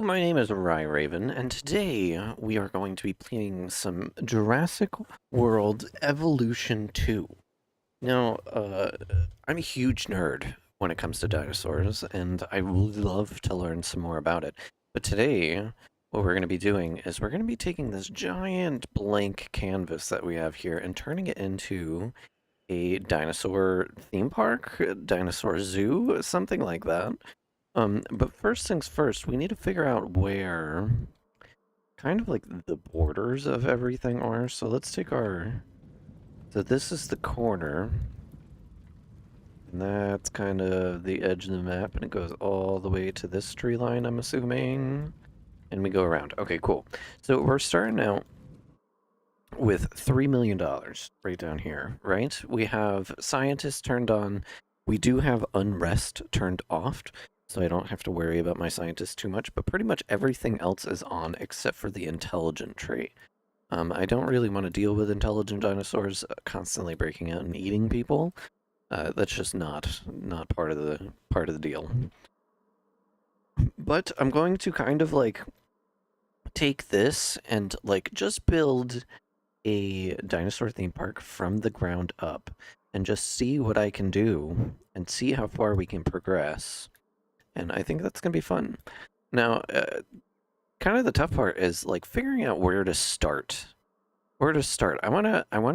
my name is 𝙈𝙤𝙢𝙣𝙣, and today we are going to be playing some Jurassic World Evolution 2. Now, I'm a huge nerd when it comes to dinosaurs, and I would love to learn some more about it. But today, what we're going to be doing is we're going to be taking this giant blank canvas that we have here and turning it into a dinosaur theme park, a dinosaur zoo, something like that. But first things first, we need to figure out where kind of like the borders of everything are. So let's take so this is the corner, and that's kind of the edge of the map, and it goes all the way to this tree line, I'm assuming, and we go around. Okay, cool. So we're starting out with $3 million right down here, right? We have scientists turned on. We do have unrest turned off, so I don't have to worry about my scientists too much, but pretty much everything else is on except for the intelligent trait. I don't really want to deal with intelligent dinosaurs constantly breaking out and eating people. That's just not part of the deal. But I'm going to kind of like take this and like just build a dinosaur theme park from the ground up and just see what I can do and see how far we can progress. And I think that's going to be fun. Now, kind of the tough part is like figuring out where to start. Where to start. I want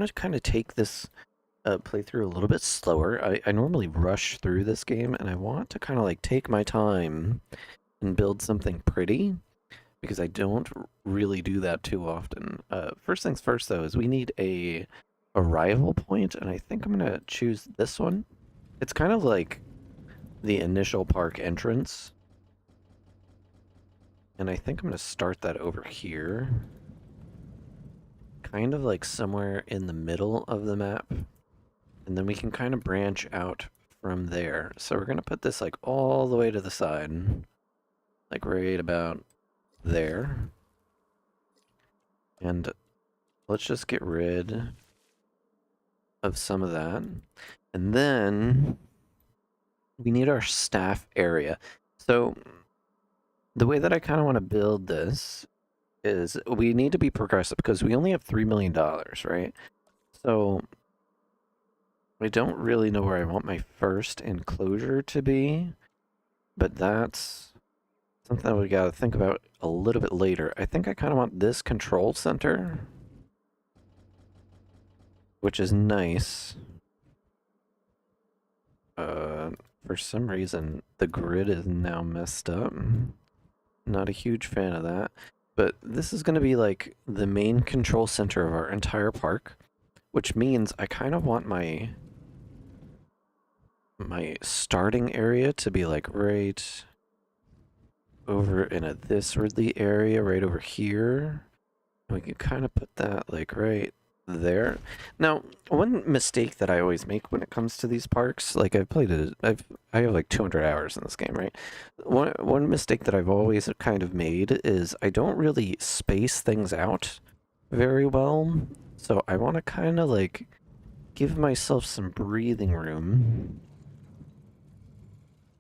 to kind of take this playthrough a little bit slower. I normally rush through this game, and I want to kind of like take my time and build something pretty, because I don't really do that too often. First things first, though, is we need a arrival point, and I think I'm going to choose this one. It's kind of like the initial park entrance. And I think I'm going to start that over here. Kind of like somewhere in the middle of the map. And then we can kind of branch out from there. So we're going to put this like all the way to the side. Like right about there. And let's just get rid of some of that. And then we need our staff area. So the way that I kind of want to build this is we need to be progressive because we only have $3 million, right? So I don't really know where I want my first enclosure to be, but that's something we got to think about a little bit later. I think I kind of want this control center, which is nice. For some reason, the grid is now messed up. Not a huge fan of that. But this is going to be like the main control center of our entire park, which means I kind of want my starting area to be like right over in this ridley area, right over here. We can kind of put that like right there. Now, one mistake that I always make when it comes to these parks, like I've played it, I have like 200 hours in this game, right? One mistake that I've always kind of made is I don't really space things out very well. So I want to kind of like give myself some breathing room.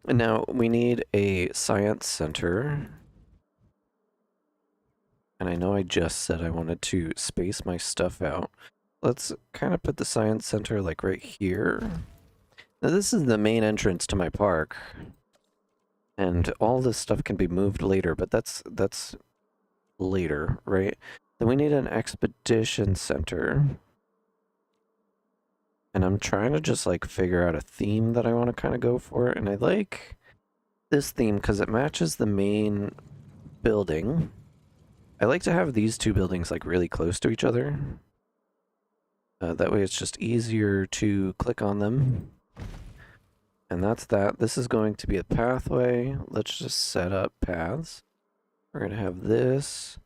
And now we need a science center. And I know I just said I wanted to space my stuff out. Let's kind of put the science center like right here. Now this is the main entrance to my park. And all this stuff can be moved later, but that's later, right? Then we need an expedition center. And I'm trying to just like figure out a theme that I want to kind of go for. And I like this theme because it matches the main building. I like to have these two buildings like really close to each other. That way it's just easier to click on them. And that's that. This is going to be a pathway. Let's just set up paths. We're going to have this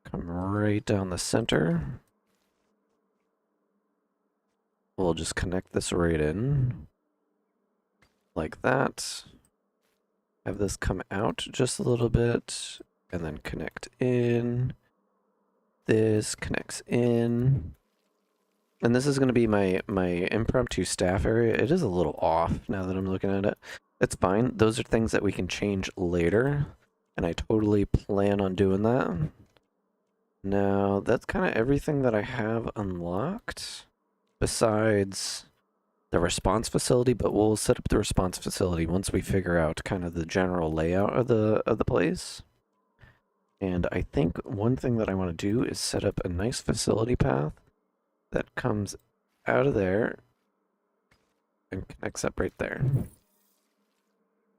come right down the center. We'll just connect this right in. Like that. Have this come out just a little bit. And then connect in. This connects in. And this is going to be my impromptu staff area. It is a little off now that I'm looking at it. It's fine. Those are things that we can change later. And I totally plan on doing that. Now, that's kind of everything that I have unlocked, besides the response facility, but we'll set up the response facility once we figure out kind of the general layout of the place. And I think one thing that I want to do is set up a nice facility path that comes out of there and connects up right there.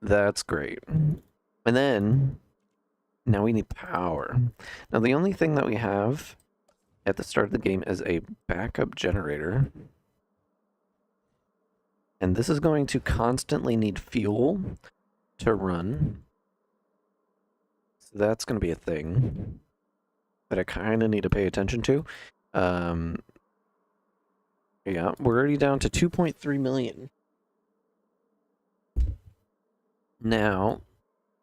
That's great. And then now we need power. Now the only thing that we have at the start of the game is a backup generator. And this is going to constantly need fuel to run. So that's going to be a thing that I kind of need to pay attention to. Yeah, we're already down to 2.3 million. Now,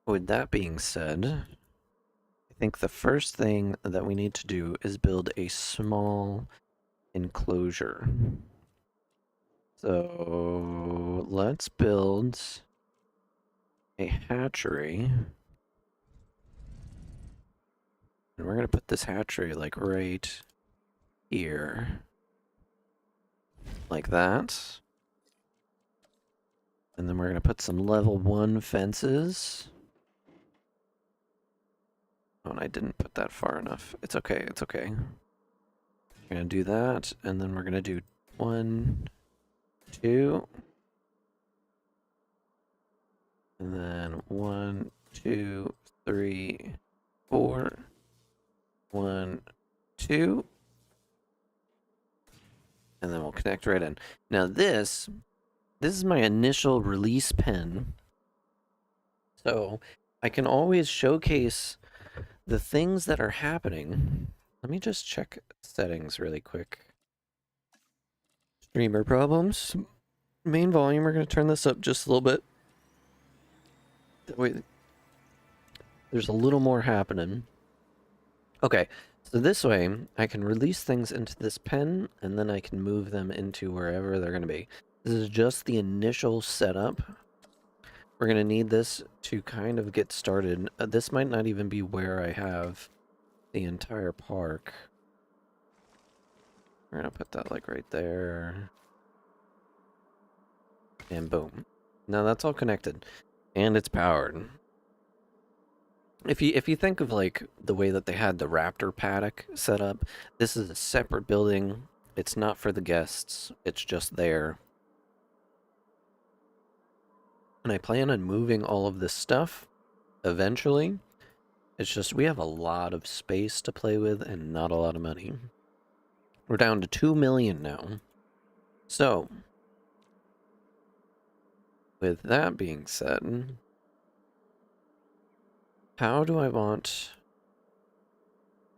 with that being said, I think the first thing that we need to do is build a small enclosure. So let's build a hatchery. And we're going to put this hatchery like right here. Like that. And then we're going to put some level 1 fences. Oh, and I didn't put that far enough. It's okay, it's okay. We're going to do that, and then we're going to do 1, 2. And then 1, 2, 3, 4. 1, 2. And then we'll connect right in. Now this is my initial release pen. So I can always showcase the things that are happening. Let me just check settings really quick. Streamer problems. Main volume, we're going to turn this up just a little bit. That way there's a little more happening. Okay, so this way I can release things into this pen, and then I can move them into wherever they're going to be. This is just the initial setup. We're going to need this to kind of get started. This might not even be where I have the entire park. We're going to put that like right there. And boom. Now that's all connected. And it's powered. If you think of like the way that they had the raptor paddock set up, this is a separate building. It's not for the guests. It's just there. And I plan on moving all of this stuff eventually. It's just we have a lot of space to play with and not a lot of money. We're down to 2 million now. So, with that being said, how do I want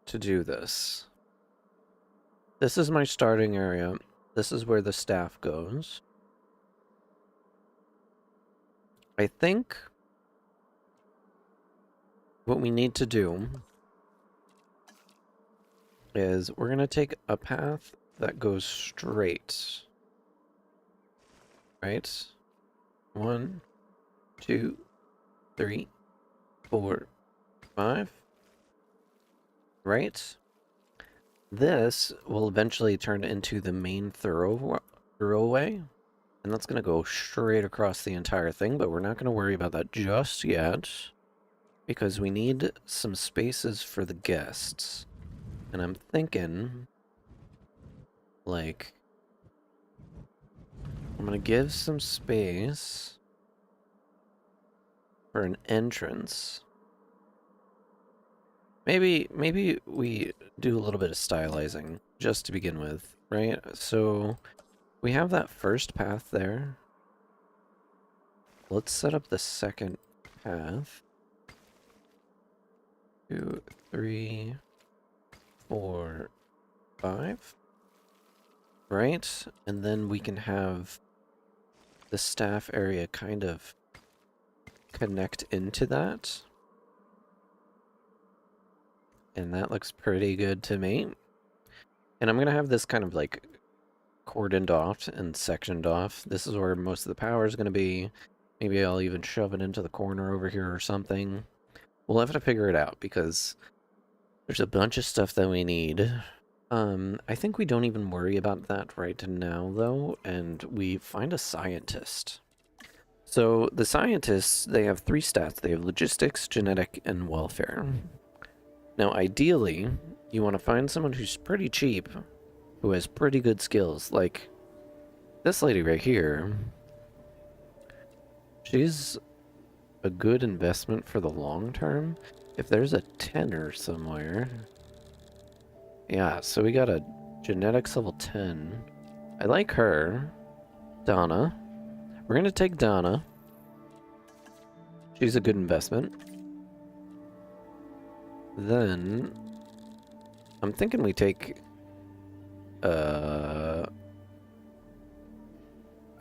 to do this? This is my starting area. This is where the staff goes. I think what we need to do is we're going to take a path that goes straight. Right? 1, 2, 3, 4, 5. Right? This will eventually turn into the main thoroughway. And that's going to go straight across the entire thing, but we're not going to worry about that just yet. Because we need some spaces for the guests. And I'm thinking, like, I'm going to give some space for an entrance. Maybe we do a little bit of stylizing just to begin with, right? So we have that first path there. Let's set up the second path. 2, 3, 4, 5. Right? And then we can have the staff area kind of connect into that. And that looks pretty good to me. And I'm going to have this kind of like cordoned off and sectioned off. This is where most of the power is going to be. Maybe I'll even shove it into the corner over here or something. We'll have to figure it out because there's a bunch of stuff that we need. I think we don't even worry about that right now, though, and we find a scientist. So the scientists, they have 3 stats. They have logistics, genetic, and welfare. Now, ideally, you want to find someone who's pretty cheap, who has pretty good skills, like this lady right here. She's a good investment for the long term. If there's a tenor somewhere... Yeah, so we got a genetics level 10. I like her. Donna. We're gonna take Donna. She's a good investment. Then... I'm thinking we take...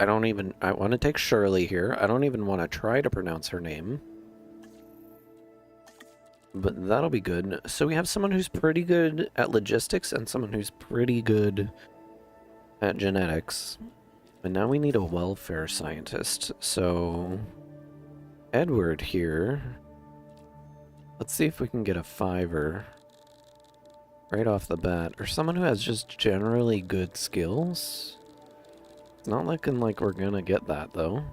I want to take Shirley here. I don't even want to try to pronounce her name. But that'll be good. So we have someone who's pretty good at logistics and someone who's pretty good at genetics. And now we need a welfare scientist. So Edward here. Let's see if we can get a 5-er right off the bat. Or someone who has just generally good skills. It's not looking like we're gonna get that, though.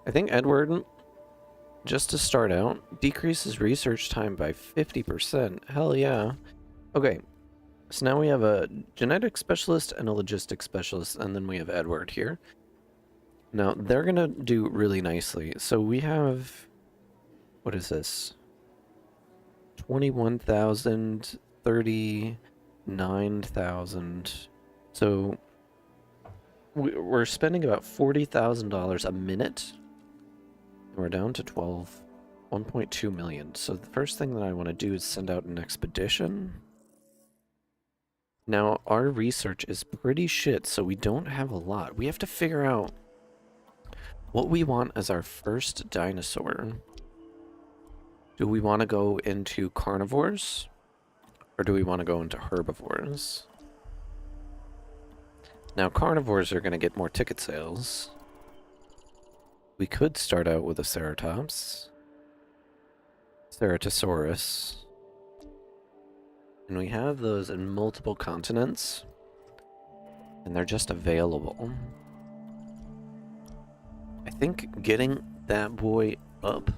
I think Edward, just to start out, decreases research time by 50%. Hell yeah. Okay, so now we have a genetics specialist and a logistics specialist, and then we have Edward here. Now, they're gonna do really nicely. So we have... What is this? 21,000, 39,000. So... we're spending about $40,000 a minute. And we're down to 1.2 million. So the first thing that I want to do is send out an expedition. Now, our research is pretty shit, so we don't have a lot. We have to figure out what we want as our first dinosaur. Do we want to go into carnivores? Or do we want to go into herbivores? Now, carnivores are going to get more ticket sales. We could start out with a Ceratops. Ceratosaurus. And we have those in multiple continents. And they're just available. I think getting that boy up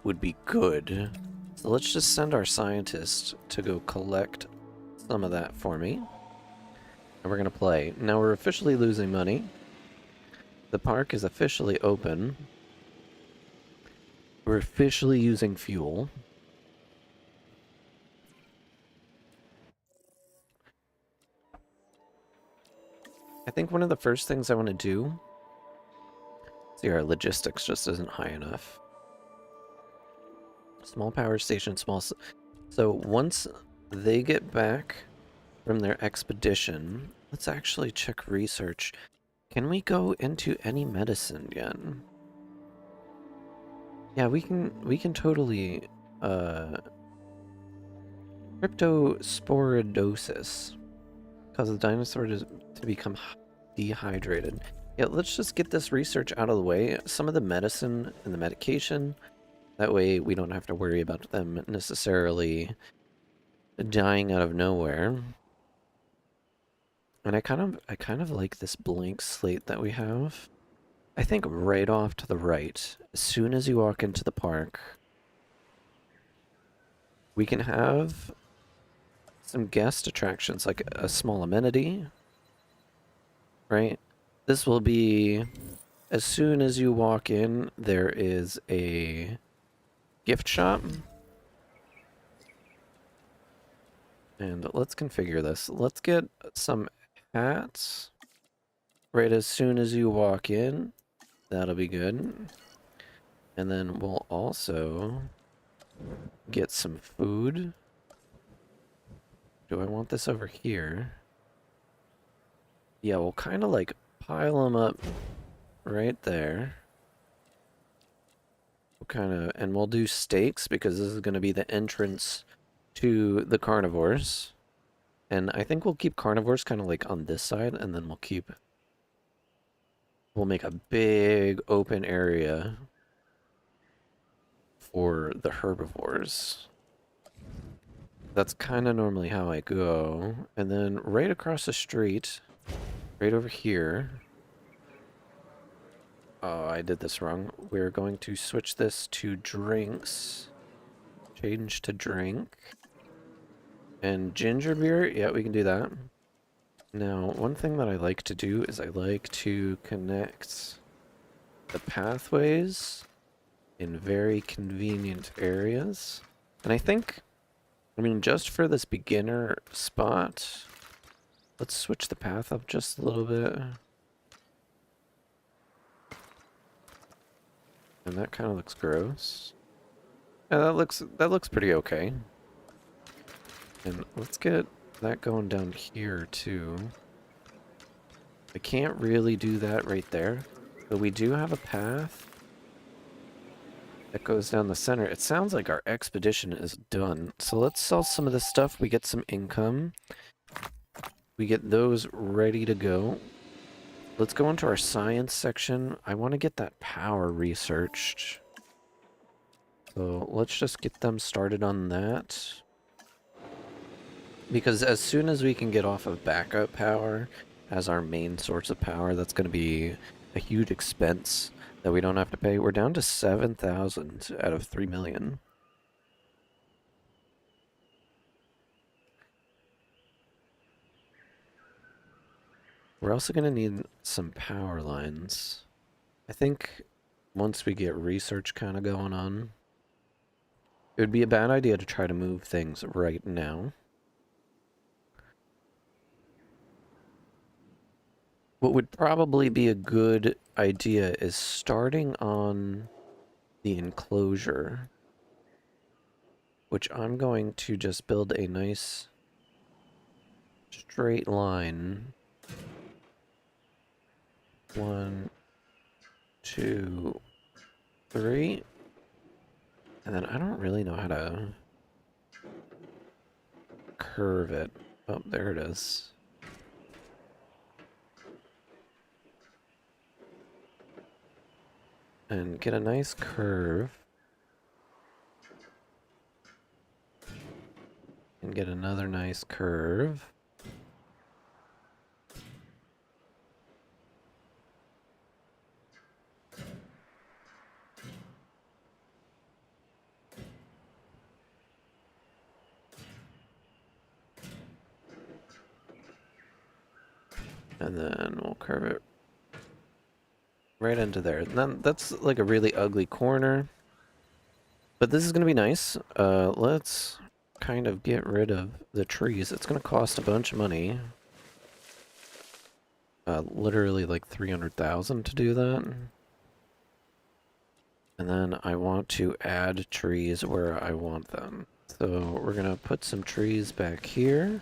would be good. So let's just send our scientist to go collect some of that for me. And we're going to play. Now we're officially losing money. The park is officially open. We're officially using fuel. I think one of the first things I want to do... See, our logistics just isn't high enough. Small power station, small... So once they get back from their expedition, let's actually check research. Can we go into any medicine yet? Yeah, we can totally cryptosporidosis cause the dinosaur to become dehydrated. Yeah, let's just get this research out of the way. Some of the medicine and the medication, that way we don't have to worry about them necessarily dying out of nowhere. And I kind of like this blank slate that we have. I think right off to the right, as soon as you walk into the park, we can have some guest attractions, like a small amenity, right? This will be, as soon as you walk in, there is a gift shop. And let's configure this. Let's get some hats right as soon as you walk in. That'll be good. And then we'll also get some food. Do I want this over here? Yeah, we'll kind of like pile them up right there. We'll kind of, and we'll do steaks because this is going to be the entrance to the carnivores. And I think we'll keep carnivores kind of like on this side, and then we'll make a big open area for the herbivores. That's kind of normally how I go. And then right across the street, right over here. Oh, I did this wrong. We're going to switch this to drinks. Change to drink. And ginger beer, yeah, we can do that. Now, one thing that I like to do is I like to connect the pathways in very convenient areas. And I mean, just for this beginner spot, let's switch the path up just a little bit. And that kind of looks gross. Yeah, that looks pretty okay. And let's get that going down here too. I can't really do that right there, but we do have a path that goes down the center. It sounds like our expedition is done. So let's sell some of this stuff. We get some income. We get those ready to go. Let's go into our science section. I want to get that power researched. So let's just get them started on that. Because as soon as we can get off of backup power as our main source of power, that's going to be a huge expense that we don't have to pay. We're down to 7,000 out of 3 million. We're also going to need some power lines. I think once we get research kind of going on, it would be a bad idea to try to move things right now. What would probably be a good idea is starting on the enclosure, which I'm going to just build a nice straight line. 1, 2, 3. And then I don't really know how to curve it. Oh, there it is. And get a nice curve. And get another nice curve. And then we'll curve it right into there. And then that's like a really ugly corner. But this is going to be nice. Let's kind of get rid of the trees. It's going to cost a bunch of money. Literally like 300,000 to do that. And then I want to add trees where I want them. So we're going to put some trees back here.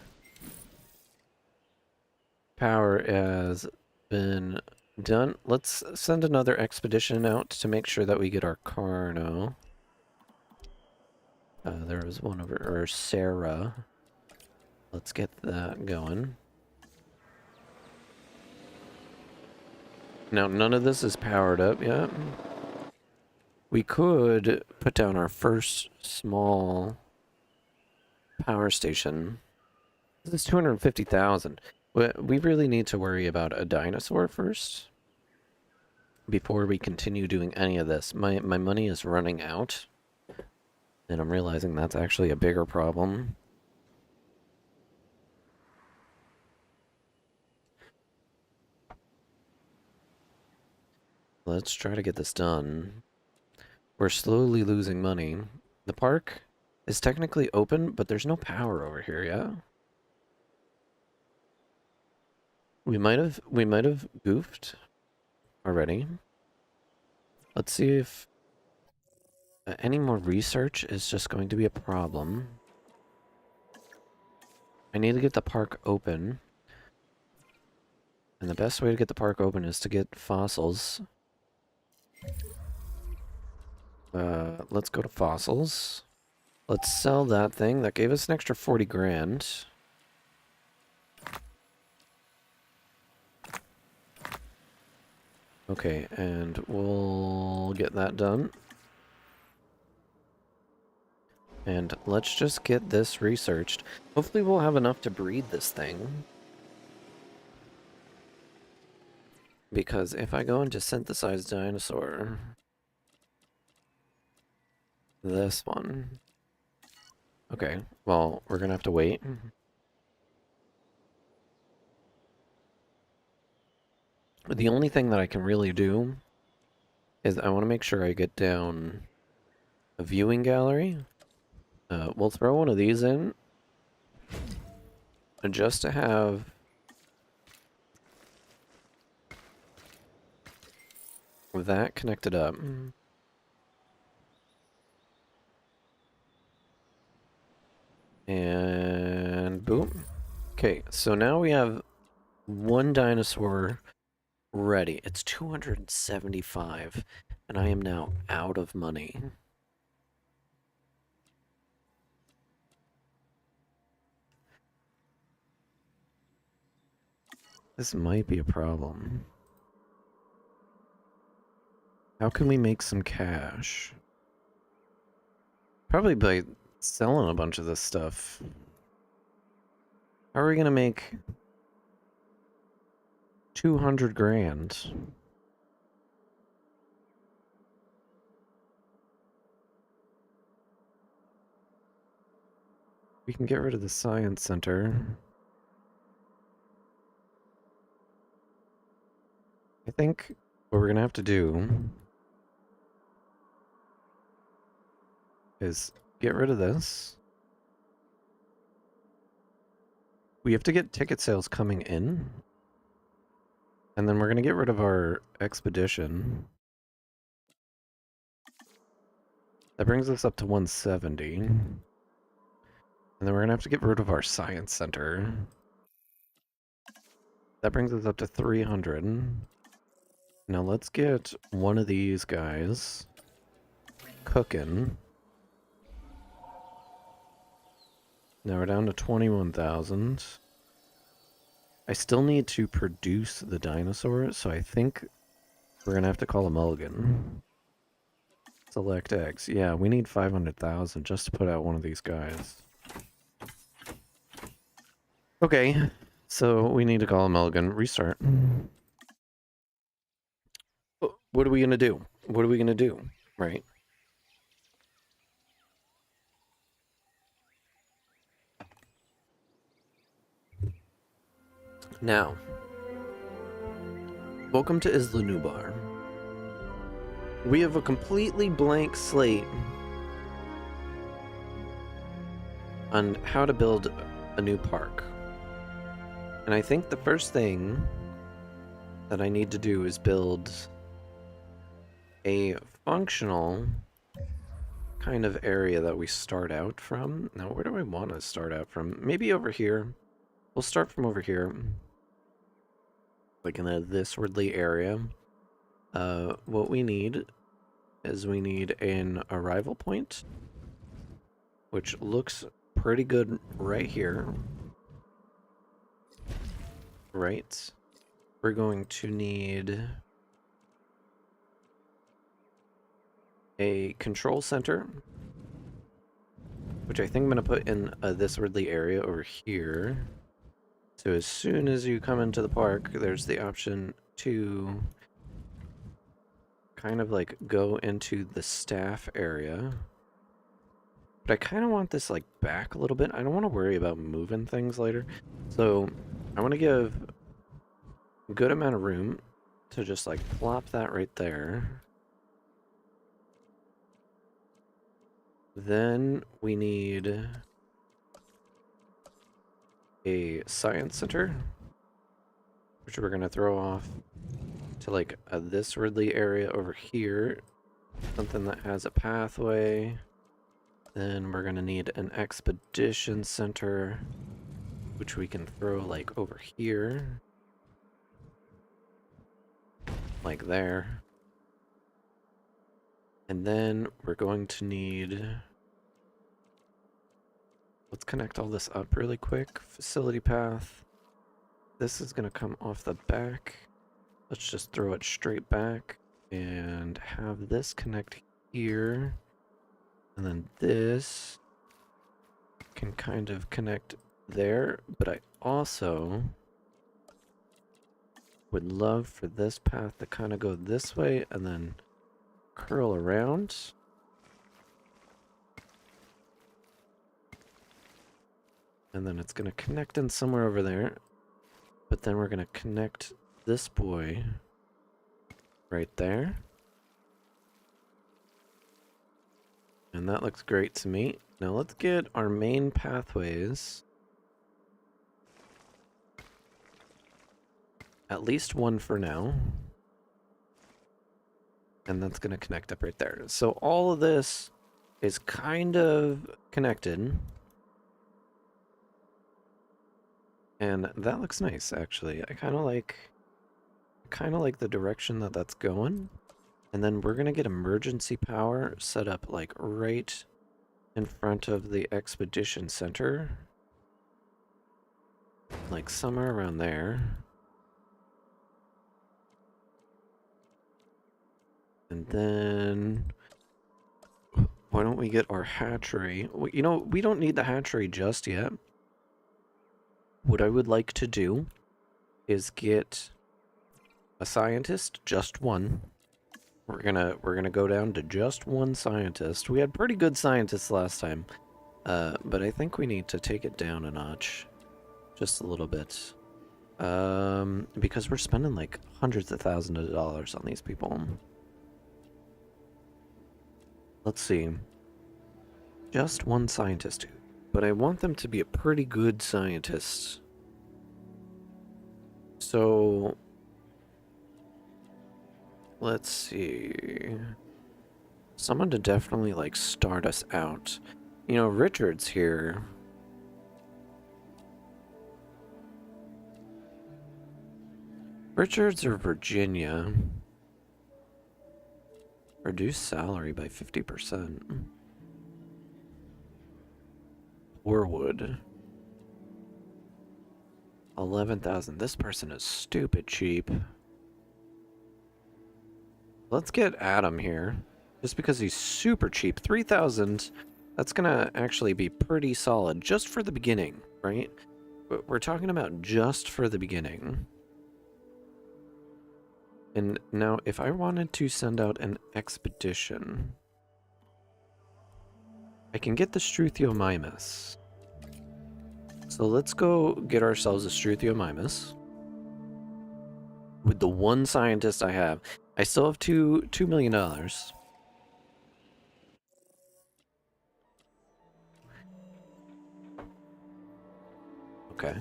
Power has been done. Let's send another expedition out to make sure that we get our Carno. There was one over, or Sarah. Let's get that going. Now, none of this is powered up yet. We could put down our first small power station. This is 250,000. We really need to worry about a dinosaur first before we continue doing any of this. My money is running out, and I'm realizing that's actually a bigger problem. Let's try to get this done. We're slowly losing money. The park is technically open, but there's no power over here yet. We might have goofed already. Let's see if any more research is just going to be a problem. I need to get the park open. And the best way to get the park open is to get fossils. Let's go to fossils. Let's sell that thing. That gave us an extra 40 grand. Okay, and we'll get that done. And let's just get this researched. Hopefully we'll have enough to breed this thing. Because if I go into synthesize dinosaur, this one. Okay, well, we're gonna have to wait. The only thing that I can really do is I want to make sure I get down a viewing gallery. We'll throw one of these in just to have that connected up. And boom. Okay, so now we have one dinosaur ready. It's 275, and I am now out of money. This might be a problem. How can we make some cash? Probably by selling a bunch of this stuff. How are we gonna make 200 grand? We can get rid of the science center. I think what we're gonna have to do is get rid of this. We have to get ticket sales coming in. And then we're gonna get rid of our expedition. That brings us up to 170. And then we're gonna have to get rid of our science center. That brings us up to 300. Now let's get one of these guys cooking. Now we're down to 21,000. I still need to produce the dinosaur, so I think we're gonna have to call a mulligan. Select X. Yeah, we need 500,000 just to put out one of these guys. Okay, so we need to call a mulligan. Restart. What are we gonna do? What are we gonna do? Right. Now, welcome to 𝙈𝙤𝙢𝙗𝙚𝙧. We have a completely blank slate on how to build a new park. And I think the first thing that I need to do is build a functional kind of area that we start out from. Now, where do I want to start out from? Maybe over here. We'll start from over here. Like in this Ridley area. What we need is we need an arrival point, which looks pretty good right here. Right. We're going to need a control center, which I think I'm going to put in this Ridley area over here. So as soon as you come into the park, there's the option to kind of like go into the staff area. But I kind of want this like back a little bit. I don't want to worry about moving things later. So I want to give a good amount of room to just like plop that right there. Then we need a science center, which we're going to throw off to like this Ridley area over here. Something that has a pathway. Then we're going to need an expedition center, which we can throw like over here. Like there. And then we're going to need... Let's connect all this up really quick. Facility path. This is going to come off the back. Let's just throw it straight back and have this connect here. And then this can kind of connect there, but I also would love for this path to kind of go this way and then curl around. And then it's going to connect in somewhere over there. But then we're going to connect this boy right there. And that looks great to me. Now let's get our main pathways. At least one for now. And that's going to connect up right there. So all of this is kind of connected. And that looks nice, actually. I kind of like the direction that that's going. And then we're going to get emergency power set up like right in front of the expedition center. Like somewhere around there. And then why don't we get our hatchery? You know, we don't need the hatchery just yet. What I would like to do is get a scientist, just one. We're gonna go down to just one scientist. We had pretty good scientists last time, but I think we need to take it down a notch, just a little bit, because we're spending like hundreds of thousands of dollars on these people. Let's see. Just one scientist, but I want them to be a pretty good scientist. So let's see. Someone to definitely like start us out. You know, Richard's here. Richards or Virginia. Reduce salary by 50%. Warwood. 11,000. This person is stupid cheap. Let's get Adam here. Just because he's super cheap. 3,000. That's gonna actually be pretty solid. Just for the beginning, right? We're talking about just for the beginning. And now, if I wanted to send out an expedition, I can get the 𝙈𝙤𝙢𝙗𝙖𝙣𝙚. So let's go get ourselves a 𝙈𝙤𝙢𝙗𝙗. With the one scientist I have, I still have $2 million. Okay.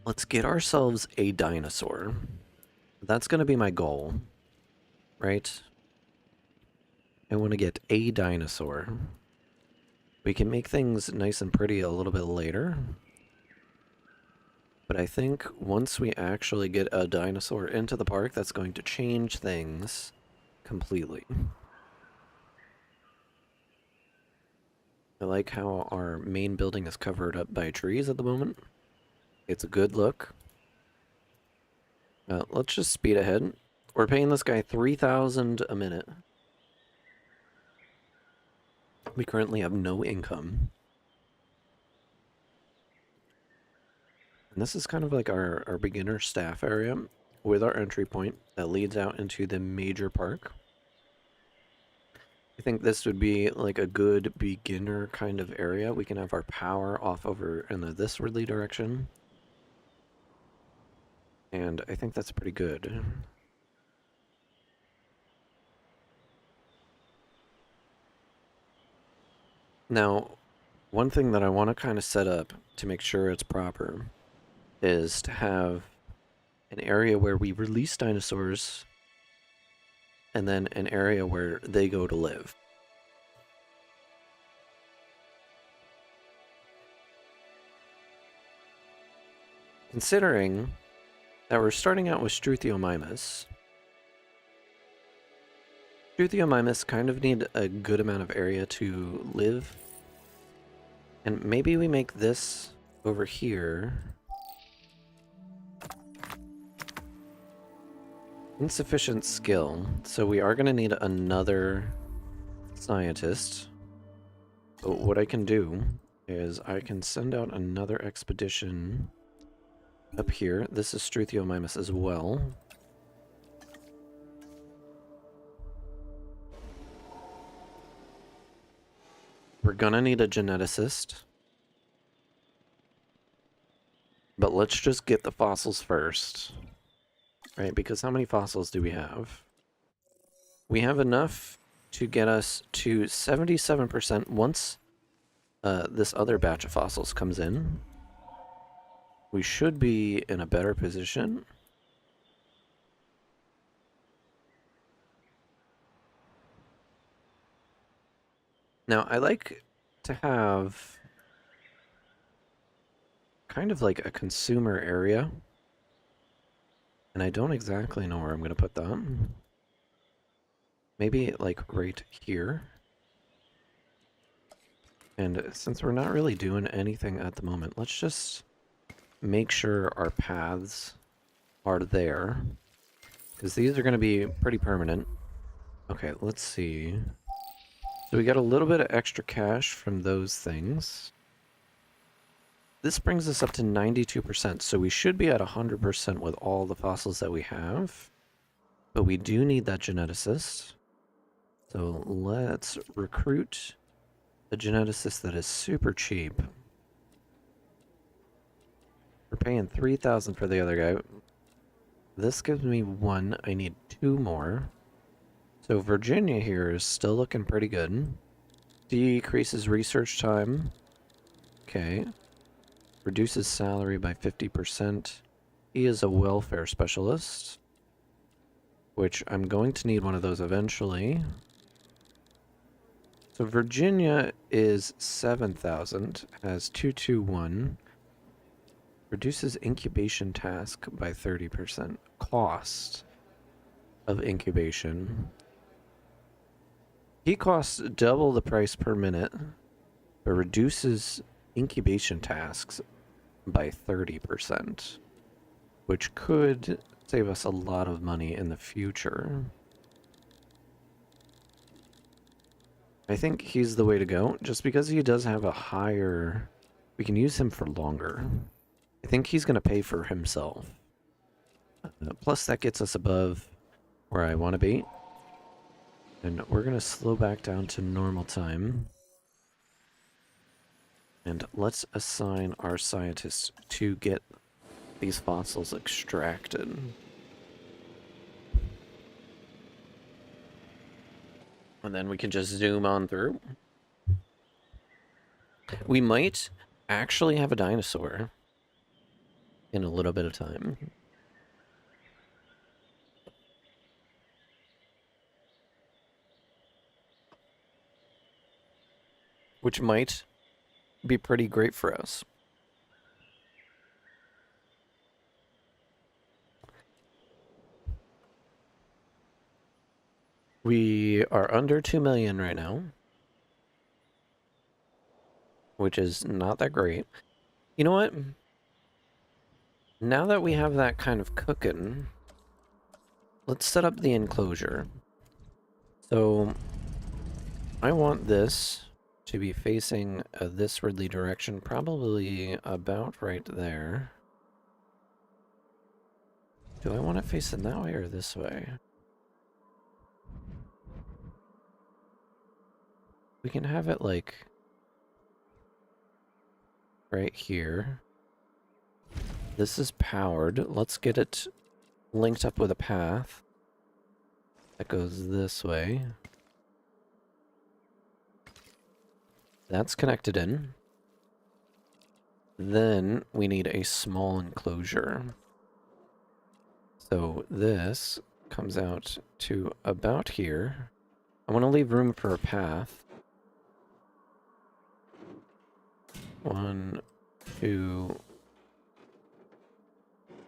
Let's get ourselves a dinosaur. That's going to be my goal, right? I want to get a dinosaur. We can make things nice and pretty a little bit later. But I think once we actually get a dinosaur into the park, that's going to change things completely. I like how our main building is covered up by trees at the moment. It's a good look. Let's just speed ahead. We're paying this guy 3,000 a minute. We currently have no income. And this is kind of like our beginner staff area with our entry point that leads out into the major park. I think this would be like a good beginner kind of area. We can have our power off over in this westerly direction. And I think that's pretty good. Now, one thing that I want to kind of set up to make sure it's proper is to have an area where we release dinosaurs and then an area where they go to live. Considering that we're starting out with 𝙈𝙤𝙢𝙗𝙖𝙣𝙚. 𝙈𝙤𝙢𝙗𝙗 kind of need a good amount of area to live. And maybe we make this over here Insufficient skill, so we are going to need another scientist. But what I can do is I can send out another expedition up here. This is 𝙈𝙤𝙢𝙗𝙚𝙧 as well. We're gonna need a geneticist. But let's just get the fossils first. Right, because how many fossils do we have? We have enough to get us to 77% once this other batch of fossils comes in. We should be in a better position. Now, I like to have kind of like a consumer area. And I don't exactly know where I'm going to put them. Maybe like right here. And since we're not really doing anything at the moment, let's just make sure our paths are there. Because these are going to be pretty permanent. Okay, let's see. So we got a little bit of extra cash from those things. This brings us up to 92%, so we should be at 100% with all the fossils that we have. But we do need that geneticist. So let's recruit a geneticist that is super cheap. We're paying 3,000 for the other guy. This gives me 1. I need 2 more. So Virginia here is still looking pretty good. Decreases research time. Okay. Reduces salary by 50%. He is a welfare specialist, which I'm going to need one of those eventually. So Virginia is 7,000, has 221. Reduces incubation task by 30%. Cost of incubation. He costs double the price per minute, but reduces incubation tasks by 30%, which could save us a lot of money in the future. I think he's the way to go, just because he does have a higher... We can use him for longer. I think he's going to pay for himself. Plus that gets us above where I want to be. And we're going to slow back down to normal time. And let's assign our scientists to get these fossils extracted. And then we can just zoom on through. We might actually have a dinosaur in a little bit of time. Which might be pretty great for us. We are under 2 million right now, which is not that great. You know what? Now that we have that kind of cooking, let's set up the enclosure. So I want this to be facing this Ridley direction, probably about right there. Do I want it facing that way or this way? We can have it like right here. This is powered. Let's get it linked up with a path that goes this way. That's connected in. Then we need a small enclosure. So this comes out to about here. I want to leave room for a path. 1, 2...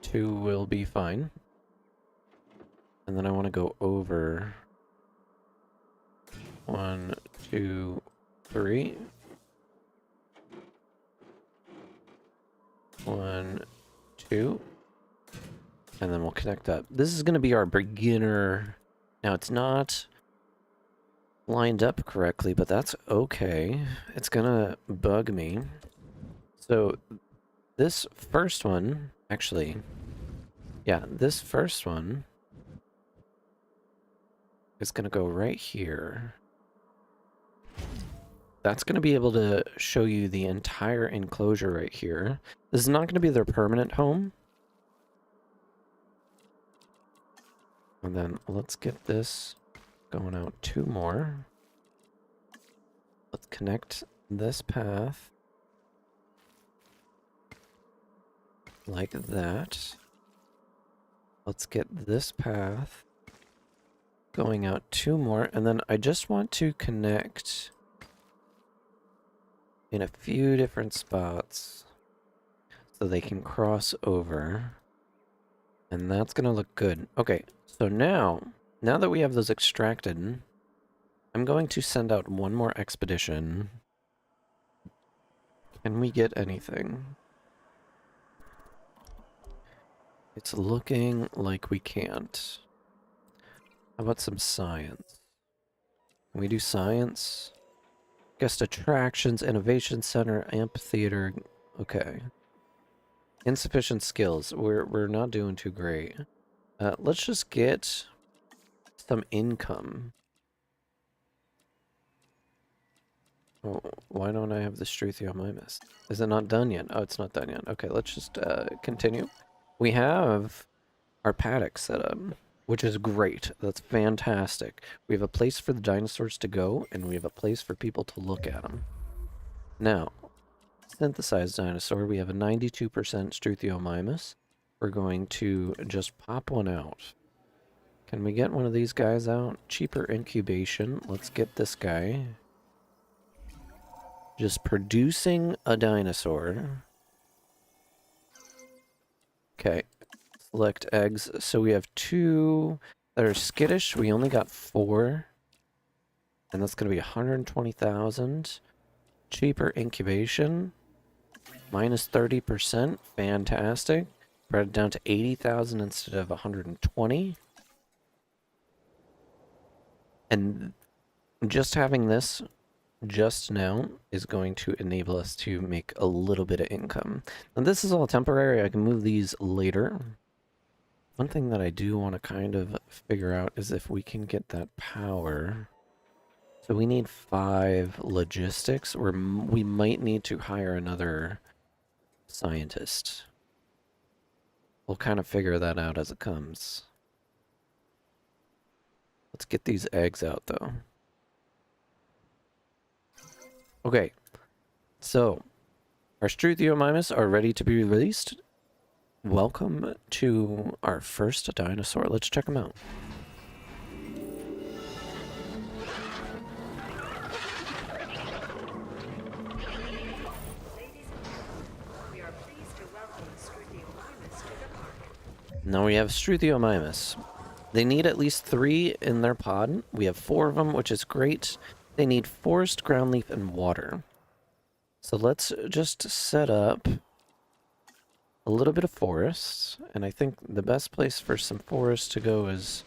2 will be fine. And then I want to go over 1, 2, 3. 1, 2. And then we'll connect up. This is going to be our beginner. Now, it's not lined up correctly, but that's okay. It's going to bug me. So, this first one, actually, yeah, this first one is going to go right here. That's going to be able to show you the entire enclosure right here. This is not going to be their permanent home. And then let's get this going out 2 more. Let's connect this path like that. Let's get this path going out 2 more. And then I just want to connect in a few different spots so they can cross over. And that's going to look good. Okay, so now that we have those extracted, I'm going to send out 1 more expedition. Can we get anything? It's looking like we can't. How about some science? Can we do science? Guest attractions, innovation center, amphitheater. Okay. Insufficient skills. We're not doing too great. Let's just get some income. Oh, why don't I have the 𝙈𝙤𝙢𝙗𝙚𝙧? Is it not done yet? Oh, it's not done yet. Okay, let's just continue. We have our paddock set up, which is great. That's fantastic. We have a place for the dinosaurs to go, and we have a place for people to look at them. Now, synthesized dinosaur, we have a 92% 𝙈𝙤𝙢𝙗𝙖𝙣. We're going to just pop one out. Can we get one of these guys out? Cheaper incubation. Let's get this guy. Just producing a dinosaur. Okay. Select eggs. So we have 2 that are skittish. We only got 4. And that's going to be 120,000. Cheaper incubation. Minus 30%. Fantastic. Brought it down to 80,000 instead of 120. And just having this just now is going to enable us to make a little bit of income. Now this is all temporary. I can move these later. One thing that I do want to kind of figure out is if we can get that power. So we need 5 logistics, or we might need to hire another scientist. We'll kind of figure that out as it comes. Let's get these eggs out, though. Okay, so our 𝙈𝙤𝙢𝙗𝙖𝙣 are ready to be released. Welcome to our first dinosaur. Let's check them out. Now we have 𝙈𝙤𝙢𝙗𝙖𝙣. They need at least 3 in their pod. We have 4 of them, which is great. They need forest, ground leaf, and water. So let's just set up a little bit of forest. And I think the best place for some forest to go is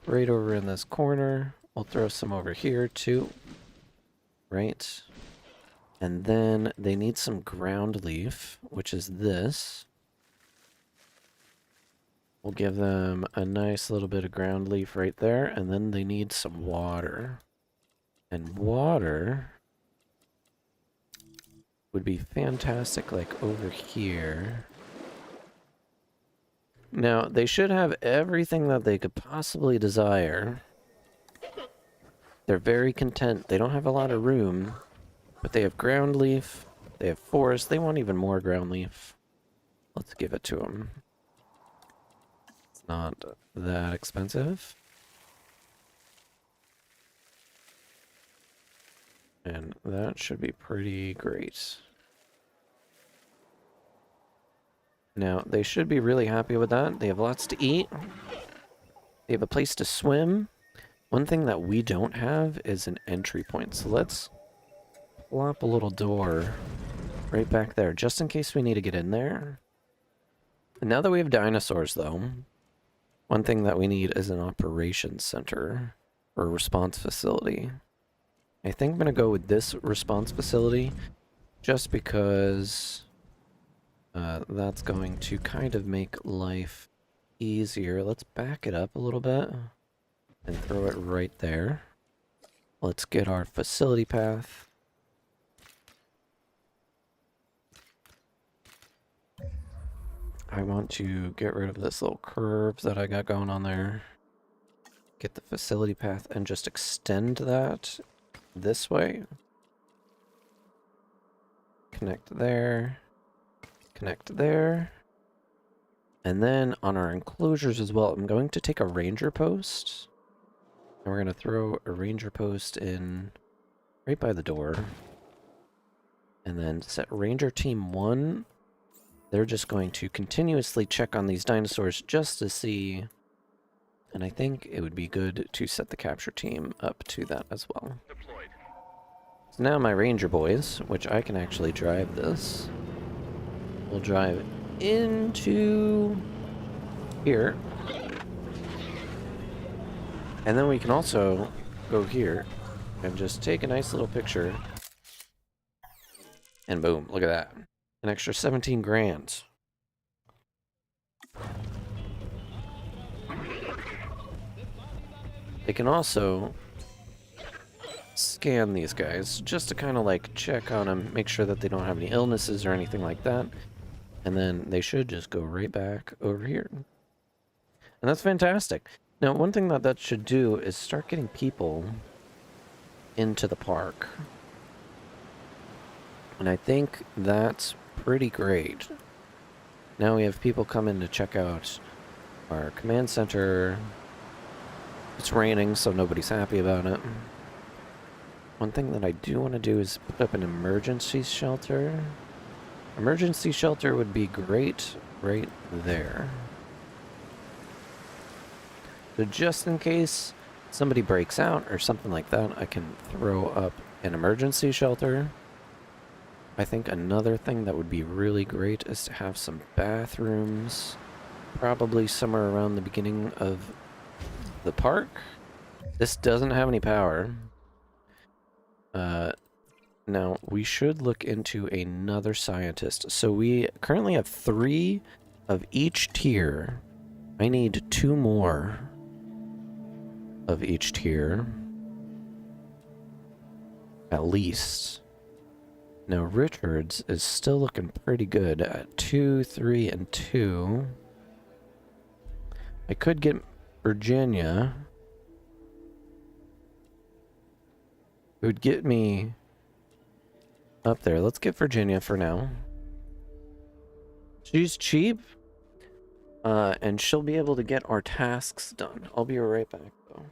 right over in this corner. We'll throw some over here too. Right. And then they need some ground leaf, which is this. We'll give them a nice little bit of ground leaf right there. And then they need some water. And water would be fantastic, like over here. Now, they should have everything that they could possibly desire. They're very content. They don't have a lot of room, but they have ground leaf. They have forest. They want even more ground leaf. Let's give it to them. It's not that expensive. And that should be pretty great. Now, they should be really happy with that. They have lots to eat. They have a place to swim. One thing that we don't have is an entry point. So let's plop a little door right back there, just in case we need to get in there. Now that we have dinosaurs, though, one thing that we need is an operations center or a response facility. I think I'm going to go with this response facility just because that's going to kind of make life easier. Let's back it up a little bit and throw it right there. Let's get our facility path. I want to get rid of this little curve that I got going on there. Get the facility path and just extend that this way. Connect there. Connect there. And then on our enclosures as well, I'm going to take a ranger post. And we're going to throw a ranger post in right by the door. And then set Ranger Team 1. They're just going to continuously check on these dinosaurs just to see. And I think it would be good to set the capture team up to that as well. Deployed. So now my Ranger boys, which I can actually drive this, will drive into here. And then we can also go here and just take a nice little picture. And boom, look at that. An extra 17 grand. They can also scan these guys just to kind of like check on them, make sure that they don't have any illnesses or anything like that. And then they should just go right back over here. And that's fantastic. Now, one thing that that should do is start getting people into the park. And I think that's pretty great. Now we have people come in to check out our command center. It's raining, so nobody's happy about it. One thing that I do want to do is put up an emergency shelter. Emergency shelter would be great right there. So just in case somebody breaks out or something like that, I can throw up an emergency shelter. I think another thing that would be really great is to have some bathrooms, probably somewhere around the beginning of the park. This doesn't have any power. Now, we should look into another scientist. So we currently have 3 of each tier. I need 2 more of each tier. At least. Now, Richards is still looking pretty good at 2, 3, and 2. I could get Virginia. It would get me up there. Let's get Virginia for now. She's cheap. And she'll be able to get our tasks done. I'll be right back, though.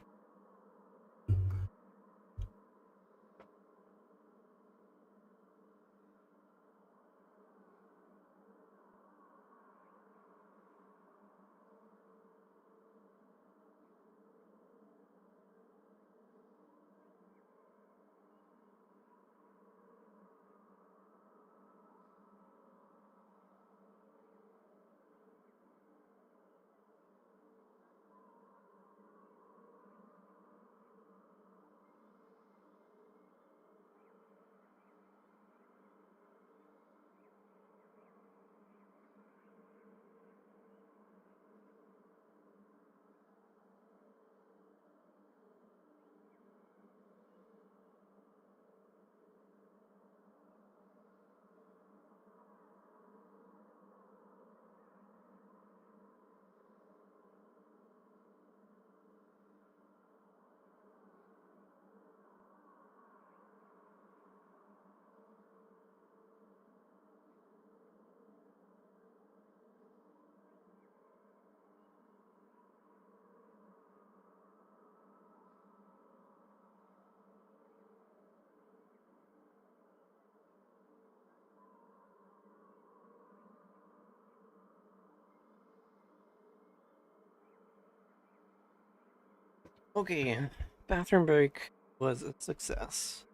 Okay, bathroom break was a success.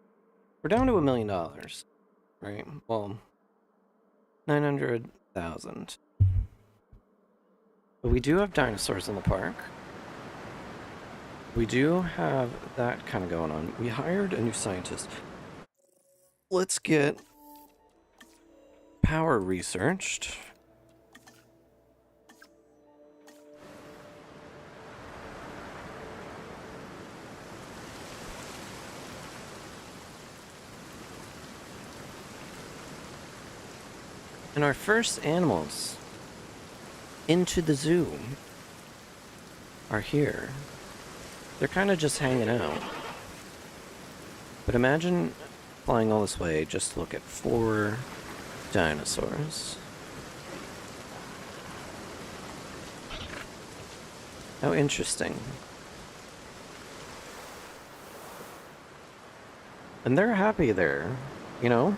We're down to $1 million, right? Well, 900,000. But we do have dinosaurs in the park. We do have that kind of going on. We hired a new scientist. Let's get power researched. And our first animals into the zoo are here. They're kind of just hanging out. But imagine flying all this way just to look at 4 dinosaurs. How interesting. And they're happy there, you know?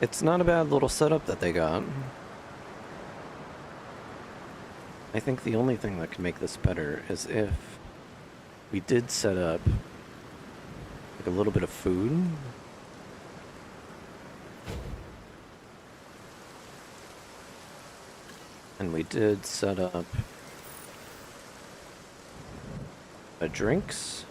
It's not a bad little setup that they got. I think the only thing that can make this better is if we did set up like a little bit of food. And we did set up drinks.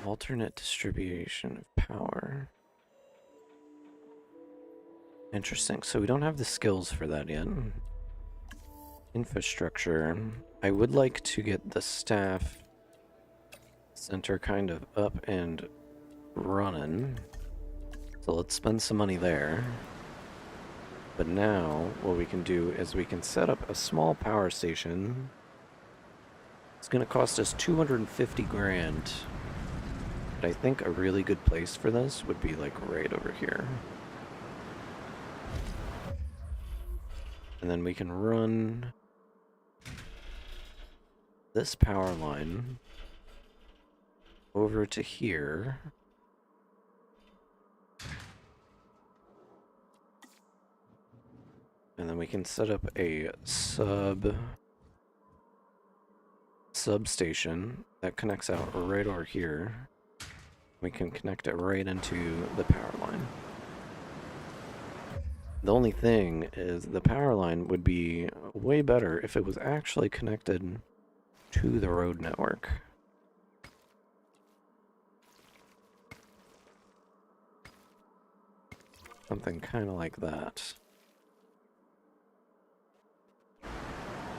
Alternate distribution of power. Interesting. So we don't have the skills for that yet. Infrastructure. I would like to get the staff center kind of up and running. So let's spend some money there. But now what we can do is we can set up a small power station. It's going to cost us 250 grand. But I think a really good place for this would be like right over here. And then we can run this power line over to here. And then we can set up a substation that connects out right over here. We can connect it right into the power line. The only thing is the power line would be way better if it was actually connected to the road network. Something kind of like that.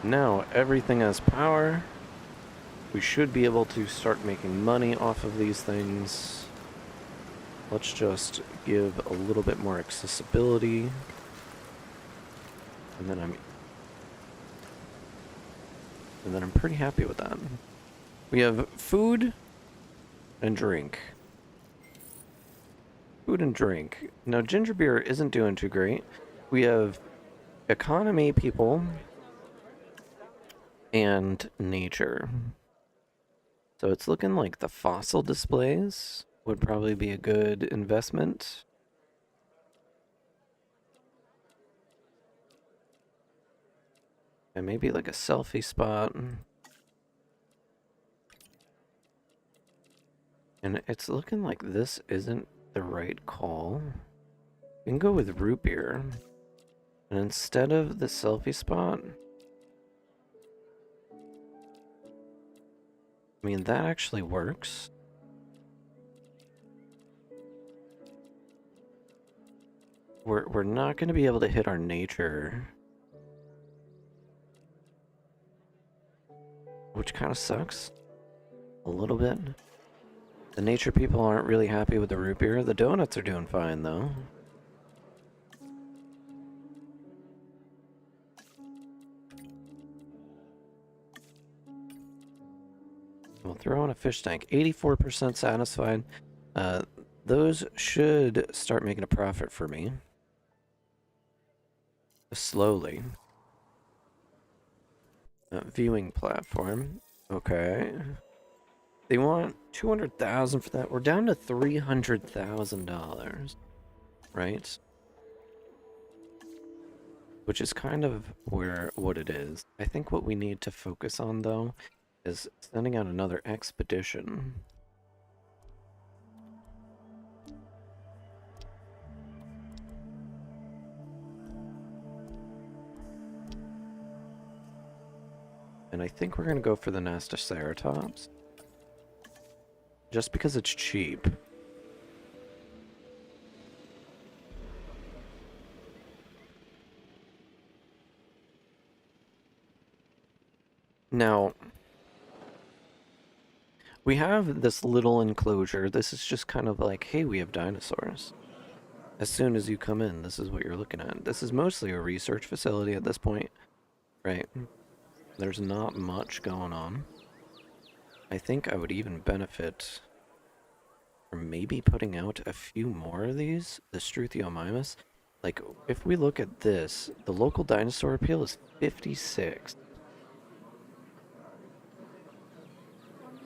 Now everything has power. We should be able to start making money off of these things. Let's just give a little bit more accessibility. And then I'm pretty happy with that. We have food and drink. Food and drink. Now ginger beer isn't doing too great. We have economy people and nature. So it's looking like the fossil displays would probably be a good investment. And maybe like a selfie spot. And it's looking like this isn't the right call. We can go with root beer. And instead of the selfie spot, I mean, that actually works. We're not going to be able to hit our nature, which kind of sucks a little bit. The nature people aren't really happy with the root beer. The donuts are doing fine, though. We'll throw in a fish tank. 84% satisfied. Those should start making a profit for me. Slowly. Viewing platform. Okay. They want 200,000 for that. We're down to $300,000, right? Which is kind of what it is. I think what we need to focus on, though, is sending out another expedition. And I think we're going to go for the Nastoceratops. Just because it's cheap. Now, we have this little enclosure. This is just kind of like, hey, we have dinosaurs. As soon as you come in, this is what you're looking at. This is mostly a research facility at this point, right? There's not much going on. I think I would even benefit from maybe putting out a few more of these, the 𝙈𝙤𝙢𝙗𝙖𝙣𝙣. Like, if we look at this, the local dinosaur appeal is 56.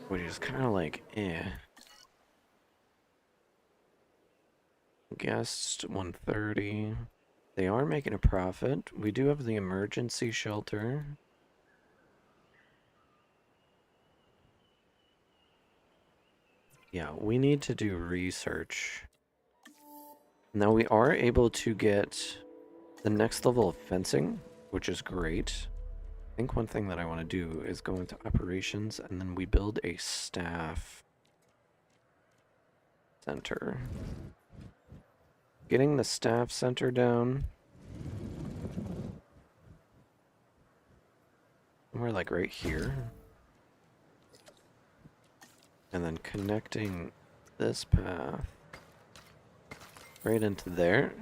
Which is kind of like, eh. Guest 130. They are making a profit. We do have the emergency shelter. Yeah, we need to do research. Now we are able to get the next level of fencing, which is great. I think one thing that I want to do is go into operations, and then we build a staff center. Getting the staff center down. Somewhere like right here. And then connecting this path right into there.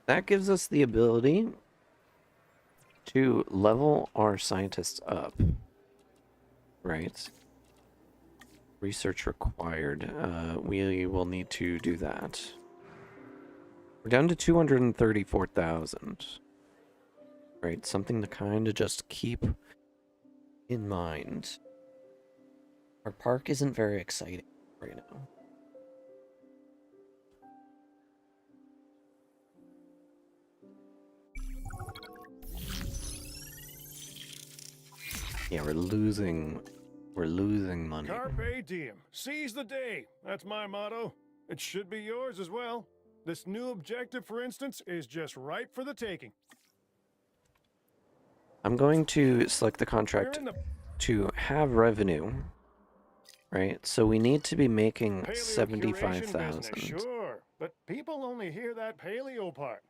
That gives us the ability to level our scientists up. Right? Research required. We will need to do that. We're down to 234,000. Right, something to kind of just keep in mind. Our park isn't very exciting right now. Yeah, we're losing money. Carpe diem. Seize the day. That's my motto. It should be yours as well. This new objective, for instance, is just ripe for the taking. I'm going to select the contract to have revenue. Right, so we need to be making 75,000. Sure, but people only hear that paleo part.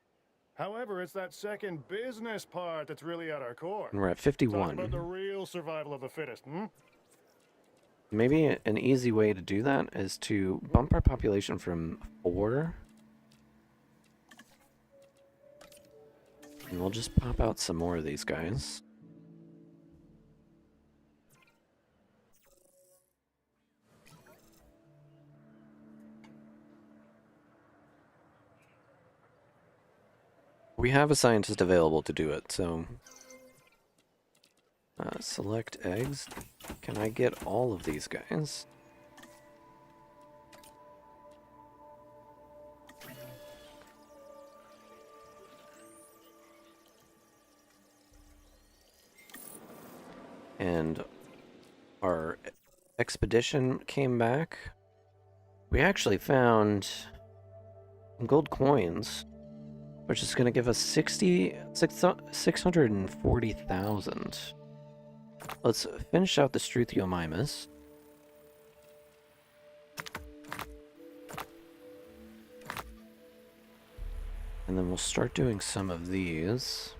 However, it's that second business part that's really at our core. And we're at 51. Talk about the real survival of the fittest, hmm? Maybe an easy way to do that is to bump our population from 4. And we'll just pop out some more of these guys. We have a scientist available to do it, so... select eggs. Can I get all of these guys? And our expedition came back. We actually found gold coins, which is going to give us 640,000. Let's finish out the 𝙈𝙤𝙢𝙗𝙖𝙣𝙣. And then we'll start doing some of these.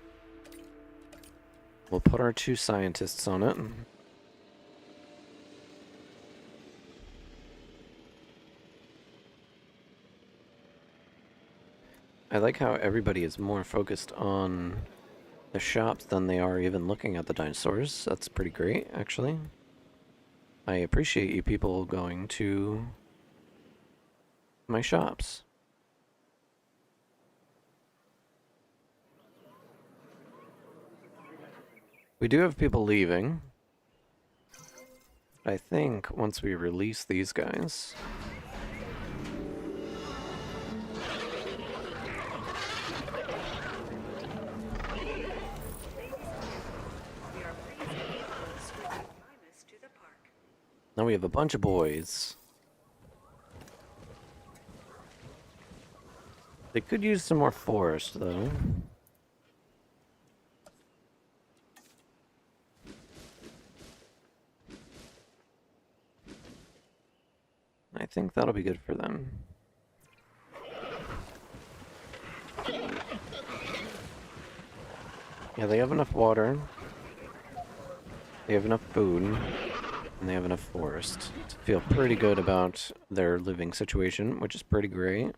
We'll put our 2 scientists on it. I like how everybody is more focused on the shops than they are even looking at the dinosaurs. That's pretty great, actually. I appreciate you people going to my shops. We do have people leaving. I think once we release these guys... Now we have a bunch of boys. They could use some more forest, though. think that'll be good for them. Yeah, they have enough water, they have enough food, and they have enough forest to feel pretty good about their living situation, which is pretty great.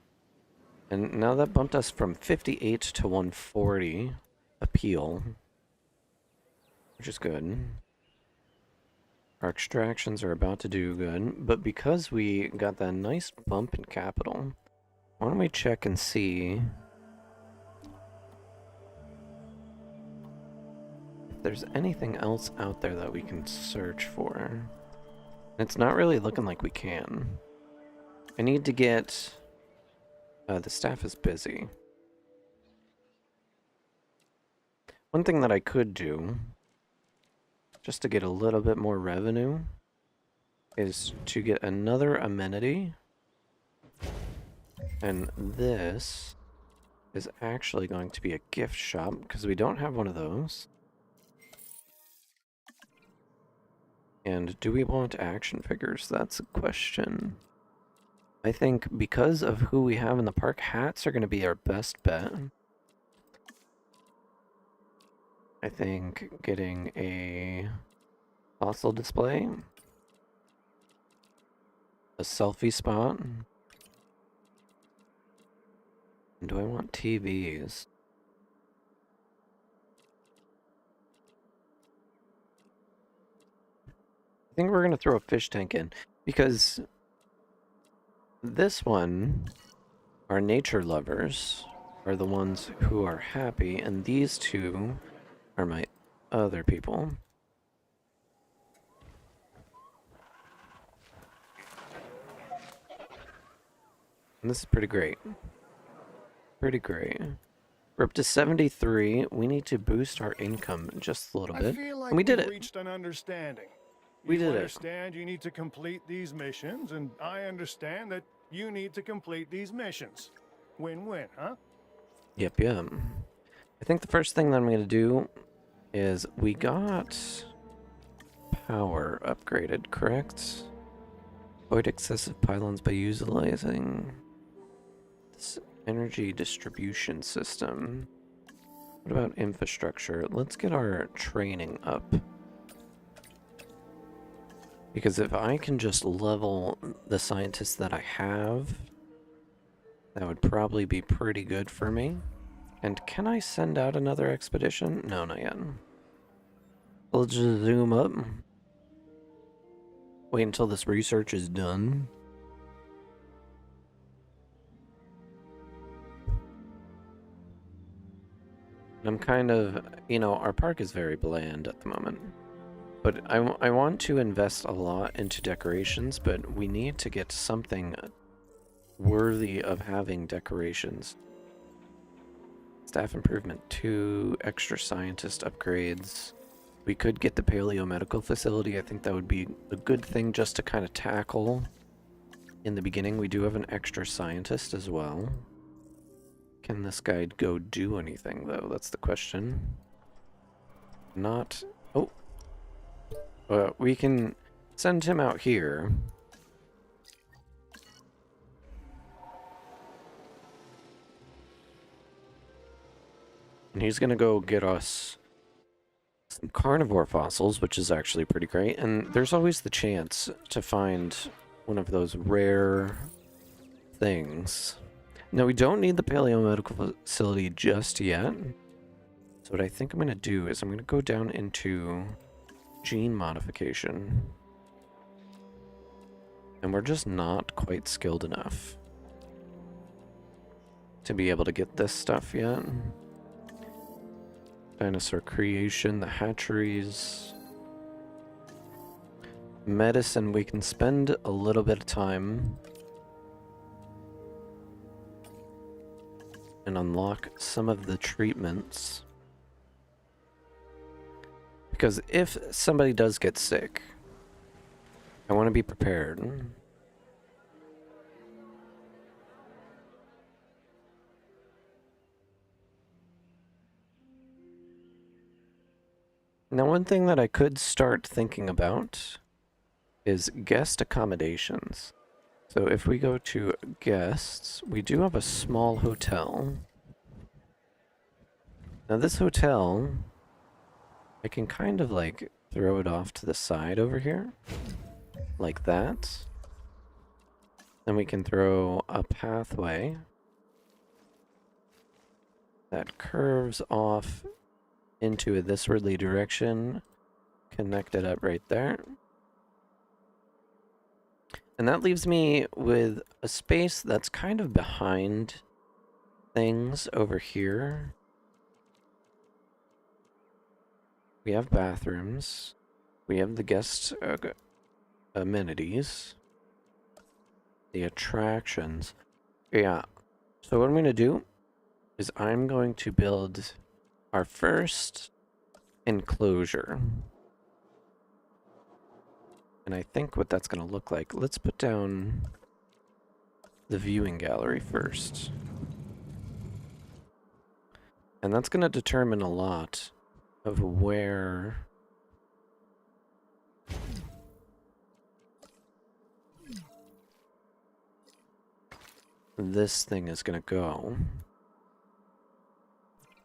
And now that bumped us from 58 to 140 appeal, which is good. Our extractions are about to do good, but because we got that nice bump in capital, why don't we check and see if there's anything else out there that we can search for. It's not really looking like we can. I need to get... the staff is busy. One thing that I could do, just to get a little bit more revenue, is to get another amenity. And this is actually going to be a gift shop, because we don't have one of those. And do we want action figures? That's a question. I think because of who we have in the park, hats are going to be our best bet. I think getting a fossil display, a selfie spot. And do I want TVs? I think we're going to throw a fish tank in, because this one, our nature lovers, are the ones who are happy, and these two are my other people. And this is pretty great. Pretty great. We're up to 73. We need to boost our income just a little bit. I feel like and we did we've it. reached an understanding. We You did it. understand you need to complete these missions, and I understand that you need to complete these missions. Win-win, huh? Yep. I think the first thing that I'm going to do is we got power upgraded, correct? Avoid excessive pylons by utilizing this energy distribution system. What about infrastructure? Let's get our training up. Because if I can just level the scientists that I have, that would probably be pretty good for me. And can I send out another expedition? No, not yet. Let's just zoom up. Wait until this research is done. I'm kind of, our park is very bland at the moment. But I want to invest a lot into decorations, but we need to get something worthy of having decorations. Staff improvement 2, extra scientist upgrades. We could get the paleo-medical facility. I think that would be a good thing just to kind of tackle in the beginning. We do have an extra scientist as well. Can this guy go do anything, though? That's the question. Not... Oh. We can send him out here. And he's gonna go get us some carnivore fossils, which is actually pretty great. And there's always the chance to find one of those rare things. Now, we don't need the paleo-medical facility just yet. So what I think I'm gonna do is I'm gonna go down into gene modification. And we're just not quite skilled enough to be able to get this stuff yet. Dinosaur creation, the hatcheries. Medicine, we can spend a little bit of time and unlock some of the treatments. Because if somebody does get sick, I want to be prepared. Now, one thing that I could start thinking about is guest accommodations. So if we go to guests, we do have a small hotel. Now this hotel, I can kind of like throw it off to the side over here, like that. Then we can throw a pathway that curves off into this wordly direction, connect it up right there. And that leaves me with a space that's kind of behind things over here. We have bathrooms. We have the guest amenities. The attractions. Yeah. So what I'm going to do is I'm going to build our first enclosure. And I think what that's going to look like, let's put down the viewing gallery first. And that's going to determine a lot of where this thing is going to go.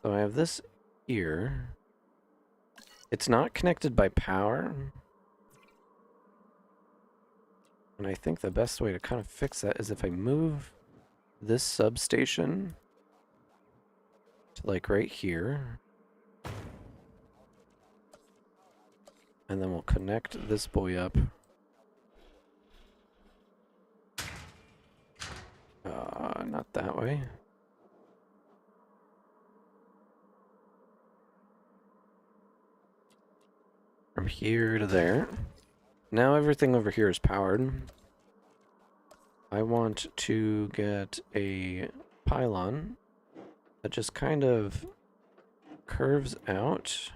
So I have this here. It's not connected by power. And I think the best way to kind of fix that is if I move this substation to like right here. And then we'll connect this boy up. Not that way. From here to there. Now everything over here is powered. I want to get a pylon that just kind of curves out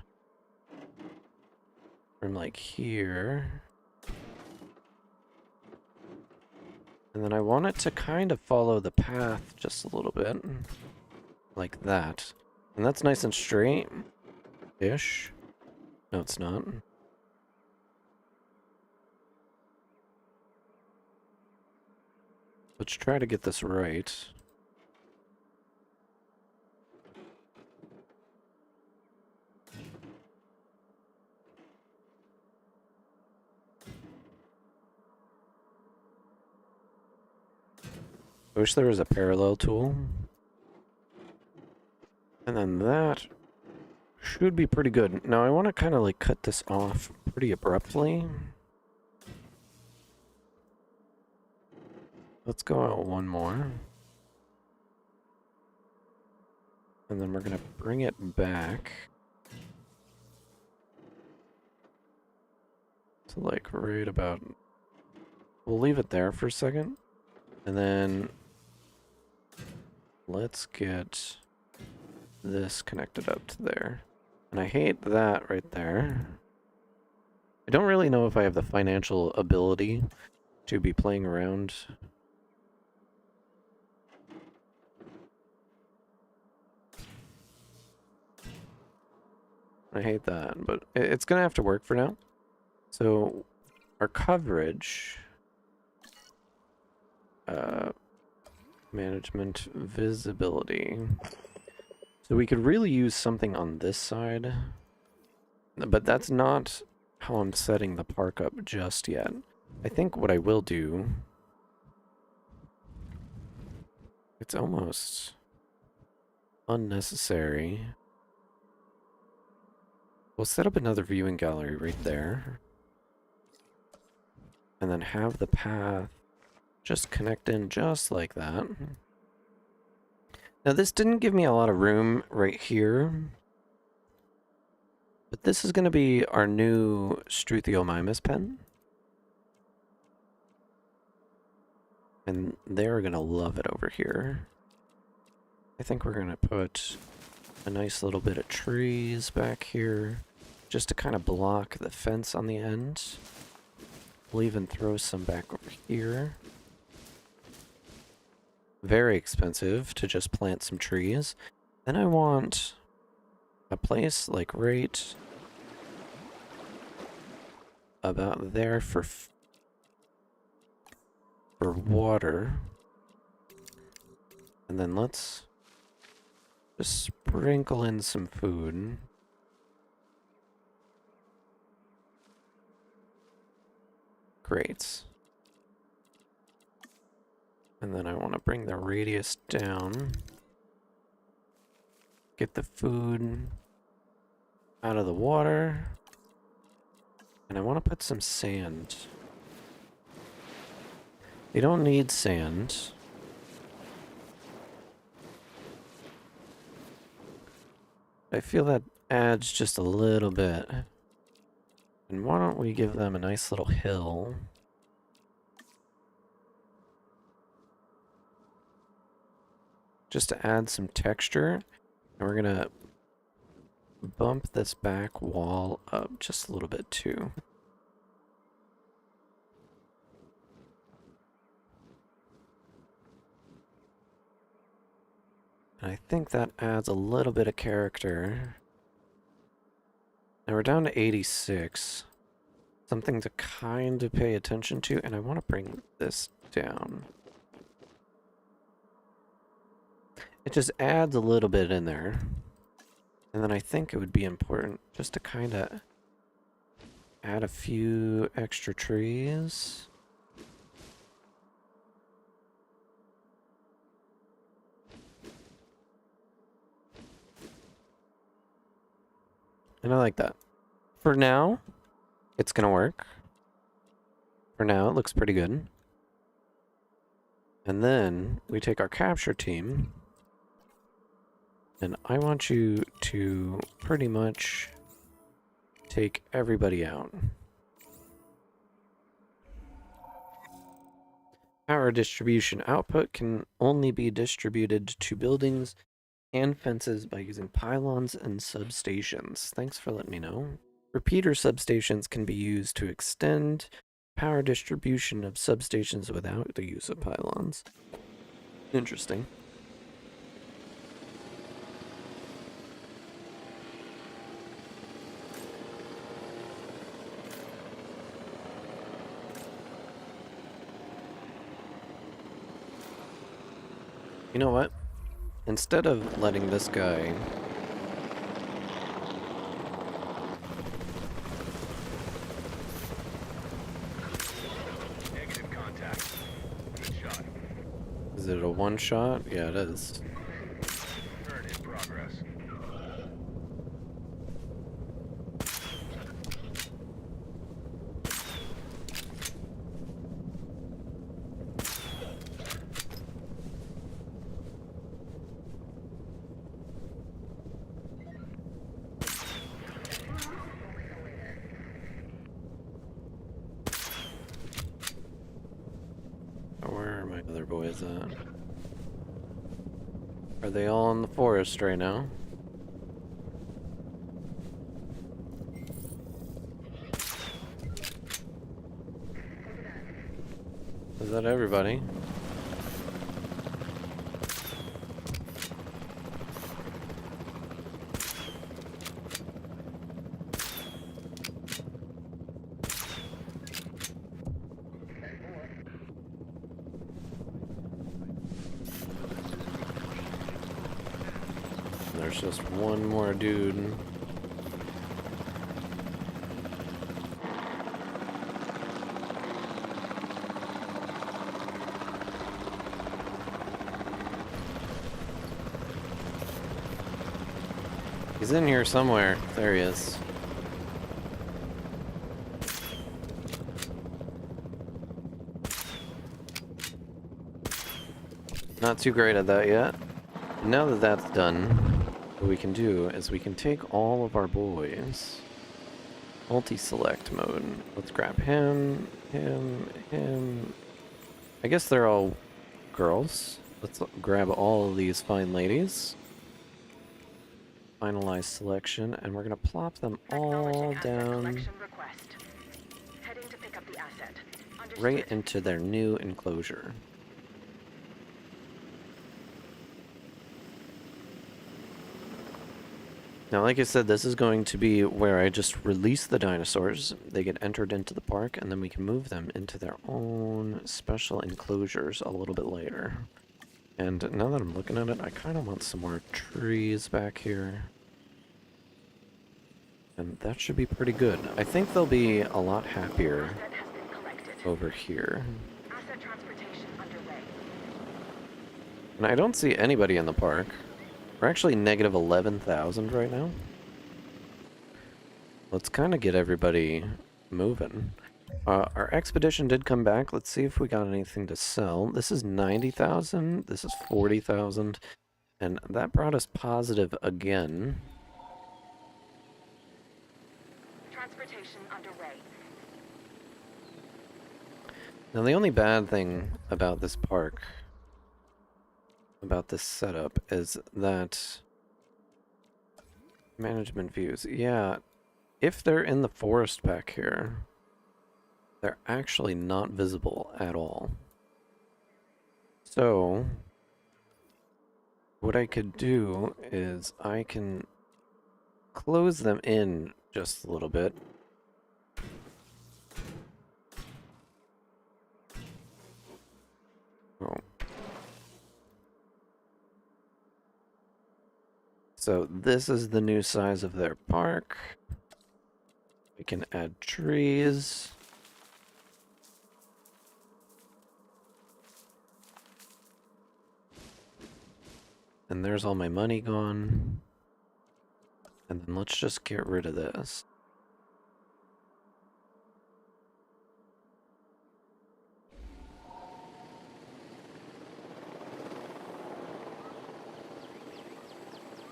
from like here. And then I want it to kind of follow the path just a little bit. Like that. And that's nice and straight-ish. No, it's not. Let's try to get this right. I wish there was a parallel tool. And then that should be pretty good. Now I want to kind of like cut this off pretty abruptly. Let's go out one more. And then we're going to bring it back to like right about... We'll leave it there for a second. And then let's get this connected up to there. And I hate that right there. I don't really know if I have the financial ability to be playing around. I hate that, but it's gonna have to work for now. So our coverage, management visibility. So we could really use something on this side, but that's not how I'm setting the park up just yet. I think what I will do, it's almost unnecessary. We'll set up another viewing gallery right there. And then have the path just connect in just like that. Now this didn't give me a lot of room right here. But this is going to be our new 𝙈𝙤𝙢𝙗𝙖𝙣 pen. And they're going to love it over here. I think we're going to put a nice little bit of trees back here, just to kind of block the fence on the end. We'll even throw some back over here. Very expensive to just plant some trees. Then I want a place like right about there for for water. And then let's just sprinkle in some food. Great. And then I want to bring the radius down. Get the food out of the water. And I want to put some sand. You don't need sand. I feel that adds just a little bit. And why don't we give them a nice little hill? Just to add some texture. And we're gonna bump this back wall up just a little bit too. And I think that adds a little bit of character. Now we're down to 86. Something to kind of pay attention to, and I want to bring this down. It just adds a little bit in there. And then I think it would be important just to kind of add a few extra trees. And I like that. For now, it's gonna work. For now, it looks pretty good. And then we take our capture team. And I want you to pretty much take everybody out. Power distribution output can only be distributed to buildings and fences by using pylons and substations. Thanks for letting me know. Repeater substations can be used to extend power distribution of substations without the use of pylons. Interesting. You know what? Instead of letting this guy Negative contact. Good shot. Is it a one shot? Yeah, it is. Turn in progress. Where are my other boys at? Are they all in the forest right now? Is that everybody? There's just one more dude. He's in here somewhere. There he is. Not too great at that yet. Now that that's done, what we can do is we can take all of our boys. Multi-select mode. Let's grab him, him. I guess they're all girls. Let's grab all of these fine ladies. Finalize selection, and we're gonna plop them all down right into their new enclosure. Now, like I said, this is going to be where I just release the dinosaurs. They get entered into the park, and then we can move them into their own special enclosures a little bit later. And now that I'm looking at it, I kind of want some more trees back here. And that should be pretty good. I think they'll be a lot happier over here. Asset transportation underway. And I don't see anybody in the park. We're actually negative 11,000 right now. Let's kind of get everybody moving. Our expedition did come back. Let's see if we got anything to sell. This is 90,000. This is 40,000. And that brought us positive again. Transportation underway. Now, the only bad thing about this park, about this setup, is that management views. Yeah, if they're in the forest back here, they're actually not visible at all. So, what I could do is I can close them in just a little bit. Oh. So this is the new size of their park. We can add trees. And there's all my money gone. And then let's just get rid of this.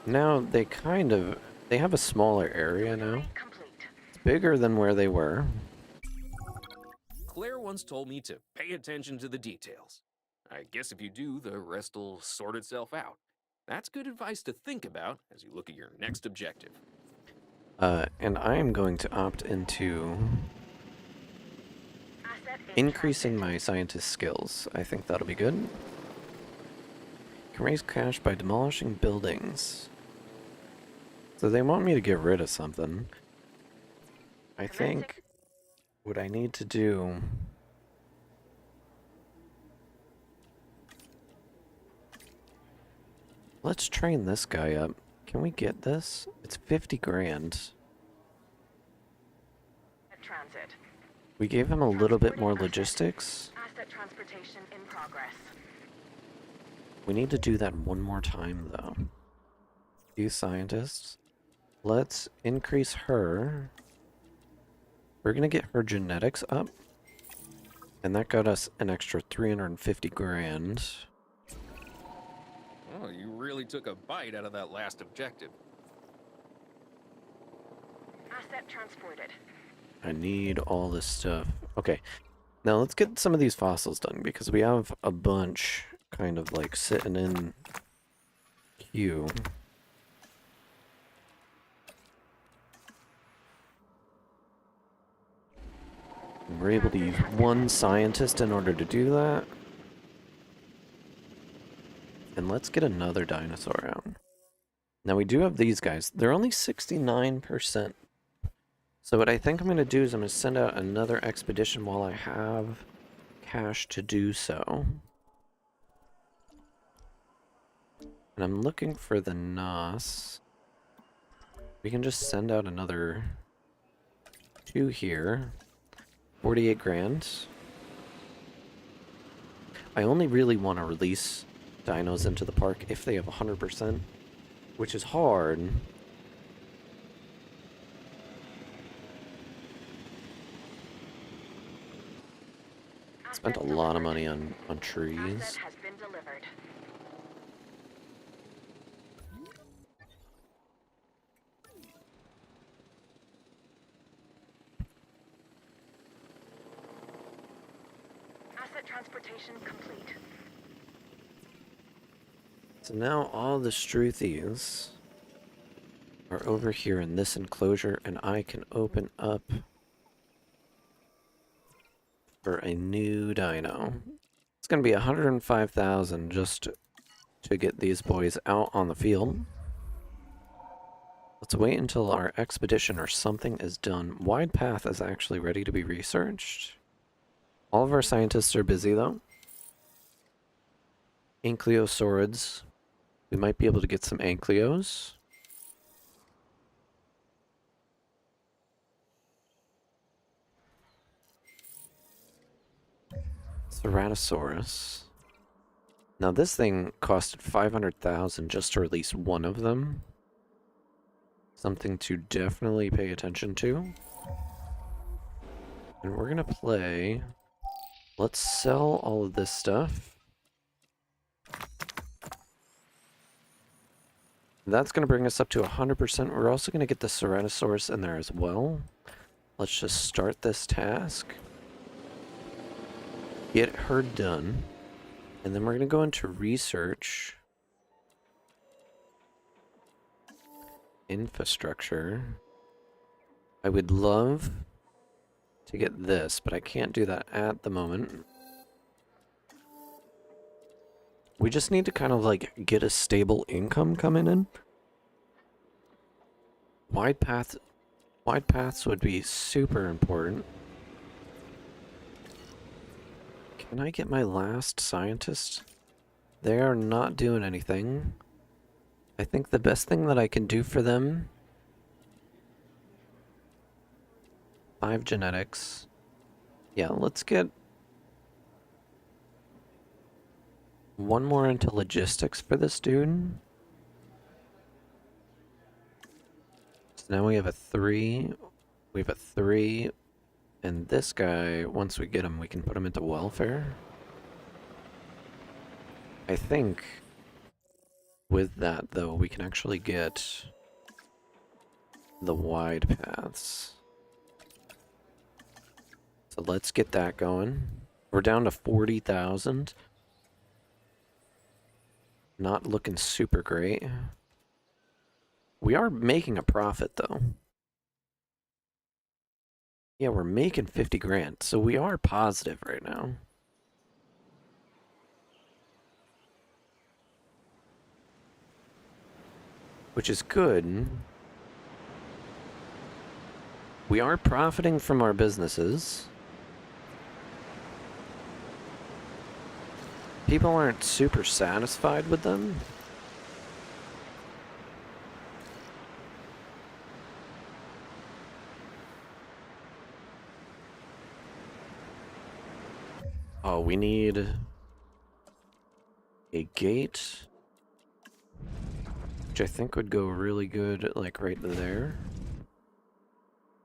Now they have a smaller area now. It's bigger than where they were. Claire once told me to pay attention to the details. I guess if you do, the rest will sort itself out. That's good advice to think about as you look at your next objective. And I am going to opt into increasing my scientist skills. I think that'll be good. Can raise cash by demolishing buildings. So they want me to get rid of something. I think what I need to do... Let's train this guy up. Can we get this? It's 50 grand. Transit. We gave him a little bit more logistics. Asset transportation in progress. We need to do that one more time, though. Few scientists. Let's increase her. We're gonna get her genetics up. And that got us an extra 350 grand. Oh, you really took a bite out of that last objective. Asset transported. I need all this stuff. Okay, now let's get some of these fossils done, because we have a bunch kind of like sitting in queue. And we're able to use one scientist in order to do that. And let's get another dinosaur out. Now we do have these guys. They're only 69%. So what I think I'm going to do is I'm going to send out another expedition while I have cash to do so. And I'm looking for the NOS. We can just send out another 2 here. 48 grand. I only really want to release dinos into the park if they have 100%, which is hard. Spent a lot of money on trees. Asset has been delivered. Asset transportation complete. So now all the Struthies are over here in this enclosure, and I can open up for a new dino. It's going to be 105,000 just to get these boys out on the field. Let's wait until our expedition or something is done. Wide path is actually ready to be researched. All of our scientists are busy though. 𝙤𝙤𝙢𝙗𝙧. We might be able to get some Ankylos. Ceratosaurus. Now this thing costed 500,000 just to release one of them. Something to definitely pay attention to. And we're gonna play... Let's sell all of this stuff. That's gonna bring us up to 100%. We're also gonna get the Ceratosaurus in there as well. Let's just start this task. Get her done. And then we're going to go into research. Infrastructure. I would love to get this, but I can't do that at the moment. We just need to kind of like get a stable income coming in. Wide paths would be super important. Can I get my last scientist? They are not doing anything. I think the best thing that I can do for them... 5 genetics. Yeah, let's get... one more into logistics for this dude. So now we have a 3. We have a 3... And this guy, once we get him, we can put him into welfare. I think with that, though, we can actually get the wide paths. So let's get that going. We're down to 40,000. Not looking super great. We are making a profit, though. Yeah, we're making 50 grand, so we are positive right now. Which is good. We are profiting from our businesses. People aren't super satisfied with them. Oh, we need a gate, which I think would go really good, like right there.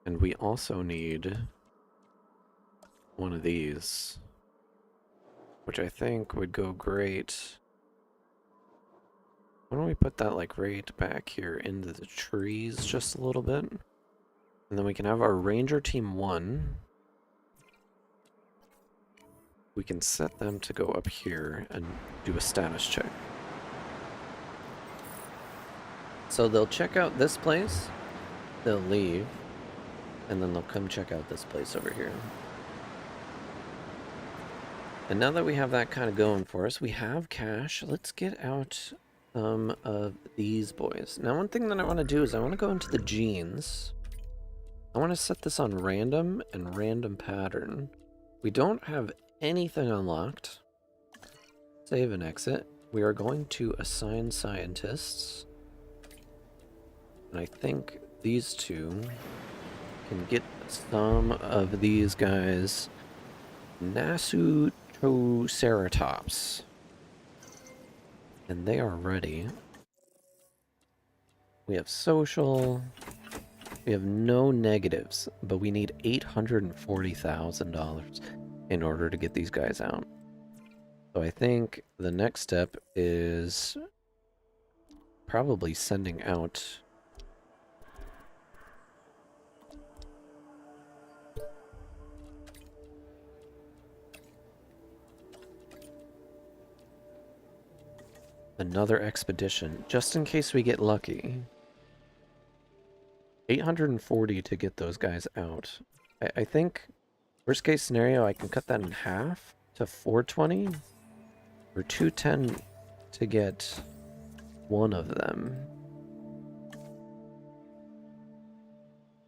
And we also need one of these, which I think would go great. Why don't we put that like right back here into the trees just a little bit? And then we can have our Ranger Team 1. We can set them to go up here and do a status check. So they'll check out this place, they'll leave, and then they'll come check out this place over here. And now that we have that kind of going for us, we have cash. Let's get out of these boys. Now one thing that I want to do is I want to go into the genes. I want to set this on random and random pattern. We don't have anything unlocked. Save and exit. We are going to assign scientists. And I think these two can get some of these guys Nasutoceratops. And they are ready. We have social. We have no negatives, but we need $840,000 in order to get these guys out. So I think the next step is probably sending out another expedition, just in case we get lucky. 840 to get those guys out. I think, worst case scenario, I can cut that in half to 420, or 210 to get one of them.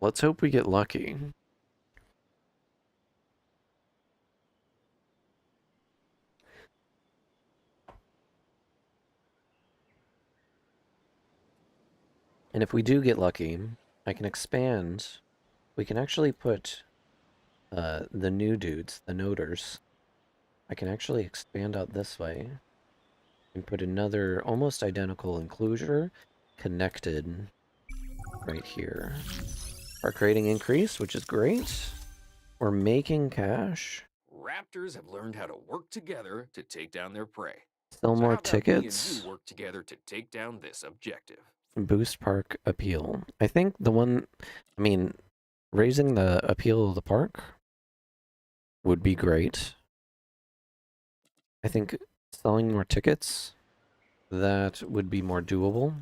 Let's hope we get lucky. And if we do get lucky, I can expand. We can actually put the new dudes, the noders. I can actually expand out this way and put another almost identical enclosure connected right here. Our rating increase, which is great. We're making cash. Raptors have learned how to work together to take down their prey. Sell So more how about me and tickets. you work together to take down this objective? Boost park appeal. I think the one, I mean, raising the appeal of the park would be great. I think selling more tickets, that would be more doable.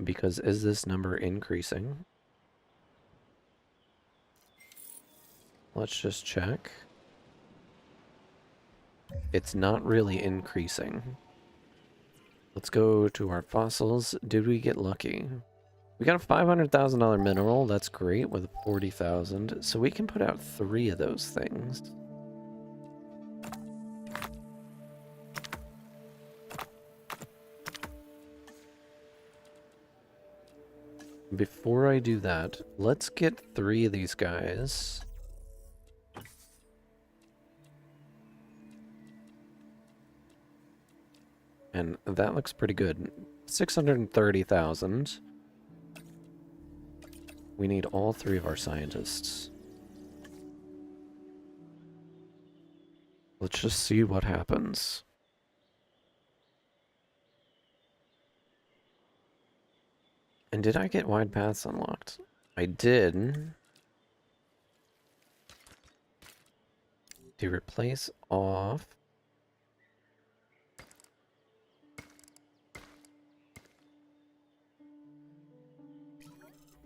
Because is this number increasing? Let's just check. It's not really increasing. Let's go to our fossils. Did we get lucky? We got a $500,000 mineral. That's great with 40,000. So we can put out 3 of those things. Before I do that, let's get 3 of these guys. And that looks pretty good. 630,000. We need all 3 of our scientists. Let's just see what happens. And did I get wide paths unlocked? I did. To replace off.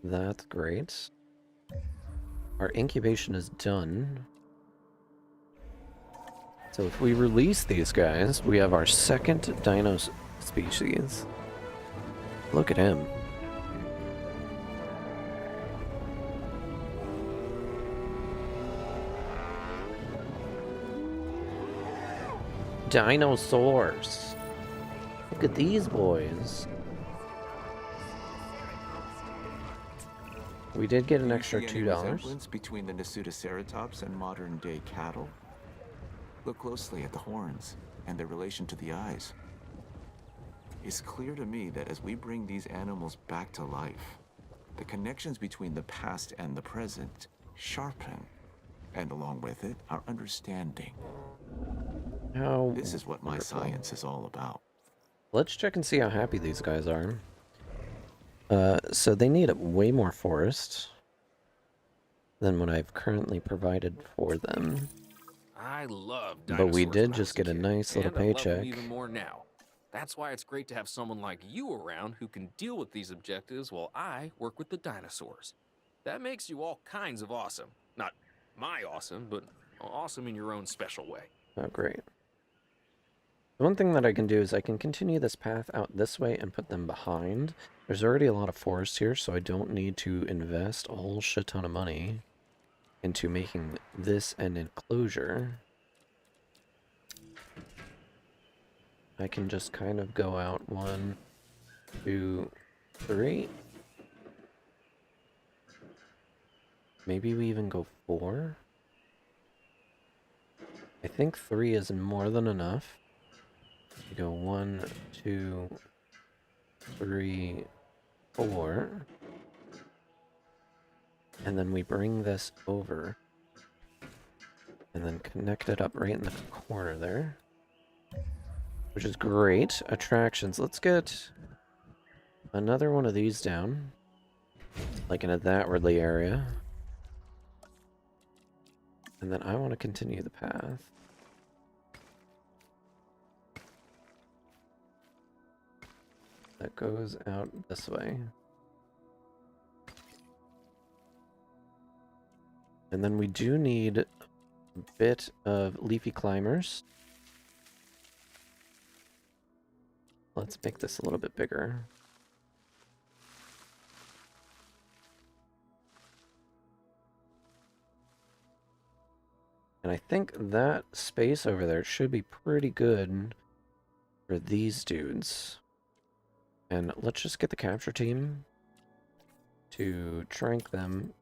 That's great. Our incubation is done. So if we release these guys, we have our second dino species. Look at him. Dinosaurs. Look at these boys. We did get an extra Do you see any $2. resemblance between the Nasutoceratops and modern-day cattle? Look closely at the horns and their relation to the eyes. It's clear to me that as we bring these animals back to life, the connections between the past and the present sharpen, and along with it, our understanding. How This is what my wonderful. science is all about. Let's check and see how happy these guys are. So they need way more forest than what I've currently provided for them. I love But we dinosaurs did when I just was a get a kid, nice little and I love them paycheck. even more now. That's why it's great to have someone like you around who can deal with these objectives while I work with the dinosaurs. That makes you all kinds of awesome. Not my awesome, but awesome in your own special way. Oh, great. The one thing that I can do is I can continue this path out this way and put them behind. There's already a lot of forest here, so I don't need to invest a whole shit ton of money into making this an enclosure. I can just kind of go out 1, 2, 3. Maybe we even go 4. I think 3 is more than enough. We go 1, 2, 3, 4. And then we bring this over. And then connect it up right in the corner there. Which is great. Attractions. Let's get another one of these down. Like in a that Ridley area. And then I want to continue the path. That goes out this way. And then we do need a bit of leafy climbers. Let's make this a little bit bigger. And I think that space over there should be pretty good for these dudes. And let's just get the capture team to trank them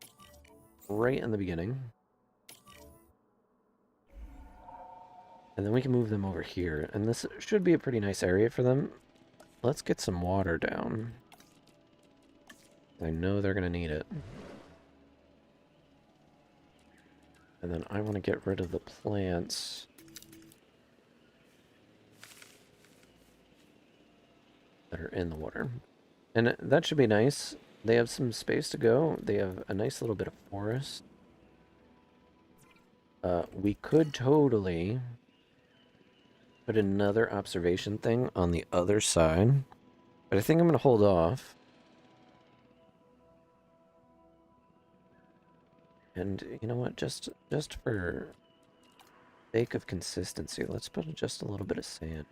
right in the beginning. And then we can move them over here. And this should be a pretty nice area for them. Let's get some water down. I know they're going to need it. And then I want to get rid of the plants that are in the water. And that should be nice. They have some space to go. They have a nice little bit of forest. We could totally put another observation thing on the other side. But I think I'm going to hold off. And you know what? Just for sake of consistency, let's put just a little bit of sand.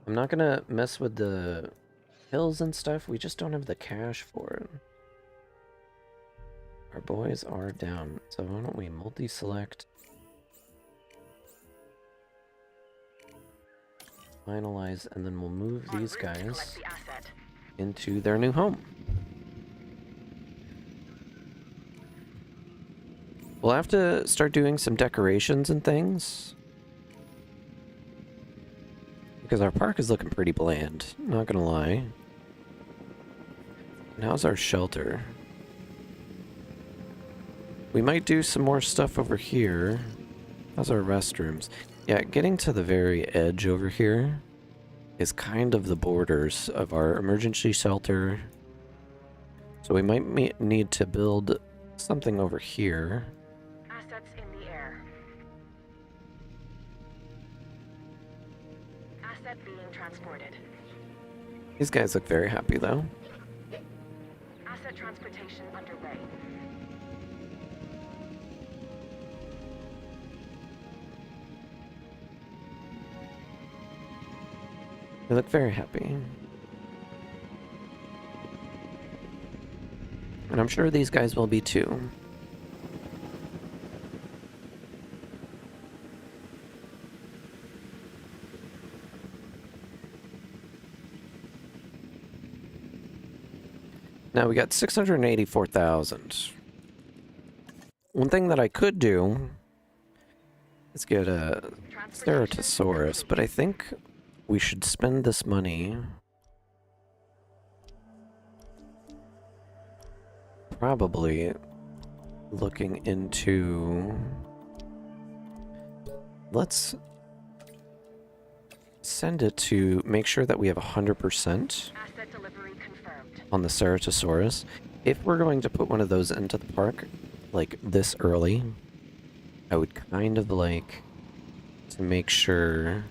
I'm not gonna mess with the hills and stuff. We just don't have the cash for it. Our boys are down, so why don't we multi-select, finalize, and then we'll move these guys into their new home. We'll have to start doing some decorations and things, because our park is looking pretty bland, not gonna lie. And how's our shelter? We might do some more stuff over here. How's our restrooms? Yeah, getting to the very edge over here is kind of the borders of our emergency shelter. So we might need to build something over here. Assets in the air. Asset being transported. These guys look very happy though. Asset transportation underway. They look very happy. And I'm sure these guys will be too. Now we got 684,000. One thing that I could do is get a Steratosaurus, but I think we should spend this money probably looking into... Let's send it to make sure that we have 100% Asset delivery confirmed. on the Ceratosaurus. If we're going to put one of those into the park, like this early, I would kind of like to make sure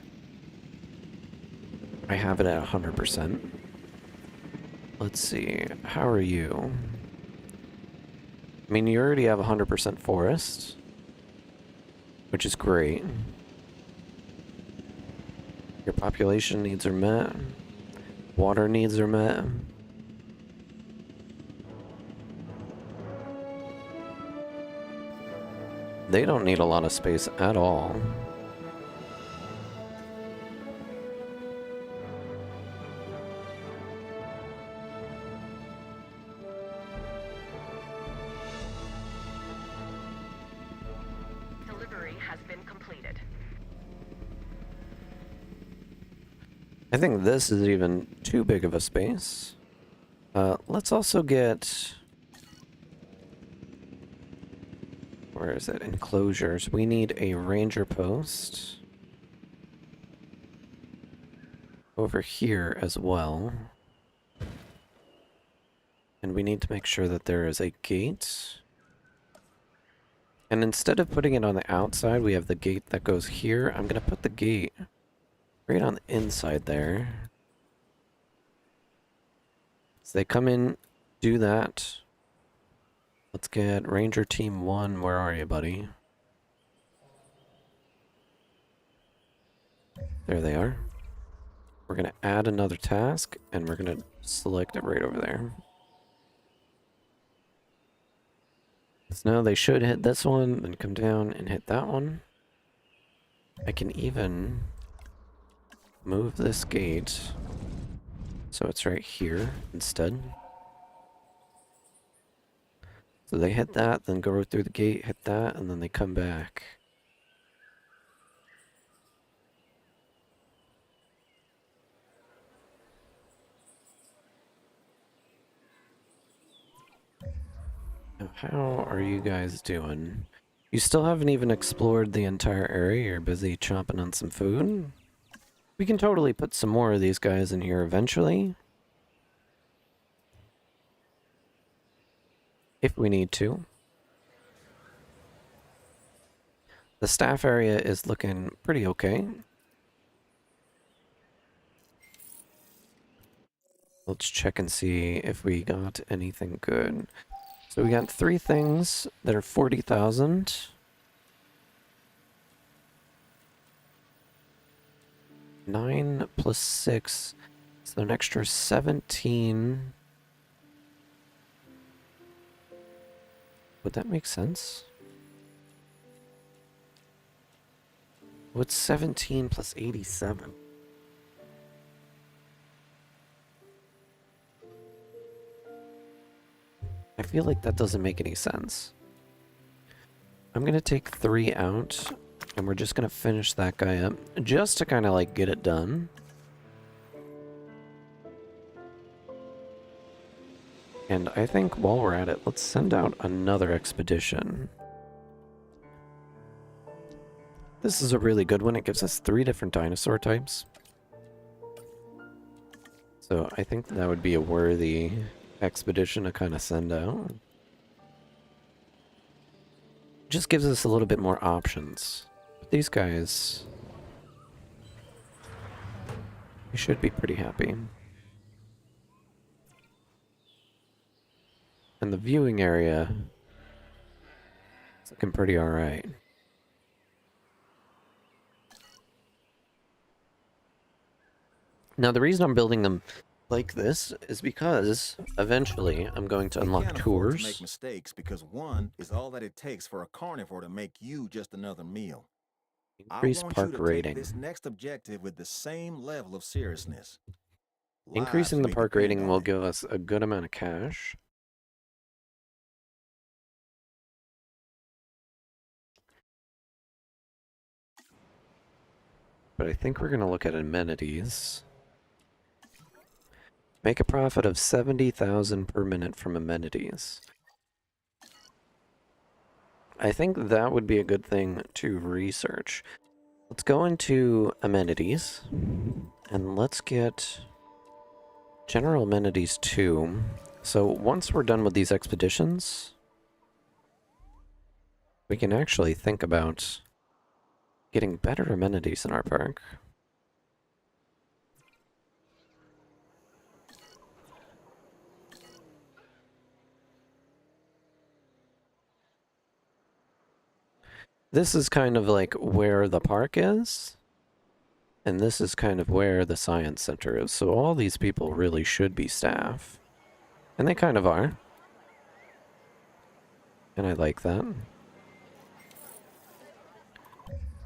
I have it at 100%. Let's see, how are you? I mean, you already have 100% forest, which is great. Your population needs are met. Water needs are met. They don't need a lot of space at all. Delivery has been completed. I think this is even too big of a space. Let's also get... Where is it? Enclosures. We need a ranger post over here as well. And we need to make sure that there is a gate. And instead of putting it on the outside, we have the gate that goes here. I'm going to put the gate right on the inside there. So they come in, do that. Let's get Ranger Team 1. Where are you, buddy? There they are. We're going to add another task, and we're going to select it right over there. So now they should hit this one, then come down and hit that one. I can even move this gate so it's right here instead. So they hit that, then go through the gate, hit that, and then they come back. Now, how are you guys doing? You still haven't even explored the entire area. You're busy chomping on some food. We can totally put some more of these guys in here eventually, if we need to. The staff area is looking pretty okay. Let's check and see if we got anything good. So we got 3 things that are 40,000. Nine plus 6, so an extra 17. Would that make sense? What's 17 plus 87? I feel like that doesn't make any sense. I'm gonna take 3 out, and we're just gonna finish that guy up, just to kind of like get it done. And I think while we're at it, let's send out another expedition. This is a really good one. It gives us 3 different dinosaur types. So I think that would be a worthy expedition to kind of send out. Just gives us a little bit more options. But these guys, we should be pretty happy. And the viewing area is looking pretty alright. Now the reason I'm building them like this is because eventually I'm going to unlock can't afford to tours. make mistakes because one is all that it takes for a carnivore to make you just another meal. Increase I want park you to rating. take this next objective with the same level of seriousness. Increasing Lives the may park depend rating on will it. give us a good amount of cash. But I think we're going to look at amenities. Make a profit of 70,000 per minute from amenities. I think that would be a good thing to research. Let's go into amenities, and let's get general amenities 2. So once we're done with these expeditions, we can actually think about getting better amenities in our park. This is kind of like where the park is, and this is kind of where the science center is. So all these people really should be staff. And they kind of are. And I like that.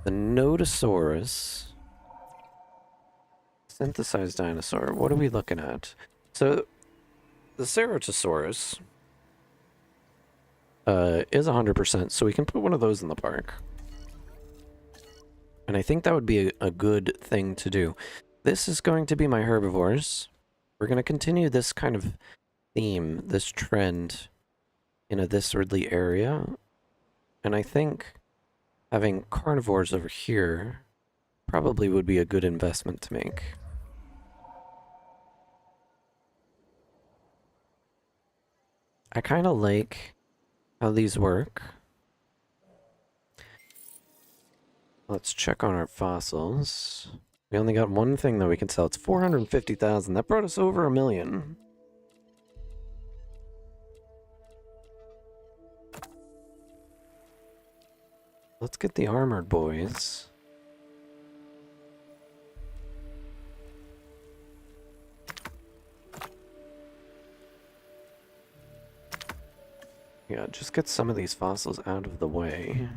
The Nodosaurus. Synthesized dinosaur. What are we looking at? So the Ceratosaurus is 100%, so we can put one of those in the park. And I think that would be a good thing to do. This is going to be my herbivores. We're going to continue this kind of theme, this trend in a this Ridley area. And I think having carnivores over here probably would be a good investment to make. I kind of like how these work. Let's check on our fossils. We only got one thing that we can sell. It's 450,000. That brought us over $1 million. Let's get the armored boys. Yeah, just get some of these fossils out of the way.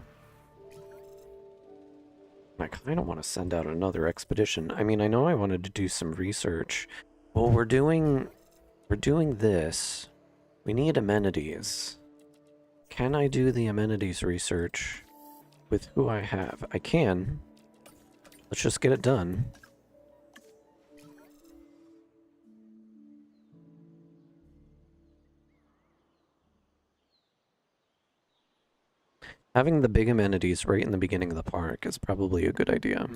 I kind of want to send out another expedition. I mean, I know I wanted to do some research. Well, we're doing this. We need amenities. Can I do the amenities research with who I have? I can. Let's just get it done. Having the big amenities right in the beginning of the park is probably a good idea.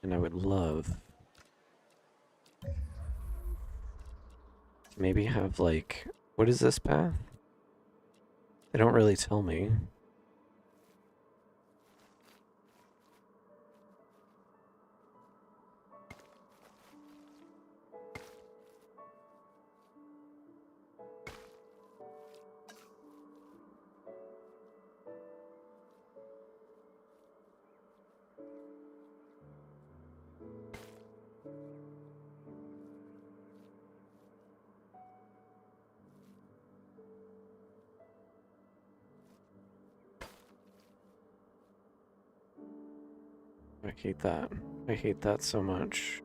And I would love to maybe have, like, what is this path? They don't really tell me. I hate that. I hate that so much.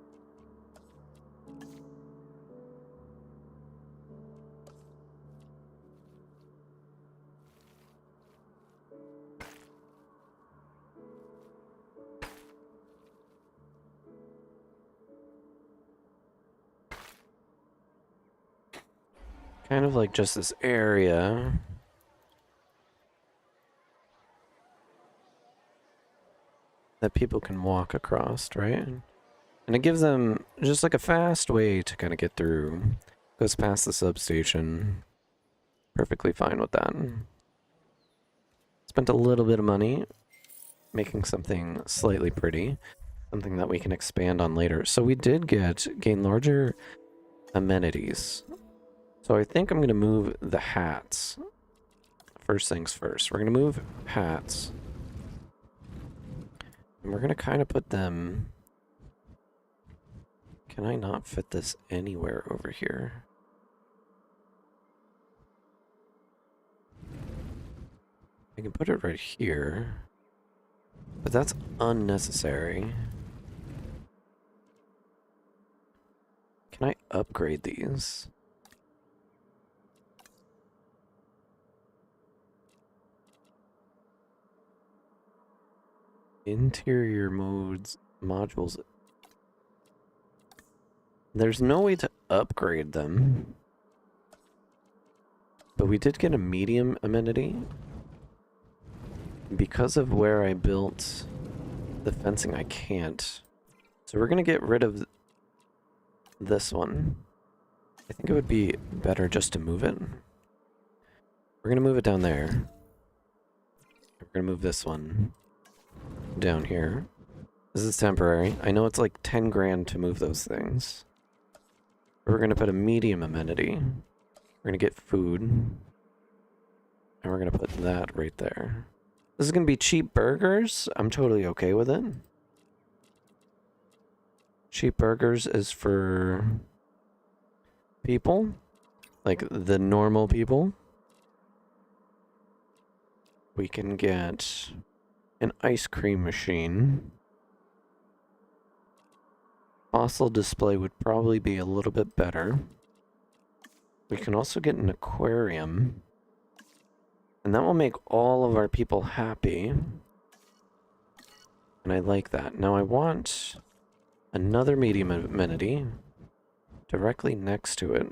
Kind of like just this area. That people can walk across, right? And it gives them just like a fast way to kind of get through. Goes past the substation. Perfectly fine with that. Spent a little bit of money making something slightly pretty. Something that we can expand on later. So we did gain larger amenities. So I think I'm going to move the hats. First things first. We're going to move hats. And we're going to kind of put them... Can I not fit this anywhere over here? I can put it right here. But that's unnecessary. Can I upgrade these? Interior modules. There's no way to upgrade them. But we did get a medium amenity. Because of where I built the fencing, I can't. So we're going to get rid of this one. I think it would be better just to move it. We're going to move it down there. We're going to move this one down here. This is temporary. I know it's like 10 grand to move those things. We're going to put a medium amenity. We're going to get food. And we're going to put that right there. This is going to be cheap burgers. I'm totally okay with it. Cheap burgers is for people. Like the normal people. We can get an ice cream machine. Fossil display would probably be a little bit better. We can also get an aquarium. And that will make all of our people happy. And I like that. Now I want another medium amenity directly next to it.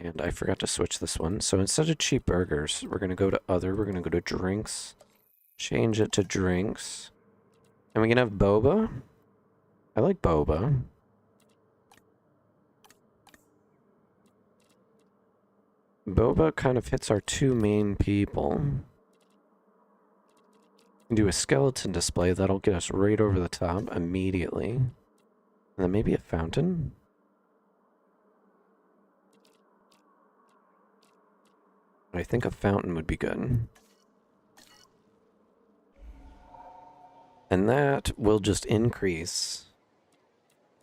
And I forgot to switch this one. So instead of cheap burgers, we're going to go to other. We're going to go to drinks. Change it to drinks. And we can have boba. I like boba. Boba kind of fits our two main people. Do a skeleton display. That'll get us right over the top immediately. And then maybe a fountain. I think a fountain would be good. And that will just increase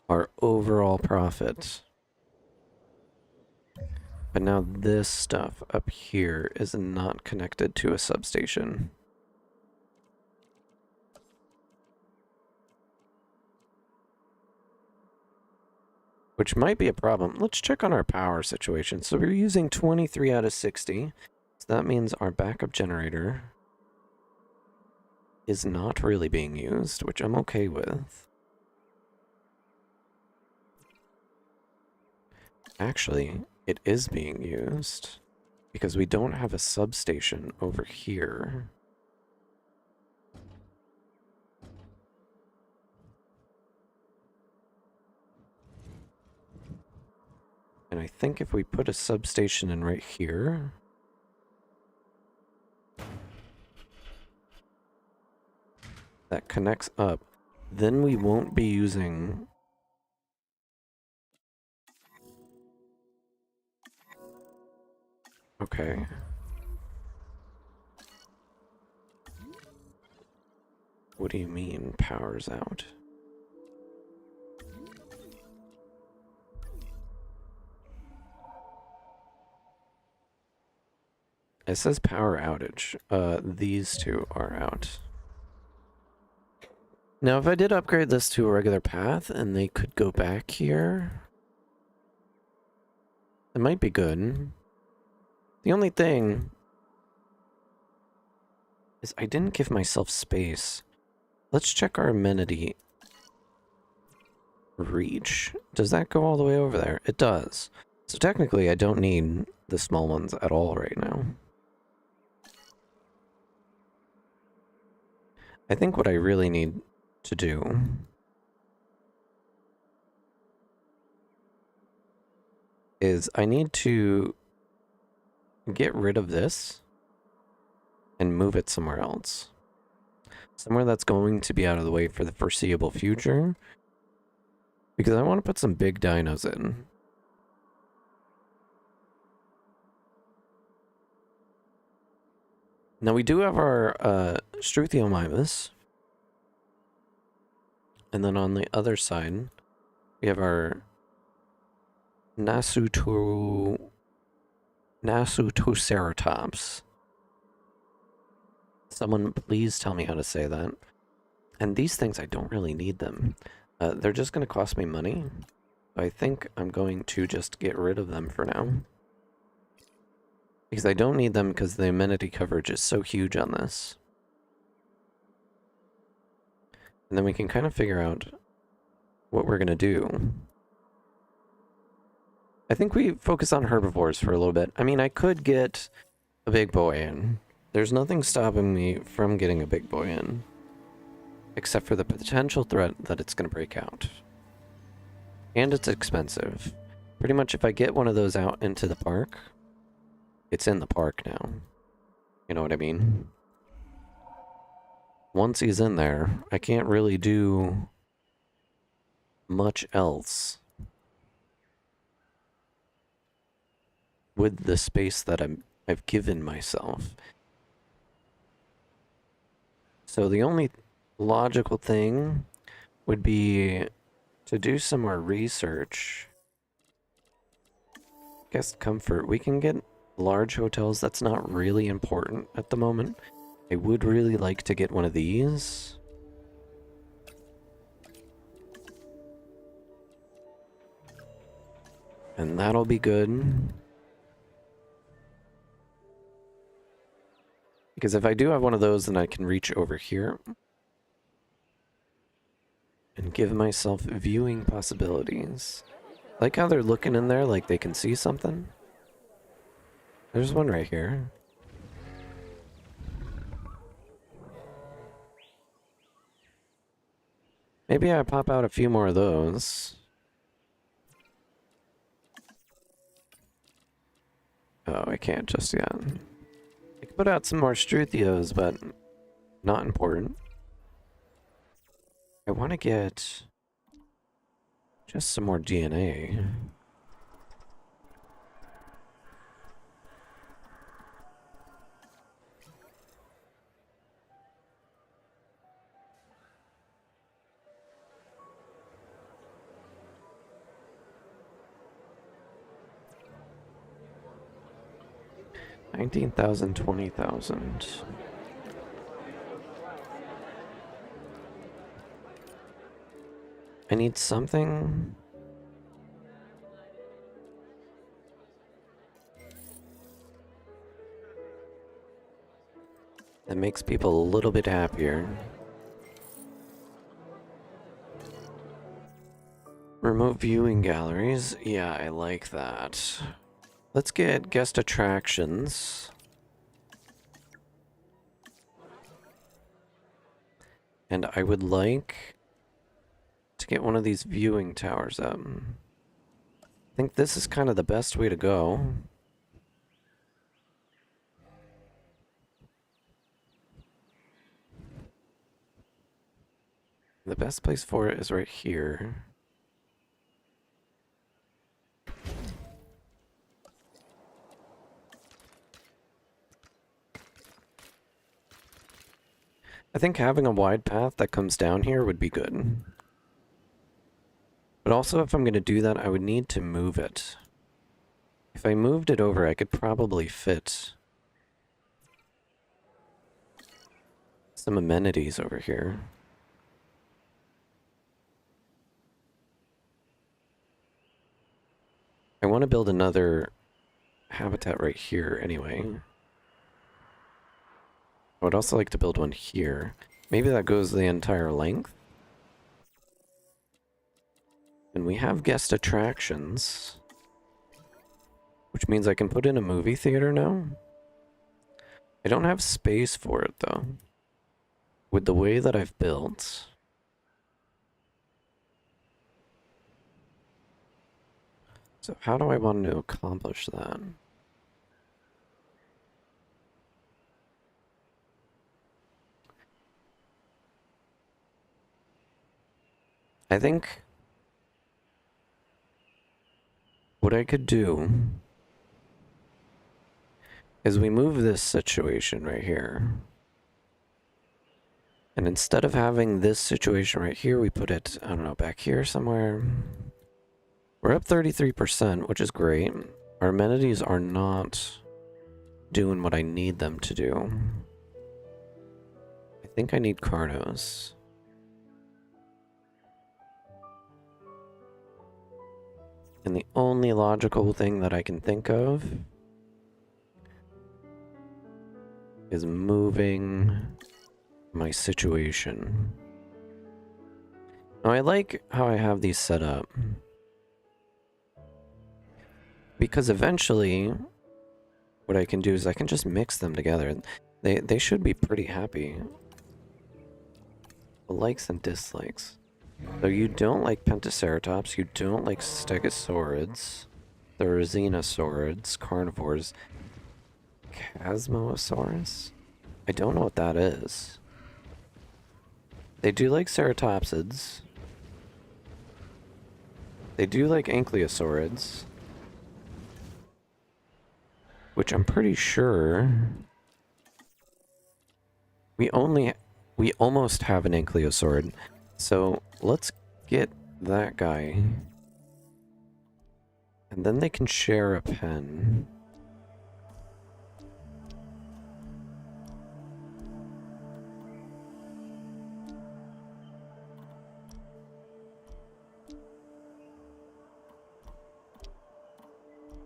our overall profit. But now this stuff up here is not connected to a substation. Which might be a problem. Let's check on our power situation. So we're using 23 out of 60. So that means our backup generator is not really being used, which I'm okay with. Actually, it is being used because we don't have a substation over here. And I think if we put a substation in right here, that connects up, then we won't be using okay. What do you mean power's out? It says power outage. These two are out. Now, if I did upgrade this to a regular path and they could go back here, it might be good. The only thing is I didn't give myself space. Let's check our amenity reach. Does that go all the way over there? It does. So technically, I don't need the small ones at all right now. I think what I really need to do is I need to get rid of this and move it somewhere else. Somewhere that's going to be out of the way for the foreseeable future. Because I want to put some big dinos in. Now we do have our 𝙈𝙤𝙢𝙗𝙚𝙧. And then on the other side, we have our 𝙈𝙤𝙢𝙗𝙚𝙧. Someone please tell me how to say that. And these things, I don't really need them. They're just going to cost me money. I think I'm going to just get rid of them for now. Because I don't need them because the amenity coverage is so huge on this. And then we can kind of figure out what we're going to do. I think we focus on herbivores for a little bit. I mean, I could get a big boy in. There's nothing stopping me from getting a big boy in. Except for the potential threat that it's going to break out. And it's expensive. Pretty much if I get one of those out into the park, it's in the park now. You know what I mean? Once he's in there, I can't really do much else with the space that I've given myself. So the only logical thing would be to do some more research. Guest comfort. We can get large hotels. That's not really important at the moment. I would really like to get one of these. And that'll be good. Because if I do have one of those, then I can reach over here and give myself viewing possibilities. Like how they're looking in there like they can see something. There's one right here. Maybe I pop out a few more of those. Oh, I can't just yet. I could put out some more Struthios, but not important. I want to get just some more DNA. 19,000, 20,000. I need something. That makes people a little bit happier. Remote viewing galleries. Yeah, I like that. Let's get guest attractions. And I would like to get one of these viewing towers up. I think this is kind of the best way to go. The best place for it is right here. I think having a wide path that comes down here would be good. But also, if I'm going to do that, I would need to move it. If I moved it over, I could probably fit some amenities over here. I want to build another habitat right here anyway. I would also like to build one here. Maybe that goes the entire length. And we have guest attractions, which means I can put in a movie theater now. I don't have space for it though. With the way that I've built. So how do I want to accomplish that? I think what I could do is we move this situation right here. And instead of having this situation right here, we put it, I don't know, back here somewhere. We're up 33%, which is great. Our amenities are not doing what I need them to do. I think I need Carnos. And the only logical thing that I can think of is moving my situation. Now I like how I have these set up, because eventually what I can do is I can just mix them together. They should be pretty happy. Likes and dislikes. So you don't like Pentaceratops, you don't like Stegosaurids, the Rosinosaurids, carnivores, Chasmosaurus? I don't know what that is. They do like ceratopsids. They do like ankylosaurids, which I'm pretty sure we almost have an ankylosaur. So let's get that guy. And then they can share a pen.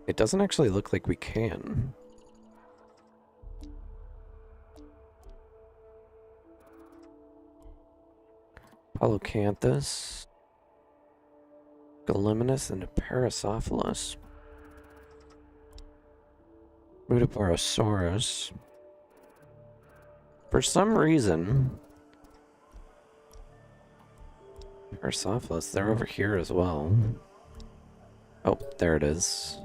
It doesn't actually look like we can. Palocanthus, Gallimimus, and Parasophilus. Muttabarosaurus. For some reason, Parasophilus, they're over here as well. Oh, there it is.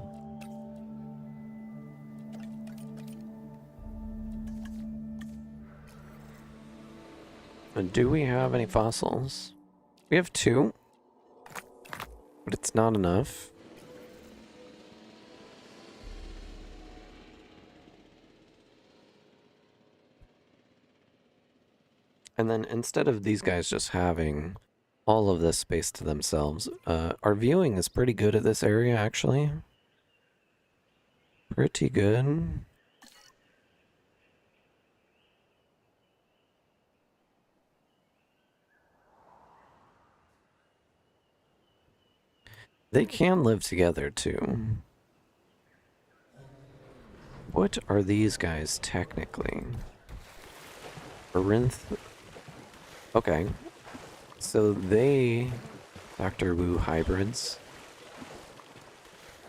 And do we have any fossils? We have 2, but it's not enough. And then instead of these guys just having all of this space to themselves, our viewing is pretty good at this area, actually. Pretty good. They can live together, too. What are these guys, technically? Corinth? Okay. So they... Dr. Wu hybrids.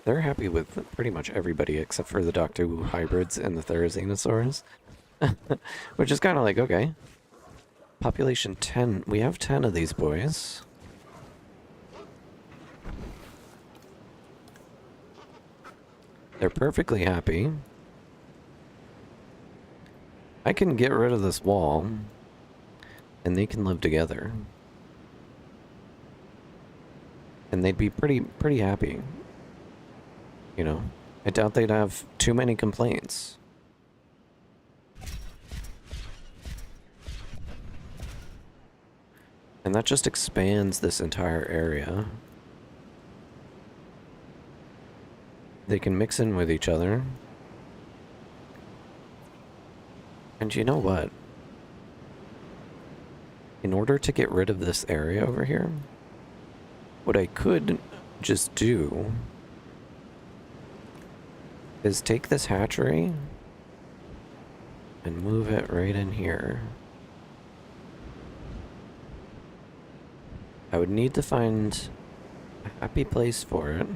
They're happy with pretty much everybody except for the Dr. Wu hybrids and the Therizinosaurs. Which is kind of like, okay. Population 10. We have 10 of these boys. They're perfectly happy. I can get rid of this wall, and they can live together. And they'd be pretty happy. You know, I doubt they'd have too many complaints. And that just expands this entire area. They can mix in with each other. And you know what? In order to get rid of this area over here, what I could just do is take this hatchery and move it right in here. I would need to find a happy place for it.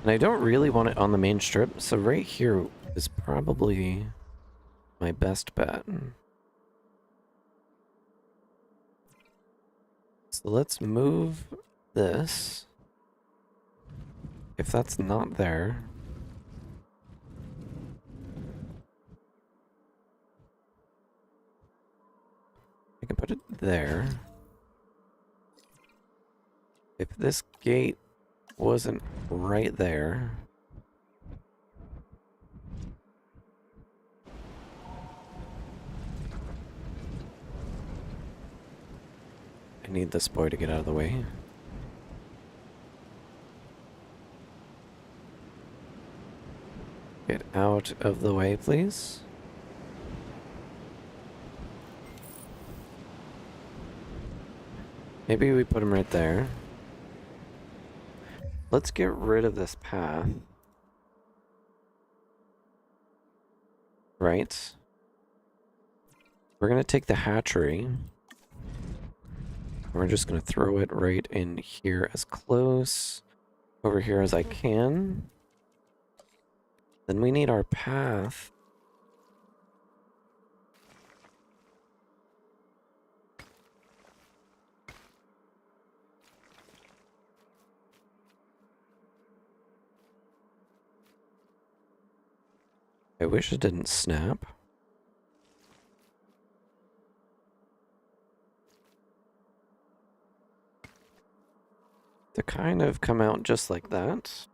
And I don't really want it on the main strip, so right here is probably my best bet. So let's move this. If that's not there, I can put it there. If this gate wasn't right there, I need this boy to get out of the way. Get out of the way, please. Maybe we put him right there. Let's get rid of this path. Right. We're gonna take the hatchery. We're just gonna throw it right in here as close over here as I can. Then we need our path. I wish it didn't snap. To kind of come out just like that.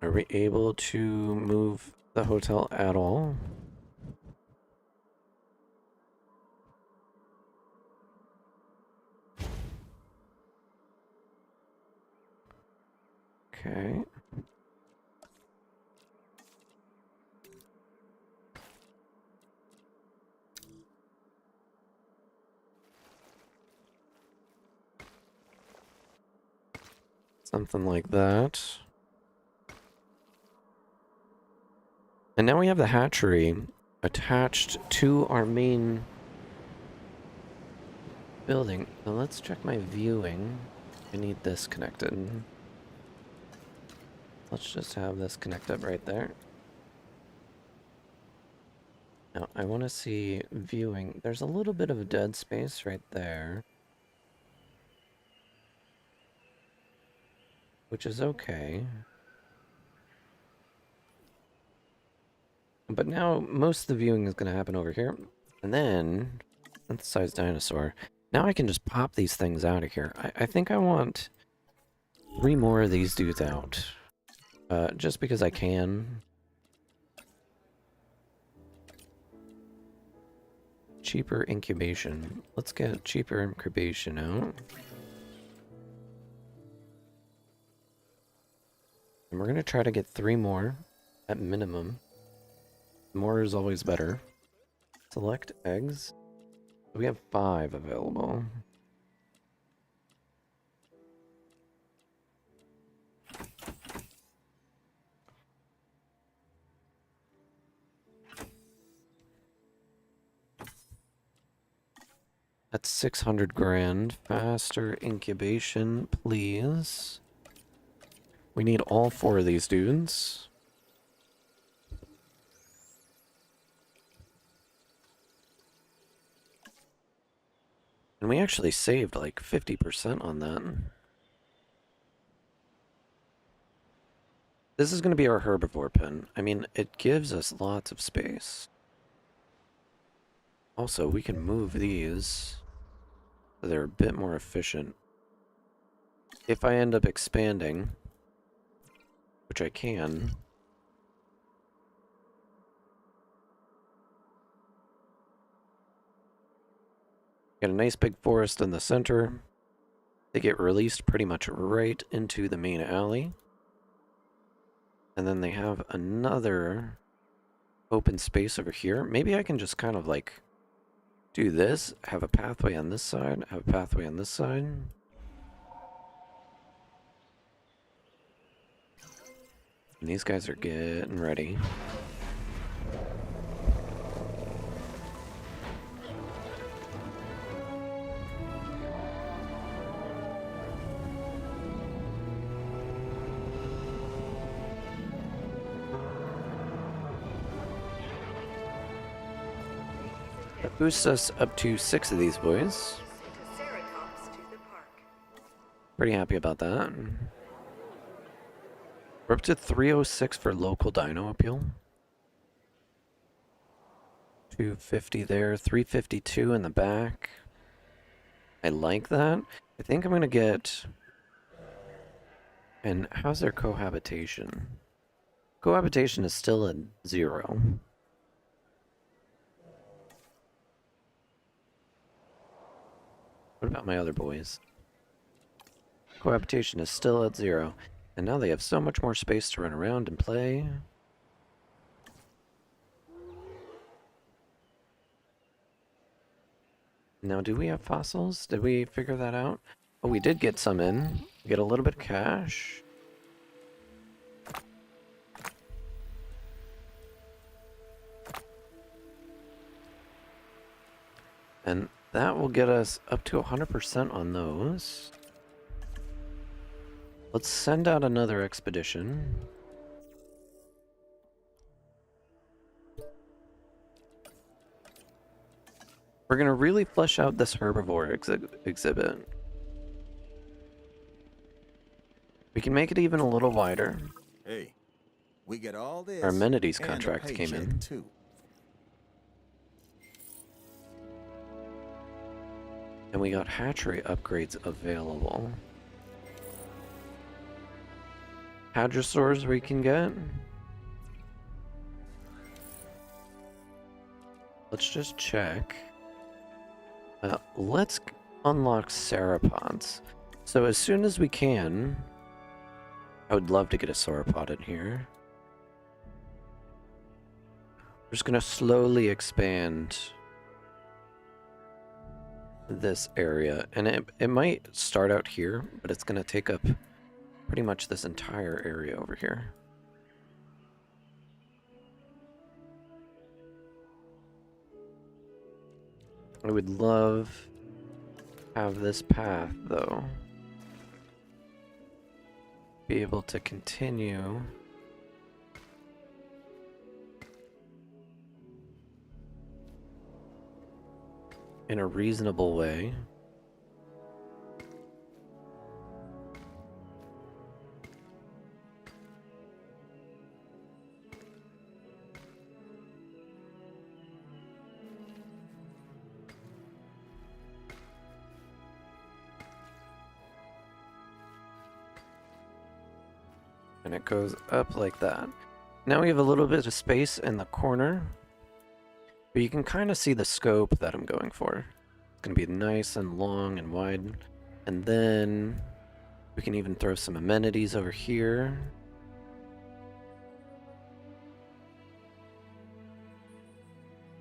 Are we able to move the hotel at all? Okay. Something like that. And now we have the hatchery attached to our main building. Now let's check my viewing. I need this connected. Let's just have this connect up right there. Now I want to see viewing. There's a little bit of a dead space right there, which is okay. But now most of the viewing is going to happen over here. And then, synthesized dinosaur. Now I can just pop these things out of here. I think I want 3 more of these dudes out. just because I can. Cheaper incubation. Let's get cheaper incubation out. And we're going to try to get 3 more at minimum. More is always better. Select eggs. We have 5 available. That's 600 grand. Faster incubation, please. We need all 4 of these dudes. And we actually saved like 50% on that. This is going to be our herbivore pen. I mean, it gives us lots of space. Also, we can move these so they're a bit more efficient. If I end up expanding, which I can, get a nice big forest in the center. They get released pretty much right into the main alley. And then they have another open space over here. Maybe I can just kind of like do this, have a pathway on this side, have a pathway on this side. And these guys are getting ready. That boosts us up to 6 of these boys. Pretty happy about that. We're up to 306 for local dino appeal. 250 there, 352 in the back. I like that. I think I'm gonna get... And how's their cohabitation? Cohabitation is still at 0. What about my other boys? Cohabitation is still at 0. And now they have so much more space to run around and play. Now, do we have fossils? Did we figure that out? Oh, we did get some in. We get a little bit of cash. And that will get us up to 100% on those. Let's send out another expedition. We're gonna really flesh out this herbivore exhibit. We can make it even a little wider. Hey, we get all this. Our amenities and a contract came paycheck, in. too. And we got hatchery upgrades available. Hadrosaurs we can get. Let's just check. Let's unlock sauropods. So as soon as we can, I would love to get a sauropod in here. We're just gonna slowly expand this area, and it might start out here, but it's gonna take up pretty much this entire area over here. I would love to have this path, though, be able to continue in a reasonable way. And it goes up like that. Now we have a little bit of space in the corner, but you can kind of see the scope that I'm going for. It's going to be nice and long and wide. And then we can even throw some amenities over here.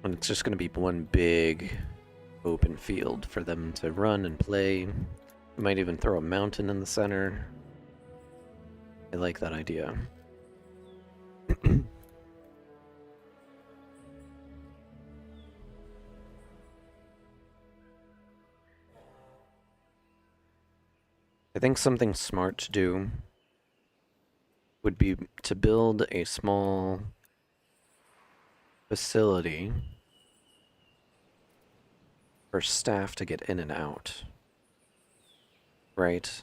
And it's just going to be one big open field for them to run and play. We might even throw a mountain in the center. I like that idea. I think something smart to do would be to build a small facility for staff to get in and out. Right?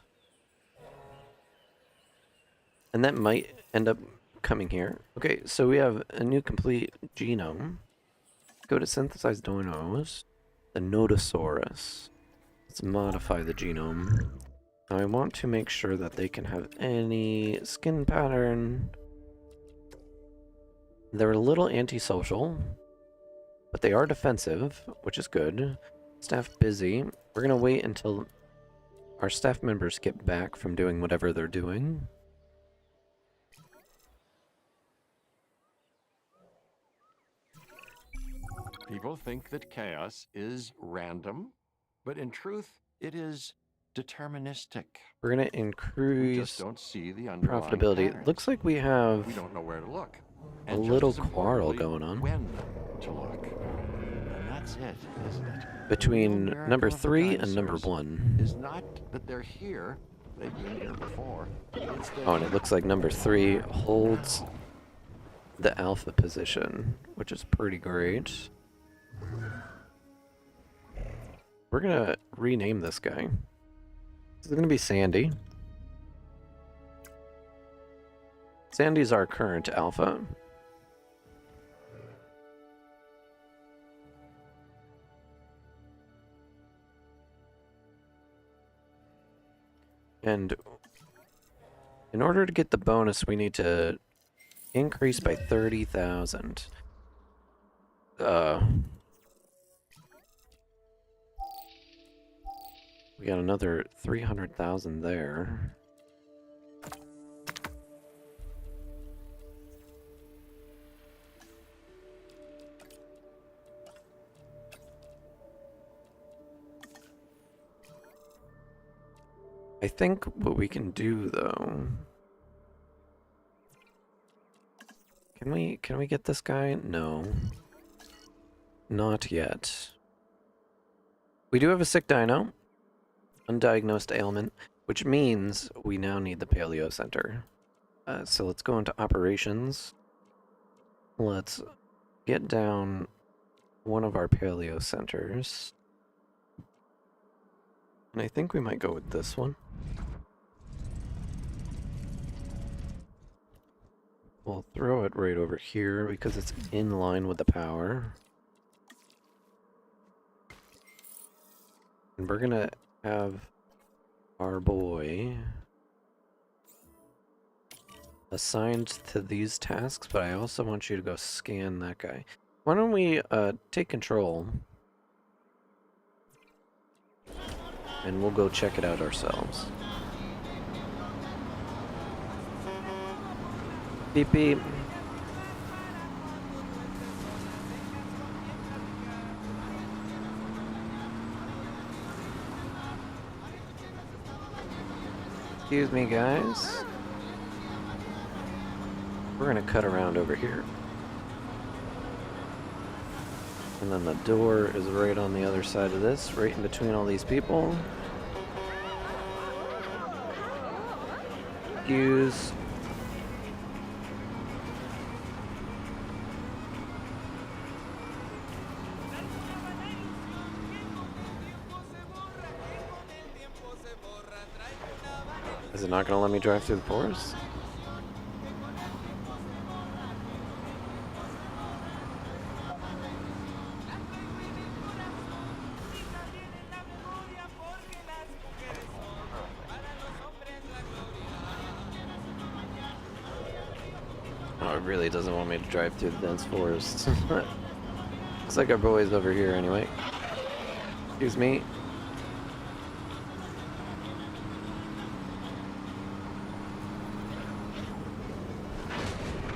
And that might end up coming here. Okay, so we have a new complete genome. Go to synthesize dinos. The Nodosaurus. Let's modify the genome. Now I want to make sure that they can have any skin pattern. They're a little antisocial, but they are defensive, which is good. Staff busy. We're gonna wait until our staff members get back from doing whatever they're doing. People think that chaos is random, but in truth, it is deterministic. We're gonna We increase just don't see the underlying profitability. patterns. Looks like we have We don't know where to look. a And just little as quarrel importantly, going on when to look. And that's it, isn't it? between The real number miracle of the 3 and number dinosaurs 1. is not that they're here. They've been here before. It's that Oh, and it looks like number 3 holds the alpha position, which is pretty great. We're gonna rename this guy. This is gonna be Sandy. Sandy's our current alpha. And in order to get the bonus, we need to increase by 30,000. We got another 300,000 there. I think what we can do though, can we get this guy? No. Not yet. We do have a sick dino, undiagnosed ailment, which means we now need the Paleo Center. So let's go into operations. Let's get down one of our Paleo Centers. And I think we might go with this one. We'll throw it right over here because it's in line with the power. And we're gonna have our boy assigned to these tasks, but I also want you to go scan that guy. Why don't we take control and we'll go check it out ourselves. Beep beep. Excuse me, guys. We're gonna cut around over here. And then the door is right on the other side of this, right in between all these people. Excuse. Is it not gonna let me drive through the forest? really doesn't want me to drive through the dense forest. Looks like our boy's over here anyway. Excuse me.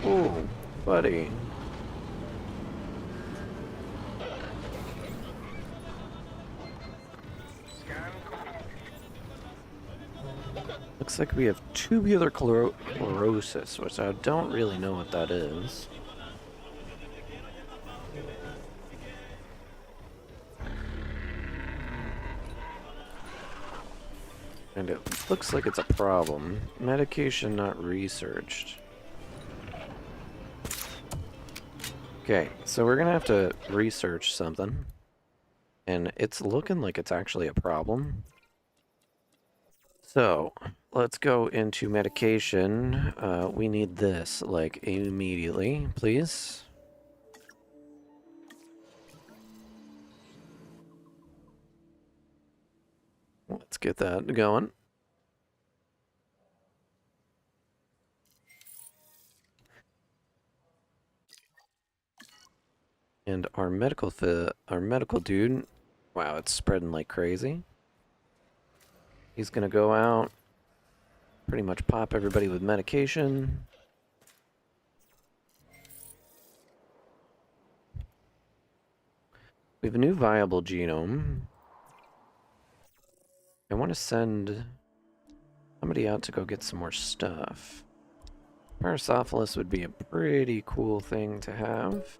Ooh, buddy. Looks like we have tubular chlorosis, which I don't really know what that is. And it looks like it's a problem. Medication not researched. Okay, so we're gonna have to research something. And it's looking like it's actually a problem. So, let's go into medication. We need this, like, immediately, please. Let's get that going. And our medical dude, wow, it's spreading like crazy. He's gonna go out, pretty much pop everybody with medication. We have a new viable genome. I want to send somebody out to go get some more stuff. Paracephalus would be a pretty cool thing to have.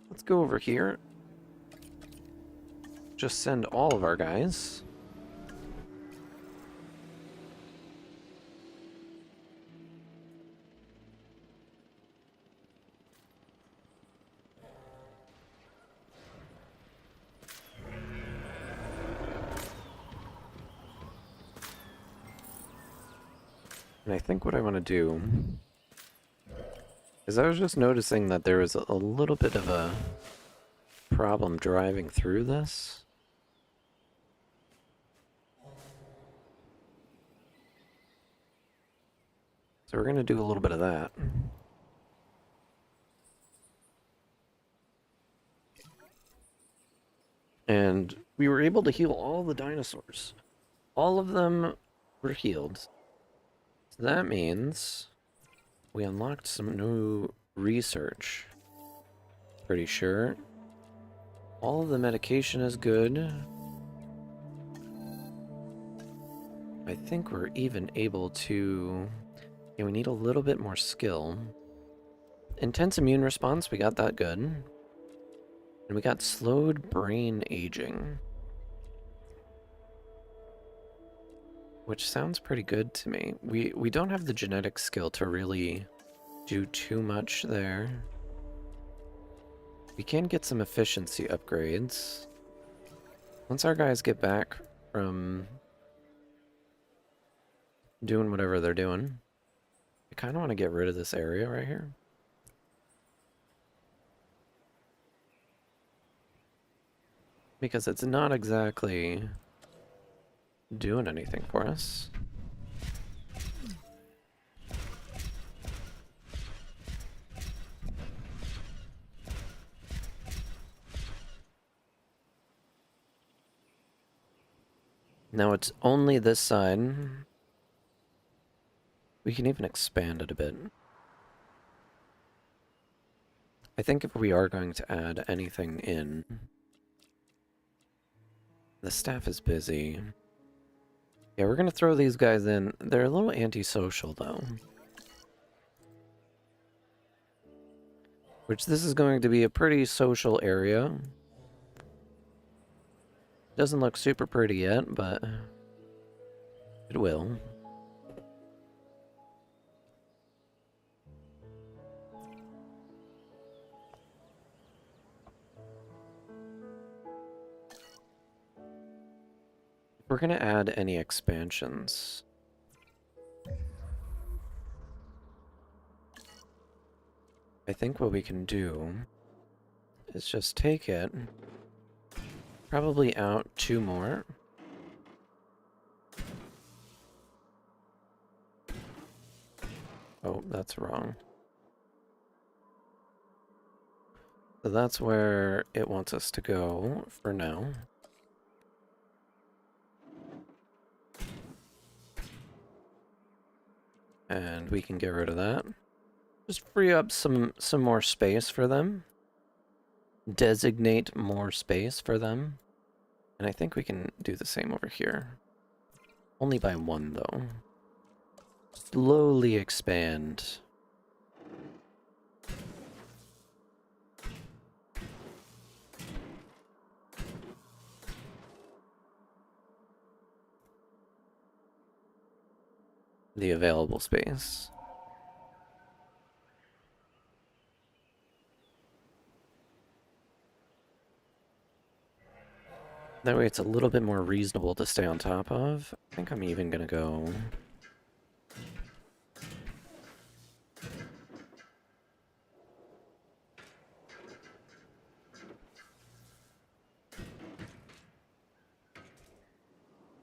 Let's go over here. Just send all of our guys. And I think what I want to do is I was just noticing that there was a little bit of a problem driving through this. So we're going to do a little bit of that. And we were able to heal all the dinosaurs. All of them were healed. So that means we unlocked some new research. Pretty sure. All of the medication is good. I think we're even able to... Yeah, we need a little bit more skill. Intense immune response, we got that good. And we got slowed brain aging. Which sounds pretty good to me. We don't have the genetic skill to really do too much there. We can get some efficiency upgrades. Once our guys get back from doing whatever they're doing, I kind of want to get rid of this area right here. Because it's not exactly doing anything for us. Now it's only this side. We can even expand it a bit. I think if we are going to add anything in... The staff is busy. Yeah, we're gonna throw these guys in. They're a little antisocial, though. Which this is going to be a pretty social area. Doesn't look super pretty yet, but it will. We're gonna add any expansions. I think what we can do is just take it, probably out 2 more. Oh, that's wrong. So that's where it wants us to go for now. And we can get rid of that. Just free up some more space for them. Designate more space for them. And I think we can do the same over here. Only by one, though. Slowly expand. The available space. That way it's a little bit more reasonable to stay on top of. I think I'm even gonna go...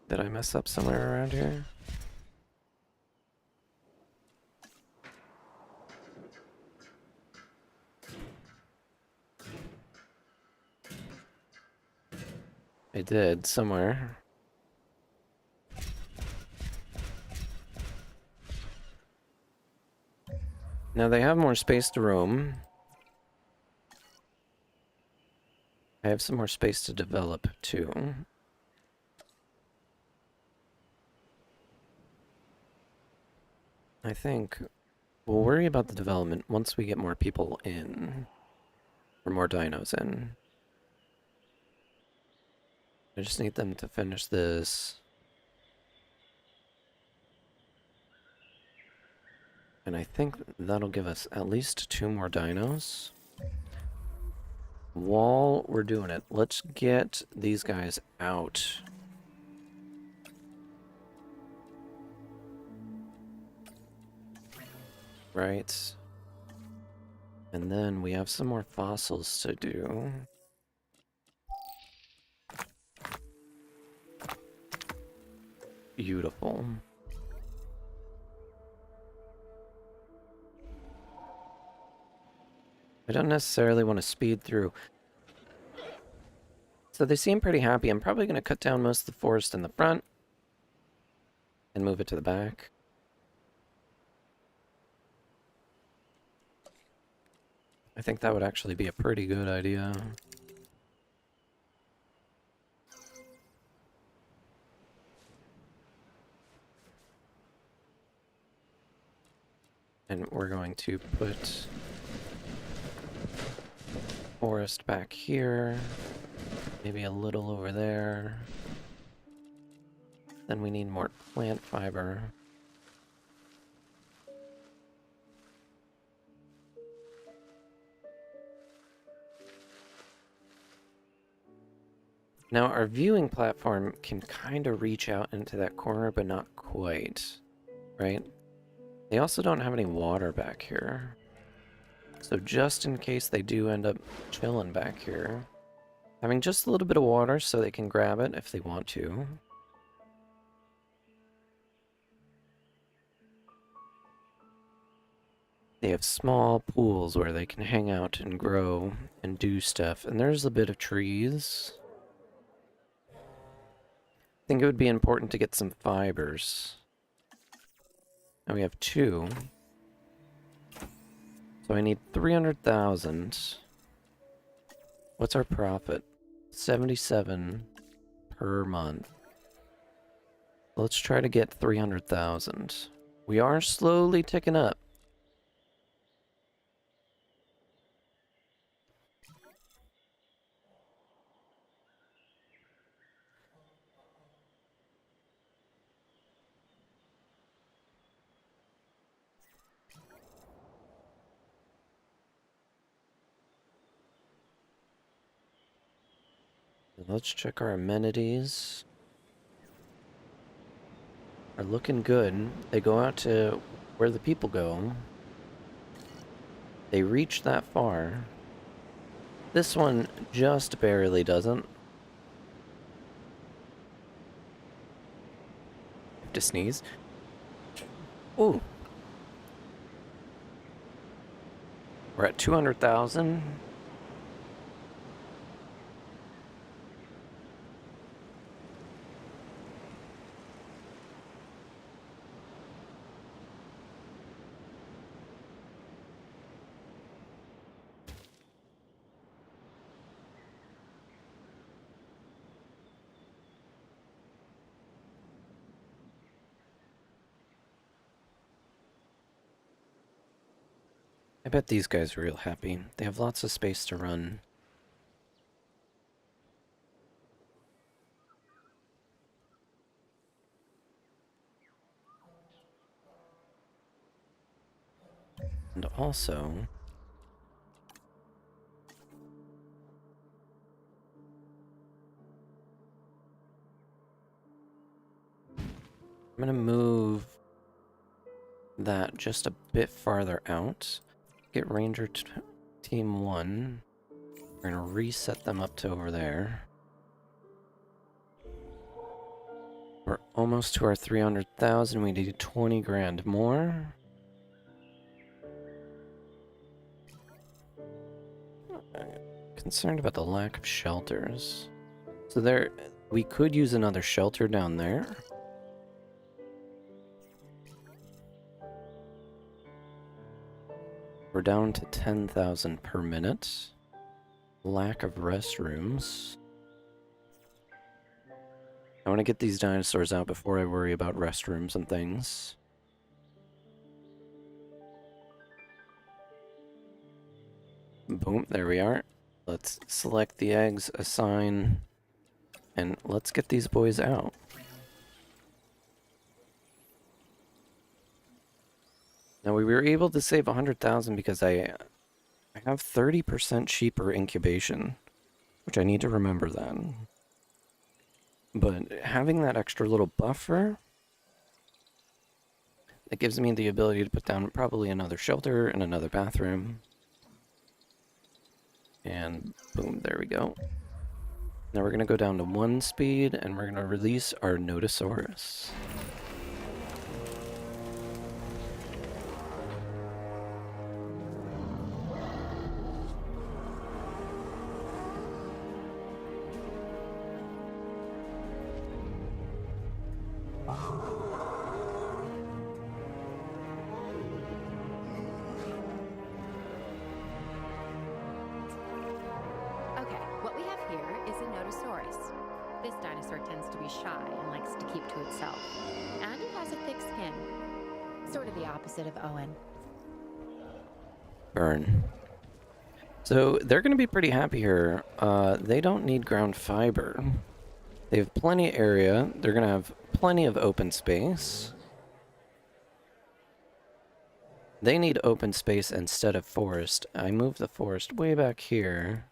Did I mess up somewhere around here? I did, somewhere. Now they have more space to roam. I have some more space to develop, too. I think we'll worry about the development once we get more people in. Or more dinos in. I just need them to finish this. And I think that'll give us at least 2 more dinos. While we're doing it, let's get these guys out. Right. And then we have some more fossils to do. Beautiful. I don't necessarily want to speed through. So they seem pretty happy. I'm probably going to cut down most of the forest in the front and move it to the back. I think that would actually be a pretty good idea. And we're going to put forest back here, maybe a little over there. Then we need more plant fiber. Now our viewing platform can kind of reach out into that corner, but not quite, right? They also don't have any water back here. So just in case they do end up chilling back here, having just a little bit of water so they can grab it if they want to. They have small pools where they can hang out and grow and do stuff. And there's a bit of trees. I think it would be important to get some fibers. Now we have 2. So I need 300,000. What's our profit? 77 per month. Let's try to get 300,000. We are slowly ticking up. Let's check our amenities. Are looking good. They go out to where the people go. They reach that far. This one just barely doesn't. Have to sneeze. Ooh. We're at 200,000. I bet these guys are real happy. They have lots of space to run. And also, I'm gonna move that just a bit farther out. Get Ranger Team 1. We're gonna reset them up to over there. We're almost to our 300,000. We need 20 grand more. Concerned about the lack of shelters. So there, we could use another shelter down there. We're down to 10,000 per minute. Lack of restrooms. I want to get these dinosaurs out before I worry about restrooms and things. Boom, there we are. Let's select the eggs, assign, and let's get these boys out. Now we were able to save 100,000 because I have 30% cheaper incubation, which I need to remember that. But having that extra little buffer, it gives me the ability to put down probably another shelter and another bathroom. And boom, there we go. Now we're going to go down to 1 speed, and we're going to release our Nodosaurus. Okay, what we have here is a Nodosaurus. This dinosaur tends to be shy and likes to keep to itself. And it has a thick skin. Sort of the opposite of Owen. Burn. So they're going to be pretty happy here. They don't need ground fiber. They have plenty of area. They're going to have plenty of open space. They need open space instead of forest. I moved the forest way back here.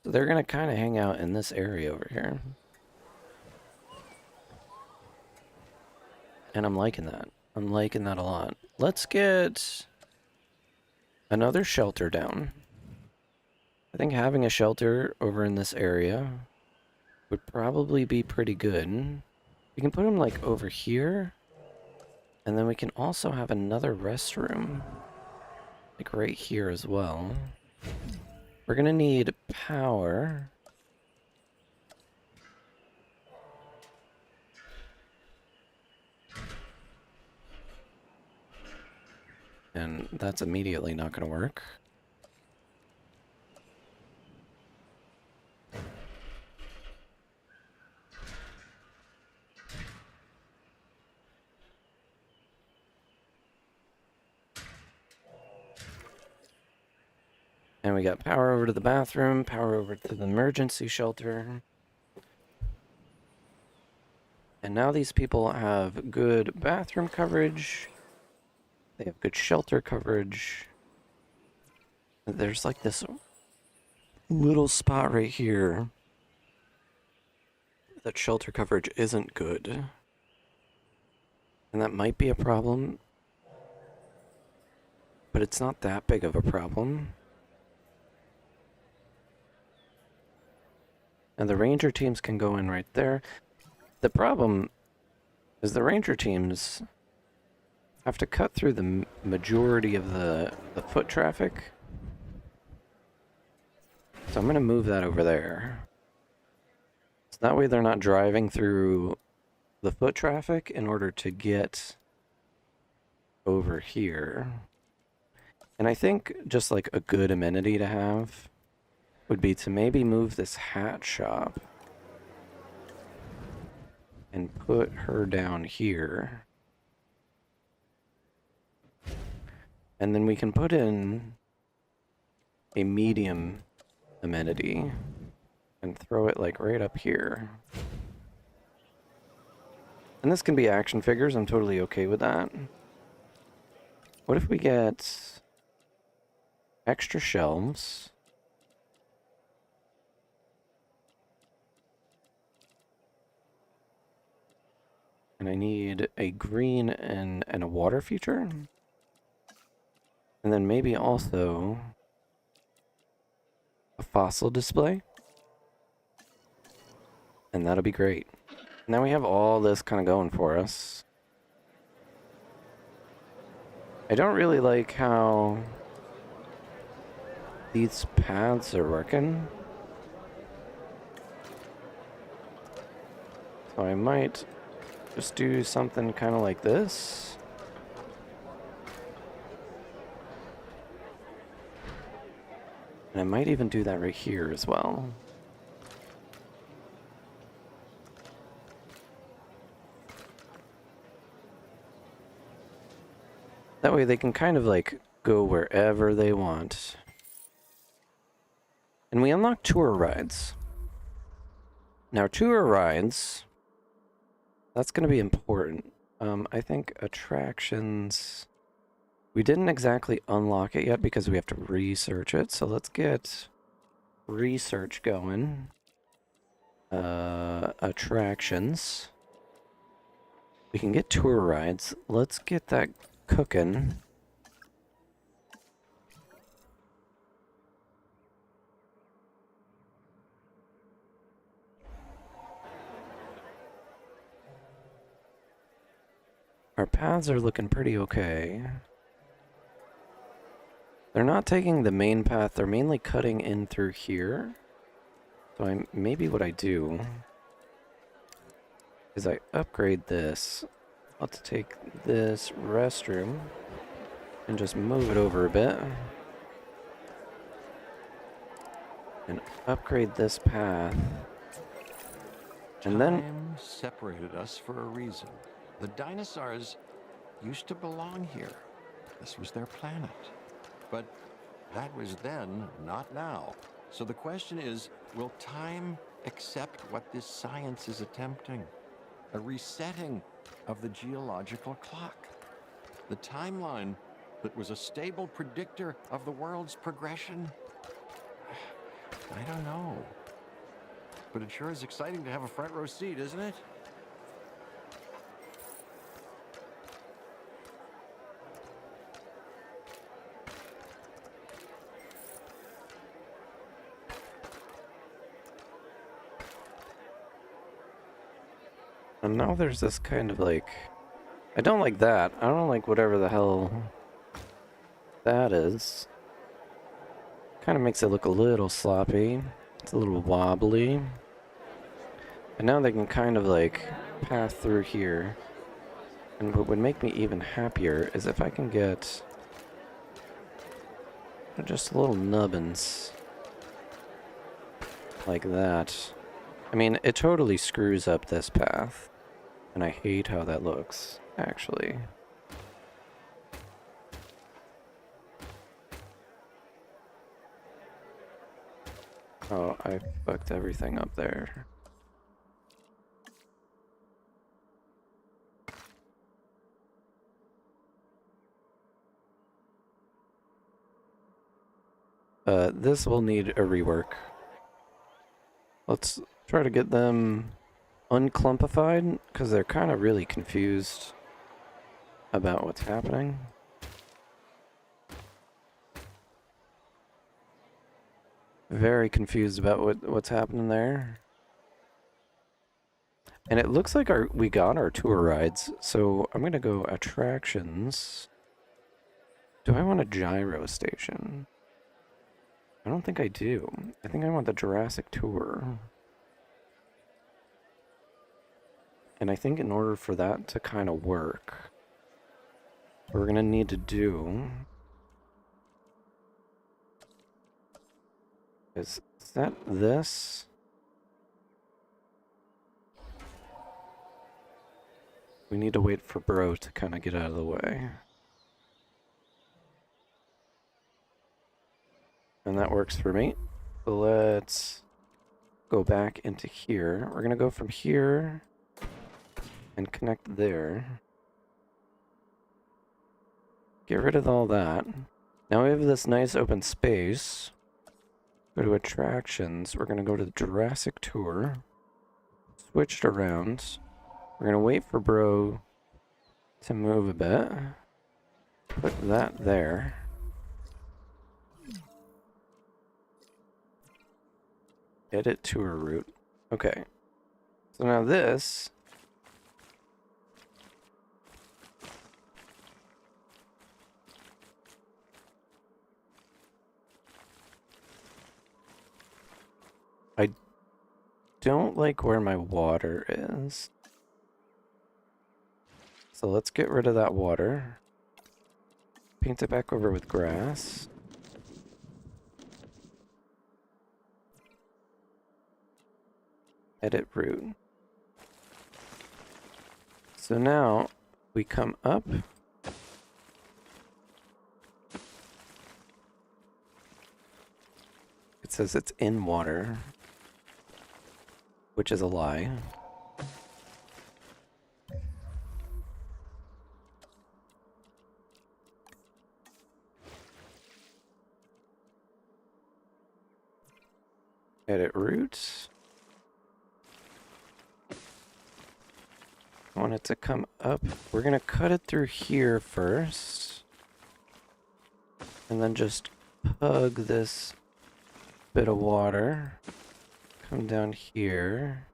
So they're going to kind of hang out in this area over here. And I'm liking that. I'm liking that a lot. Let's get another shelter down. I think having a shelter over in this area would probably be pretty good. We can put them like over here. And then we can also have another restroom, like right here as well. We're gonna need power. And that's immediately not gonna work. And we got power over to the bathroom, power over to the emergency shelter. And now these people have good bathroom coverage. They have good shelter coverage. There's like this little spot right here that shelter coverage isn't good. And that might be a problem, but it's not that big of a problem. And the ranger teams can go in right there. The problem is the ranger teams have to cut through the majority of the foot traffic. So I'm going to move that over there. So that way they're not driving through the foot traffic in order to get over here. And I think just like a good amenity to have would be to maybe move this hat shop and put her down here. And then we can put in a medium amenity and throw it like right up here. And this can be action figures, I'm totally okay with that. What if we get extra shelves? And I need a green and a water feature. And then maybe also a fossil display. And that'll be great. Now we have all this kind of going for us. I don't really like how these paths are working. So I might just do something kind of like this. And I might even do that right here as well. That way they can kind of like go wherever they want. And we unlock tour rides. Now tour rides, that's going to be important. I think attractions, we didn't exactly unlock it yet because we have to research it. So let's get research going. Attractions. We can get tour rides. Let's get that cooking. Our paths are looking pretty okay. They're not taking the main path, they're mainly cutting in through here. So maybe what I do is I upgrade this. Let's take this restroom and just move it over a bit. And upgrade this path. And then Time separated us for a reason. The dinosaurs used to belong here. This was their planet. But that was then, not now. So the question is, will time accept what this science is attempting? A resetting of the geological clock. The timeline that was a stable predictor of the world's progression? I don't know. But it sure is exciting to have a front row seat, isn't it? And now there's this kind of like, I don't like that. I don't like whatever the hell that is. Kind of makes it look a little sloppy. It's a little wobbly. And now they can kind of like pass through here. And what would make me even happier is if I can get just little nubbins like that. I mean, it totally screws up this path. And I hate how that looks, actually. Oh, I fucked everything up there. This will need a rework. Let's try to get them unclumpified, because they're kind of really confused about what's happening. Very confused about what's happening there. And it looks like we got our tour rides, so I'm gonna go attractions. Do I want a gyro station? I don't think I do. I think I want the Jurassic Tour. And I think in order for that to kind of work, what we're gonna need to do is set this. We need to wait for Bro to kind of get out of the way. And that works for me. So let's go back into here. We're gonna go from here and connect there. Get rid of all that. Now we have this nice open space. Go to attractions. We're gonna go to the Jurassic Tour. Switch it around. We're gonna wait for Bro to move a bit. Put that there. Edit tour route. Okay. So now this I don't like where my water is. So let's get rid of that water. Paint it back over with grass. Edit route. So now we come up. It says it's in water, which is a lie. Edit route. I want it to come up. We're gonna cut it through here first. And then just hug this bit of water. Come down here.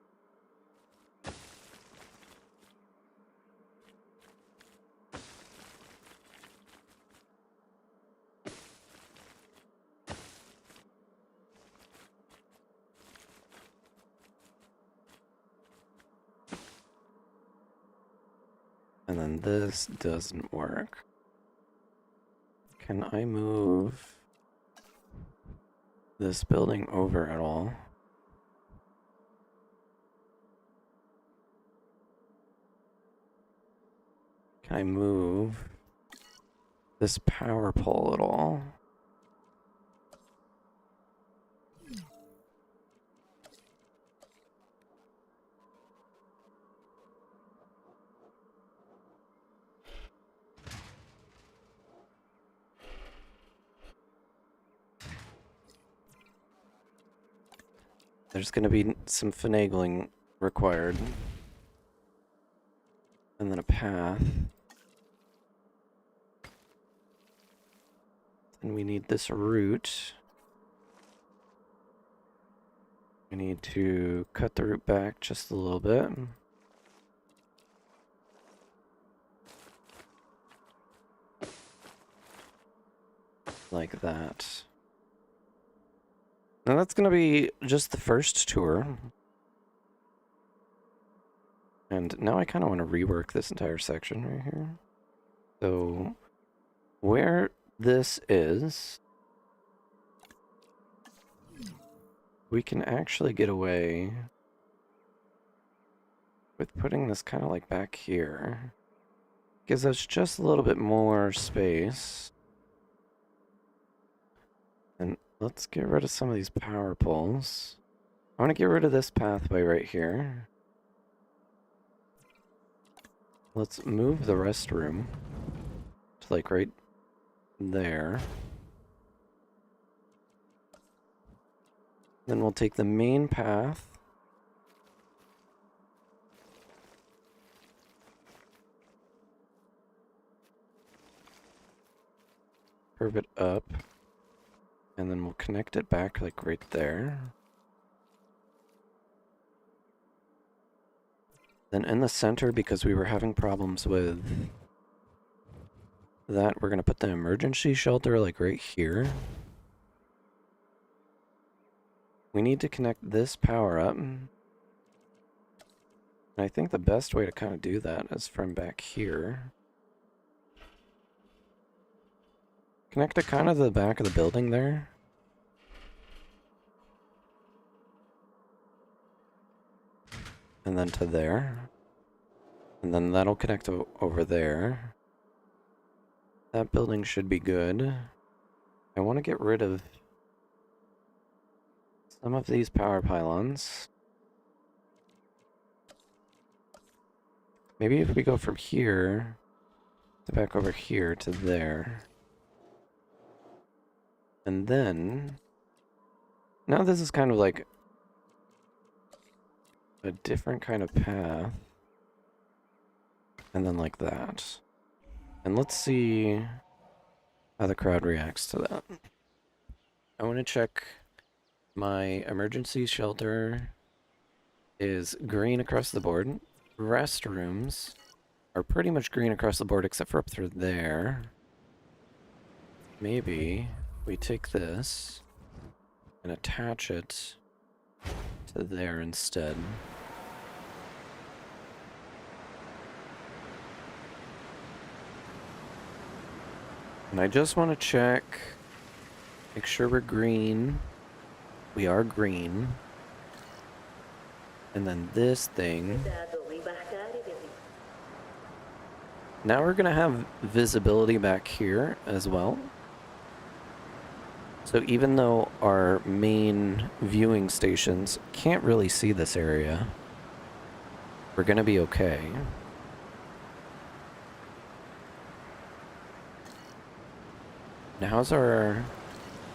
And then this doesn't work. Can I move this building over at all? Can I move this power pole at all? There's going to be some finagling required. And then a path. And we need this route. We need to cut the route back just a little bit. Like that. Now that's going to be just the first tour. And now I kind of want to rework this entire section right here. So, where this is, we can actually get away with putting this kind of like back here. Gives us just a little bit more space. And let's get rid of some of these power poles. I want to get rid of this pathway right here. Let's move the restroom to like right there. Then we'll take the main path. Curve it up. And then we'll connect it back like right there. Then in the center, because we were having problems with that, we're going to put the emergency shelter like right here. We need to connect this power up. And I think the best way to kind of do that is from back here. Connect to kind of the back of the building there. And then to there. And then that'll connect over there. That building should be good. I want to get rid of some of these power pylons. Maybe if we go from here to back over here to there. And then... Now this is kind of like a different kind of path. And then like that. And let's see how the crowd reacts to that. I want to check my emergency shelter is green across the board. Restrooms are pretty much green across the board except for up through there. Maybe we take this and attach it to there instead. And I just want to check, make sure we're green. We are green. And then this thing. Now we're going to have visibility back here as well. So even though our main viewing stations can't really see this area, we're going to be okay. Now how's our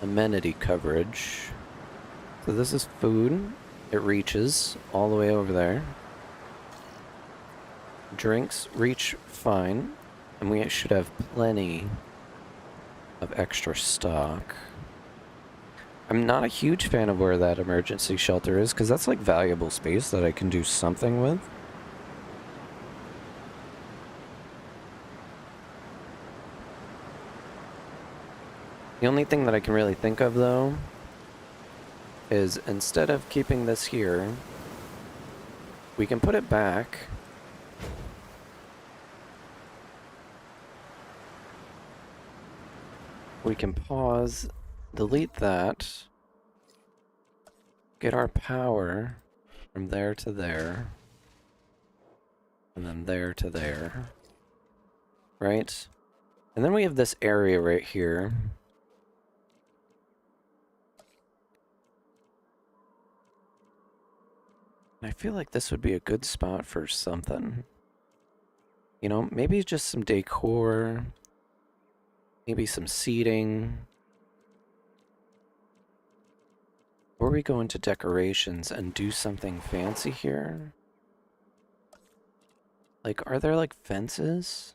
amenity coverage? So this is food. It reaches all the way over there. Drinks reach fine. And we should have plenty of extra stock. I'm not a huge fan of where that emergency shelter is, because that's like valuable space that I can do something with. The only thing that I can really think of, though, is instead of keeping this here, we can put it back. We can pause, delete that, get our power from there to there, and then there to there, right? And then we have this area right here. I feel like this would be a good spot for something. You know, maybe just some decor, maybe some seating. Or we go into decorations and do something fancy here. Like, are there like fences?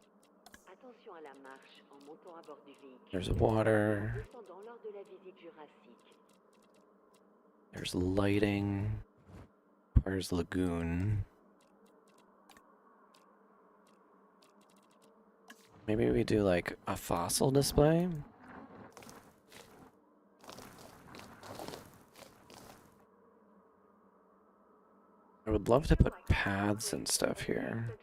There's water. There's lighting. 𝙤𝙤𝙢𝙗𝙚𝙧 Lagoon. Maybe we do like a fossil display? I would love to put paths and stuff here.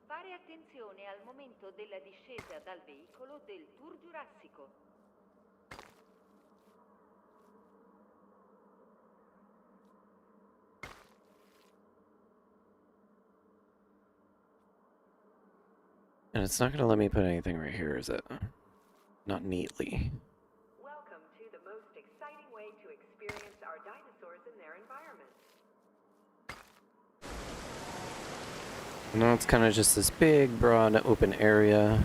Fare attenzione al momento della discesa dal veicolo del Tour Giurassico. And it's not going to let me put anything right here, is it? Not neatly. Welcome to the most exciting way to experience our dinosaurs in their environment. No, it's kind of just this big, broad, open area.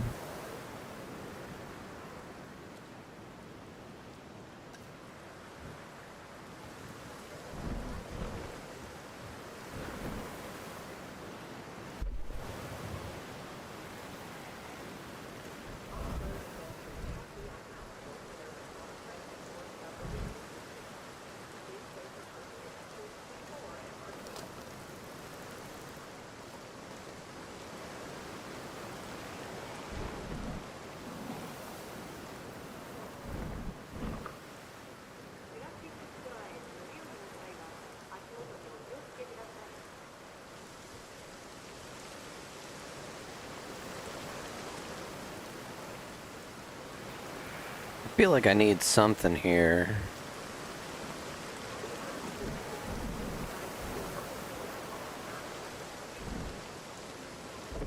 feel like I need something here.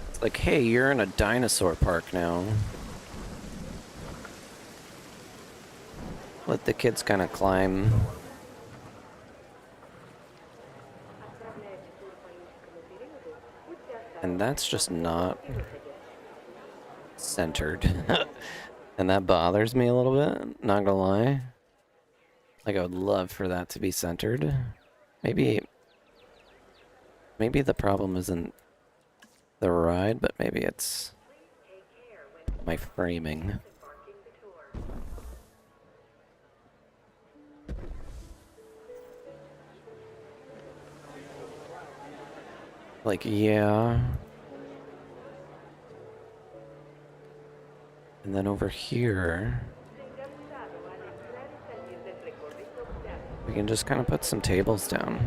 It's like, hey, you're in a dinosaur park now. Let the kids kind of climb. And that's just not centered. And that bothers me a little bit, not gonna lie. Like, I would love for that to be centered. Maybe the problem isn't the ride, but maybe it's my framing. Like, yeah. And then over here, we can just kind of put some tables down.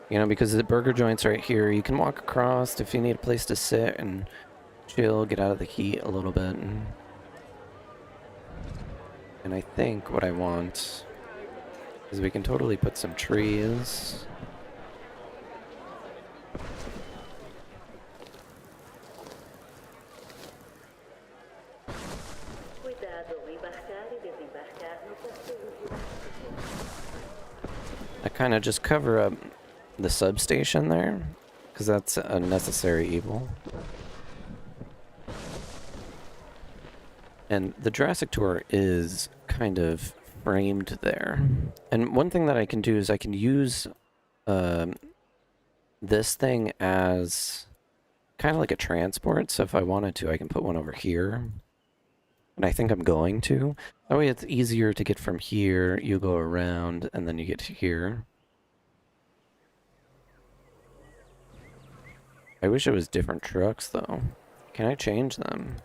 You know, because the burger joint's right here, you can walk across if you need a place to sit and chill, get out of the heat a little bit. And I think what I want is we can totally put some trees. I kind of just cover up the substation there, because that's a necessary evil. And the Jurassic Tour is kind of framed there. And one thing that I can do is I can use this thing as kind of like a transport. So if I wanted to, I can put one over here. And I think I'm going to. That way it's easier to get from here, you go around, and then you get to here. I wish it was different trucks, though. Can I change them?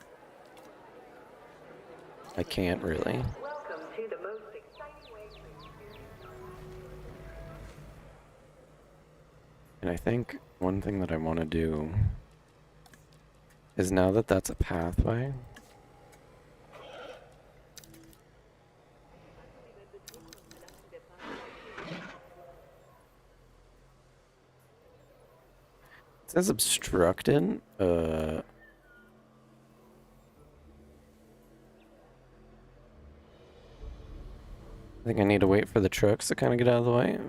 I can't really. Welcome to the most exciting way. And I think one thing that I want to do is, now that that's a pathway, it says obstructed. I think I need to wait for the trucks to kind of get out of the way.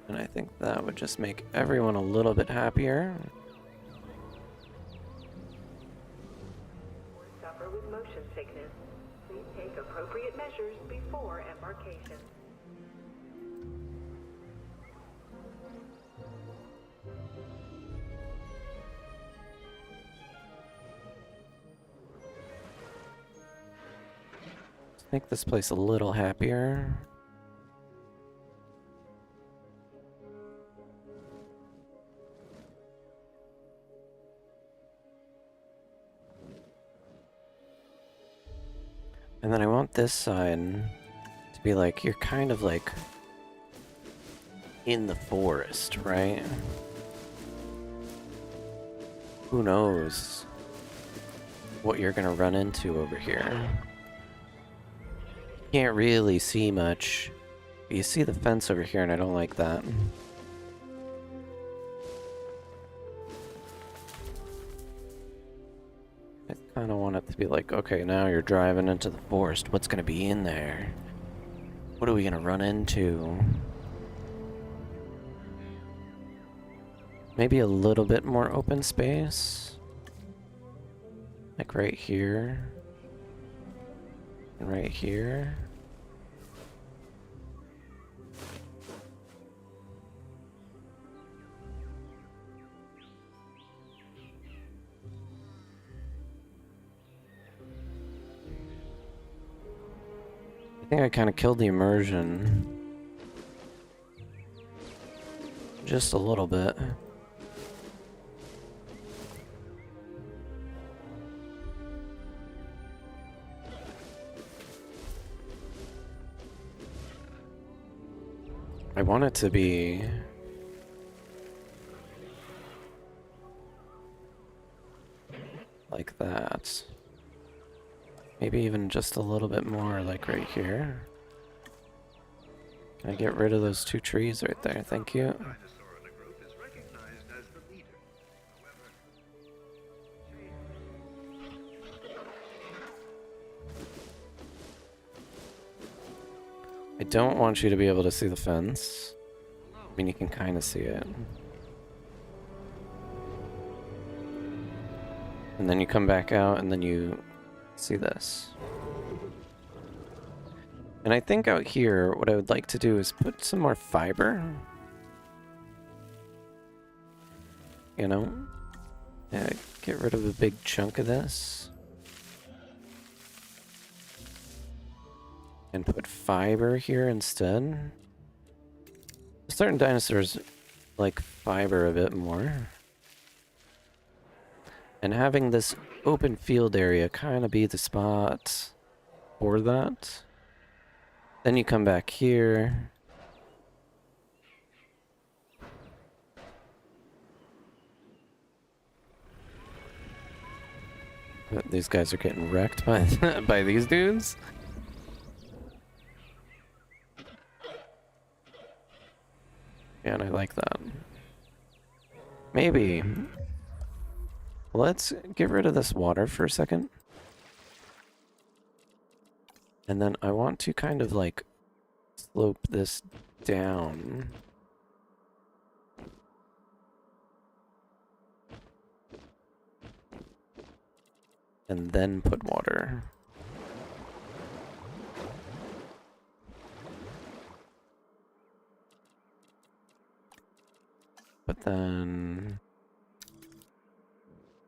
And I think that would just make everyone a little bit happier. Suffer with motion sickness. Please take appropriate measures before embarkation. Make this place a little happier. And then I want this sign to be like, you're kind of like in the forest, right? Who knows what you're gonna run into over here. Can't really see much. But you see the fence over here, and I don't like that. I kind of want it to be like, okay, now you're driving into the forest. What's going to be in there? What are we going to run into? Maybe a little bit more open space. Like right here. And right here. I think I kind of killed the immersion. Just a little bit. I want it to be... like that. Maybe even just a little bit more, like right here. Can I get rid of those two trees right there? Thank you. I don't want you to be able to see the fence. I mean, you can kind of see it. And then you come back out and then you see this. And I think out here, what I would like to do is put some more fiber. You know? Get rid of a big chunk of this. And put fiber here instead. Certain dinosaurs like fiber a bit more. And having this open field area kind of be the spot for that. Then you come back here. But these guys are getting wrecked by by these dudes. Yeah, and I like that. Maybe. Let's get rid of this water for a second. And then I want to kind of like slope this down. And then put water. But then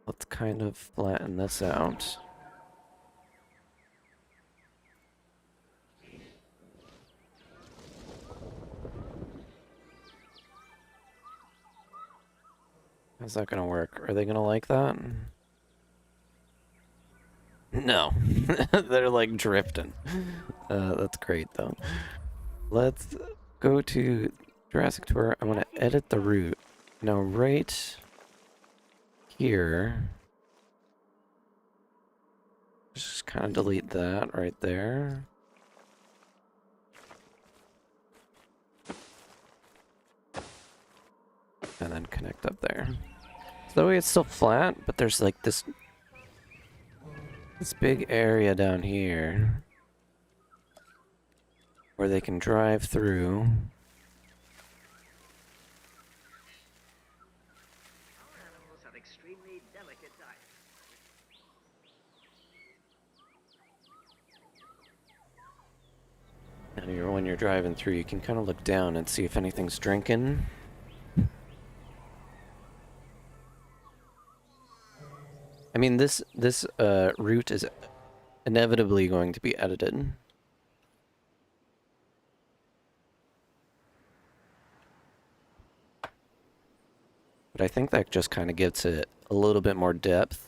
let's kind of flatten this out. How's that gonna work? Are they gonna like that? No. They're like drifting. That's great though. Let's go to Jurassic Tour. I want to edit the route. Now right here, just kind of delete that right there. And then connect up there. So that way it's still flat, but there's like this big area down here where they can drive through. And when you're driving through, you can kind of look down and see if anything's drinking. I mean, this route is inevitably going to be edited. But I think that just kind of gives it a little bit more depth.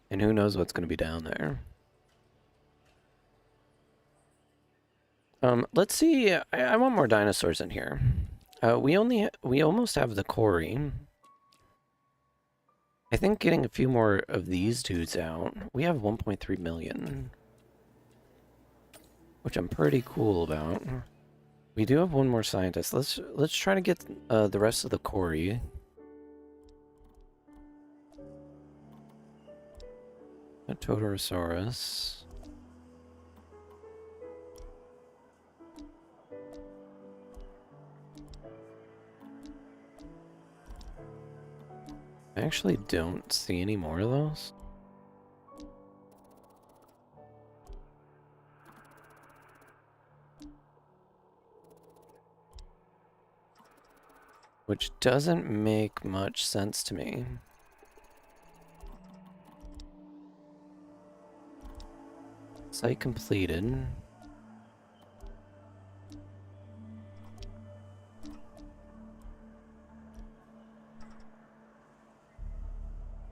And who knows what's going to be down there. Let's see. I want more dinosaurs in here. We almost have the 𝙾𝙗𝙖𝙣𝙣. I think getting a few more of these dudes out. We have 1.3 million, which I'm pretty cool about. We do have one more scientist. Let's try to get the rest of the 𝙾𝙗𝙖𝙣𝙣. A Totorosaurus. I actually don't see any more of those. Which doesn't make much sense to me. Site completed.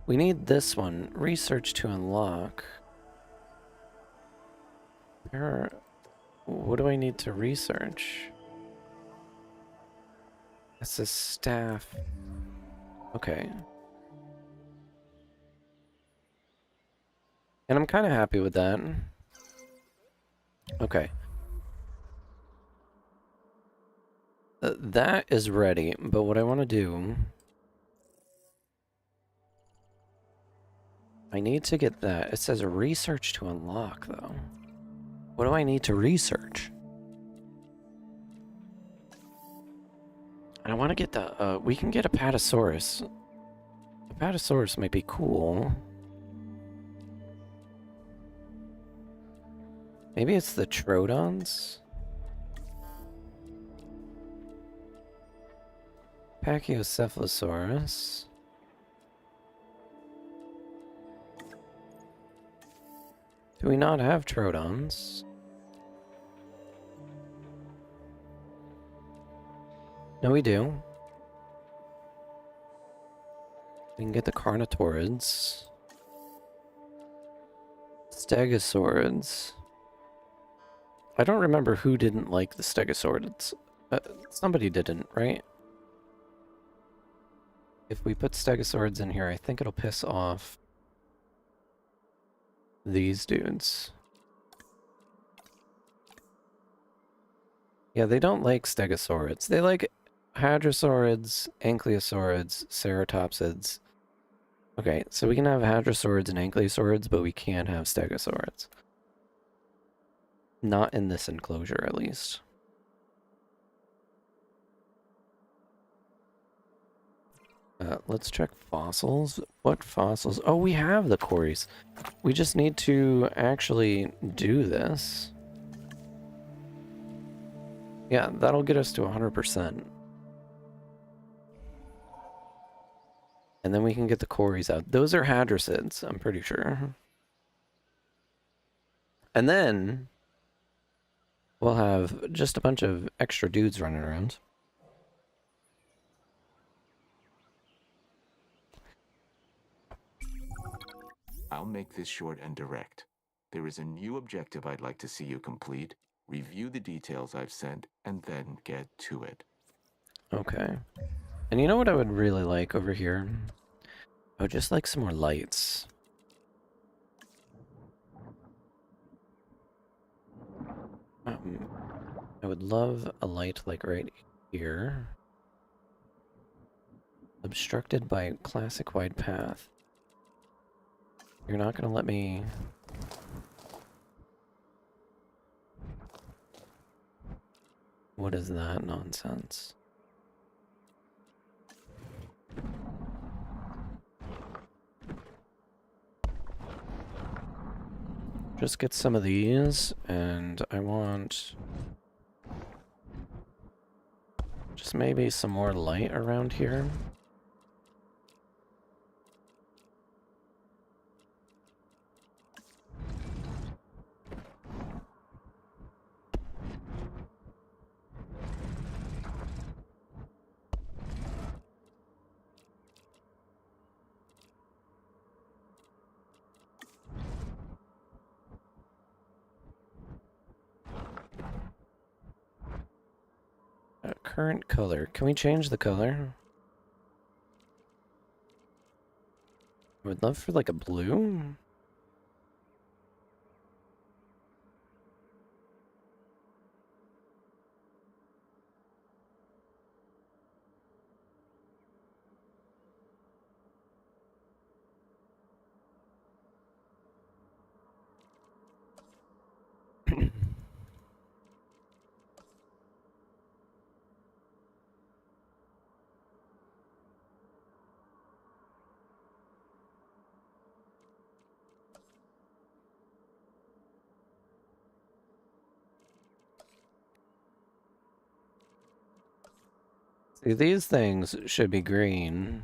We need this one. Research to unlock. What do I need to research? That's a staff. Okay. And I'm kind of happy with that. Okay. That is ready, but what I want to do... I need to get that. It says research to unlock, though. What do I need to research? And I want to get the... we can get a Apatosaurus. A Apatosaurus might be cool. Maybe it's the Troodons? Pachycephalosaurus. Do we not have Troodons? No, we do. We can get the Carnotaurids. Stegosaurids. I don't remember who didn't like the Stegosaurids. Somebody didn't, right? If we put Stegosaurids in here, I think it'll piss off these dudes. Yeah, they don't like Stegosaurids. They like Hadrosaurids, Ankylosaurids, Ceratopsids. Okay, so we can have Hadrosaurids and Ankylosaurids, but we can't have Stegosaurids. Not in this enclosure, at least. Let's check fossils. What fossils? Oh, we have the quarries. We just need to actually do this. Yeah, that'll get us to 100%. And then we can get the quarries out. Those are hadrosids, I'm pretty sure. And then we'll have just a bunch of extra dudes running around. I'll make this short and direct. There is a new objective I'd like to see you complete, review the details I've sent, and then get to it. Okay. And you know what I would really like over here? I would just like some more lights. I would love a light like right here. Obstructed by classic wide path. You're not gonna let me... What is that nonsense? Just get some of these, and I want... just maybe some more light around here. Current color. Can we change the color? I would love for like a blue. See, these things should be green.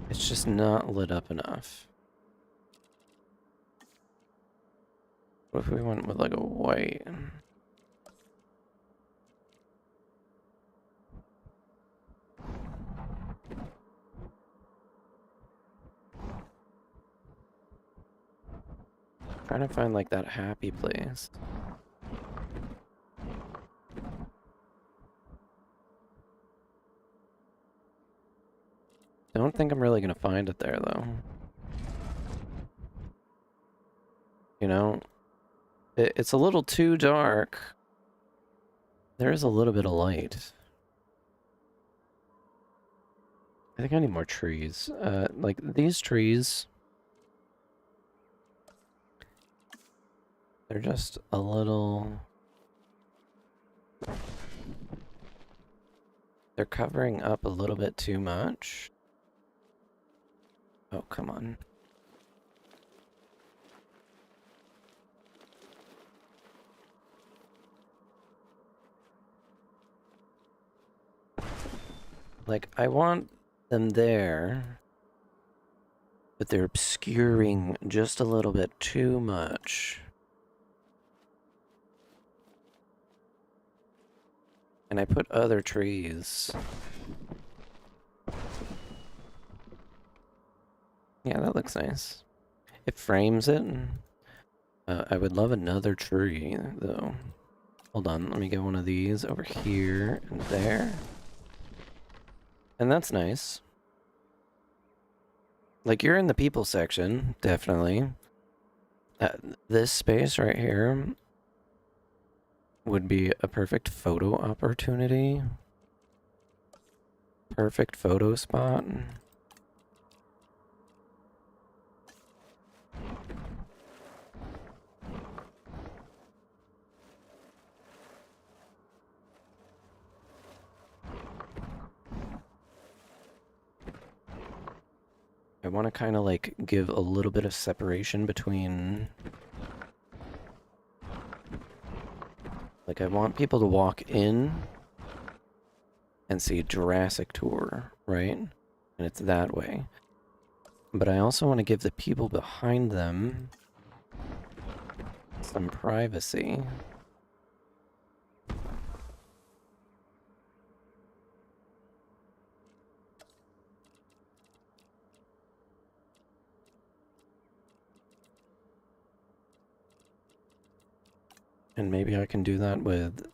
It's just not lit up enough. What if we went with like a white? Trying to find like that happy place. Don't think I'm really gonna find it there though. You know, it's a little too dark. There is a little bit of light. I think I need more trees. Like these trees. They're just a little... They're covering up a little bit too much. Oh, come on. Like, I want them there, but they're obscuring just a little bit too much. And I put other trees. Yeah, that looks nice. It frames it. I would love another tree, though. Hold on, let me get one of these over here and there. And that's nice. Like, you're in the people section, definitely. This space right here would be a perfect photo opportunity. Perfect photo spot. I want to kind of like give a little bit of separation between... Like, I want people to walk in and see Jurassic Tour, right? And it's that way. But I also want to give the people behind them some privacy. And maybe I can do that with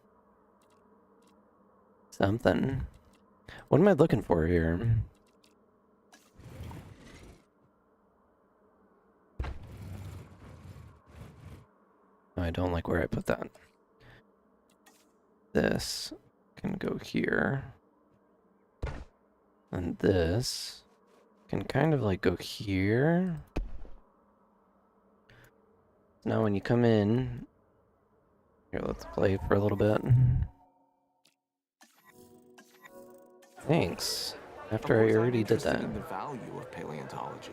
something. What am I looking for here? I don't like where I put that. This can go here. And this can kind of like go here. Now when you come in, here, let's play for a little bit. Thanks. After I already did that. In the value of paleontology.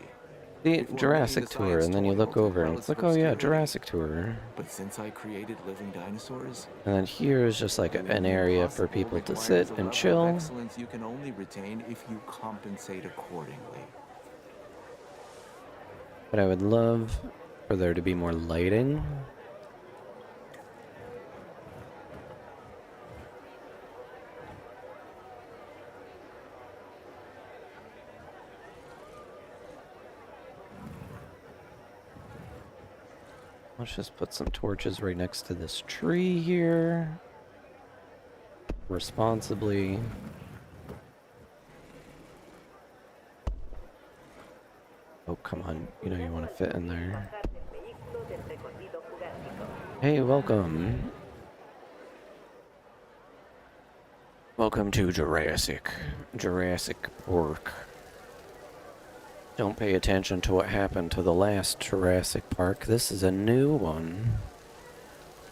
The Before Jurassic me, the Tour, science and then you toy look held over and it's like, oh yeah, Jurassic Tour. But since I created living dinosaurs, And then here is just like an area for people to sit and chill. excellence you can only retain if you compensate accordingly. But I would love for there to be more lighting. Let's just put some torches right next to this tree here. Responsibly. Oh, come on. You know you want to fit in there. Hey, welcome. Welcome to Jurassic Park. Don't pay attention to what happened to the last Jurassic Park. This is a new one.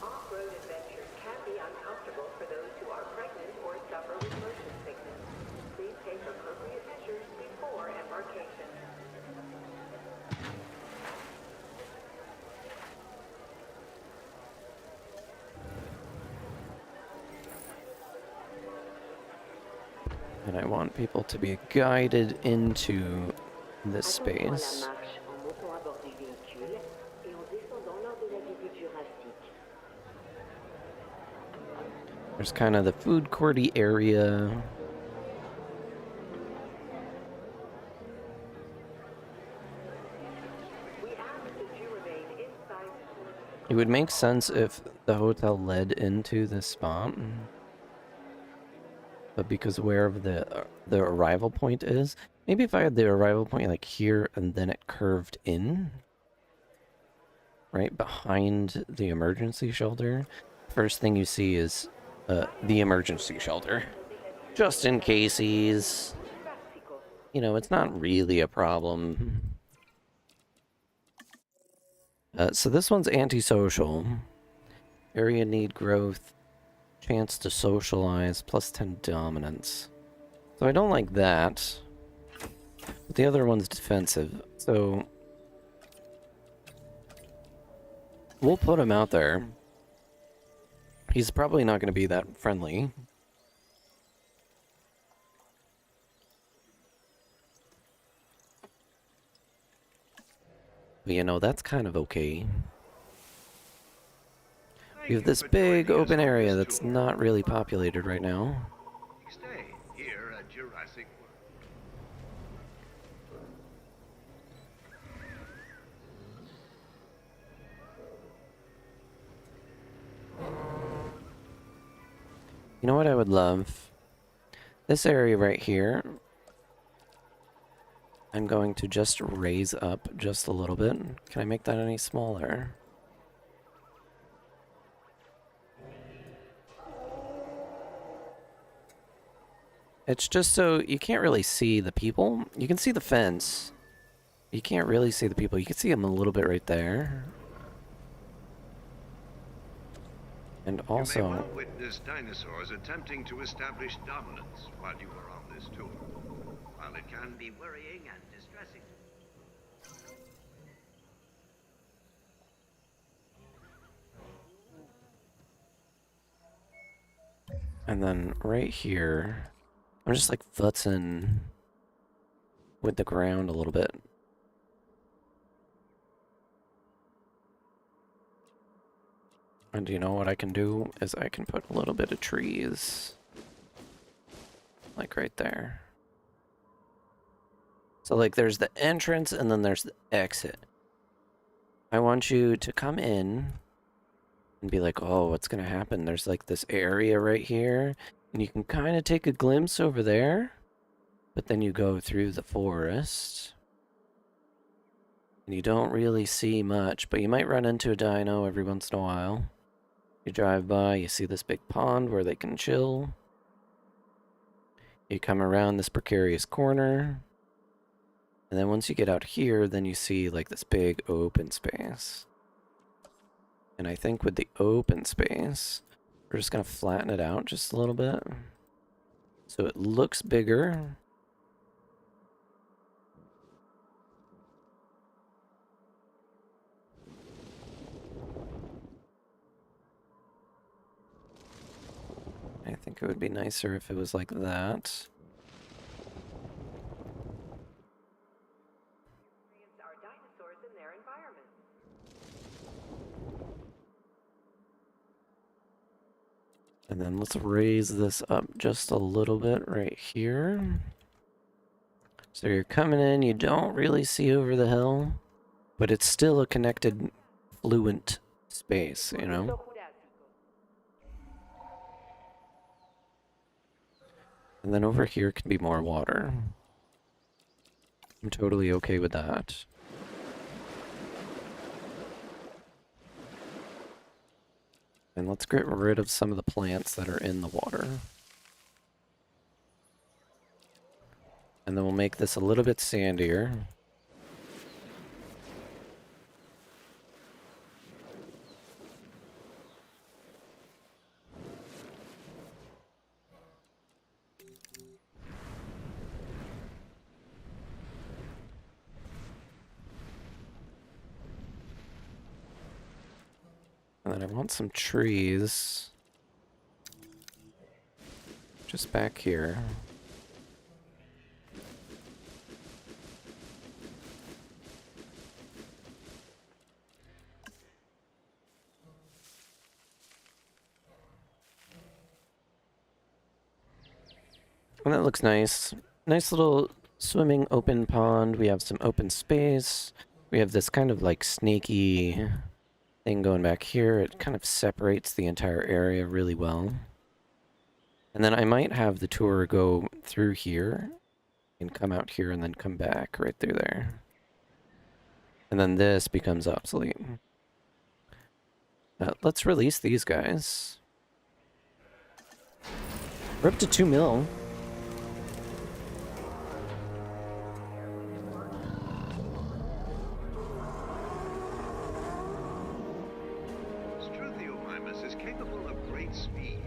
Off-road adventures can be uncomfortable for those who are pregnant or suffer with motion sickness. Please take appropriate measures before embarkation. And I want people to be guided into this space. There's kind of the food courty area. We ask that you remain inside It would make sense if the hotel led into this spot. But because where the arrival point is, maybe if I had the arrival point like here and then it curved in, right behind the emergency shelter, first thing you see is the emergency shelter. Just in case he's, you know, it's not really a problem. So this one's antisocial. Area need growth. Chance to socialize. Plus 10 dominance. So I don't like that. But the other one's defensive. So we'll put him out there. He's probably not going to be that friendly. But you know, that's kind of okay. We have this big open area that's not really populated right now. Stay here at Jurassic You know what I would love? This area right here, I'm going to just raise up just a little bit. Can I make that any smaller? It's just so you can't really see the people. You can see the fence. You can't really see the people. You can see them a little bit right there. And also, You may well witness dinosaurs attempting to establish dominance while you are on this tour. While it can be worrying and distressing. and then right here, I'm just like futzing with the ground a little bit. And you know what I can do is I can put a little bit of trees like right there. So like there's the entrance and then there's the exit. I want you to come in and be like, oh, what's gonna happen? There's like this area right here and you can kind of take a glimpse over there, but then you go through the forest and you don't really see much, but you might run into a dino every once in a while. You drive by, you see this big pond where they can chill. You come around this precarious corner. And then once you get out here, then you see like this big open space. And I think with the open space, we're just going to flatten it out just a little bit. So it looks bigger. I think it would be nicer if it was like that. Are dinosaurs in their environment. And then let's raise this up just a little bit right here. So you're coming in, you don't really see over the hill, but it's still a connected, fluent space, you know? And then over here can be more water. I'm totally okay with that. And let's get rid of some of the plants that are in the water. And then we'll make this a little bit sandier. And then I want some trees just back here. And that looks nice. Nice little swimming open pond. We have some open space. We have this kind of like snaky thing going back here. It kind of separates the entire area really well. And then I might have the tour go through here and come out here and then come back right through there. And then this becomes obsolete. Let's release these guys. We're up to 2 mil. Struthiomimus is capable of great speed,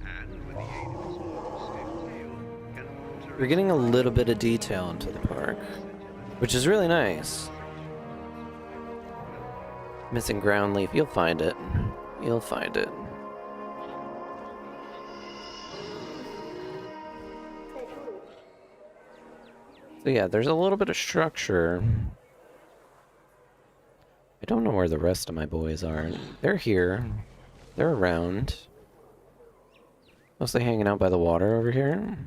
and with the aid of its long, tail, can alter. We're getting a little bit of detail into the park, which is really nice. Missing ground leaf. You'll find it. You'll find it. So yeah, there's a little bit of structure. I don't know where the rest of my boys are. They're here. They're around. Mostly hanging out by the water over here.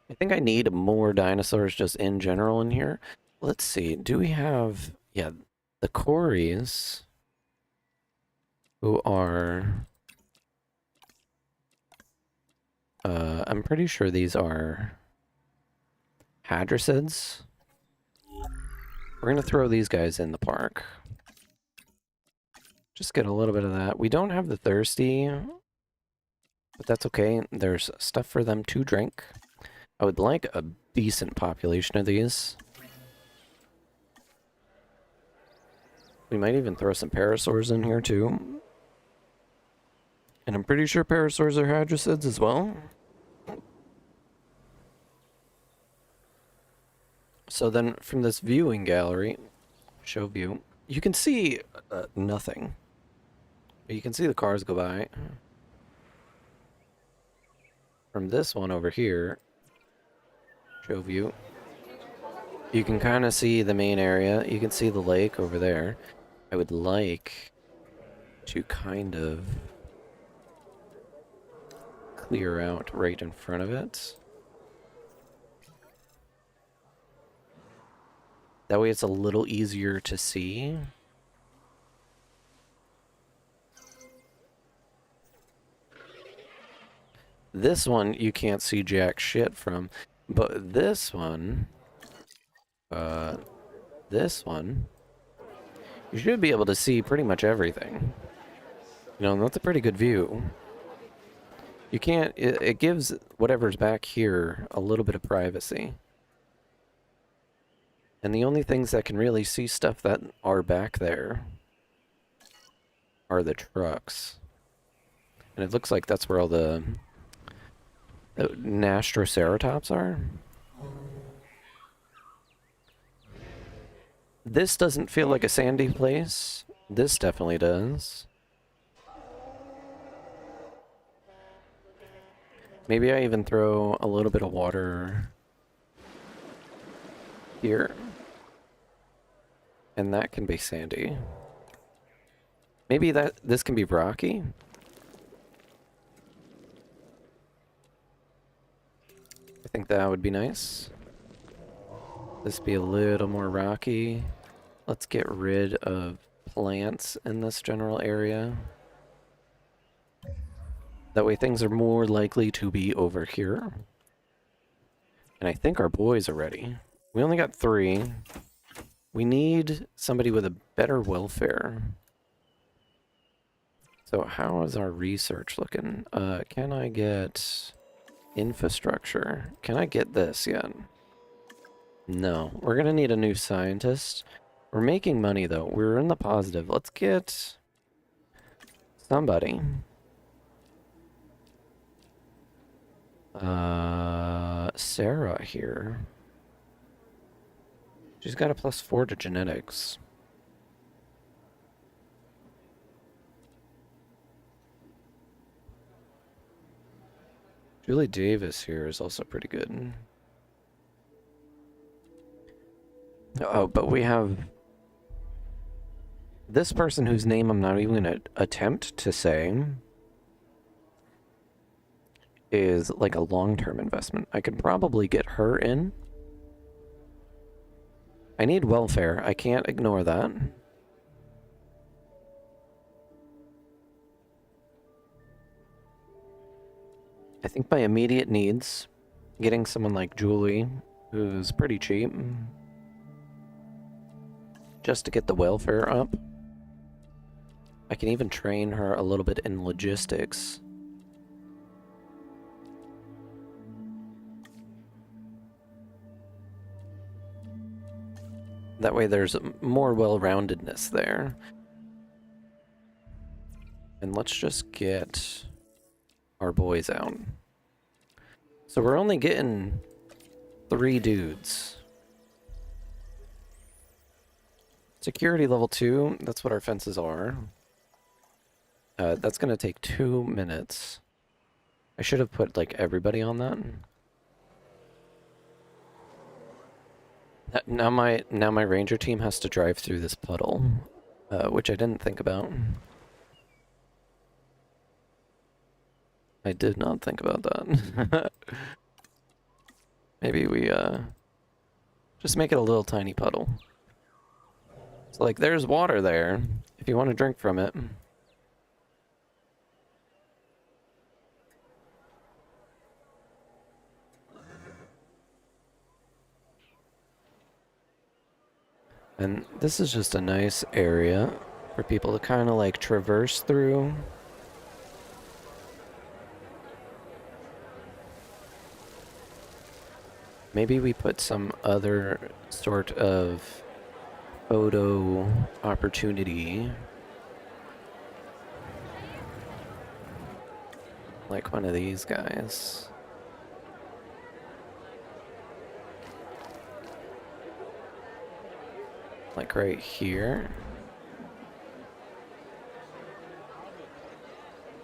I think I need more dinosaurs just in general in here. Let's see. Do we have... Yeah, the Cories, who are... I'm pretty sure these are hadricids. We're gonna throw these guys in the park. Just get a little bit of that. We don't have the thirsty, but that's okay. There's stuff for them to drink. I would like a decent population of these. We might even throw some parasaurs in here too. And I'm pretty sure parasaurs are hadricids as well. So then from this viewing gallery, show view, you can see nothing. You can see the cars go by. From this one over here, show view, you can kind of see the main area. You can see the lake over there. I would like to kind of clear out right in front of it. That way it's a little easier to see. This one you can't see jack shit from, but this one, you should be able to see pretty much everything. You know, and that's a pretty good view. You can't, it gives whatever's back here a little bit of privacy. And the only things that can really see stuff that are back there are the trucks. And it looks like that's where all the Nostroceratops are. This doesn't feel like a sandy place. This definitely does. Maybe I even throw a little bit of water here. And that can be sandy. Maybe this can be rocky. I think that would be nice. This be a little more rocky. Let's get rid of plants in this general area. That way things are more likely to be over here. And I think our boys are ready. We only got 3. We need somebody with a better welfare. So how is our research looking? Can I get infrastructure? Can I get this yet? No. We're gonna need a new scientist. We're making money though. We're in the positive. Let's get somebody. Sarah here. She's got a +4 to genetics. Julie Davis here is also pretty good. Oh, but we have this person whose name I'm not even going to attempt to say is like a long-term investment. I could probably get her in. I need welfare. I can't ignore that. I think by immediate needs, getting someone like Julie, who's pretty cheap, just to get the welfare up. I can even train her a little bit in logistics. That way there's more well-roundedness there. And let's just get our boys out. So we're only getting 3 dudes. Security level 2, that's what our fences are. That's gonna take 2 minutes. I should have put like everybody on that. Now my ranger team has to drive through this puddle, which I didn't think about. I did not think about that. Maybe we just make it a little tiny puddle. So like there's water there if you want to drink from it. And this is just a nice area for people to kind of like traverse through. Maybe we put some other sort of photo opportunity. Like one of these guys. Like right here.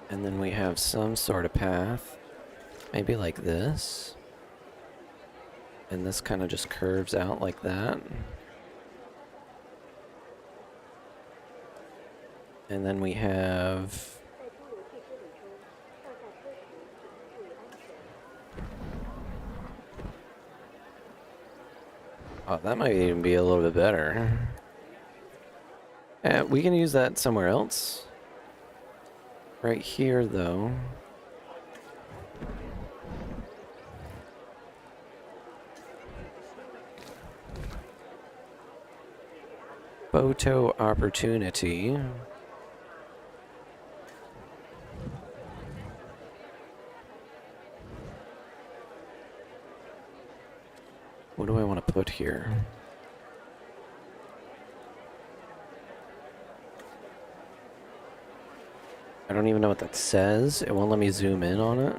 And then we have some sort of path. Maybe like this. And this kind of just curves out like that. And then we have... Oh, that might even be a little bit better. We can use that somewhere else. Right here, though. Photo opportunity. What do I want to put here? I don't even know what that says. It won't let me zoom in on it.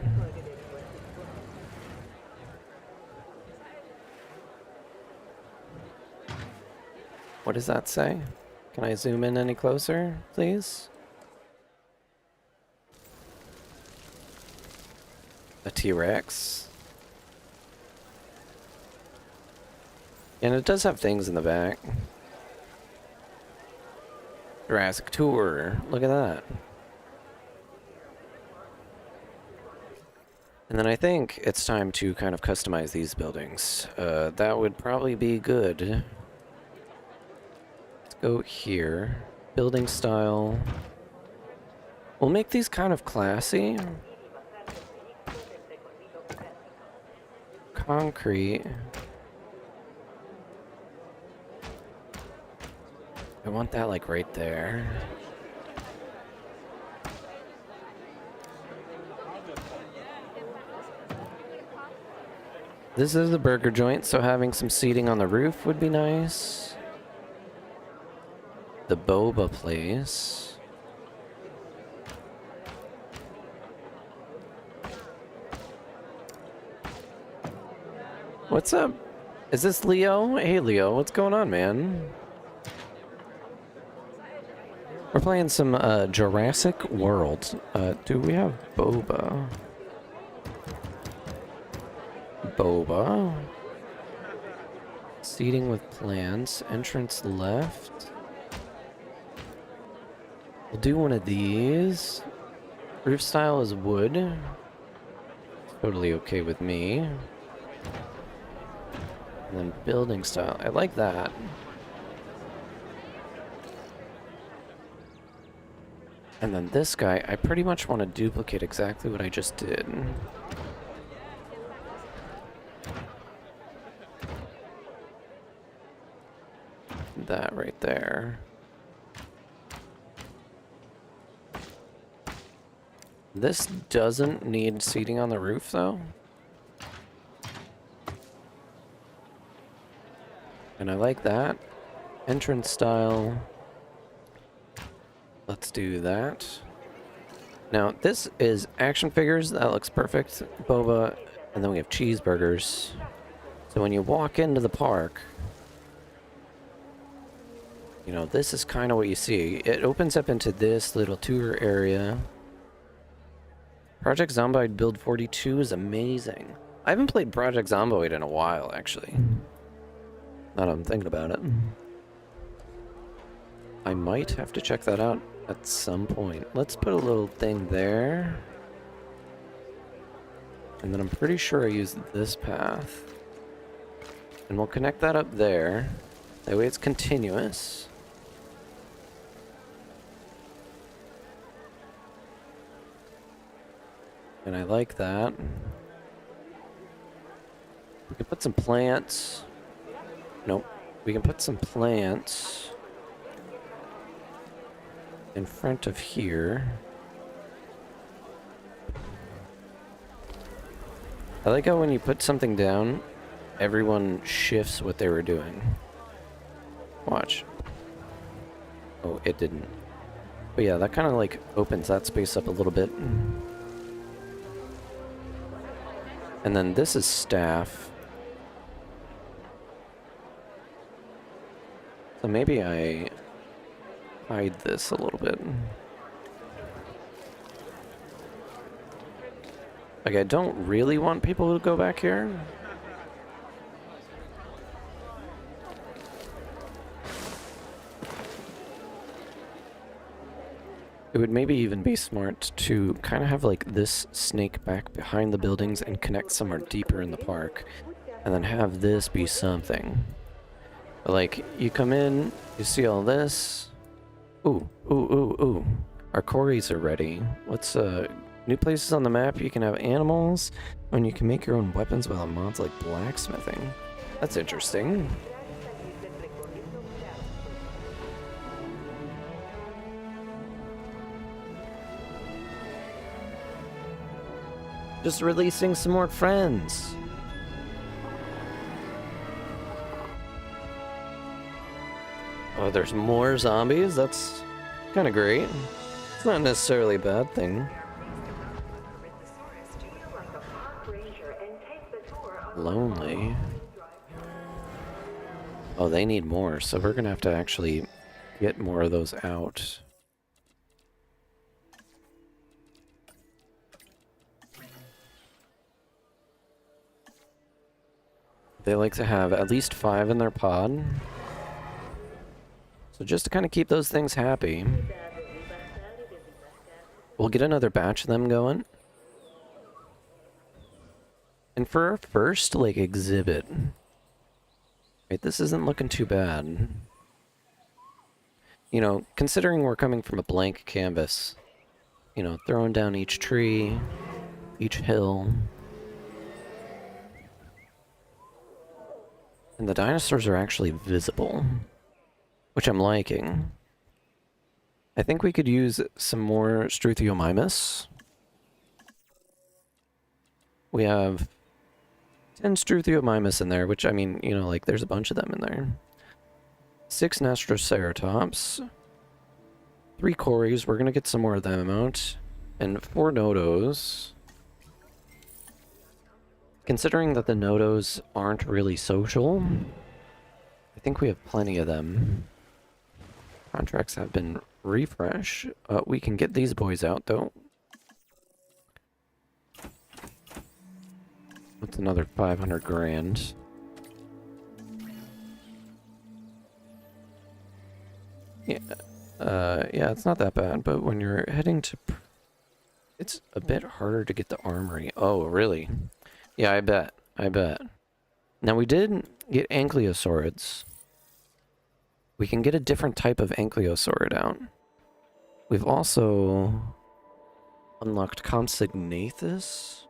What does that say? Can I zoom in any closer, please? A T-Rex. And it does have things in the back. Jurassic Tour. Look at that. And then I think it's time to kind of customize these buildings. That would probably be good. Let's go here. Building style. We'll make these kind of classy. Concrete. I want that like right there. This is a burger joint, so having some seating on the roof would be nice. The boba place. What's up? Is this Leo? Hey Leo, what's going on, man? We're playing some Jurassic World. Do we have boba? Boba. Seating with plants. Entrance left. We'll do one of these. Roof style is wood. Totally okay with me. And then building style. I like that. And then this guy, I pretty much want to duplicate exactly what I just did. That right there. This doesn't need seating on the roof, though. And I like that. Entrance style. Let's do that. Now, this is action figures. That looks perfect. Boba. And then we have cheeseburgers. So when you walk into the park, you know, this is kind of what you see. It opens up into this little tour area. Project Zomboid Build 42 is amazing. I haven't played Project Zomboid in a while, actually. Now that I'm thinking about it. I might have to check that out at some point. Let's put a little thing there. And then I'm pretty sure I used this path. And we'll connect that up there. That way it's continuous. And I like that. We can put some plants. Nope. We can put some plants in front of here. I like how when you put something down, everyone shifts what they were doing. Watch. Oh, it didn't. But yeah, that kind of like opens that space up a little bit. And then this is staff. So maybe I hide this a little bit. Like, I don't really want people to go back here. It would maybe even be smart to kind of have like this snake back behind the buildings and connect somewhere deeper in the park. And then have this be something. Like, you come in, you see all this. Ooh, ooh, ooh, ooh. Our quarries are ready. Let's, new places on the map. You can have animals, and you can make your own weapons with mods like blacksmithing. That's interesting. Just releasing some more friends. Oh, there's more zombies? That's kind of great. It's not necessarily a bad thing. Lonely. Oh, they need more, so we're gonna have to actually get more of those out. They like to have at least 5 in their pod. So just to kind of keep those things happy. We'll get another batch of them going. And for our first, like, exhibit... Right, this isn't looking too bad. You know, considering we're coming from a blank canvas. You know, throwing down each tree, each hill... And the dinosaurs are actually visible, which I'm liking. I think we could use some more 𝙈𝙤𝙢𝙗𝙖𝙣. We have 10 𝙈𝙤𝙢𝙗𝙖𝙣 in there, which, I mean, you know, like, there's a bunch of them in there. 6 Nastroceratops. 3 Cories, we're gonna get some more of them out. And 4 Nodos. Considering that the Nodos aren't really social, I think we have plenty of them. Contracts have been refreshed. We can get these boys out, though. That's another 500 grand. Yeah, yeah, it's not that bad, but when you're heading to... It's a bit harder to get the armory. Oh, really? Yeah, I bet. I bet. Now, we did get ankylosaurids. We can get a different type of ankylosaur out. We've also unlocked 𝘾𝙝𝙤𝙖𝙣𝙣𝙚.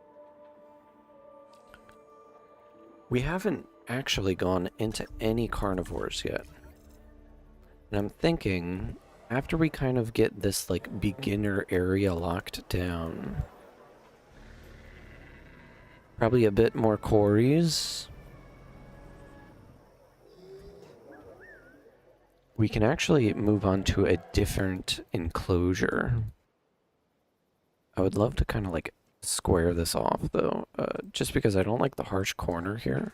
We haven't actually gone into any carnivores yet. And I'm thinking, after we kind of get this, like, beginner area locked down, probably a bit more quarries, we can actually move on to a different enclosure. I would love to kind of, like, square this off, though, just because I don't like the harsh corner here.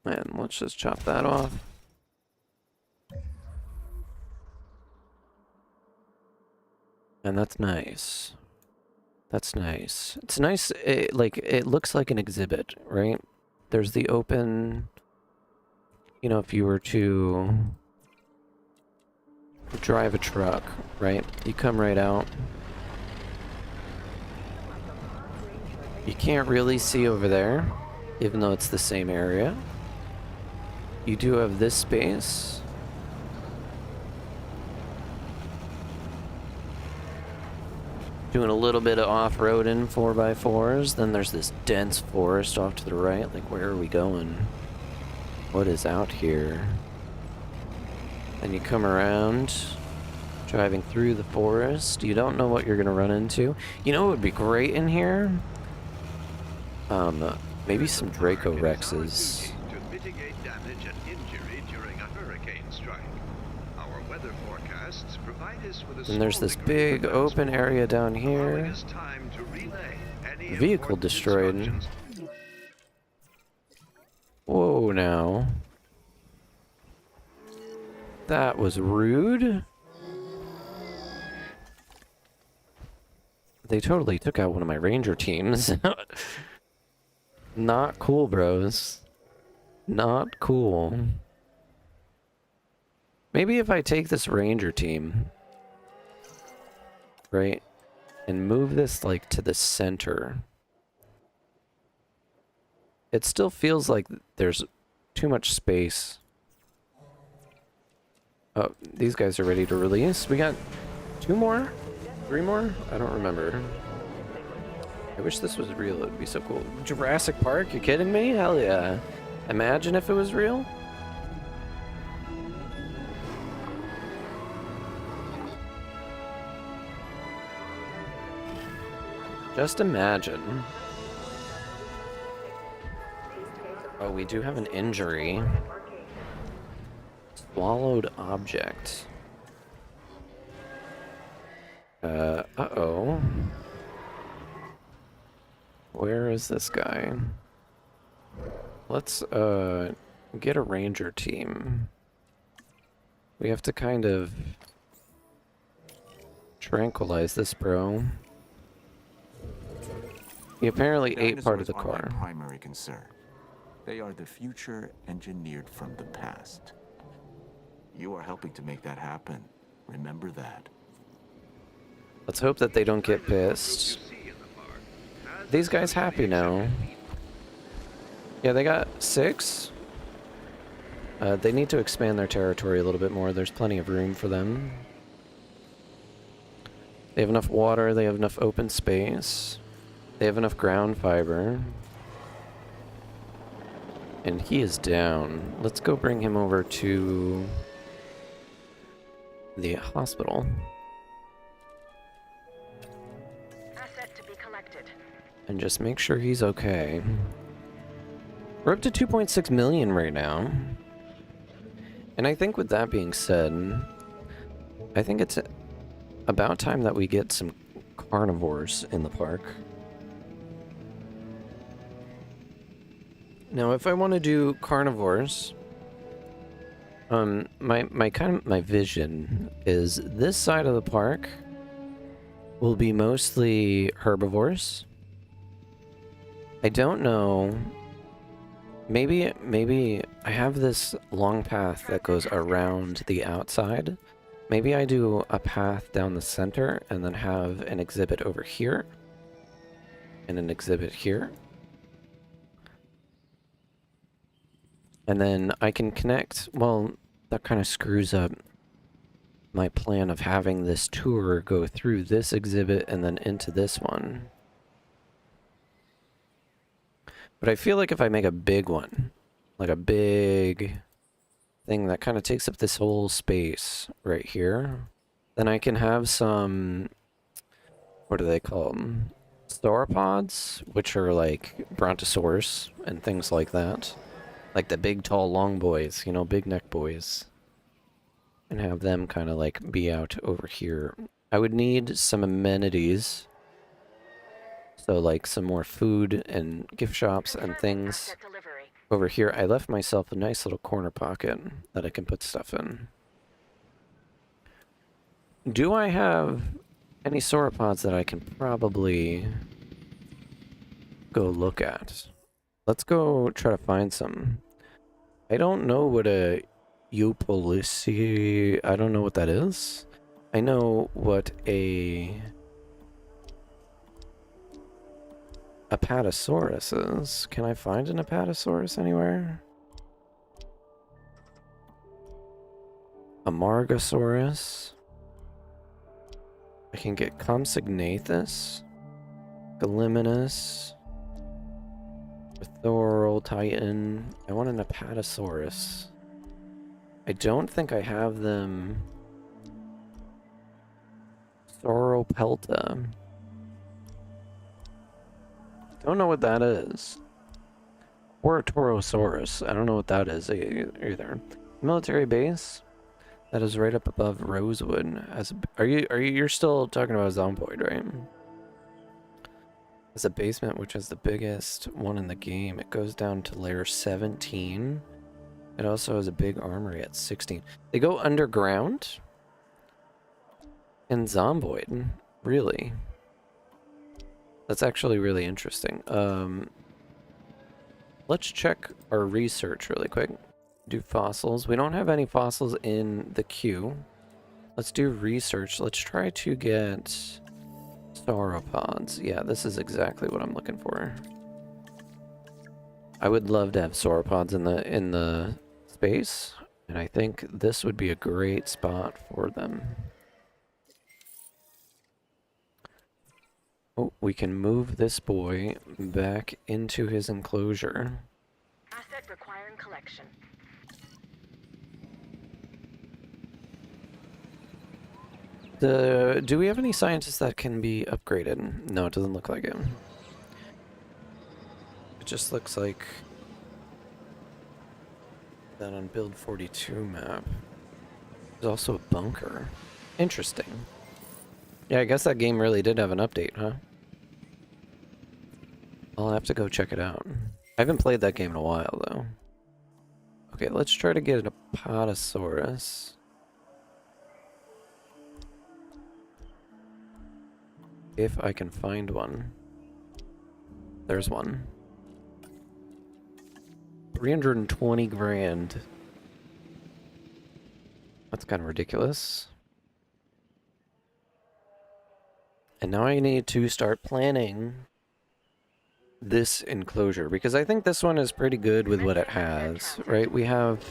And let's just chop that off. And that's nice. That's nice. It's nice, like, it looks like an exhibit, right? There's the open, you know, if you were to drive a truck, right? You come right out. You can't really see over there, even though it's the same area. You do have this space. Doing a little bit of off-roading 4x4s. Then there's this dense forest off to the right. Like, where are we going? What is out here? Then you come around, driving through the forest. You don't know what you're gonna run into. You know what would be great in here? Maybe some Draco Rexes. To mitigate damage and injury during a hurricane strike. Our weather forecasts provide us with a And there's small this degree of big open area down allowing here. us time to relay any Vehicle important destroyed. instructions. Whoa, now. That was rude. They totally took out one of my ranger teams. Not cool, bros. Not cool. Maybe if I take this ranger team, right, and move this, like, to the center, it still feels like there's too much space. Oh, these guys are ready to release. We got 2 more? 3 more? I don't remember. I wish this was real. It would be so cool. Jurassic Park? You kidding me? Hell yeah. Imagine if it was real. Just imagine. Oh, we do have an injury. Swallowed object. Uh-oh. Where is this guy? Let's, get a ranger team. We have to kind of tranquilize this bro. He apparently ate part of the Dinosaurs are car. my primary concern. They are the future engineered from the past. You are helping to make that happen. Remember that. Let's hope that they don't get pissed. These guys happy now. Yeah, they got 6. They need to expand their territory a little bit more. There's plenty of room for them. They have enough water. They have enough open space. They have enough ground fiber. And he is down. Let's go bring him over to the hospital. Asset to be collected. And just make sure he's okay. We're up to 2.6 million right now. And I think with that being said, I think it's about time that we get some carnivores in the park. Now, if I want to do carnivores, my vision is this side of the park will be mostly herbivores. I don't know. Maybe I have this long path that goes around the outside. Maybe I do a path down the center and then have an exhibit over here. and an exhibit here. And then I can connect, well, that kind of screws up my plan of having this tour go through this exhibit and then into this one. But I feel like if I make a big one, like a big thing that kind of takes up this whole space right here, then I can have some, what do they call them? Sauropods, which are like Brontosaurus and things like that. Like the big, tall, long boys, you know, big neck boys. And have them kind of like be out over here. I would need some amenities. So like some more food and gift shops and things. Over here, I left myself a nice little corner pocket that I can put stuff in. Do I have any sauropods that I can probably go look at? Let's go try to find some. I don't know what a 𝙅𝙤𝙢𝙗𝙚, I don't know what that is. I know what a Apatosaurus is. Can I find an Apatosaurus anywhere? A Margosaurus. I can get 𝙾𝙤𝙢𝙗𝙖𝙣𝙣𝙚, Gallimimus, 𝙈𝙤𝙢𝙖𝙣𝙚. I want an Apatosaurus. I don't think I have them. Sauropelta. Don't know what that is. Or a Torosaurus. I don't know what that is either. Military base. That is right up above Rosewood. You're still talking about Zomboid, right? It's a basement which is the biggest one in the game. It goes down to layer 17. It also has a big armory at 16. They go underground? In Zomboid? Really? That's actually really interesting. Let's check our research really quick. Do fossils. We don't have any fossils in the queue. Let's do research. Let's try to get sauropods. Yeah, this is exactly what I'm looking for. I would love to have sauropods in the space, and I think this would be a great spot for them. Oh, we can move this boy back into his enclosure. Asset requiring collection. Do we have any scientists that can be upgraded? No, it doesn't look like it. It just looks like that on build 42 map. There's also a bunker. Interesting. Yeah, I guess that game really did have an update, huh? I'll have to go check it out. I haven't played that game in a while, though. Okay, let's try to get an Apatosaurus. If I can find one. There's one. 320 grand. That's kind of ridiculous. And now I need to start planning this enclosure, because I think this one is pretty good with what it has, right? We have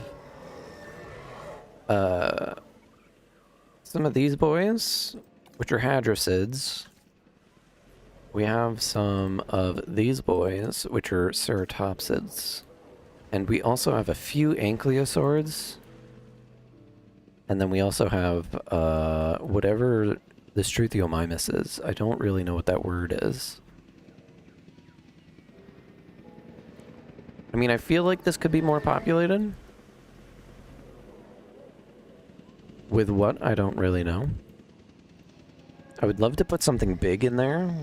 some of these boys, which are hadrosids. We have some of these boys, which are ceratopsids. And we also have a few ankylosaurs. And then we also have whatever this 𝙈𝙤𝙢𝙗𝙖𝙣𝙚 is. I don't really know what that word is. I mean, I feel like this could be more populated. With what? I don't really know. I would love to put something big in there.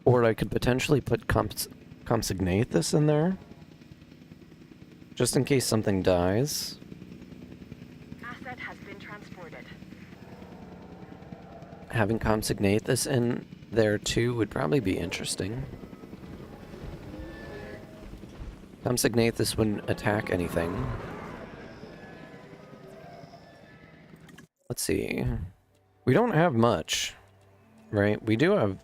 Or I could potentially put 𝙾𝙤𝙢𝙗𝙖𝙣𝙚 in there. Just in case something dies. Asset has been transported. Having 𝙾𝙤𝙢𝙗𝙚 in there too would probably be interesting. 𝙾𝙤𝙢𝙗𝙚 wouldn't attack anything. let's see. We don't have much, right? We do have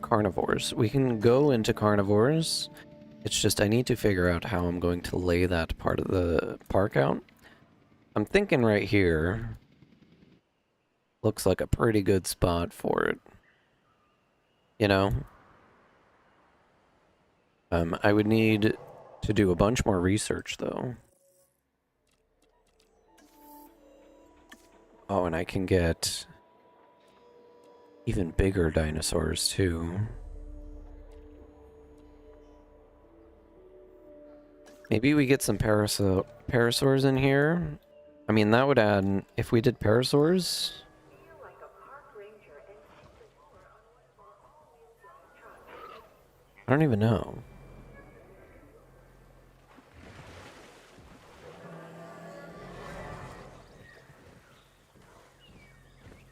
carnivores. We can go into carnivores. It's just I need to figure out how I'm going to lay that part of the park out. I'm thinking right here looks like a pretty good spot for it. You know? I would need to do a bunch more research, though. Oh, and I can get even bigger dinosaurs, too. Maybe we get some parasaurs in here. I mean, that would add... If we did parasaurs... I don't even know.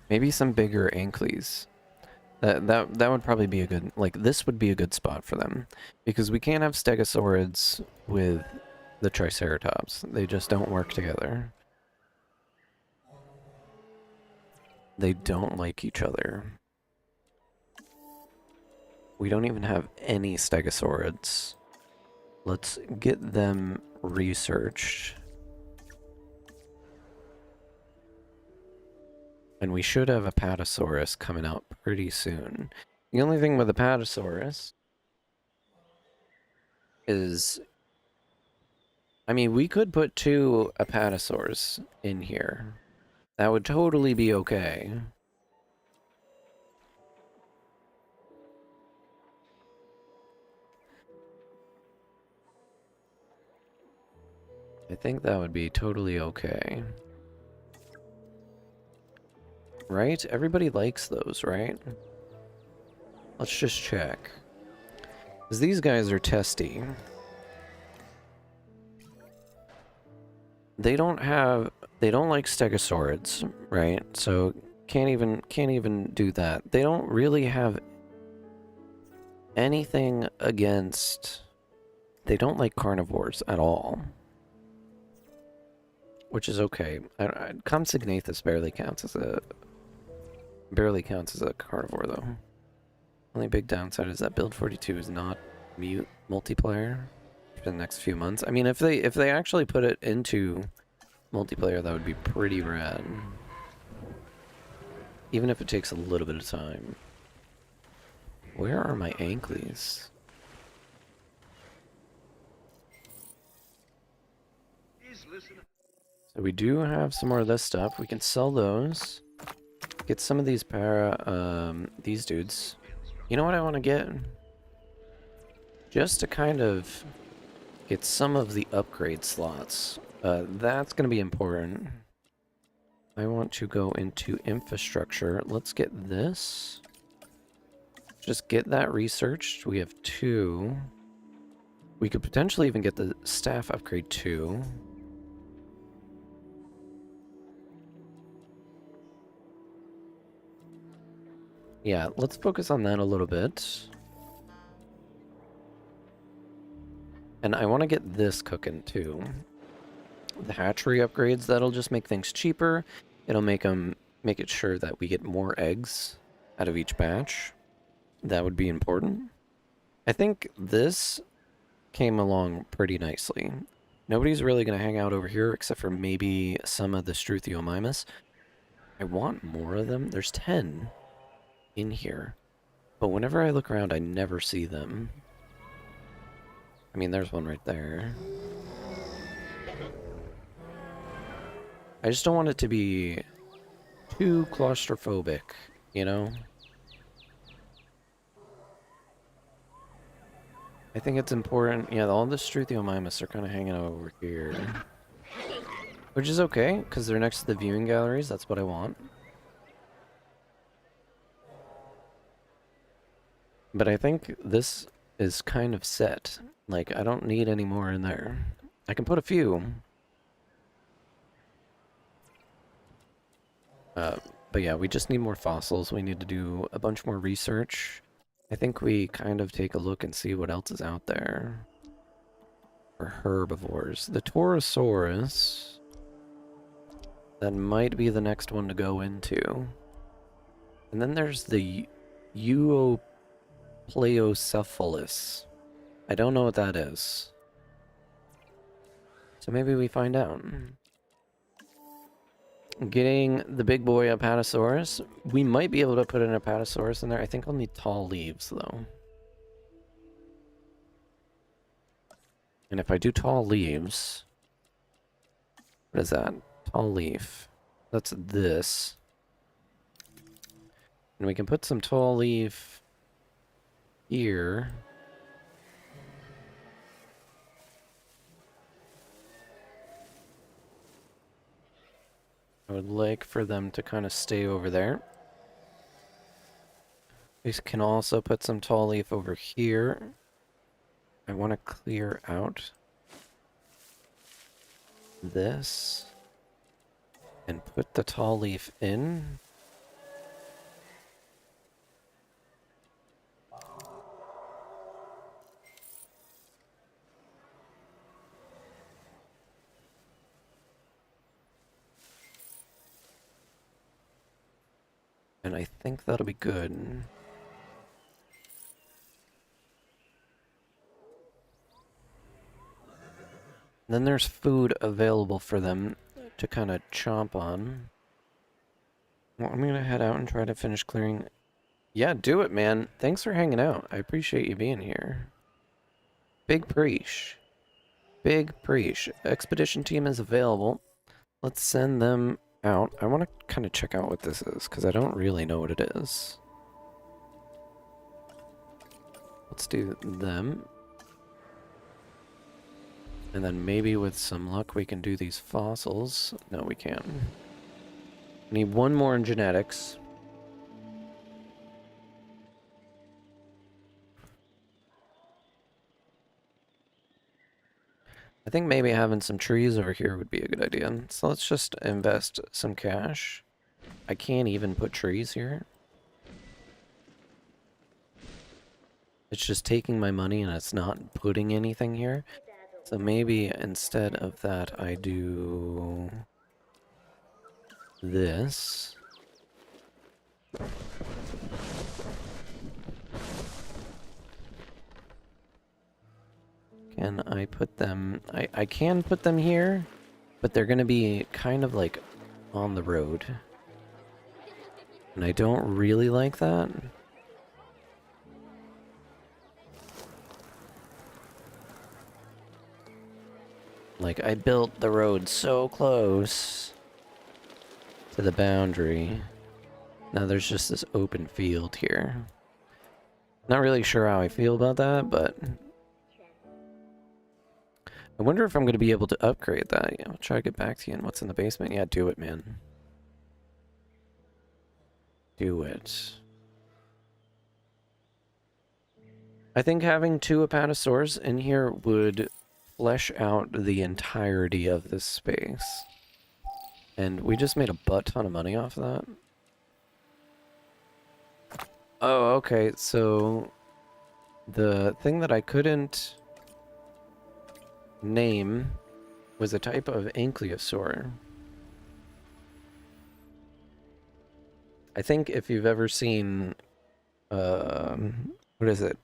Maybe some bigger Ankyles. That would probably be a good... Like, this would be a good spot for them. Because we can't have Stegosaurids with the Triceratops. They just don't work together. They don't like each other. We don't even have any Stegosaurids. Let's get them researched. And we should have a Apatosaurus coming out pretty soon. The only thing with a Apatosaurus is... I mean, we could put 2 Apatosaurs in here. That would totally be okay. I think that would be totally okay. Right? Everybody likes those, right? Let's just check. Because these guys are testy. They don't like Stegosaurids, right? So can't even do that. They don't really have anything against... They don't like carnivores at all. Which is okay. Compsognathus barely counts as a carnivore, though. Only big downside is that Build 42 is not mute multiplayer for the next few months. I mean, if they actually put it into multiplayer, that would be pretty rad. Even if it takes a little bit of time. Where are my Ankyles? So we do have some more of this stuff. We can sell those. Get some of these these dudes. You know what I want to get? Just to kind of get some of the upgrade slots. That's going to be important. I want to go into infrastructure. Let's get this. Just get that researched. We have 2. We could potentially even get the staff upgrade 2. Yeah, let's focus on that a little bit. And I want to get this cooking too. The hatchery upgrades, that'll just make things cheaper. It'll make it sure that we get more eggs out of each batch. That would be important. I think this came along pretty nicely. Nobody's really going to hang out over here except for maybe some of the 𝙈𝙤𝙢𝙗𝙚𝙧. I want more of them. There's 10 in here. But whenever I look around, I never see them. I mean, there's one right there. I just don't want it to be too claustrophobic, you know? I think it's important. Yeah, all the 𝙈𝙤𝙢𝙗𝙚𝙧 are kind of hanging out over here. Which is okay, because they're next to the viewing galleries. That's what I want. But I think this is kind of set. Like, I don't need any more in there. I can put a few. But yeah, we just need more fossils. We need to do a bunch more research. I think we kind of take a look and see what else is out there. For herbivores. The Torosaurus That might be the next one to go into. And then there's the 𝙈𝙤𝙢𝙗𝙚𝙧. I don't know what that is. So maybe we find out. Getting the big boy Apatosaurus. We might be able to put an Apatosaurus in there. I think I'll need tall leaves, though. And if I do tall leaves... What is that? Tall leaf. That's this. And we can put some tall leaf here. I would like for them to kind of stay over there. We can also put some tall leaf over here. I want to clear out this and put the tall leaf in. And I think that'll be good. Then there's food available for them to kind of chomp on. Well, I'm gonna head out and try to finish clearing. Yeah, do it, man. Thanks for hanging out. I appreciate you being here. Big preach. Big preach. Expedition team is available. Let's send them out. I want to kind of check out what this is, because I don't really know what it is. Let's do them. And then maybe with some luck we can do these fossils. No, we can't. Need one more in genetics. I think maybe having some trees over here would be a good idea. So let's just invest some cash. I can't even put trees here. It's just taking my money and it's not putting anything here. So maybe instead of that I do this. Can I put them... I can put them here, but they're gonna be kind of like on the road. And I don't really like that. Like, I built the road so close to the boundary. Now there's just this open field here. Not really sure how I feel about that, but... I wonder if I'm going to be able to upgrade that. Yeah, I'll try to get back to you and what's in the basement. Yeah, do it, man. Do it. I think having 2 Apatosaurs in here would flesh out the entirety of this space. And we just made a butt ton of money off of that. Oh, okay, so the thing that I couldn't name was a type of ankylosaur. I think if you've ever seen, what is it?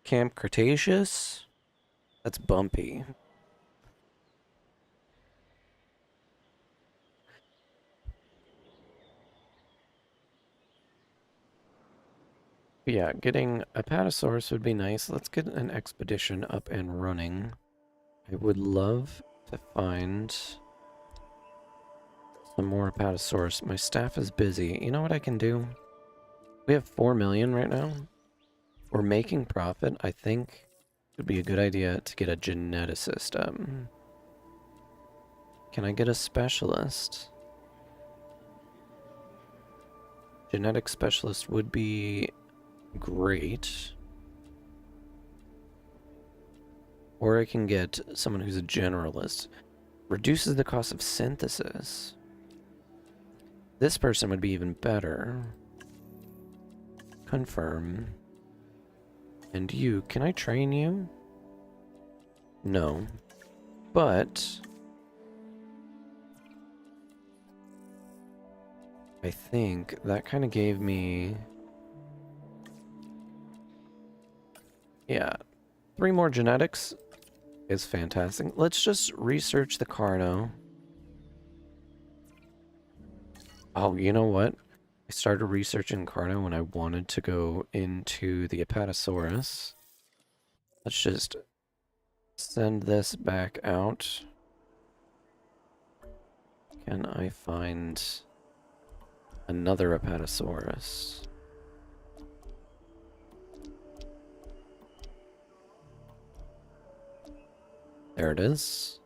Camp Cretaceous? That's bumpy. Yeah, getting a Apatosaurus would be nice. Let's get an expedition up and running. I would love to find some more Apatosaurus. My staff is busy. You know what I can do? We have 4 million right now. We're making profit. I think it would be a good idea to get a geneticist. Can I get a specialist? Genetic specialist would be great. Or I can get someone who's a generalist. Reduces the cost of synthesis. This person would be even better. Confirm. And you, can I train you? No. But I think that kind of gave me... Yeah, 3 more genetics is fantastic. Let's just research the Carno. Oh, you know what? I started researching Carno when I wanted to go into the Apatosaurus. Let's just send this back out. Can I find another Apatosaurus? There it is.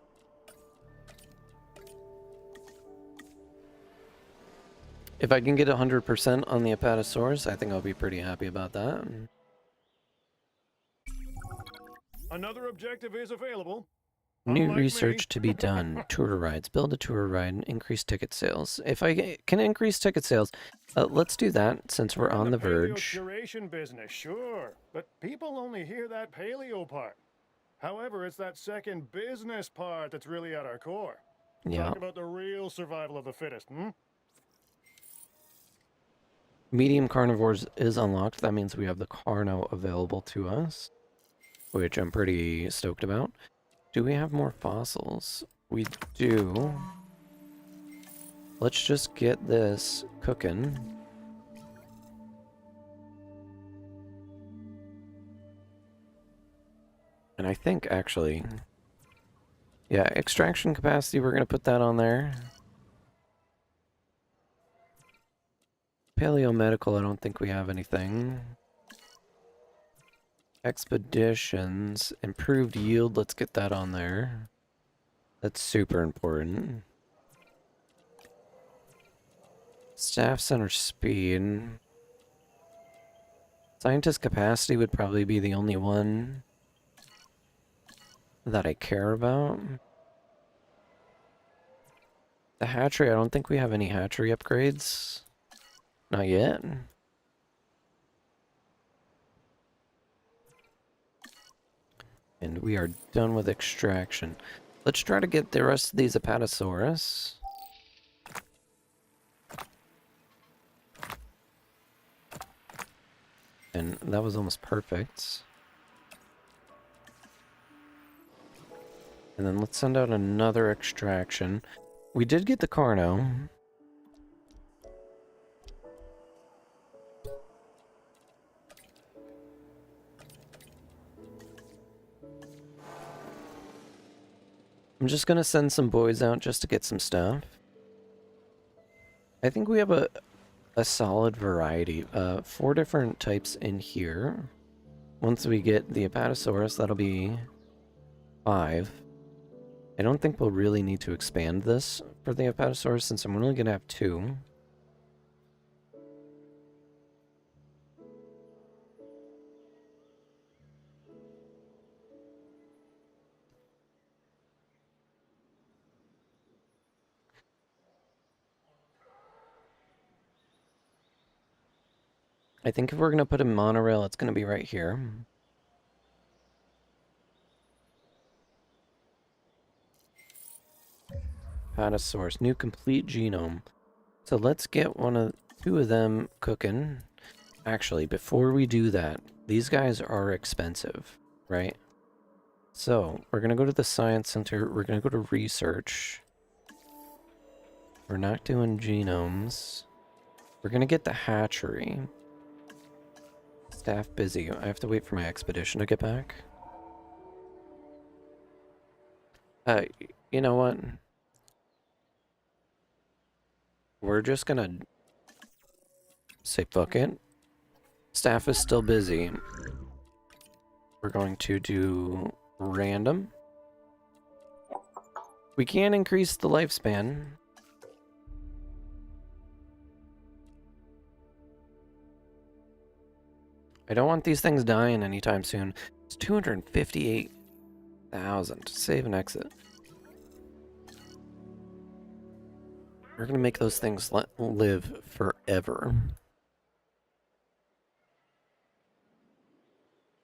If I can get 100% on the Apatosaurus, I think I'll be pretty happy about that. Another objective is available. New Unlike me. research to be done. Tour rides. Build a tour ride and increase ticket sales. If I can increase ticket sales, let's do that since we're on the verge. Curation business, sure. But people only hear that paleo part. However, it's that second business part that's really at our core. Yeah. Talk about the real survival of the fittest, hmm? Medium carnivores is unlocked. That means we have the Carno available to us, which I'm pretty stoked about. Do we have more fossils? We do. Let's just get this cooking. And I think, actually... Yeah, extraction capacity, we're going to put that on there. Paleomedical, I don't think we have anything. Expeditions, improved yield, let's get that on there. That's super important. Staff center speed. Scientist capacity would probably be the only one that I care about. The hatchery, I don't think we have any hatchery upgrades. Not yet. And we are done with extraction. Let's try to get the rest of these Apatosaurus. And that was almost perfect. And then let's send out another extraction. We did get the Carno. I'm just gonna send some boys out just to get some stuff. I think we have a solid variety. 4 different types in here. Once we get the Apatosaurus, that'll be 5. I don't think we'll really need to expand this for the Apatosaurus since I'm only gonna have 2. I think if we're going to put a monorail, it's going to be right here. Apatosaurus, new complete genome. So let's get 2 of them cooking. Actually, before we do that, these guys are expensive, right? So we're going to go to the science center. We're going to go to research. We're not doing genomes. We're going to get the hatchery. Staff busy. I have to wait for my expedition to get back. You know what? We're just gonna say fuck it. Staff is still busy. We're going to do random. We can increase the lifespan. I don't want these things dying anytime soon. It's 258,000. Save and exit. We're gonna make those things live forever.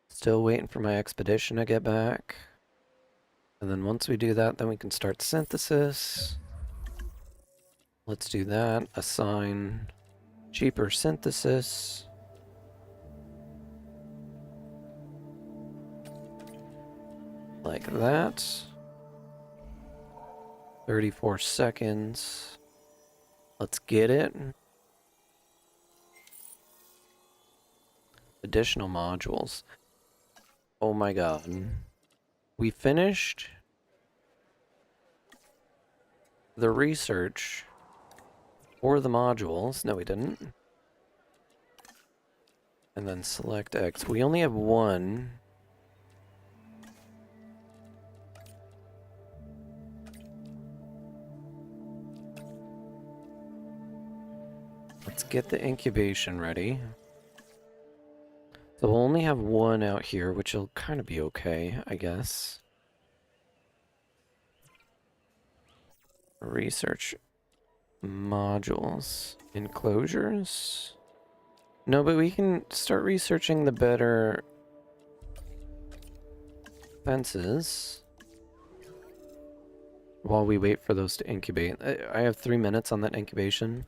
Still waiting for my expedition to get back. And then once we do that, then we can start synthesis. Let's do that. Assign cheaper synthesis. Like that. 34 seconds. Let's get it. Additional modules. Oh my god. We finished the research for the modules. No, we didn't. And then select X. We only have one. Let's get the incubation ready. So we'll only have one out here, which will kind of be okay, I guess. Research modules. Enclosures? No, but we can start researching the better fences while we wait for those to incubate. I have 3 minutes on that incubation.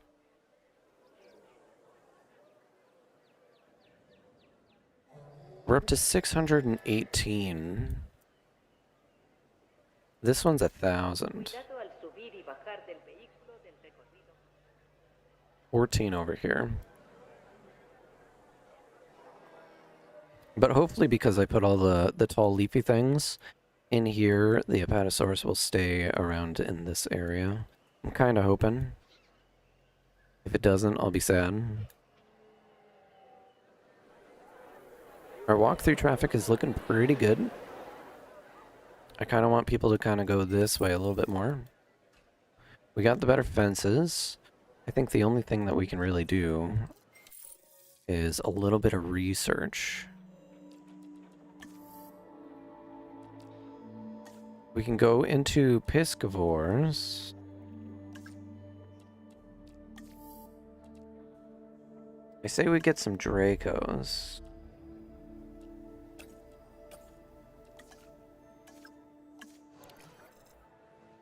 We're up to 618. This one's 1,000. 14 over here. But hopefully, because I put all the tall leafy things in here, the Apatosaurus will stay around in this area. I'm kind of hoping. If it doesn't, I'll be sad. Our walk-through traffic is looking pretty good. I kind of want people to kind of go this way a little bit more. We got the better fences. I think the only thing that we can really do is a little bit of research. We can go into piscivores. I say we get some Dracos.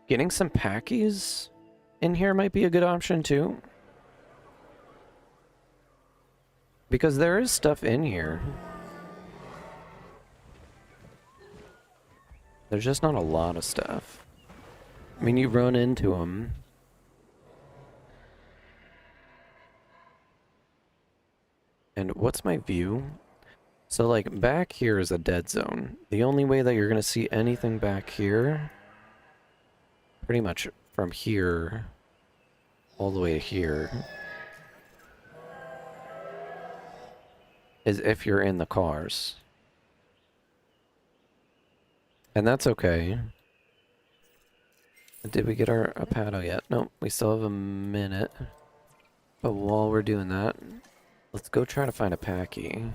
Getting some Packies in here might be a good option too. Because there is stuff in here. There's just not a lot of stuff. I mean, you run into them. And what's my view? So, like, back here is a dead zone. The only way that you're going to see anything back here, pretty much from here all the way to here, is if you're in the cars. And that's okay. Did we get our Apato yet? Nope, we still have a minute. But while we're doing that, let's go try to find a Packy.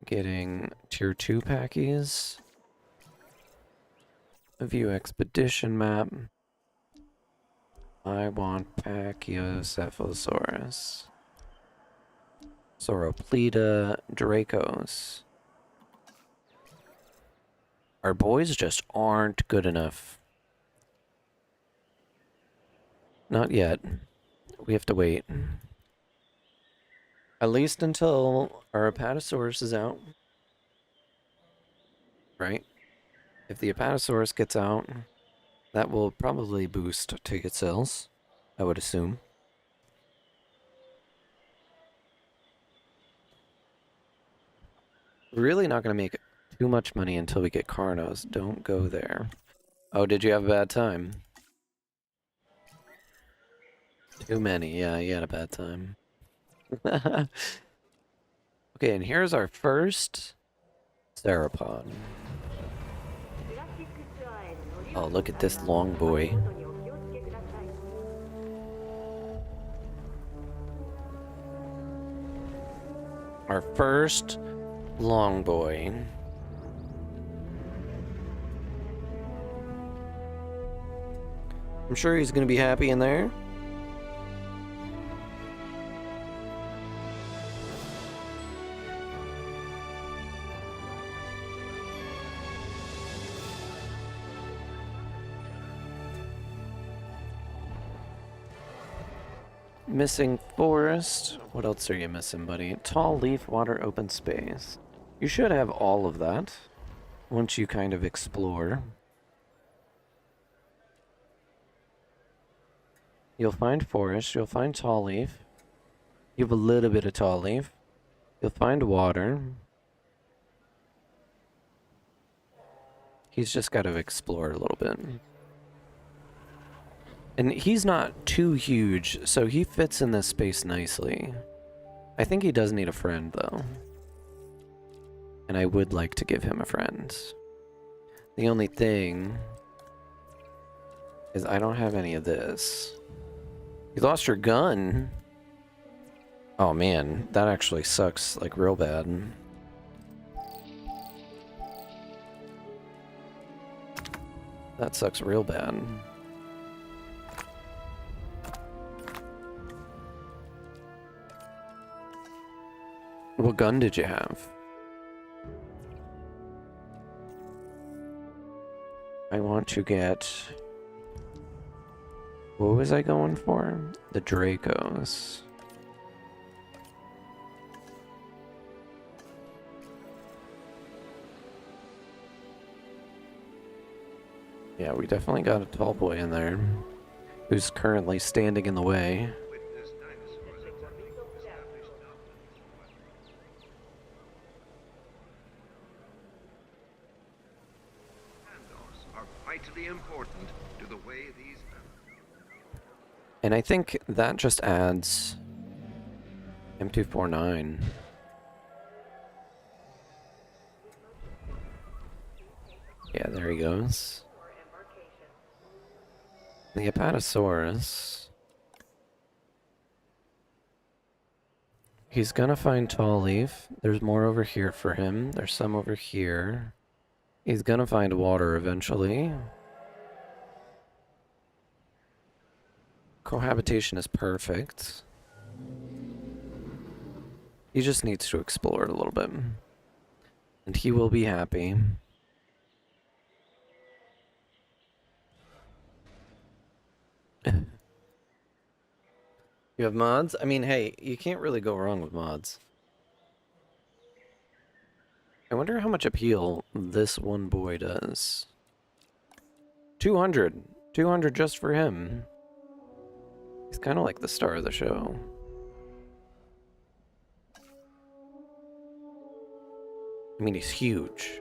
Getting tier 2 Packies. View expedition map. I want Pachyocephalosaurus. Sauropleta, Dracos. Our boys just aren't good enough. Not yet. We have to wait. At least until our Apatosaurus is out. Right? If the Apatosaurus gets out, that will probably boost ticket sales, I would assume. We're really not going to make too much money until we get Carnos. Don't go there. Oh, did you have a bad time? Too many. Yeah, you had a bad time. Okay, and here's our first theropod. Oh, look at this long boy. Our first long boy. I'm sure he's gonna be happy in there. Missing forest. What else are you missing, buddy? Tall leaf, water, open space. You should have all of that once you kind of explore. You'll find forest, you'll find tall leaf. You have a little bit of tall leaf. You'll find water. He's just got to explore a little bit. And he's not too huge, so he fits in this space nicely. I think he does need a friend, though. And I would like to give him a friend. The only thing is I don't have any of this. You lost your gun? Oh man, that actually sucks, like, real bad. That sucks real bad. What gun did you have? I want to get... What was I going for? The Dracos. Yeah, we definitely got a tall boy in there who's currently standing in the way. Witness dinosaurs attempting to establish dominance. Handoffs are vitally important to the way these And I think that just adds M249. Yeah, there he goes. The Apatosaurus. He's gonna find tall leaf. There's more over here for him. There's some over here. He's gonna find water eventually. Cohabitation is perfect. He just needs to explore it a little bit. And he will be happy. You have mods? I mean, hey, you can't really go wrong with mods. I wonder how much appeal this one boy does. 200. 200 just for him. He's kind of like the star of the show. I mean, he's huge.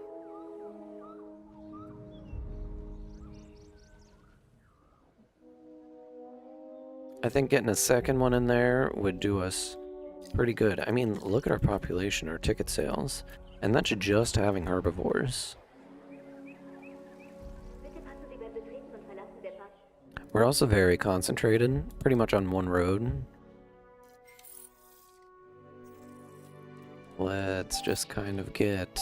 I think getting a second one in there would do us pretty good. I mean, look at our population, our ticket sales, and that's just having herbivores. We're also very concentrated, pretty much on one road. Let's just kind of get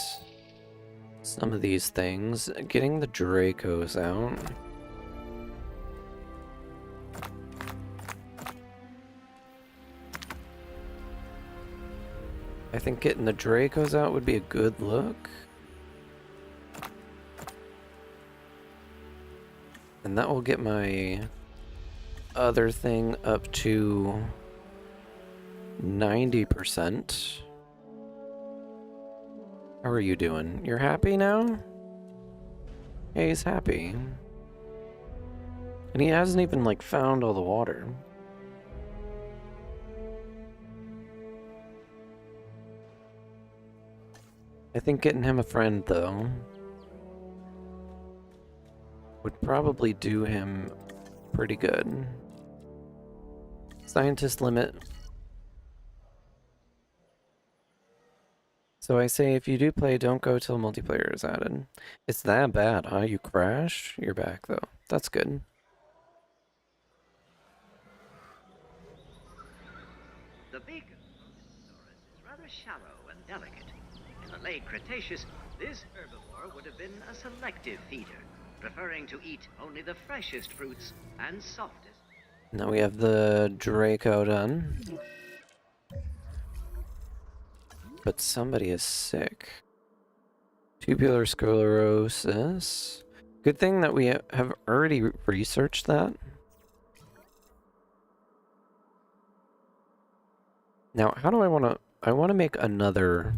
some of these things. Getting the Dracos out. I think getting the Dracos out would be a good look. And that will get my other thing up to 90%. How are you doing? You're happy now? Yeah, he's happy. And he hasn't even, like, found all the water. I think getting him a friend, though, would probably do him pretty good. Scientist limit. So I say if you do play, don't go till multiplayer is added. It's that bad, huh? You crashed? You're back, though. That's good. The beak of Dinosaurus is rather shallow and delicate. In the late Cretaceous, this herbivore would have been a selective feeder, preferring to eat only the freshest fruits and softest. Now we have the Draco done. But somebody is sick. Tubular sclerosis. Good thing that we have already researched that. Now, how do I want to... I want to make another...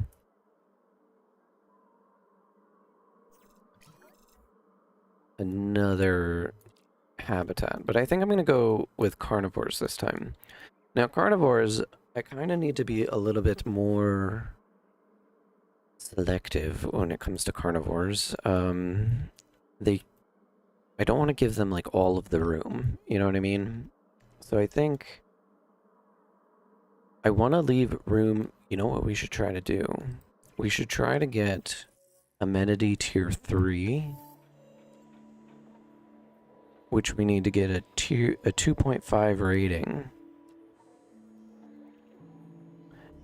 habitat, but I think I'm going to go with carnivores this time. Now, carnivores, I kind of need to be a little bit more selective when it comes to carnivores. I don't want to give them, like, all of the room, you know what I mean? So I think I want to leave room. You know what we should try to do? We should try to get amenity tier 3, which we need to get a 2.5 rating.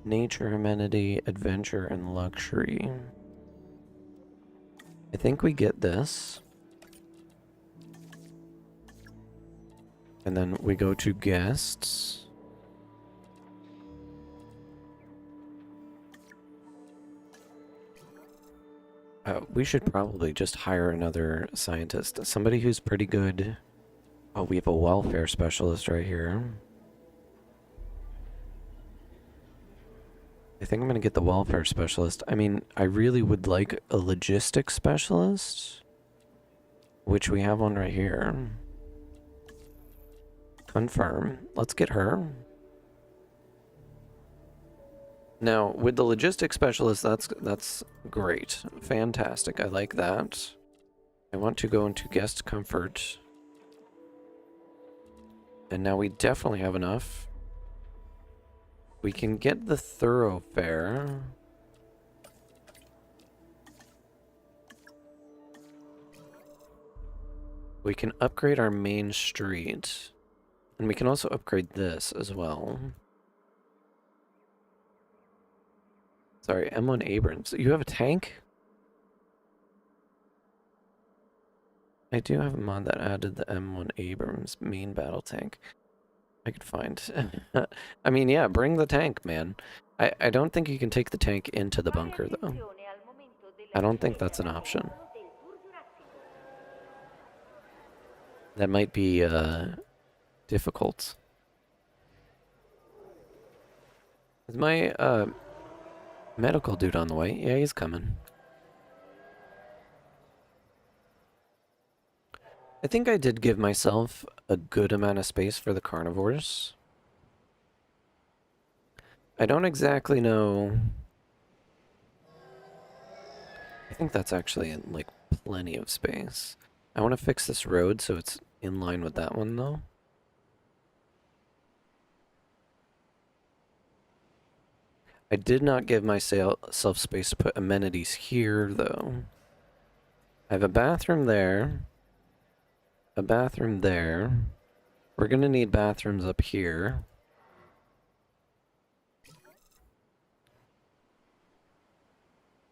Nature, amenity, adventure, and luxury. I think we get this. And then we go to guests. We should probably just hire another scientist. Somebody who's pretty good. Oh, we have a welfare specialist right here. I think I'm gonna get the welfare specialist. I mean, I really would like a logistics specialist, which we have one right here. Confirm. Let's get her. Now, with the logistics specialist, that's great. Fantastic. I like that. I want to go into guest comfort. And now we definitely have enough. We can get the thoroughfare. We can upgrade our main street. And we can also upgrade this as well. Sorry, M1 Abrams. You have a tank? I do have a mod that added the M1 Abrams main battle tank. I could find. I mean, yeah, bring the tank, man. I don't think you can take the tank into the bunker, though. I don't think that's an option. That might be difficult. Is my medical dude on the way? Yeah, he's coming. I think I did give myself a good amount of space for the carnivores. I don't exactly know. I think that's actually like plenty of space. I want to fix this road so it's in line with that one, though. I did not give myself space to put amenities here, though. I have a bathroom there. A bathroom there. We're gonna need bathrooms up here.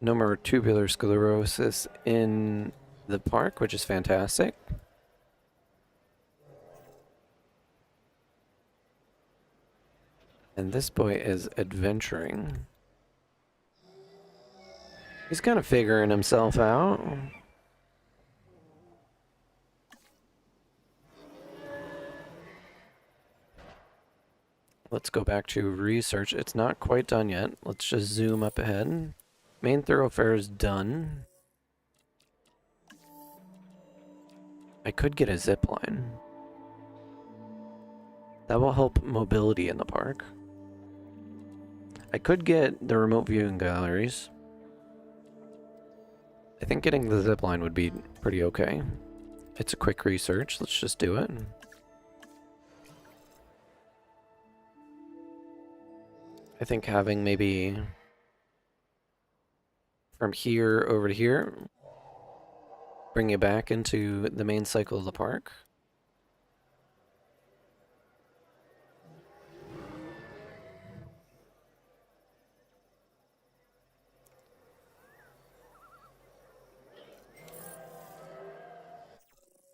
No more tubular sclerosis in the park, which is fantastic. And this boy is adventuring. He's kind of figuring himself out. Let's go back to research. It's not quite done yet. Let's just zoom up ahead. Main thoroughfare is done. I could get a zip line. That will help mobility in the park. I could get the remote viewing galleries. I think getting the zip line would be pretty okay. It's a quick research. Let's just do it. I think having maybe from here over to here, bring you back into the main cycle of the park.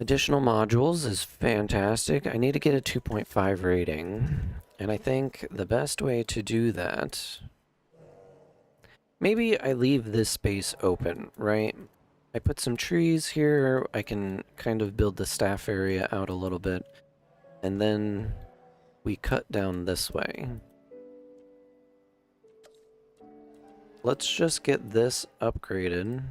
Additional modules is fantastic. I need to get a 2.5 rating. And I think the best way to do that... Maybe I leave this space open, right? I put some trees here. I can kind of build the staff area out a little bit. And then we cut down this way. let's just get this upgraded.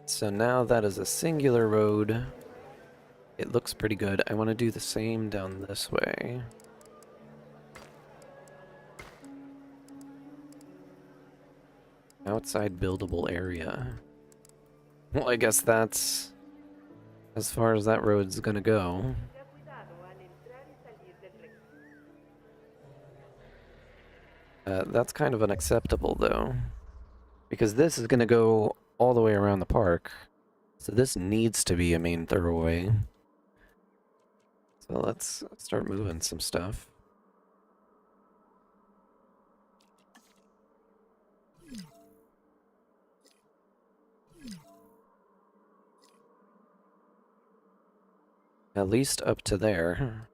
So now that is a singular road. It looks pretty good. I want to do the same down this way. Outside buildable area. Well, I guess that's as far as that road's gonna go. That's kind of unacceptable, though. Because this is gonna go all the way around the park. So this needs to be a main thoroughway. So let's start moving some stuff. At least up to there.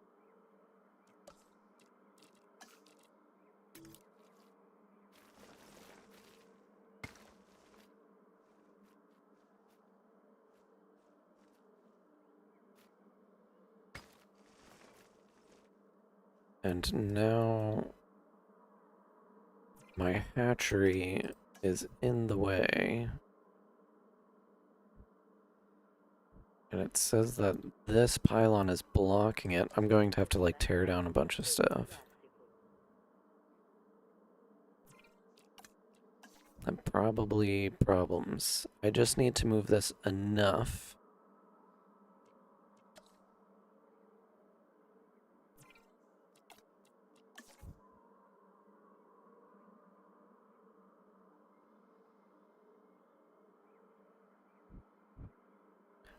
And now my hatchery is in the way. And it says that this pylon is blocking it. I'm going to have to like tear down a bunch of stuff. And probably problems. I just need to move this enough.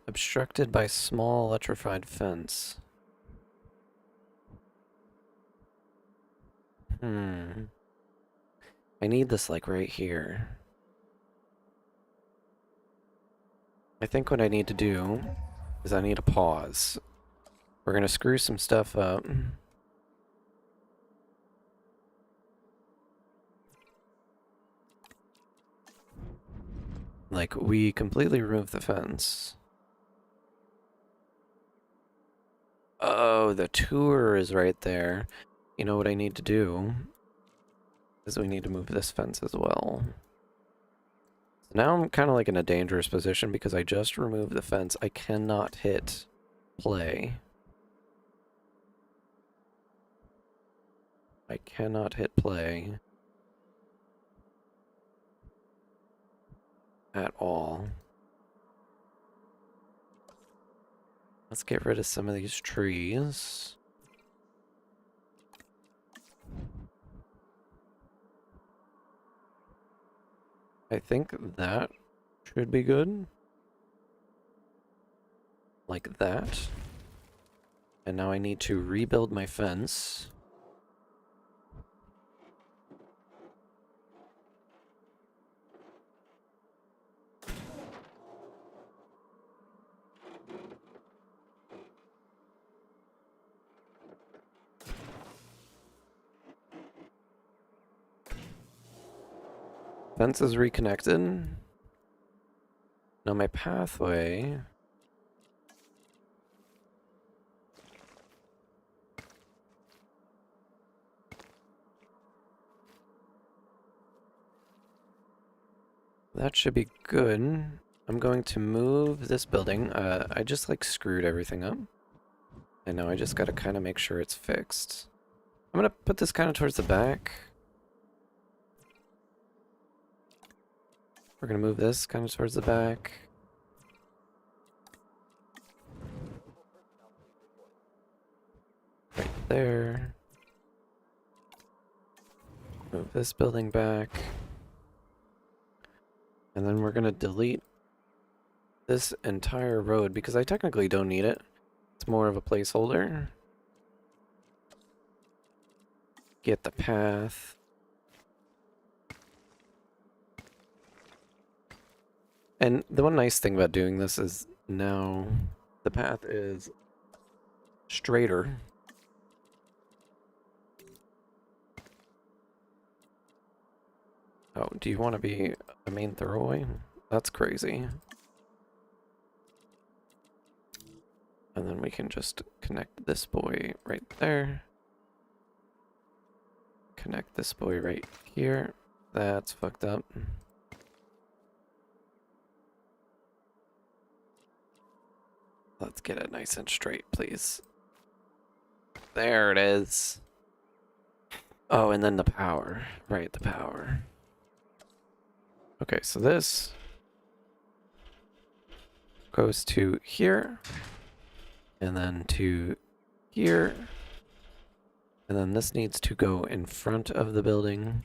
Obstructed by small electrified fence. I need this like right here. I think what I need to do is I need to pause. We're gonna screw some stuff up. Like, we completely removed the fence. Oh, the tour is right there. You know what I need to do? Is we need to move this fence as well. So now I'm kind of like in a dangerous position because I just removed the fence. I cannot hit play. I cannot hit play. At all. Let's get rid of some of these trees. I think that should be good. Like that. And now I need to rebuild my fence. Fence is reconnected. Now my pathway. That should be good. I'm going to move this building. I just like screwed everything up. And now I just gotta kind of make sure it's fixed. I'm gonna put this kind of towards the back. We're gonna move this kind of towards the back. Right there. Move this building back. And then we're gonna delete this entire road because I technically don't need it. It's more of a placeholder. Get the path. And the one nice thing about doing this is now the path is straighter. Oh, do you want to be a main thoroughway? That's crazy. And then we can just connect this boy right there. Connect this boy right here. That's fucked up. Let's get it nice and straight, please. There it is. Oh, and then the power. Right, the power. Okay, so this goes to here. And then to here. And then this needs to go in front of the building.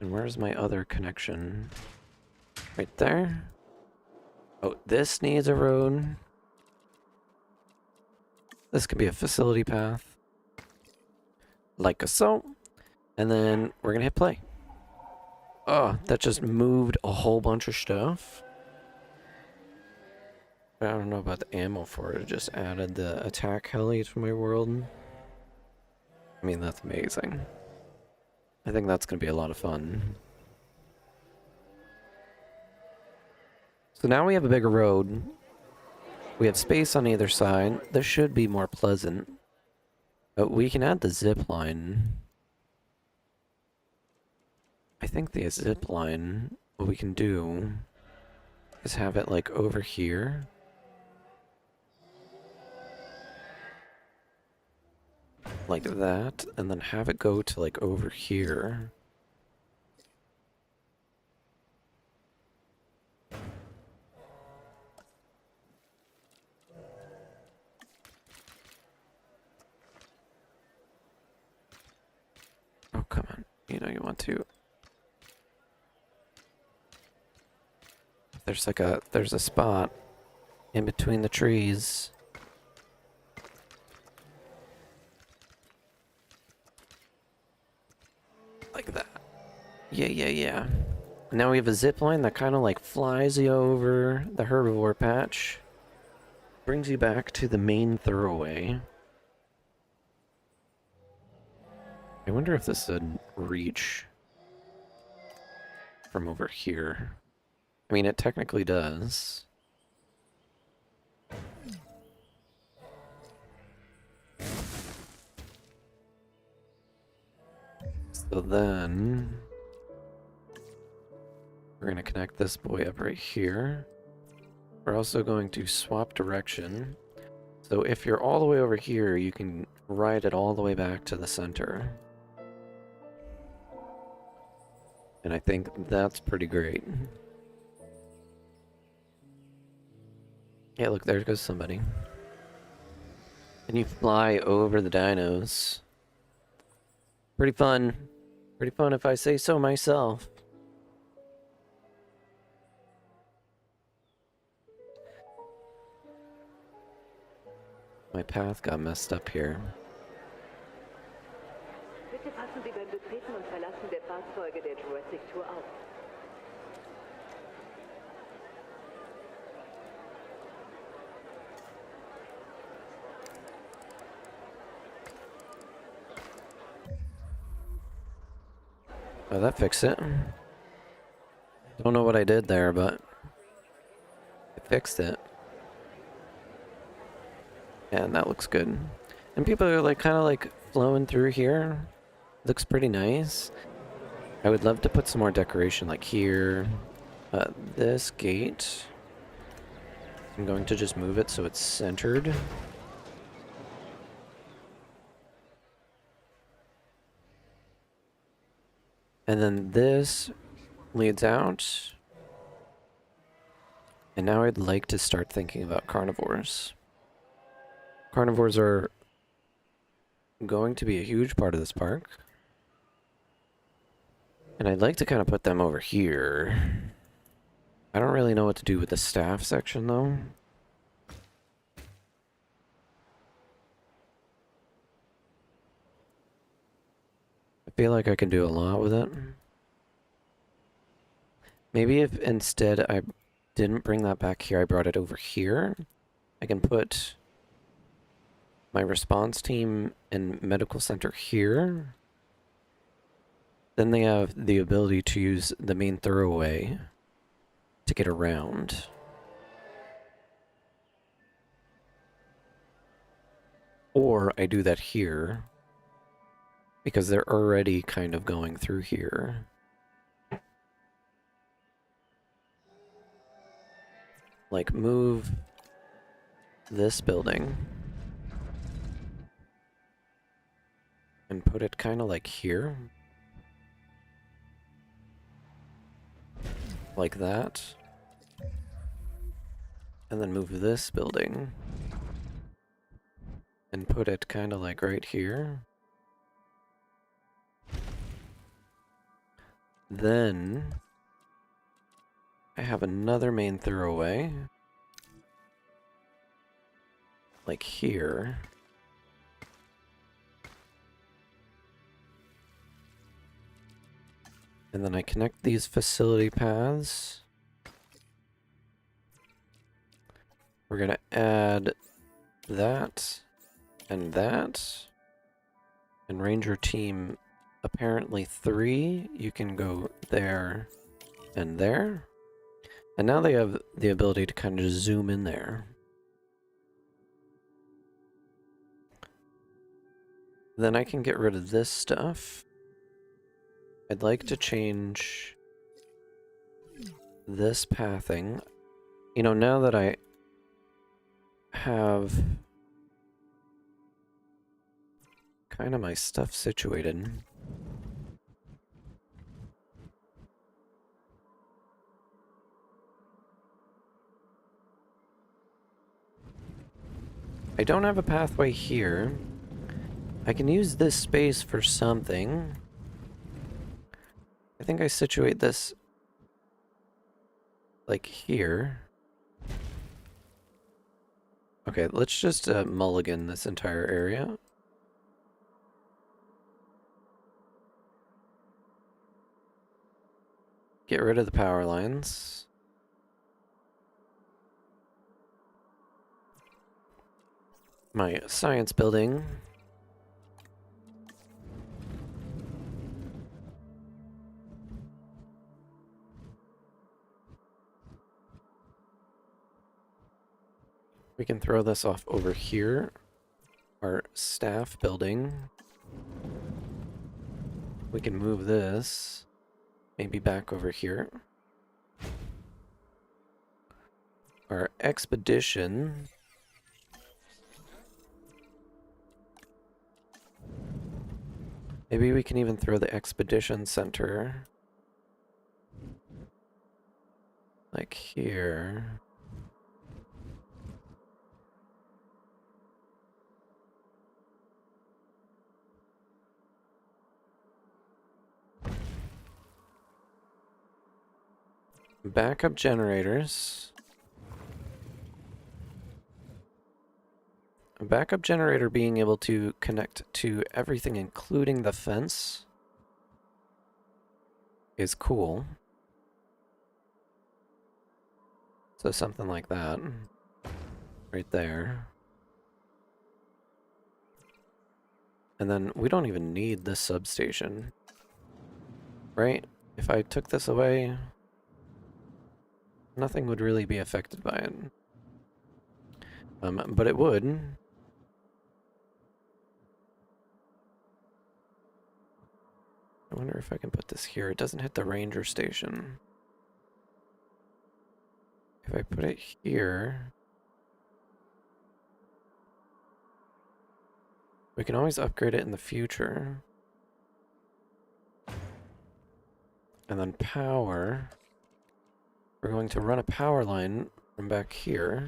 And where's my other connection? Right there. Oh, this needs a road. This could be a facility path. Like so. And then we're gonna hit play. Oh, that just moved a whole bunch of stuff. I don't know about the ammo for it. It just added the attack heli to my world. I mean, that's amazing. I think that's going to be a lot of fun. So now we have a bigger road. We have space on either side. This should be more pleasant. But we can add the zip line. I think the zip line, what we can do is have it like over here. Like that, and then have it go to like over here. Oh, come on. You know you want to. There's a spot in between the trees. Like that. Yeah. Now we have a zip line that kind of like flies you over the herbivore patch. Brings you back to the main thoroughway. I wonder if this would reach from over here. I mean, it technically does. So then we're going to connect this boy up right here. We're also going to swap direction. So if you're all the way over here, you can ride it all the way back to the center. And I think that's pretty great. Yeah, look, there goes somebody. And you fly over the dinos. Pretty fun. Pretty fun if I say so myself. My path got messed up here. Bitte passen Sie beim Betreten und Verlassen der Fahrzeuge der Jurassic Tour auf. Oh, that fixed it. Don't know what I did there, but it fixed it. And that looks good. And people are like kind of like flowing through here. Looks pretty nice. I would love to put some more decoration like here. This gate, I'm going to just move it so it's centered. And then this leads out. And now I'd like to start thinking about carnivores. Carnivores are going to be a huge part of this park. And I'd like to kind of put them over here. I don't really know what to do with the staff section though. I feel like I can do a lot with it. Maybe if instead I didn't bring that back here, I brought it over here, I can put my response team and medical center here. Then they have the ability to use the main thoroughway to get around. Or I do that here, because they're already kind of going through here. Like, move this building and put it kind of like here. Like that. And then move this building and put it kind of like right here. Then I have another main thoroughway, like here. And then I connect these facility paths. We're gonna add that and that. And Ranger Team, apparently 3, you can go there and there. And now they have the ability to kind of zoom in there. Then I can get rid of this stuff. I'd like to change this pathing. You know, now that I have kind of my stuff situated, I don't have a pathway here. I can use this space for something. I think I situate this like here. Okay, let's just mulligan this entire area. Get rid of the power lines. My science building. We can throw this off over here. Our staff building. We can move this maybe back over here. Our expedition. Maybe we can even throw the expedition center like here. Backup generators. A backup generator being able to connect to everything, including the fence, is cool. So something like that. Right there. And then we don't even need this substation. Right? If I took this away, nothing would really be affected by it. But it would. I wonder if I can put this here. It doesn't hit the ranger station. If I put it here, we can always upgrade it in the future. And then power. We're going to run a power line from back here.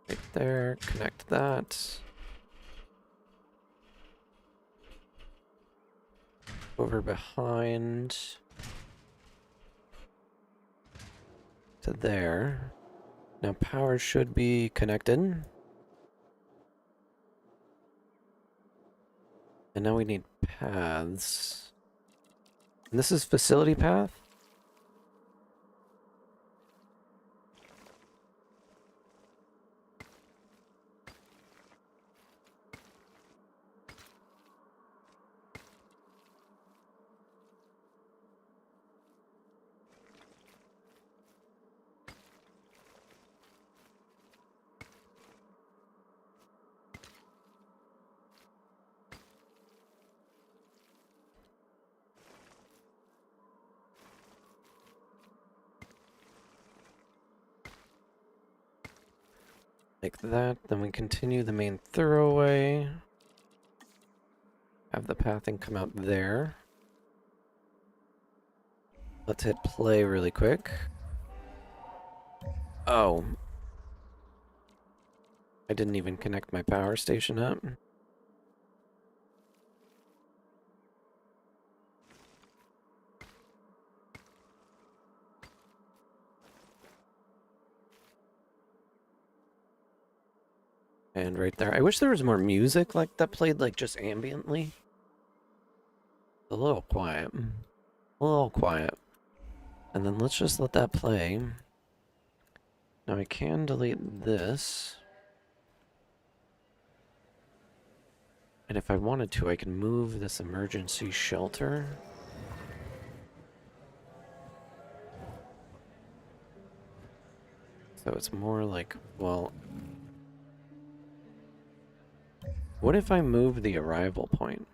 Right there, connect that. Over behind to there. Now power should be connected. And now we need paths. And this is facility path? Like that, then we continue the main thoroughway. Have the pathing come out there. Let's hit play really quick. Oh. I didn't even connect my power station up. And right there, I wish there was more music like that played like just ambiently. A little quiet. A little quiet. And then let's just let that play. Now I can delete this. And if I wanted to, I can move this emergency shelter. So it's more like, well... What if I move the arrival point?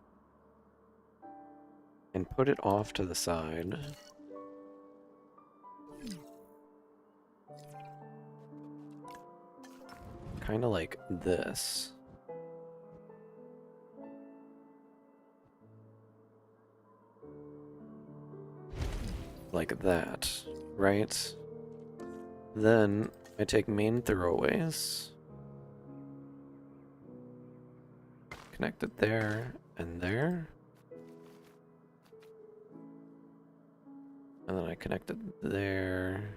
And put it off to the side? Kind of like this. Like that, right? Then I take main thoroughways. Connect it there and there. And then I connect it there.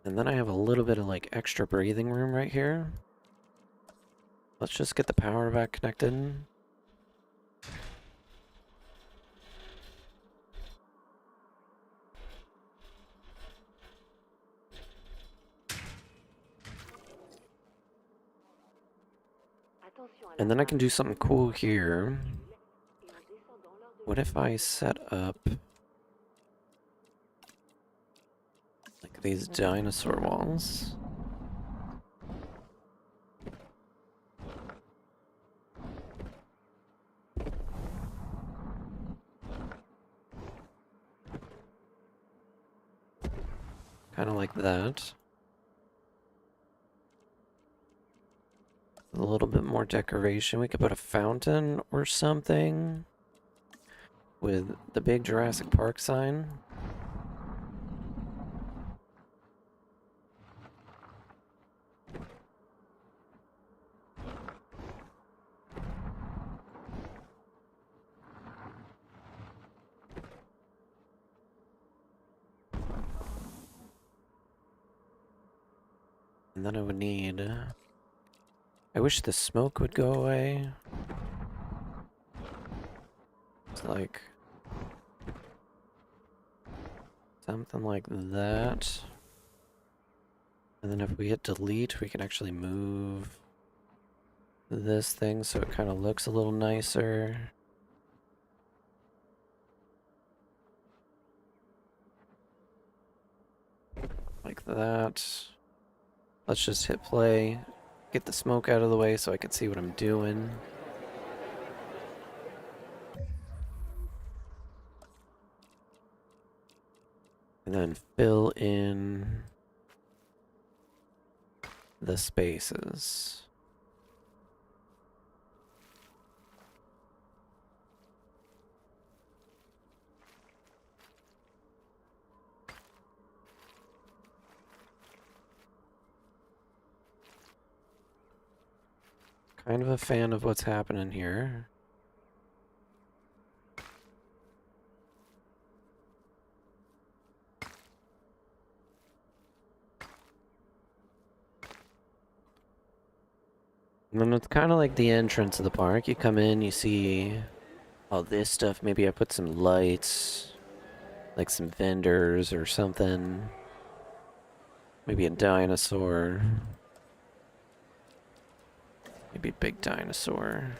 And then I have a little bit of like extra breathing room right here. Let's just get the power back connected. And then I can do something cool here. What if I set up like these dinosaur walls? Kind of like that. A little bit more decoration. We could put a fountain or something with the big Jurassic Park sign. And then I would need... I wish the smoke would go away. It's like... something like that. And then if we hit delete, we can actually move this thing so it kind of looks a little nicer. Like that. Let's just hit play. Get the smoke out of the way so I can see what I'm doing. And then fill in the spaces. Kind of a fan of what's happening here. And then it's kind of like the entrance of the park. You come in, you see all this stuff. Maybe I put some lights, like some vendors or something. Maybe a dinosaur. Maybe a big dinosaur.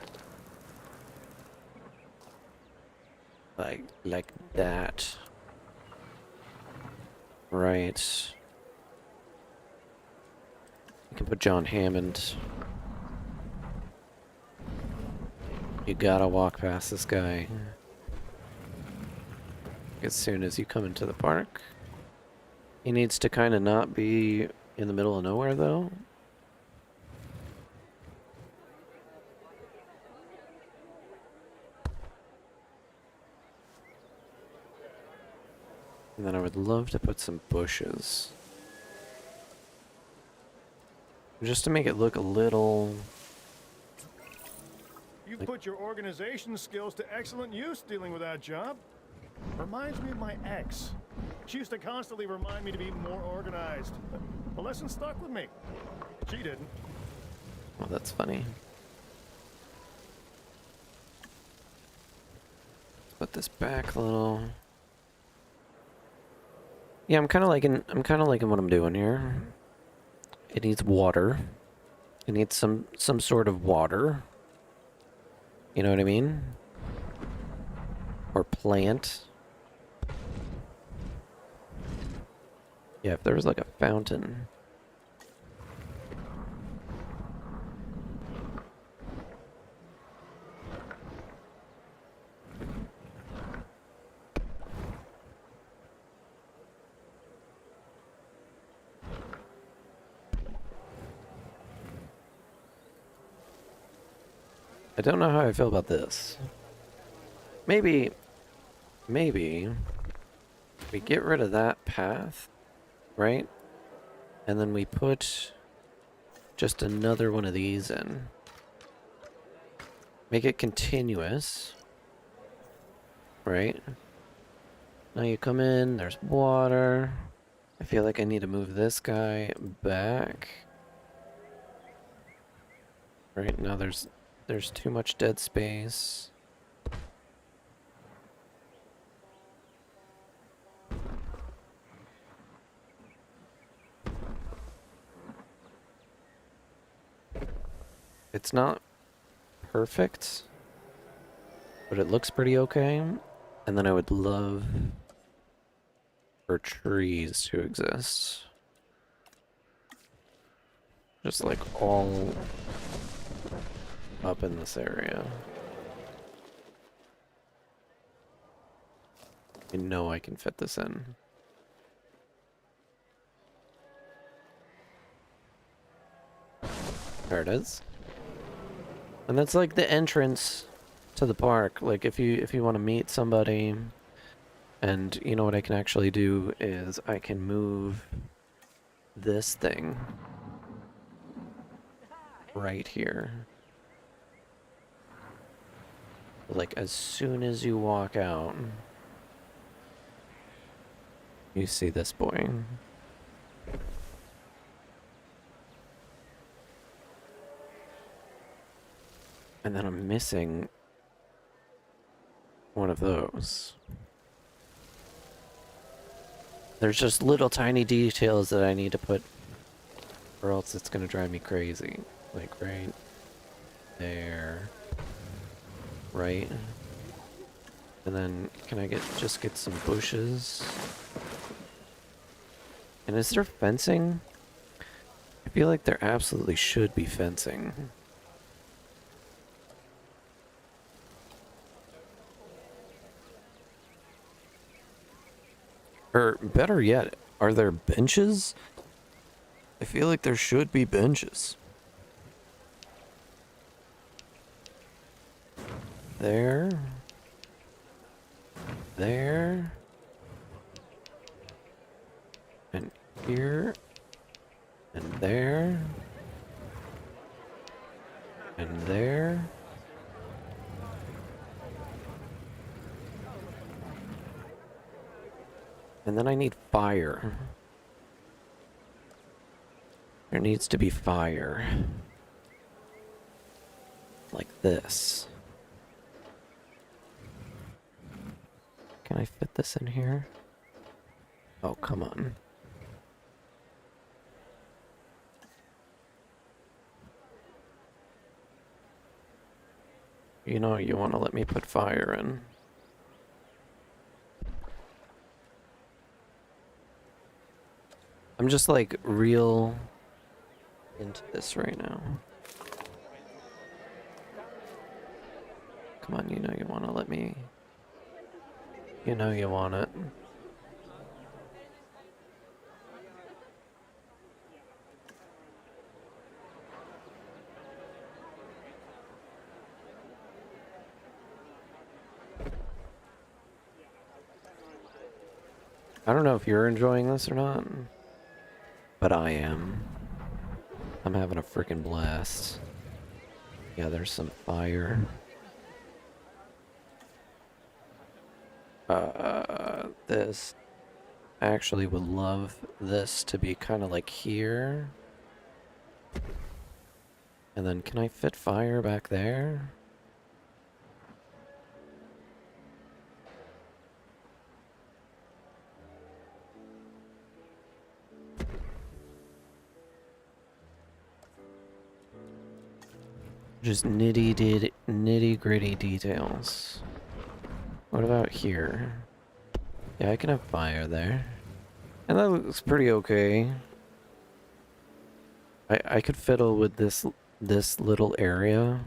Like that. Right. You can put John Hammond. You gotta walk past this guy as soon as you come into the park. He needs to kind of not be in the middle of nowhere, though. And then I would love to put some bushes. Just to make it look a little... You put your organization skills to excellent use dealing with that job. Reminds me of my ex. She used to constantly remind me to be more organized. The lesson stuck with me. She didn't. Oh, that's funny. Let's put this back a little. Yeah, I'm kind of liking what I'm doing here. It needs water. It needs some sort of water. You know what I mean? Or plant. Yeah, if there was like a fountain. I don't know how I feel about this. Maybe we get rid of that path, right? And then we put just another one of these in. Make it continuous, right? Now you come in, there's water. I feel like I need to move this guy back. Right, now there's too much dead space. It's not perfect, but it looks pretty okay. And then I would love for trees to exist. Just like all up in this area. I know I can fit this in. There it is. And that's like the entrance to the park. Like if you want to meet somebody, and you know what I can actually do is I can move this thing right here. Like as soon as you walk out, you see this boy. And then I'm missing one of those. There's just little tiny details that I need to put, or else it's gonna drive me crazy. Like right there. Right? And then can I just get some bushes? And is there fencing? I feel like there absolutely should be fencing. Or better yet, are there benches? I feel like there should be benches. There. There. And here. And there. And there. And then I need fire. There needs to be fire. Like this. Can I fit this in here? Oh, come on. You know you want to let me put fire in. I'm just like real into this right now. Come on, you know you want to let me. You know you want it. I don't know if you're enjoying this or not, but I am. I'm having a freaking blast. Yeah, there's some fire. This. I actually would love this to be kind of like here. And then can I fit fire back there? Just nitty gritty details. What about here? Yeah, I can have fire there. And that looks pretty okay. I could fiddle with this little area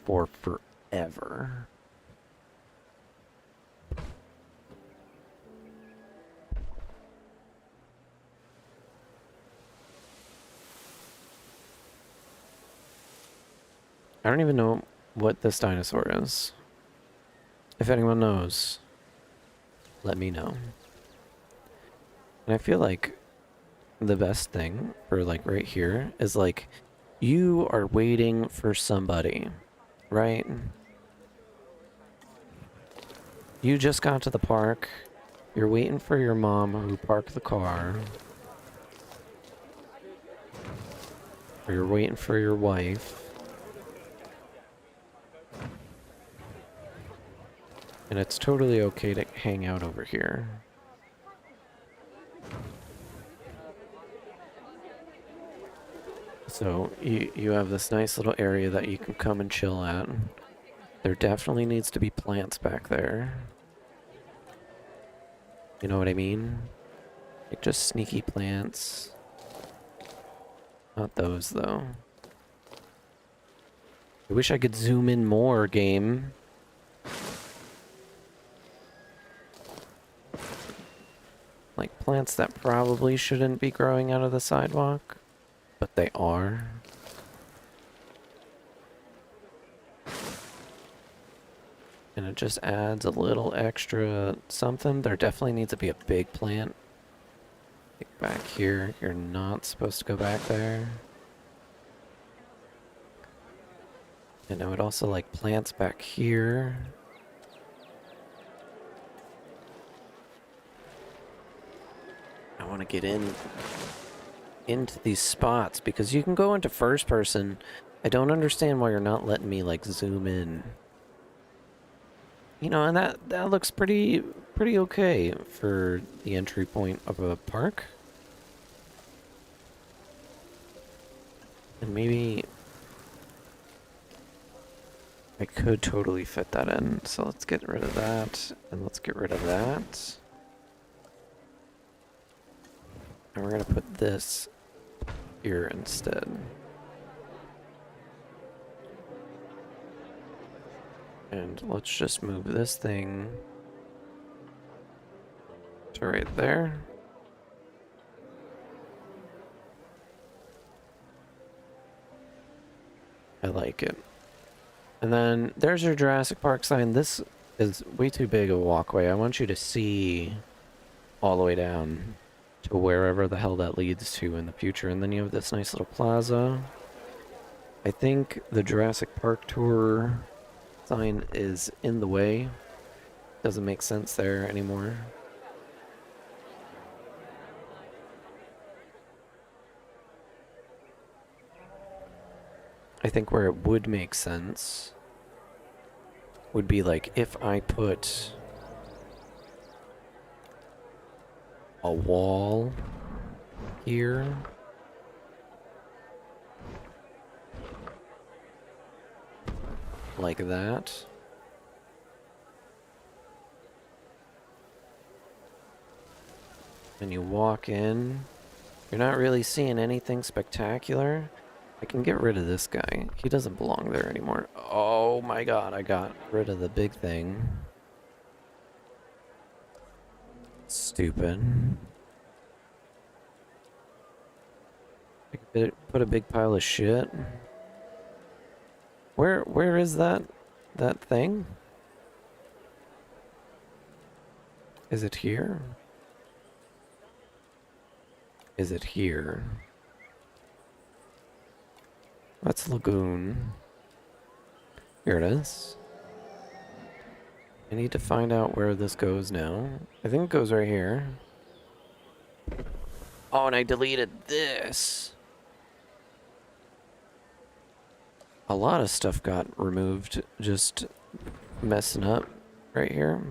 for forever. I don't even know what this dinosaur is. If anyone knows, let me know. And I feel like the best thing for like right here is like you are waiting for somebody, right? You just got to the park. You're waiting for your mom who parked the car. Or you're waiting for your wife. And it's totally okay to hang out over here. So you have this nice little area that you can come and chill at. There definitely needs to be plants back there. You know what I mean? Like just sneaky plants. Not those though. I wish I could zoom in more, game. Like plants that probably shouldn't be growing out of the sidewalk, but they are. And it just adds a little extra something. There definitely needs to be a big plant. Like back here, you're not supposed to go back there. And I would also like plants back here. I want to get into these spots because you can go into first person. I don't understand why you're not letting me like zoom in. You know, and that looks pretty okay for the entry point of a park. And maybe I could totally fit that in. So let's get rid of that, and let's get rid of that. And we're gonna put this here instead. And let's just move this thing to right there. I like it. And then there's your Jurassic Park sign. This is way too big of a walkway. I want you to see all the way down to wherever the hell that leads to in the future. And then you have this nice little plaza. I think the Jurassic Park tour sign is in the way. Doesn't make sense there anymore. I think where it would make sense would be like if I put a wall here. Like that. And you walk in. You're not really seeing anything spectacular. I can get rid of this guy. He doesn't belong there anymore. Oh my god, I got rid of the big thing. Stupid. I could put a big pile of shit. Where is that thing? Is it here? Is it here? That's lagoon. Here it is. I need to find out where this goes now. I think it goes right here. Oh, and I deleted this. A lot of stuff got removed just messing up right here.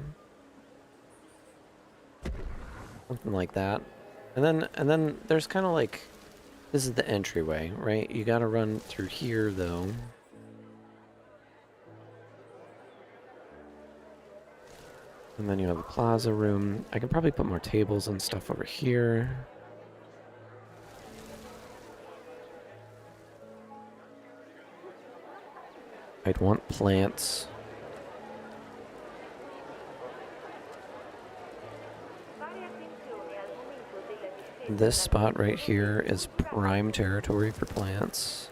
Something like that. And then there's kind of like, this is the entryway, right? You gotta run through here though. And then you have a plaza room. I can probably put more tables and stuff over here. I'd want plants. This spot right here is prime territory for plants.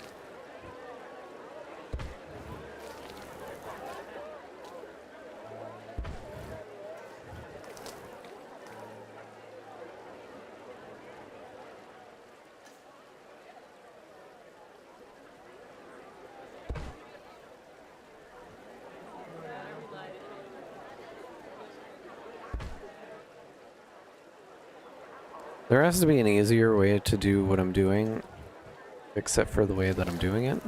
There has to be an easier way to do what I'm doing, except for the way that I'm doing it.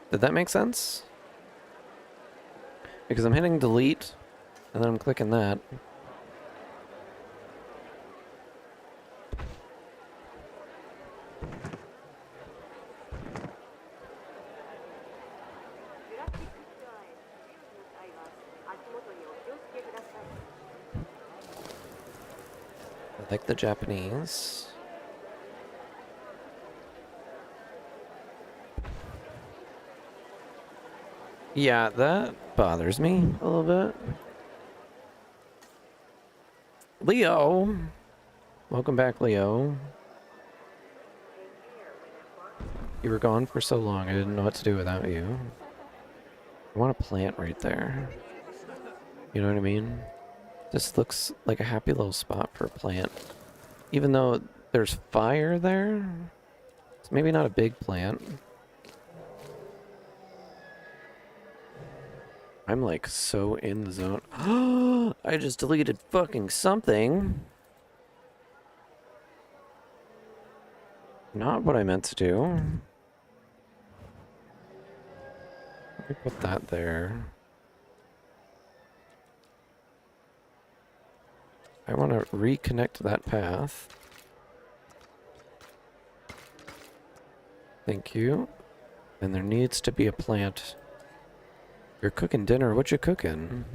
Did that make sense? Because I'm hitting delete, and then I'm clicking that. Like the Japanese. Yeah, that bothers me a little bit. Leo! Welcome back, Leo. You were gone for so long, I didn't know what to do without you. I want a plant right there. You know what I mean? This looks like a happy little spot for a plant. Even though there's fire there, it's maybe not a big plant. I'm like so in the zone. I just deleted fucking something. Not what I meant to do. Let me put that there. I want to reconnect that path. Thank you. And there needs to be a plant. You're cooking dinner. What you cooking?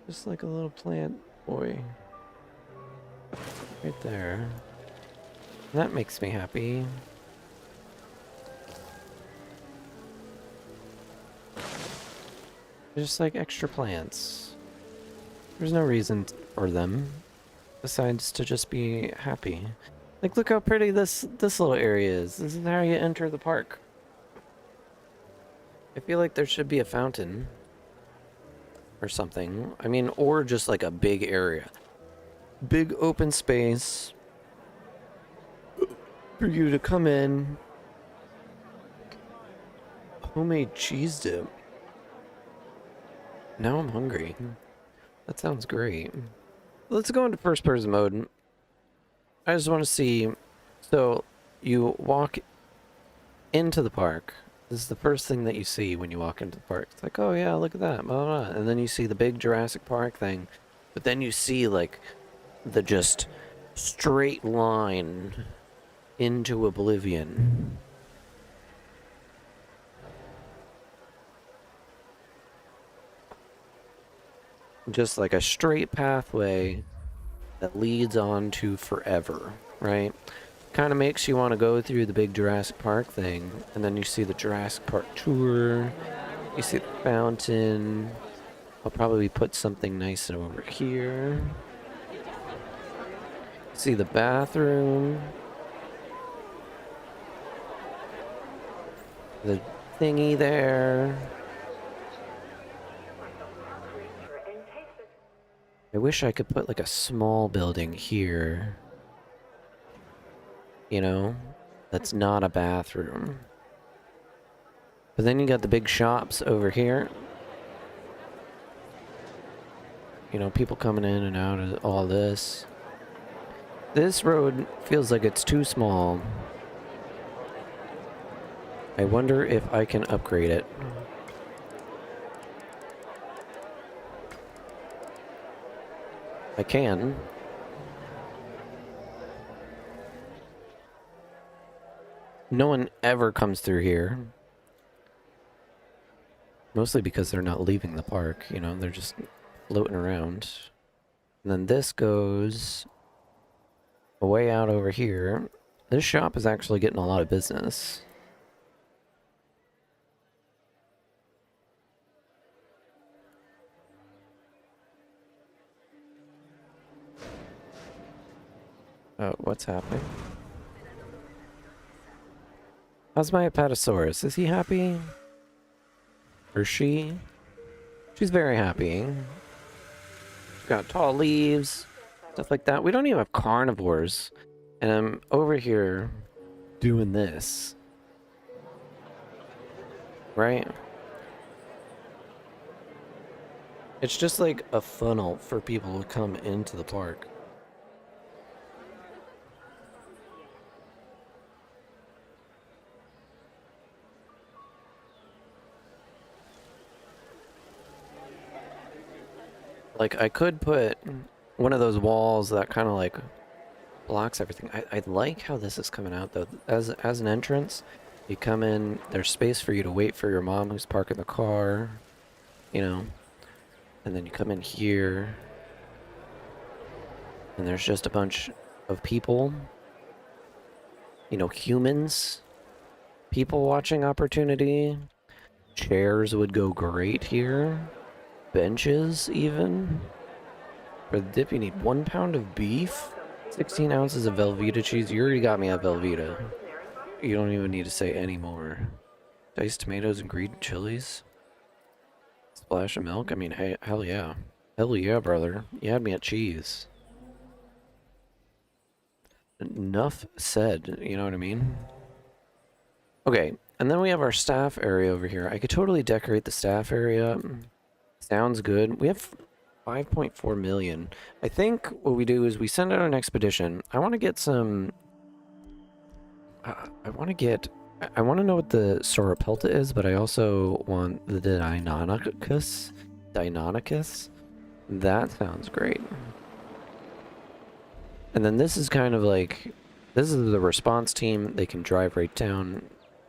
Just like a little plant boy. Right there. That makes me happy. Just like extra plants. There's no reason for them besides to just be happy. Like, look how pretty this little area is. This is how you enter the park. I feel like there should be a fountain or something. I mean, or just like a big area. Big open space for you to come in. Homemade cheese dip. Now I'm hungry. That sounds great. Let's go into first person mode. I just want to see. So, you walk into the park. This is the first thing that you see when you walk into the park. It's like, oh yeah, look at that, blah, blah, blah. And then you see the big Jurassic Park thing. But then you see, like, the just straight line into oblivion. Just like a straight pathway that leads on to forever, right? Kind of makes you want to go through the big Jurassic Park thing, and then you see the Jurassic Park tour, you see the fountain. I'll probably put something nice over here. See the bathroom. The thingy there. I wish I could put like a small building here. You know? That's not a bathroom. But then you got the big shops over here. You know, people coming in and out of all this. This road feels like it's too small. I wonder if I can upgrade it. I can. No one ever comes through here. Mostly because they're not leaving the park, you know, they're just floating around. And then this goes way out over here. This shop is actually getting a lot of business. Oh, what's happening? How's my Apatosaurus? Is he happy? Or she? She's very happy. Got tall leaves, stuff like that. We don't even have carnivores. And I'm over here doing this. Right? It's just like a funnel for people to come into the park. Like, I could put one of those walls that kind of, like, blocks everything. I like how this is coming out, though. As an entrance, you come in, there's space for you to wait for your mom who's parking the car, you know, and then you come in here, and there's just a bunch of people, you know, humans, people watching opportunity. Chairs would go great here. Benches, even. For the dip, you need 1 pound of beef, 16 ounces of Velveeta cheese. You already got me at Velveeta. You don't even need to say any more. Diced tomatoes and green chilies. Splash of milk. I mean, hey, hell yeah. Hell yeah, brother. You had me at cheese. Enough said, you know what I mean? Okay, and then we have our staff area over here. I could totally decorate the staff area. Sounds good. We have 5.4 million. I think what we do is we send out an expedition. I want to get some... I want to know what the Sauropelta is, but I also want the Deinonychus. Deinonychus? That sounds great. And then this is kind of like... This is the response team. They can drive right down,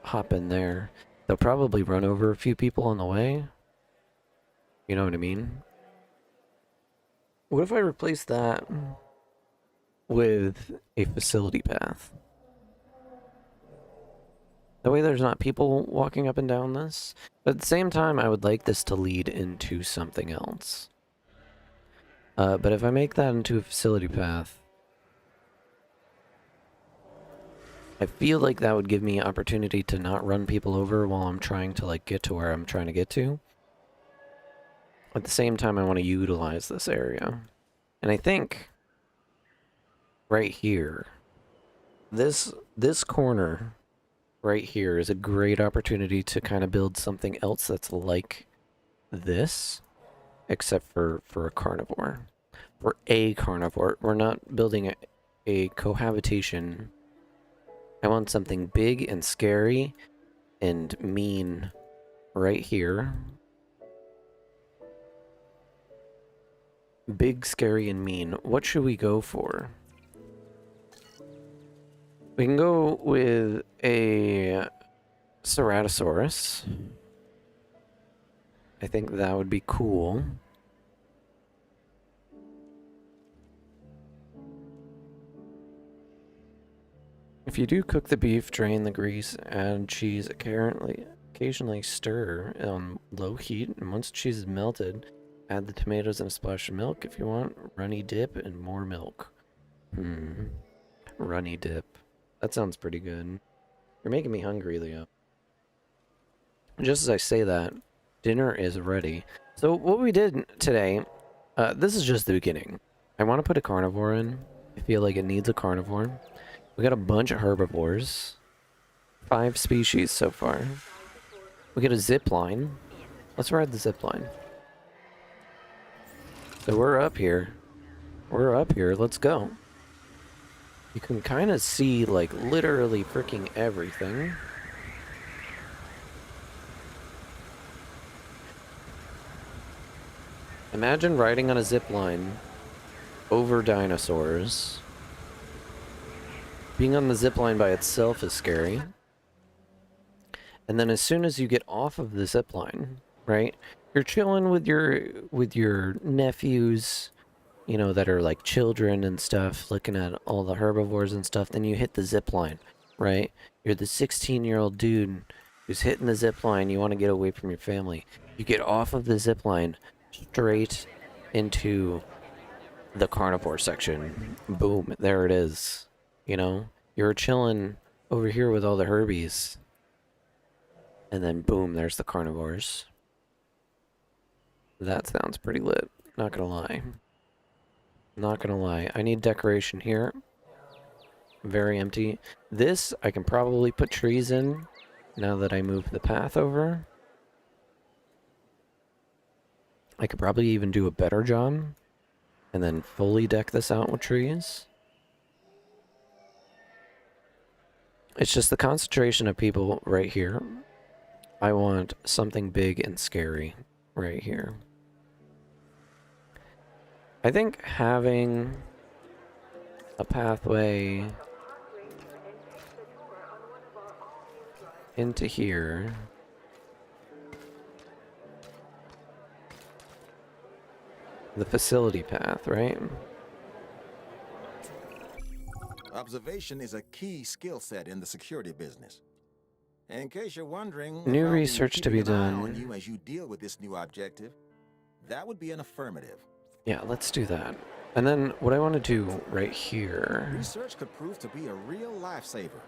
hop in there. They'll probably run over a few people on the way. You know what I mean? What if I replace that with a facility path? That way there's not people walking up and down this. But at the same time, I would like this to lead into something else. But if I make that into a facility path, I feel like that would give me opportunity to not run people over while I'm trying to, like, get to where I'm trying to get to. At the same time, I want to utilize this area. And I think right here, this corner right here is a great opportunity to kind of build something else that's like this, except for a carnivore. For a carnivore. We're not building a cohabitation. I want something big and scary and mean right here. Big, scary, and mean. What should we go for? We can go with a Ceratosaurus. I think that would be cool. If you do cook the beef, drain the grease, add cheese, occasionally stir on low heat, and once cheese is melted, add the tomatoes and a splash of milk if you want. Runny dip and more milk. Runny dip. That sounds pretty good. You're making me hungry, Leo. Just as I say that, dinner is ready. So what we did today This is just the beginning. I want to put a carnivore in. I feel like it needs a carnivore. We got a bunch of herbivores. 5 species so far. We get a zip line. Let's ride the zip line. So we're up here. We're up here. Let's go. You can kind of see, like, literally freaking everything. Imagine riding on a zip line over dinosaurs. Being on the zip line by itself is scary. And then as soon as you get off of the zip line, right? You're chilling with your nephews, you know, that are like children and stuff, looking at all the herbivores and stuff. Then you hit the zip line, right? You're the 16-year-old dude who's hitting the zip line. You want to get away from your family. You get off of the zip line straight into the carnivore section. Boom, there it is. You know, you're chilling over here with all the herbies. And then boom, there's the carnivores. That sounds pretty lit, not gonna lie. Not gonna lie. I need decoration here. Very empty. This, I can probably put trees in now that I move the path over. I could probably even do a better job and then fully deck this out with trees. It's just the concentration of people right here. I want something big and scary right here. I think having a pathway into here the facility path, right? Observation is a key skill set in the security business. In case you're wondering, New if I'll be research to be keeping an eye done. on you as you deal with this new objective, that would be an affirmative. Yeah, let's do that. And then what I want to do right here. Research could prove to be a real lifesaver.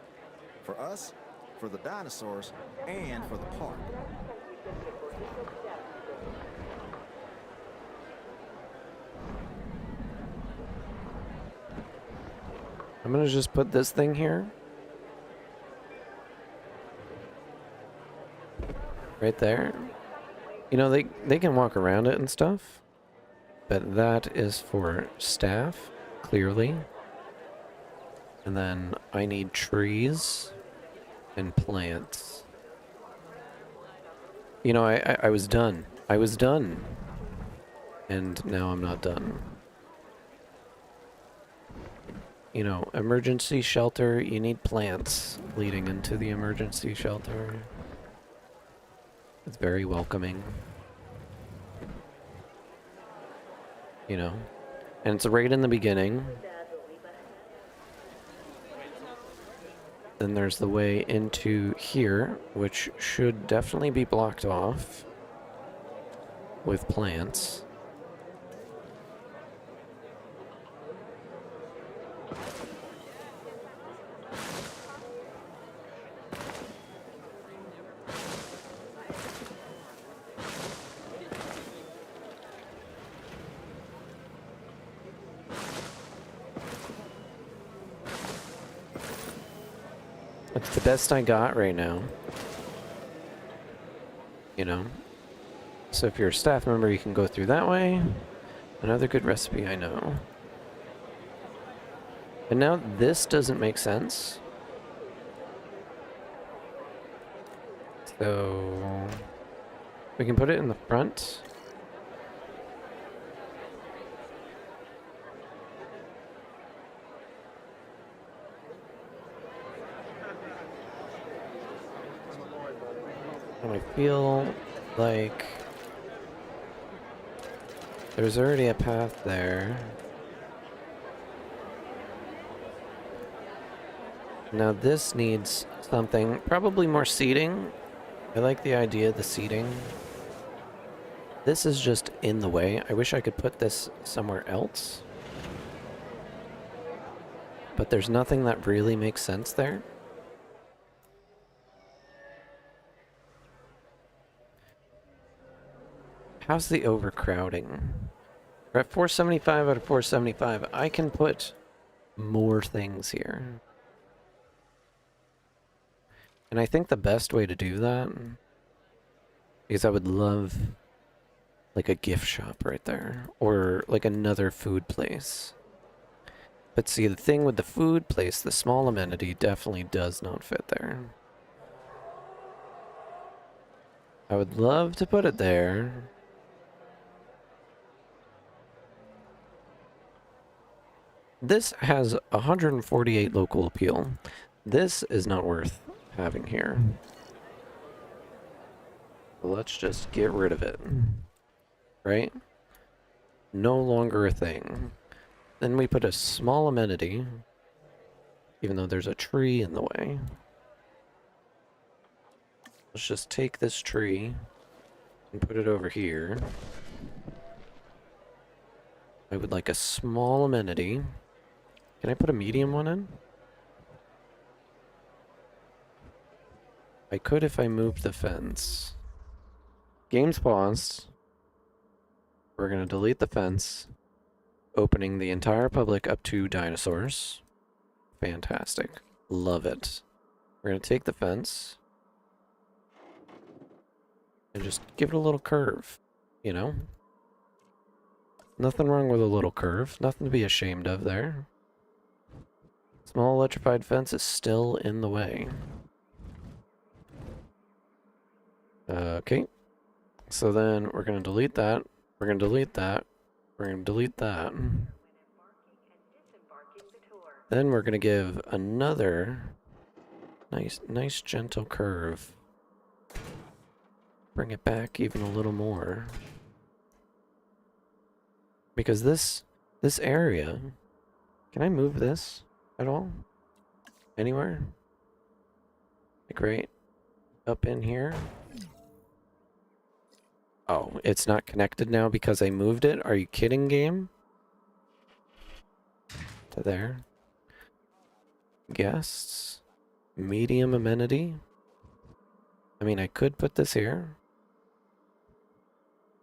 For us, for the dinosaurs, and for the park. I'm gonna just put this thing here. Right there. You know, they can walk around it and stuff. But that is for staff, clearly. And then I need trees and plants. You know, I was done. I was done. And now I'm not done. You know, emergency shelter, you need plants leading into the emergency shelter. It's very welcoming. You know, and it's right in the beginning. Then there's the way into here, which should definitely be blocked off with plants. It's the best I got right now. You know? So if you're a staff member, you can go through that way. Another good recipe I know. And now this doesn't make sense. So we can put it in the front. And I feel like there's already a path there. Now this needs something, probably more seating. I like the idea of the seating. This is just in the way. I wish I could put this somewhere else. But there's nothing that really makes sense there. How's the overcrowding? We're at 475 out of 475. I can put more things here. And I think the best way to do that is I would love like a gift shop right there, or like another food place. But see, the thing with the food place, the small amenity definitely does not fit there. I would love to put it there. This has 148 local appeal. This is not worth having here. Let's just get rid of it. Right? No longer a thing. Then we put a small amenity, even though there's a tree in the way. Let's just take this tree and put it over here. I would like a small amenity. Can I put a medium one in? I could if I moved the fence. Game's paused. We're gonna delete the fence, opening the entire public up to dinosaurs. Fantastic. Love it. We're gonna take the fence and just give it a little curve, you know? Nothing wrong with a little curve. Nothing to be ashamed of there. Small electrified fence is still in the way. Okay. So then we're going to delete that. We're going to delete that. We're going to delete that. Then we're going to give another nice gentle curve. Bring it back even a little more. Because this area, can I move this at all? Anywhere? Like right up in here? Oh, it's not connected now because I moved it? Are you kidding, game? To there. Guests. Medium amenity. I mean, I could put this here.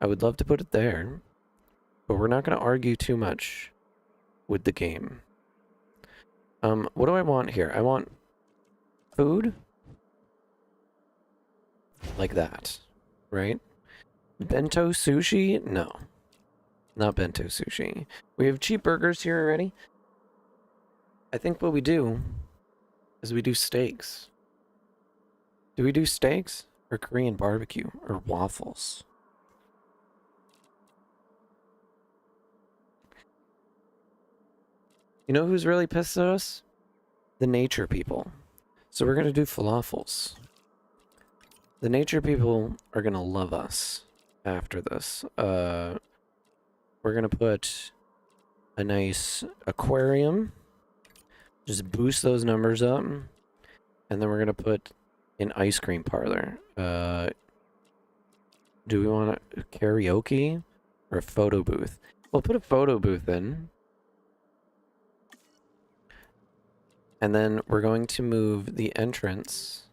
I would love to put it there. But we're not going to argue too much with the game. What do I want here? I want food. Like that, right? Bento sushi? No. Not bento sushi. We have cheap burgers here already. I think what we do is we do steaks. Do we do steaks? Or Korean barbecue? Or waffles? You know who's really pissed at us? The nature people. So we're going to do falafels. The nature people are going to love us after this. We're going to put a nice aquarium. Just boost those numbers up. And then we're going to put an ice cream parlor. Do we want a karaoke or a photo booth? We'll put a photo booth in. And then we're going to move the entrance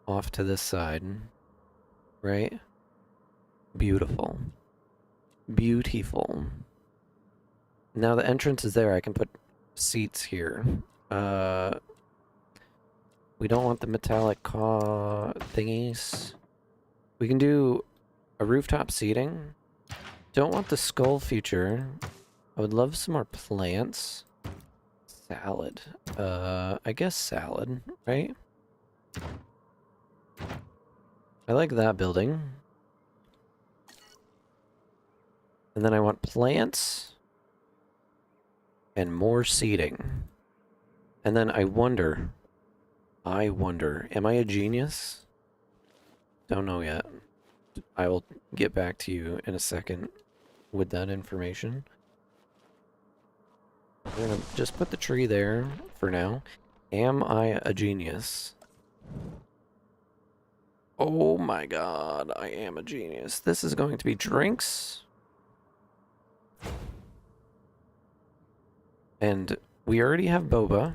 off to this side. Right? Beautiful. Beautiful. Now the entrance is there. I can put seats here. We don't want the metallic thingies. We can do a rooftop seating. Don't want the skull feature. I would love some more plants. Salad. I guess salad, right? I like that building. And then I want plants and more seating. And then I wonder, am I a genius? Don't know yet. I will get back to you in a second with that information. I'm gonna just put the tree there for now. Am I a genius? Oh my god, I am a genius. This is going to be drinks. And we already have boba.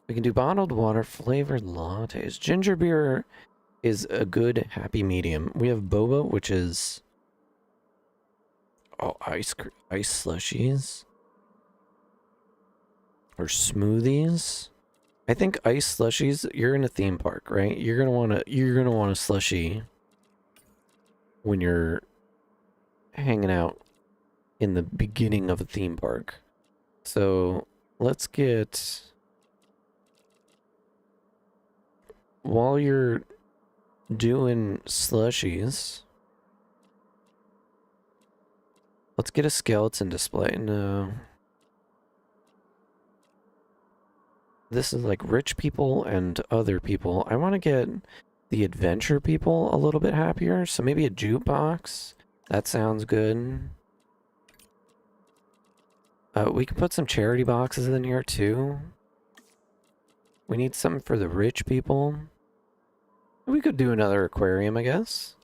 We can do bottled water, flavored lattes. Ginger beer is a good happy medium. We have boba, which is Oh, ice slushies or smoothies. I think ice slushies. You're in a theme park, right? You're gonna want a slushie when you're hanging out in the beginning of a theme park. So let's get, while you're doing slushies, let's get a skeleton display. No. This is like rich people and other people. I want to get the adventure people a little bit happier. So maybe a jukebox. That sounds good. We can put some charity boxes in here too. We need something for the rich people. We could do another aquarium, I guess.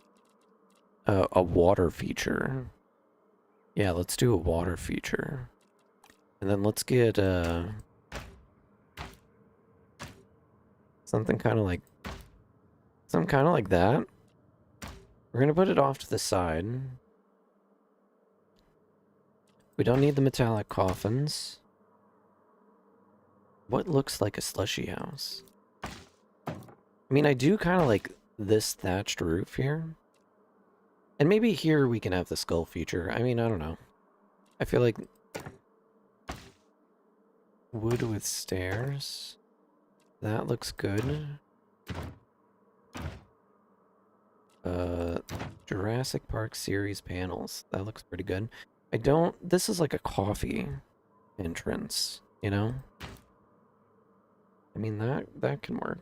A water feature. Yeah, let's do a water feature. And then let's get something kind of like that. We're gonna put it off to the side. We don't need the metallic coffins. What looks like a slushy house? I mean, I do kind of like this thatched roof here. And maybe here we can have the skull feature. I mean, I don't know. I feel like wood with stairs. That looks good. Jurassic Park series panels. That looks pretty good. This is like a coffee entrance, you know? I mean, that can work.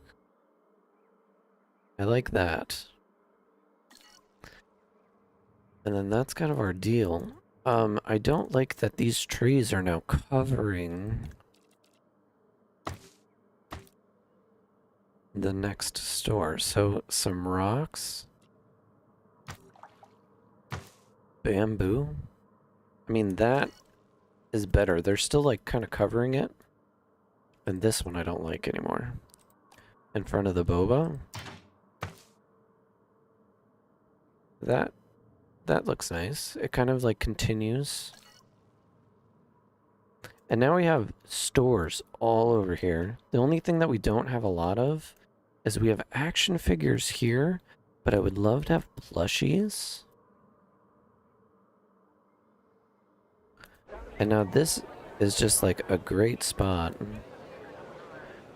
I like that. And then that's kind of our deal. I don't like that these trees are now covering the next store. So, some rocks. Bamboo. I mean, that is better. They're still, like, kind of covering it. And this one I don't like anymore. In front of the boba. That looks nice. It kind of, like, continues. And now we have stores all over here. The only thing that we don't have a lot of is we have action figures here, but I would love to have plushies. And now this is just like a great spot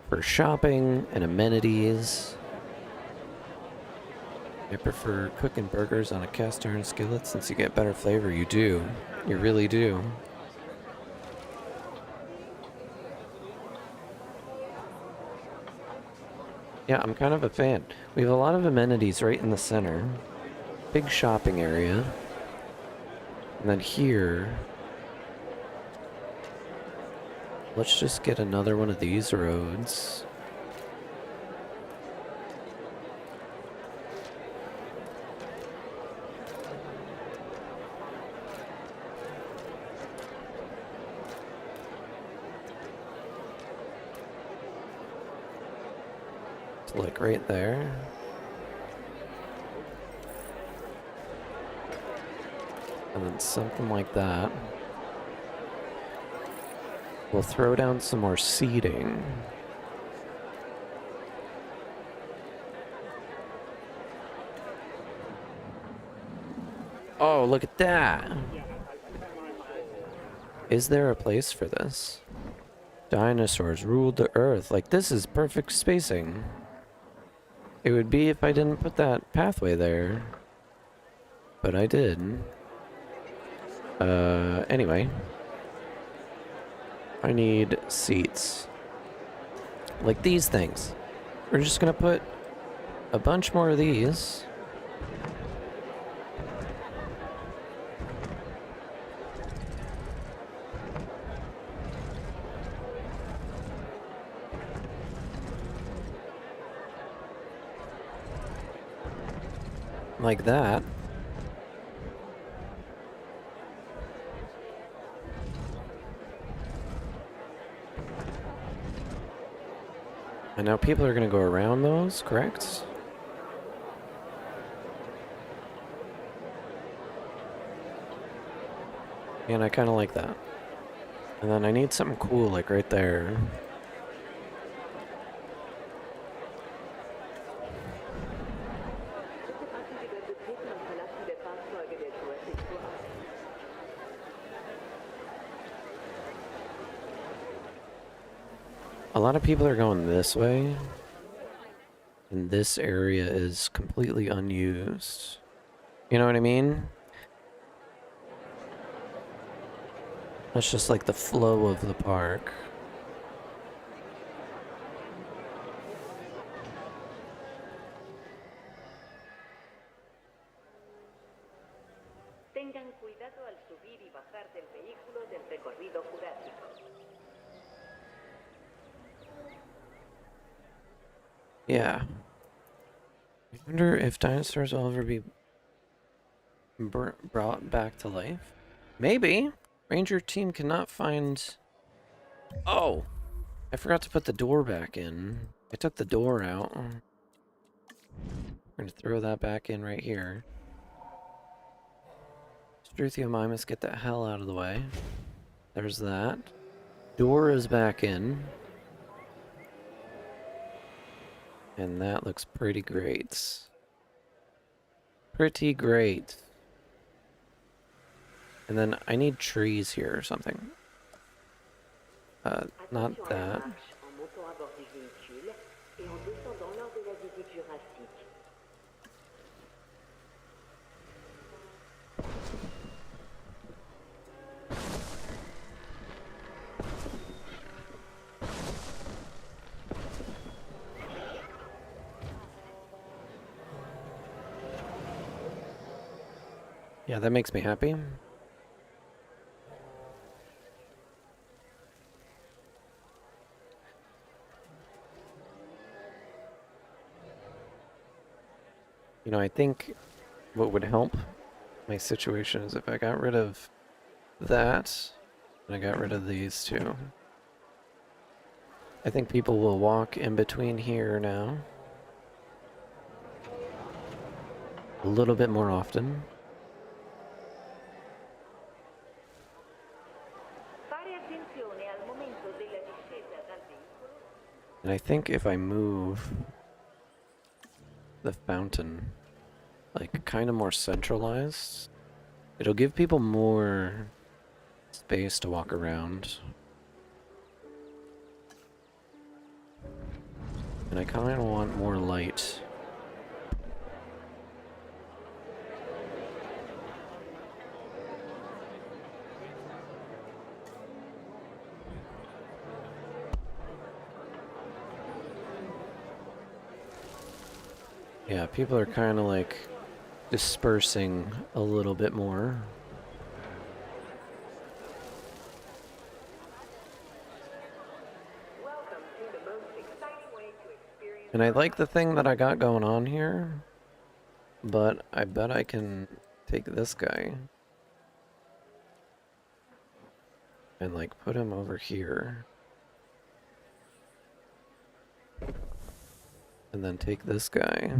for shopping and amenities. I prefer cooking burgers on a cast iron skillet since you get better flavor. You do. You really do. Yeah, I'm kind of a fan. We have a lot of amenities right in the center. Big shopping area. And then here, let's just get another one of these roads. Like right there. And then something like that. We'll throw down some more seating. Oh, look at that! Is there a place for this? Dinosaurs ruled the earth. Like, this is perfect spacing. It would be if I didn't put that pathway there. But I did. Anyway. I need seats. Like these things. We're just gonna put a bunch more of these. Like that. And now people are going to go around those, correct? And I kind of like that. And then I need something cool, like right there. A lot of people are going this way, and this area is completely unused. You know what I mean? That's just like the flow of the park. Tengan cuidado al subir y bajar del vehículo del recorrido jurásico. Yeah. I wonder if dinosaurs will ever be brought back to life. Maybe. Ranger team cannot find... Oh! I forgot to put the door back in. I took the door out. We're gonna throw that back in right here. 𝙈𝙤𝙢𝙗𝙚𝙧, get the hell out of the way. There's that. Door is back in. And that looks pretty great. Pretty great. And then I need trees here or something. Not that. Yeah, that makes me happy. You know, I think what would help my situation is if I got rid of that, and I got rid of these two. I think people will walk in between here now. A little bit more often. And I think if I move the fountain, like, kind of more centralized, it'll give people more space to walk around. And I kind of want more light. Yeah, people are kind of like dispersing a little bit more. And I like the thing that I got going on here, but I bet I can take this guy and like put him over here. And then take this guy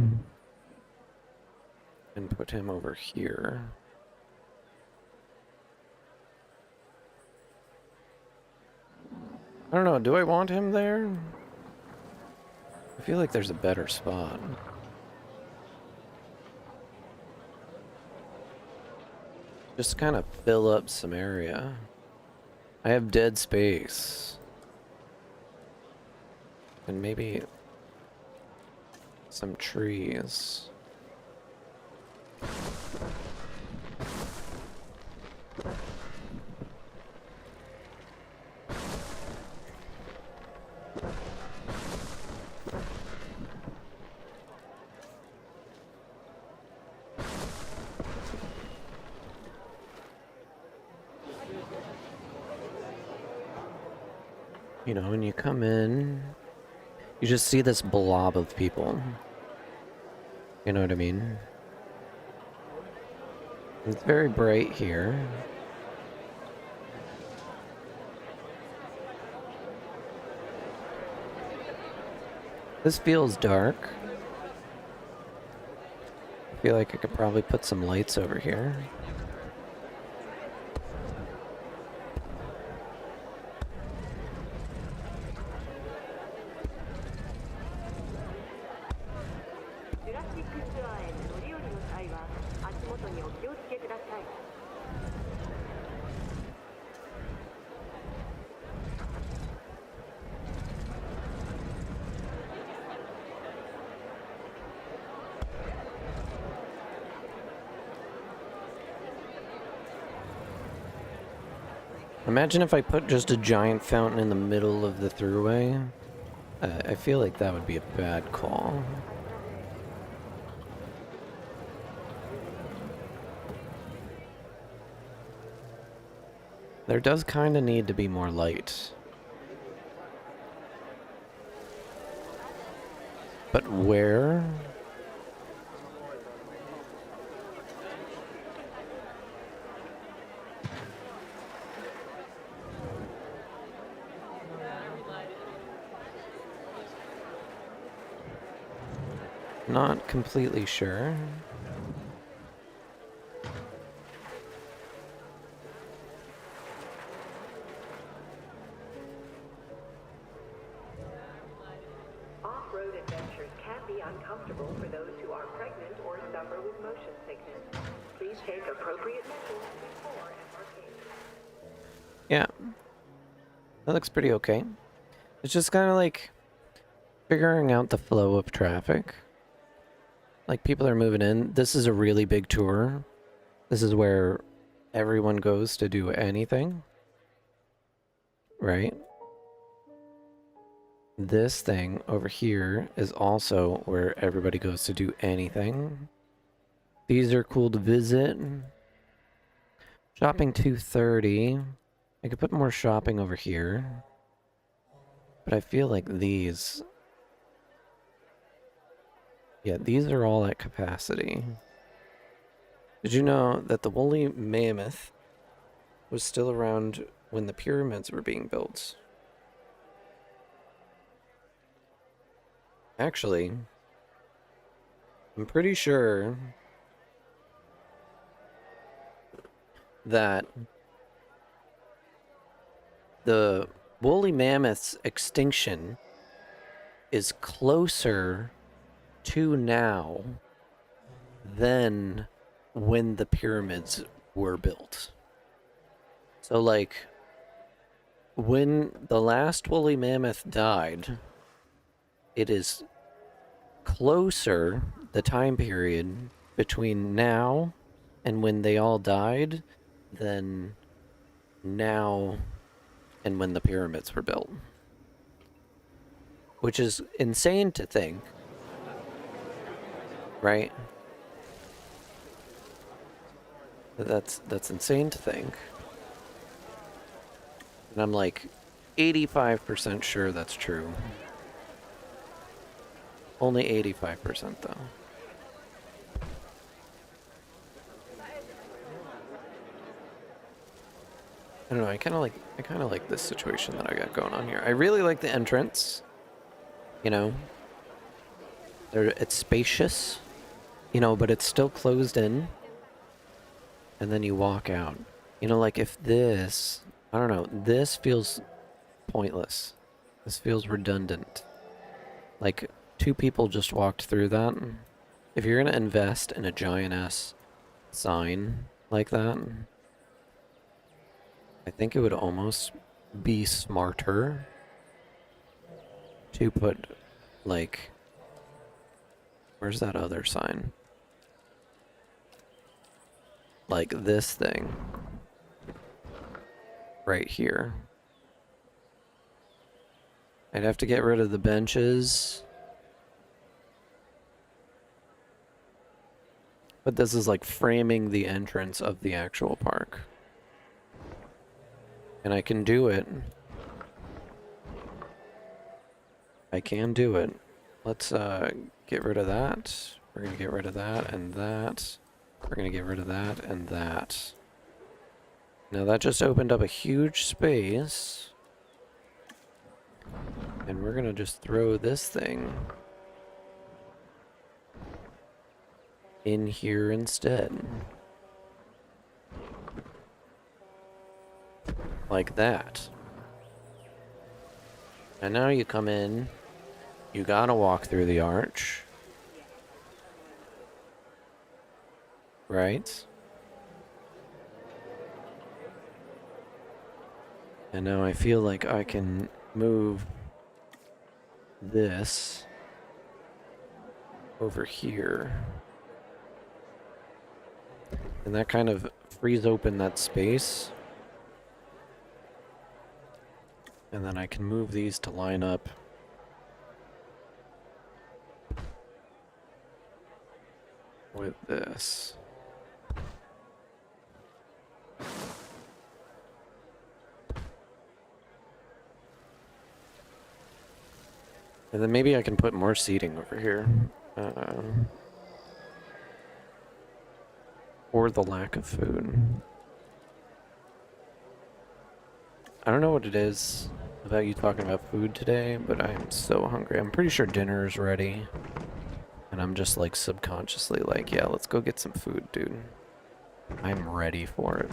and put him over here. I don't know, do I want him there? I feel like there's a better spot. Just kind of fill up some area. I have dead space. And maybe some trees. You know, when you come in, you just see this blob of people. You know what I mean? It's very bright here. This feels dark. I feel like I could probably put some lights over here. Imagine if I put just a giant fountain in the middle of the throughway. I feel like that would be a bad call. There does kind of need to be more light. But where? Not completely sure. Off-road adventures can be uncomfortable for those who are pregnant or suffer with motion sickness. Please take appropriate measures before embarking. Yeah. That looks pretty okay. It's just kind of like figuring out the flow of traffic. Like, people are moving in. This is a really big tour. This is where everyone goes to do anything. Right? This thing over here is also where everybody goes to do anything. These are cool to visit. Shopping 230. I could put more shopping over here. But I feel like these... Yeah, these are all at capacity. Did you know that the woolly mammoth was still around when the pyramids were being built? Actually, I'm pretty sure that the woolly mammoth's extinction is closer to now than when the pyramids were built. So, like, when the last woolly mammoth died, it is closer, the time period between now and when they all died, than now and when the pyramids were built. Which is insane to think. Right? That's insane to think. And I'm like 85% sure that's true. Only 85% though. I don't know, I kinda like this situation that I got going on here. I really like the entrance. You know? It's spacious. You know, but it's still closed in. And then you walk out. You know, like if this... I don't know. This feels pointless. This feels redundant. Like, 2 people just walked through that. If you're gonna invest in a giant-ass sign like that, I think it would almost be smarter to put, like... Where's that other sign? Like this thing. Right here. I'd have to get rid of the benches. But this is like framing the entrance of the actual park. And I can do it. I can do it. Let's get rid of that. We're gonna get rid of that and that. We're gonna get rid of that and that. Now that just opened up a huge space. And we're gonna just throw this thing in here instead. Like that. And now you come in, you gotta walk through the arch. Right? And now I feel like I can move this over here. And that kind of frees open that space And then I can move these to line up. With this. And then maybe I can put more seating over here. Or the lack of food. I don't know what it is about you talking about food today, but I am so hungry. I'm pretty sure dinner is ready. And I'm just like subconsciously like, yeah, let's go get some food, dude. I'm ready for it.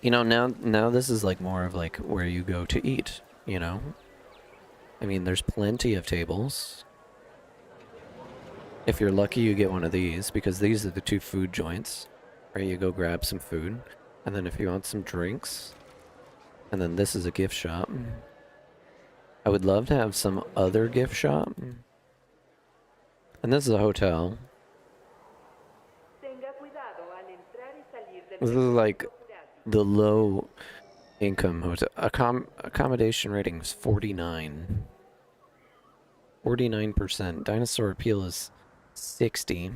You know, now this is like more of like where you go to eat, you know? I mean, there's plenty of tables. If you're lucky, you get one of these, because these are the 2 food joints. Right, you go grab some food. And then if you want some drinks. And then this is a gift shop. I would love to have some other gift shop. And this is a hotel. This is like the low income hotel. Accommodation rating is 49. 49%. Dinosaur appeal is 60.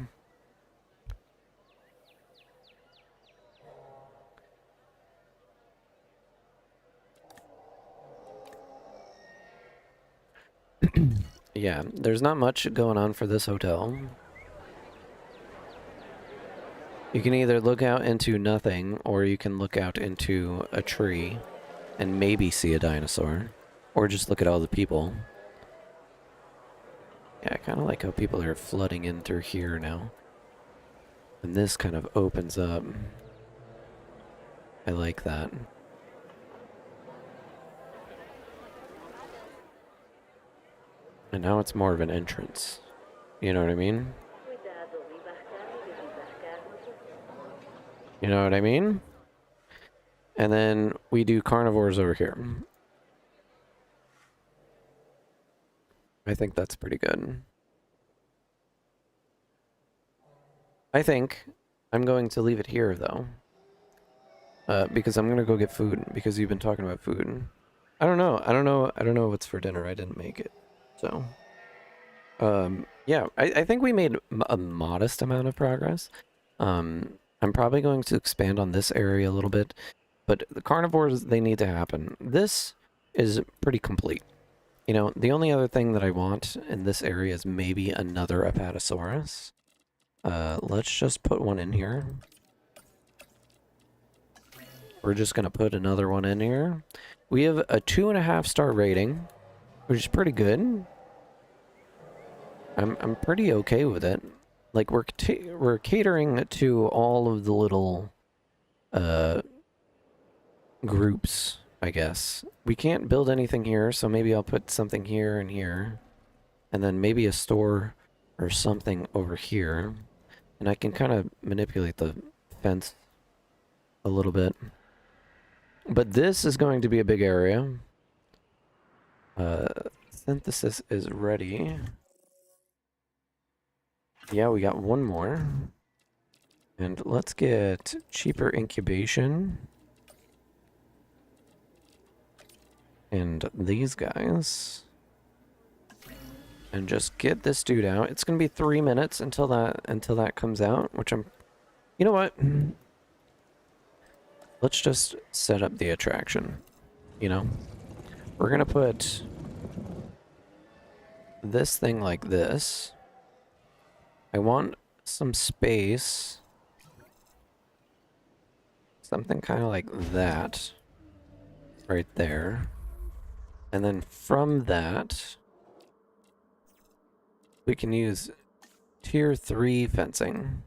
Yeah, there's not much going on for this hotel. You can either look out into nothing, or you can look out into a tree and maybe see a dinosaur. Or just look at all the people. Yeah, I kind of like how people are flooding in through here now. And this kind of opens up. I like that. And now it's more of an entrance. You know what I mean? You know what I mean? And then we do carnivores over here. I think that's pretty good. I think I'm going to leave it here, though. Because I'm going to go get food, because you've been talking about food. I don't know what's for dinner. I didn't make it. So, yeah, I think we made a modest amount of progress. I'm probably going to expand on this area a little bit, but the carnivores, they need to happen. This is pretty complete. You know, the only other thing that I want in this area is maybe another Apatosaurus. Let's just put one in here. We're just gonna put another one in here. We have a 2.5-star rating, which is pretty good. I'm pretty okay with it. Like, we're catering to all of the little groups, I guess. We can't build anything here, so maybe I'll put something here and here. And then maybe a store or something over here. And I can kind of manipulate the fence a little bit. But this is going to be a big area. Synthesis is ready. Yeah, we got one more. And let's get cheaper incubation. And these guys. And just get this dude out. It's gonna be 3 minutes until that comes out, which I'm... You know what? Let's just set up the attraction. You know? We're gonna put this thing like this. I want some space. Something kind of like that. Right there. And then from that, we can use tier 3 fencing.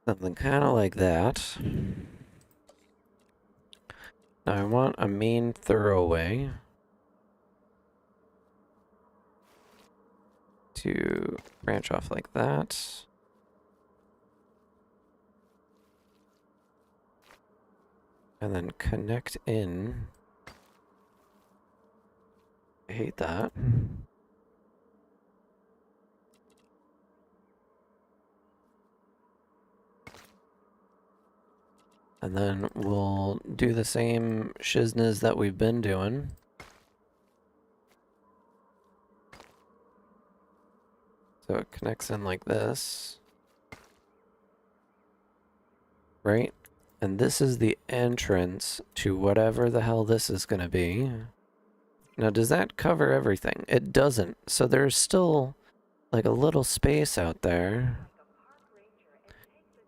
Something kind of like that. Now I want a main thoroughway to branch off like that. And then connect in. I hate that. And then we'll do the same shizness that we've been doing. So it connects in like this. Right? And this is the entrance to whatever the hell this is going to be. Now, does that cover everything? It doesn't. So there's still like a little space out there,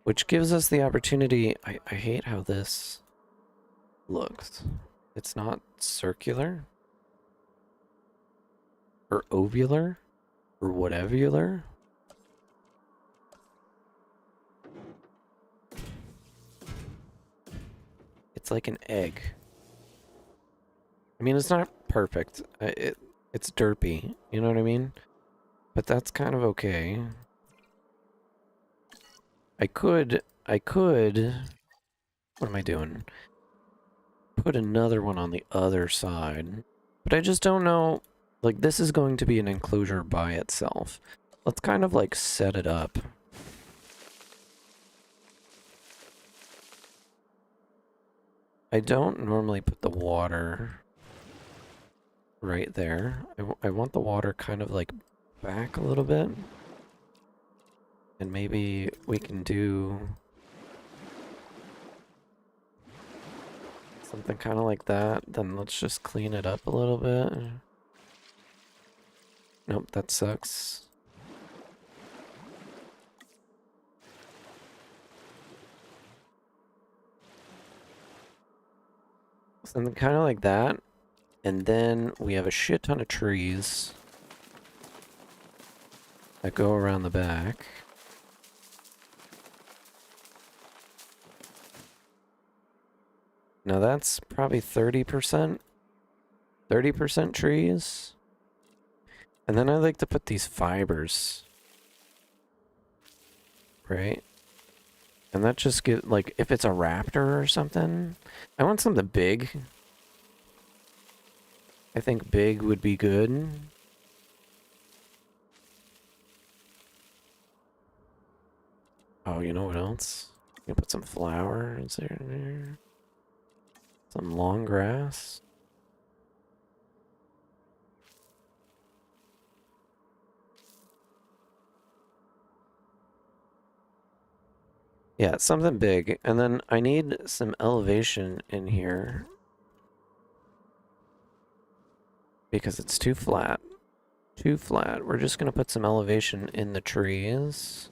which gives us the opportunity. I hate how this looks. It's not circular or ovular or whatever. It's like an egg. I mean, it's not perfect. It's derpy, you know what I mean? But that's kind of okay. I could, what am I doing? Put another one on the other side. But I just don't know, like this is going to be an enclosure by itself. Let's kind of like set it up. I don't normally put the water right there. I want the water kind of like back a little bit. And maybe we can do something kind of like that. Then let's just clean it up a little bit. Nope, that sucks. Something kind of like that. And then we have a shit ton of trees that go around the back. Now that's probably 30%. 30% trees. And then I like to put these fibers. Right? And that just get like, if it's a raptor or something, I want something big. I think big would be good. Oh, you know what else? You put some flowers in there. Some long grass. Yeah, something big. And then I need some elevation in here. Because it's too flat. Too flat. We're just gonna put some elevation in the trees.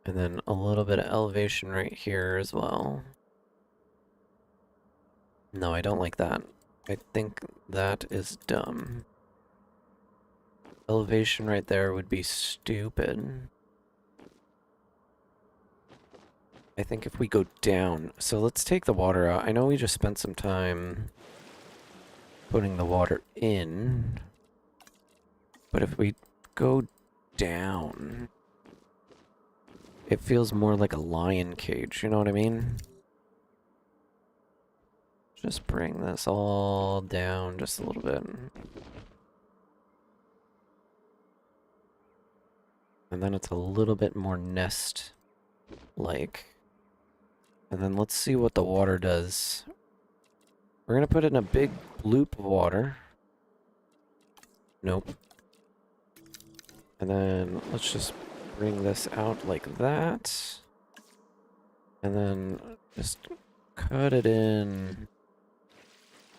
And then a little bit of elevation right here as well. No, I don't like that. I think that is dumb. Elevation right there would be stupid. I think if we go down, so let's take the water out. I know we just spent some time putting the water in, but if we go down, it feels more like a lion cage, you know what I mean? Just bring this all down just a little bit. And then it's a little bit more nest-like. And then let's see what the water does. We're gonna put it in a big loop of water. Nope. And then let's just bring this out like that. And then just cut it in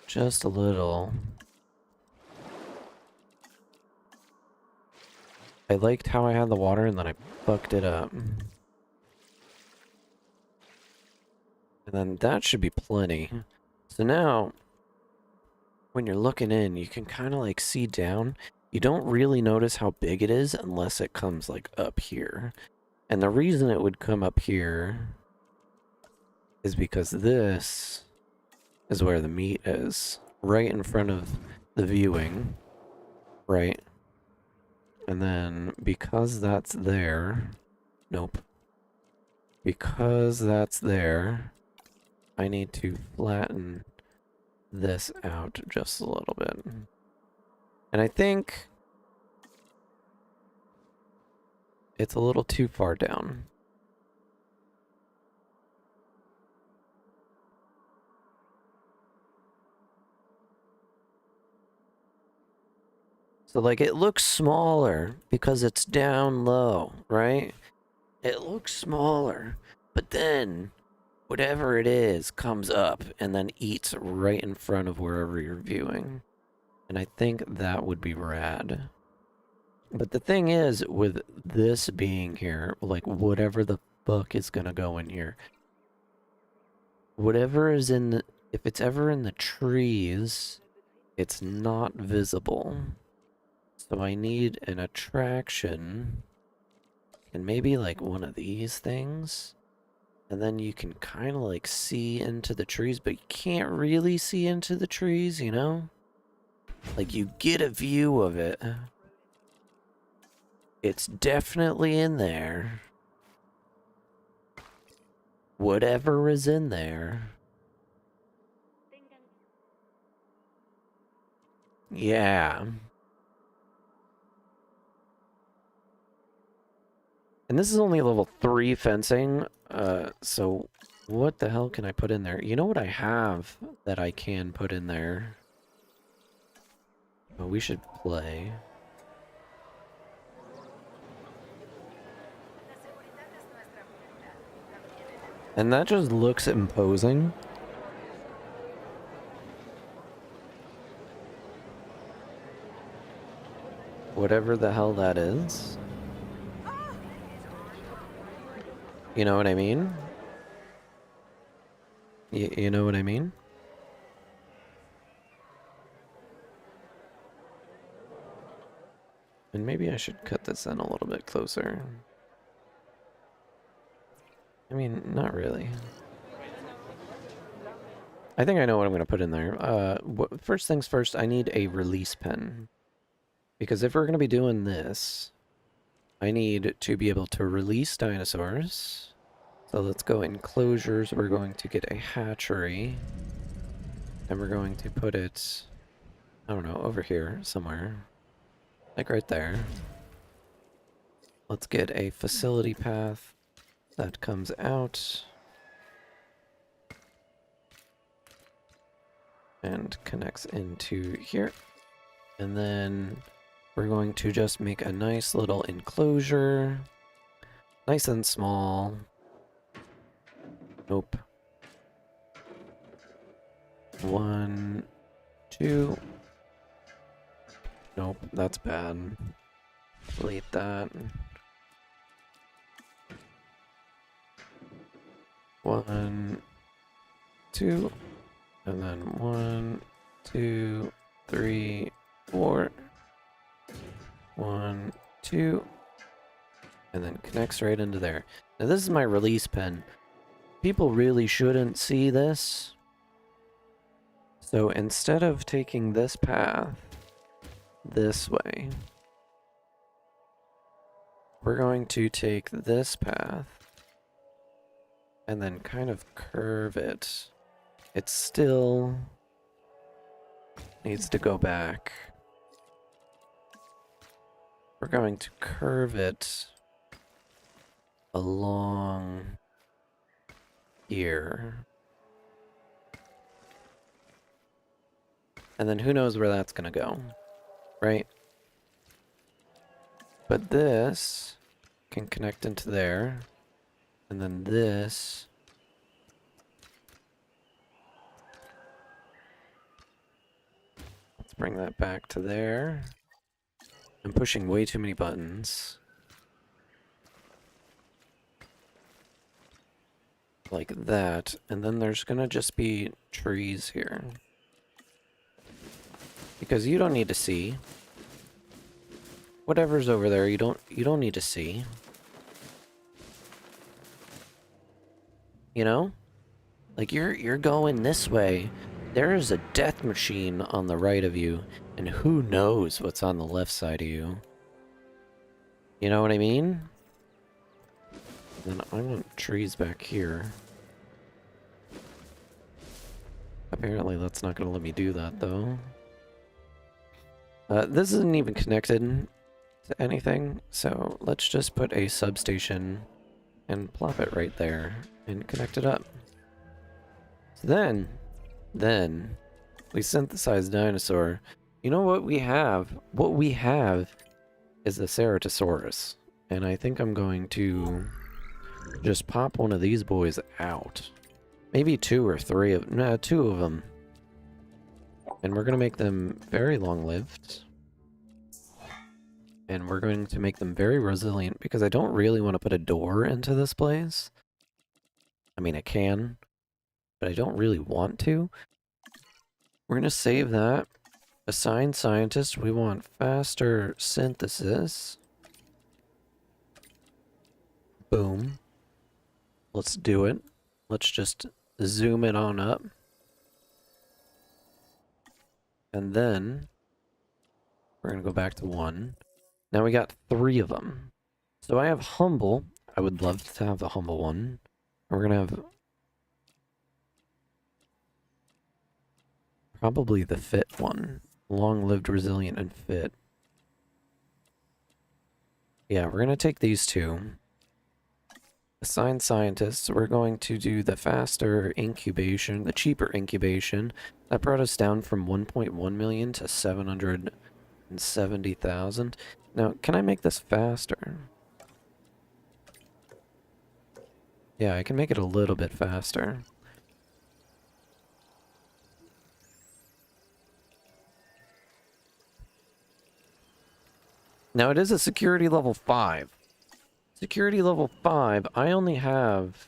just a little. I liked how I had the water and then I fucked it up. And then that should be plenty. So now, when you're looking in, you can kind of like see down. you don't really notice how big it is unless it comes like up here. And the reason it would come up here is because this is where the meat is, right in front of the viewing, right? And then because that's there, nope. Because that's there, I need to flatten this out just a little bit. And I think it's a little too far down. So like it looks smaller because it's down low, right? It looks smaller, but then whatever it is comes up and then eats right in front of wherever you're viewing. And I think that would be rad. But the thing is, with this being here, like whatever the fuck is gonna go in here, whatever is in the, if it's ever in the trees, it's not visible. So I need an attraction, and maybe like one of these things. And then you can kind of like see into the trees, but you can't really see into the trees, you know? Like you get a view of it. It's definitely in there. Whatever is in there. Yeah. And this is only level 3 fencing, so what the hell can I put in there? You know what I have that I can put in there? Oh, we should play. And that just looks imposing. Whatever the hell that is. You know what I mean? You know what I mean? And maybe I should cut this in a little bit closer. I mean, not really. I think I know what I'm going to put in there. First things first, I need a release pen. Because if we're going to be doing this, I need to be able to release dinosaurs. So let's go enclosures. We're going to get a hatchery. And we're going to put it, I don't know, over here somewhere. Like right there. Let's get a facility path that comes out. And connects into here. And then we're going to just make a nice little enclosure. Nice and small. Nope. 1, 2. Nope, that's bad. Delete that. 1, 2. And then 1, 2, 3, 4. 1, 2. And then connects right into there. Now this is my release pen. People really shouldn't see this. So instead of taking this path this way, we're going to take this path and then kind of curve it. It still needs to go back. We're going to curve it along here. And then who knows where that's gonna go, right? But this can connect into there. And then this let's bring that back to there. I'm pushing way too many buttons. Like that. And then there's gonna just be trees here. Because you don't need to see. whatever's over there, you don't need to see. You know? Like you're going this way. There is a death machine on the right of you, and who knows what's on the left side of you. You know what I mean? Then I want trees back here. Apparently that's not gonna let me do that though. This isn't even connected to anything, so let's just put a substation and plop it right there and connect it up. So then we synthesize Dinosaur. You know what we have? What we have is the Ceratosaurus, and I think I'm going to just pop one of these boys out. Maybe two of them. And we're going to make them very long-lived. And we're going to make them very resilient, because I don't really want to put a door into this place. I mean, I can, but I don't really want to. We're going to save that. Assign scientist. We want faster synthesis. Boom. Let's do it. Let's just zoom it on up. And then we're going to go back to 1. Now we got 3 of them. So I have humble. I would love to have the humble one. We're going to have probably the fit one. Long-lived, resilient, and fit. Yeah, we're going to take these 2. Assign scientists. We're going to do the faster incubation, the cheaper incubation. That brought us down from 1.1 million to 770,000. Now, can I make this faster? Yeah, I can make it a little bit faster. Now, it is a security level 5. Security level 5, I only have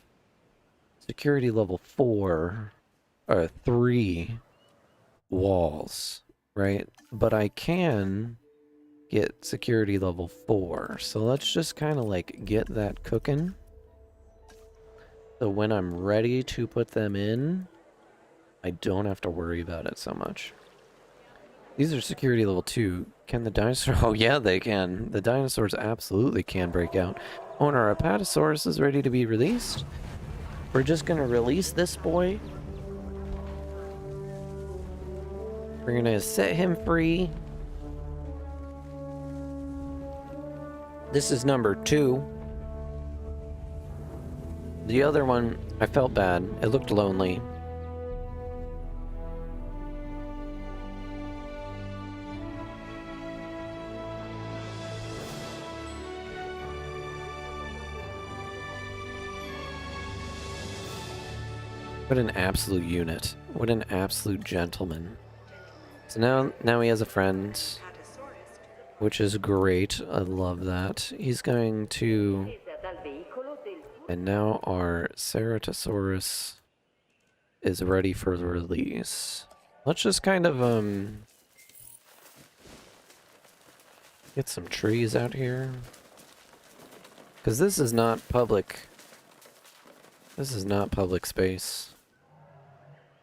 security level 4, or 3 walls, right? But I can get security level 4. So let's just kind of like get that cooking. So when I'm ready to put them in, I don't have to worry about it so much. These are security level 2. Can the dinosaur... Oh yeah, they can. The dinosaurs absolutely can break out. Owner Apatosaurus is ready to be released. We're just gonna release this boy. We're gonna set him free. This is number 2. The other one, I felt bad. It looked lonely. What an absolute unit. What an absolute gentleman. So now he has a friend, which is great. I love that. He's going to... And now our Ceratosaurus is ready for release. Let's just kind of, get some trees out here. Because this is not public. This is not public space.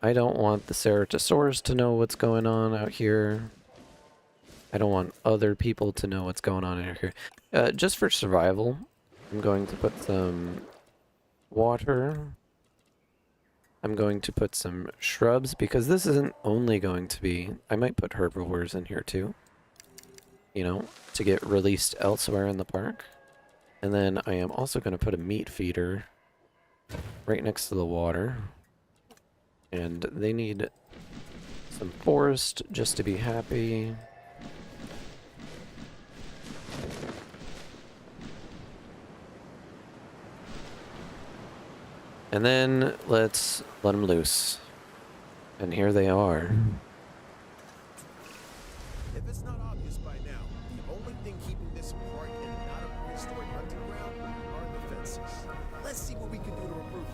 I don't want the Ceratosaurus to know what's going on out here. I don't want other people to know what's going on out here. Just for survival, I'm going to put some water. I'm going to put some shrubs, because this isn't only going to be... I might put herbivores in here too. You know, to get released elsewhere in the park. And then I am also going to put a meat feeder right next to the water. And they need some forest just to be happy. And then let's let them loose. And here they are. If it's not obvious by now, the only thing keeping this apart and not a prehistoric hunting ground are the fences. Let's see what we can do to improve it.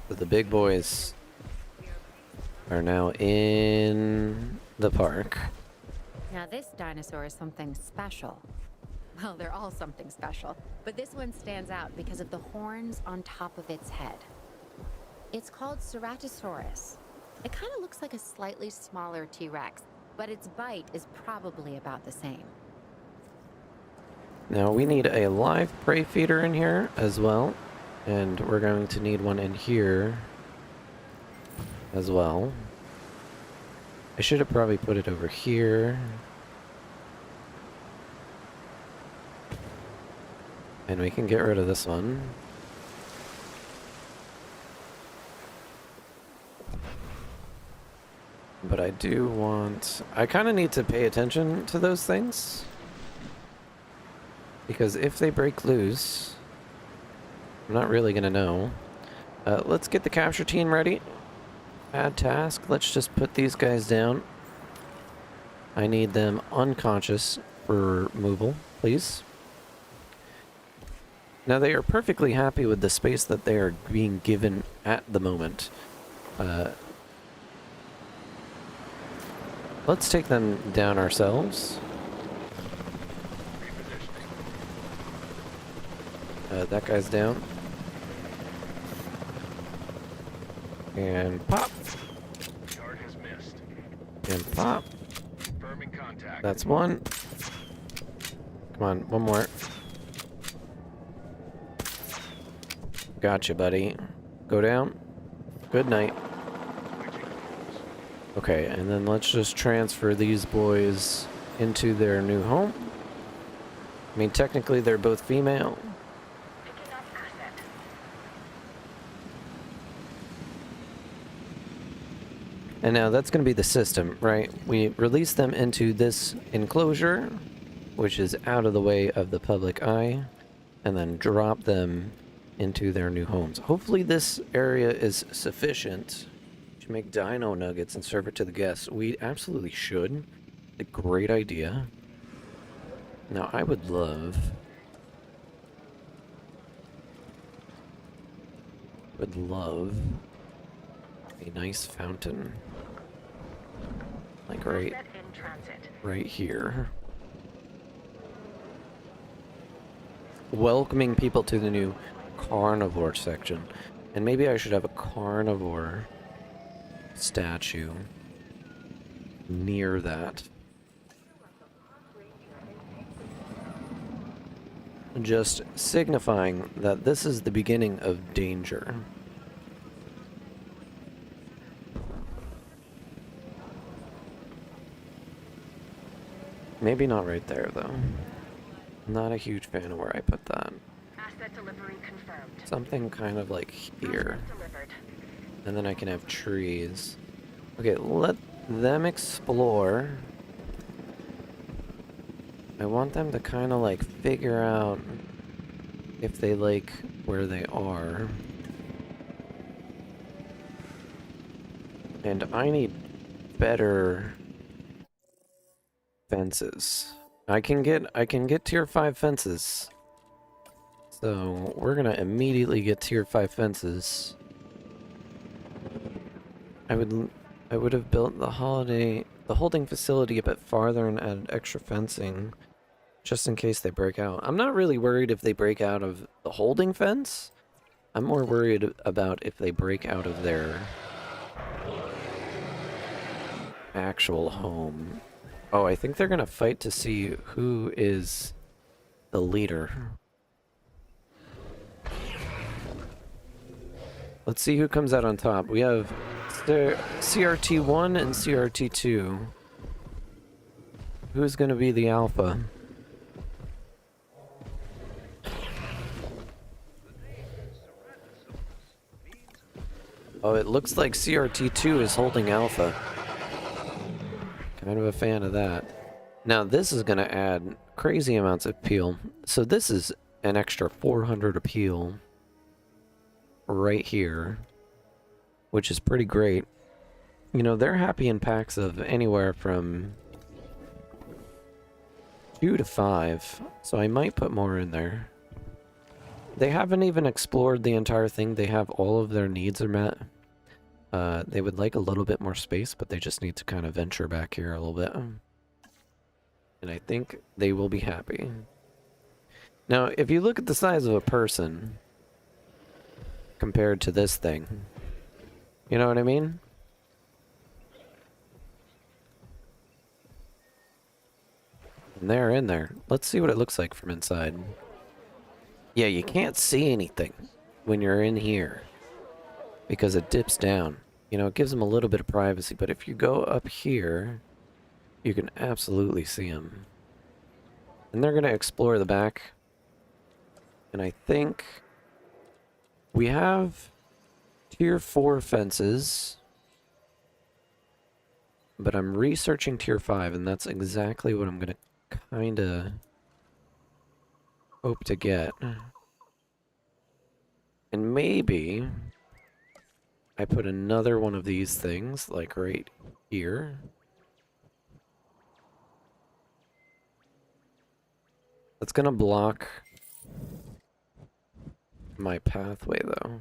The So the big boys are now in the park. Now this dinosaur is something special. Well, they're all something special, but this one stands out because of the horns on top of its head. It's called 𝙤𝙤𝙢𝙗𝙚𝙧. It kind of looks like a slightly smaller T-Rex, but its bite is probably about the same. Now we need a live prey feeder in here as well, and we're going to need one in here as well. I should have probably put it over here. And we can get rid of this one. But I do want... I kind of need to pay attention to those things. Because if they break loose, I'm not really going to know. Let's get the capture team ready. Add task. Let's just put these guys down. I need them unconscious for removal, please. Now they are perfectly happy with the space that they are being given at the moment. Let's take them down ourselves. That guy's down. And pop. Guard has missed. And pop. Confirming contact. That's one. Come on, one more. Gotcha, buddy. Go down. Good night. Okay, and then let's just transfer these boys into their new home. I mean, technically they're both female. Picking up asset. And now that's going to be the system, right? We release them into this enclosure, which is out of the way of the public eye, and then drop them into their new homes. Hopefully this area is sufficient to make dino nuggets and serve it to the guests. We absolutely should. A great idea. Now I would love... a nice fountain. Like Asset in transit. right here. Welcoming people to the new carnivore section. And maybe I should have a carnivore statue near that. Just signifying that this is the beginning of danger. Maybe not right there, though. Not a huge fan of where I put that. Asset delivery confirmed. Something kind of like here. Asset delivered. And then I can have trees. Okay, let them explore. I want them to kind of like figure out if they like where they are. And I need better fences. I can get tier 5 fences. So we're gonna immediately get tier 5 fences. I would have built the holding facility a bit farther and added extra fencing just in case they break out. I'm not really worried if they break out of the holding fence. I'm more worried about if they break out of their actual home. Oh, I think they're gonna fight to see who is the leader. Let's see who comes out on top. We have CRT1 and CRT2. Who's gonna be the alpha? Oh, it looks like CRT2 is holding alpha. Kind of a fan of that. Now this is gonna add crazy amounts of appeal. So this is an extra 400 appeal right here, which is pretty great. You know, they're happy in packs of anywhere from 2 to 5, so I might put more in there. They haven't even explored the entire thing. They have all of their needs are met. They would like a little bit more space, but they just need to kind of venture back here a little bit. And I think they will be happy. Now, if you look at the size of a person compared to this thing, you know what I mean? And they're in there. Let's see what it looks like from inside. Yeah, you can't see anything when you're in here because it dips down. You know, it gives them a little bit of privacy, but if you go up here, you can absolutely see them. And they're going to explore the back. And I think we have tier 4 fences, but I'm researching tier 5, and that's exactly what I'm going to kind of hope to get. And maybe I put another one of these things, like right here. That's gonna block my pathway, though.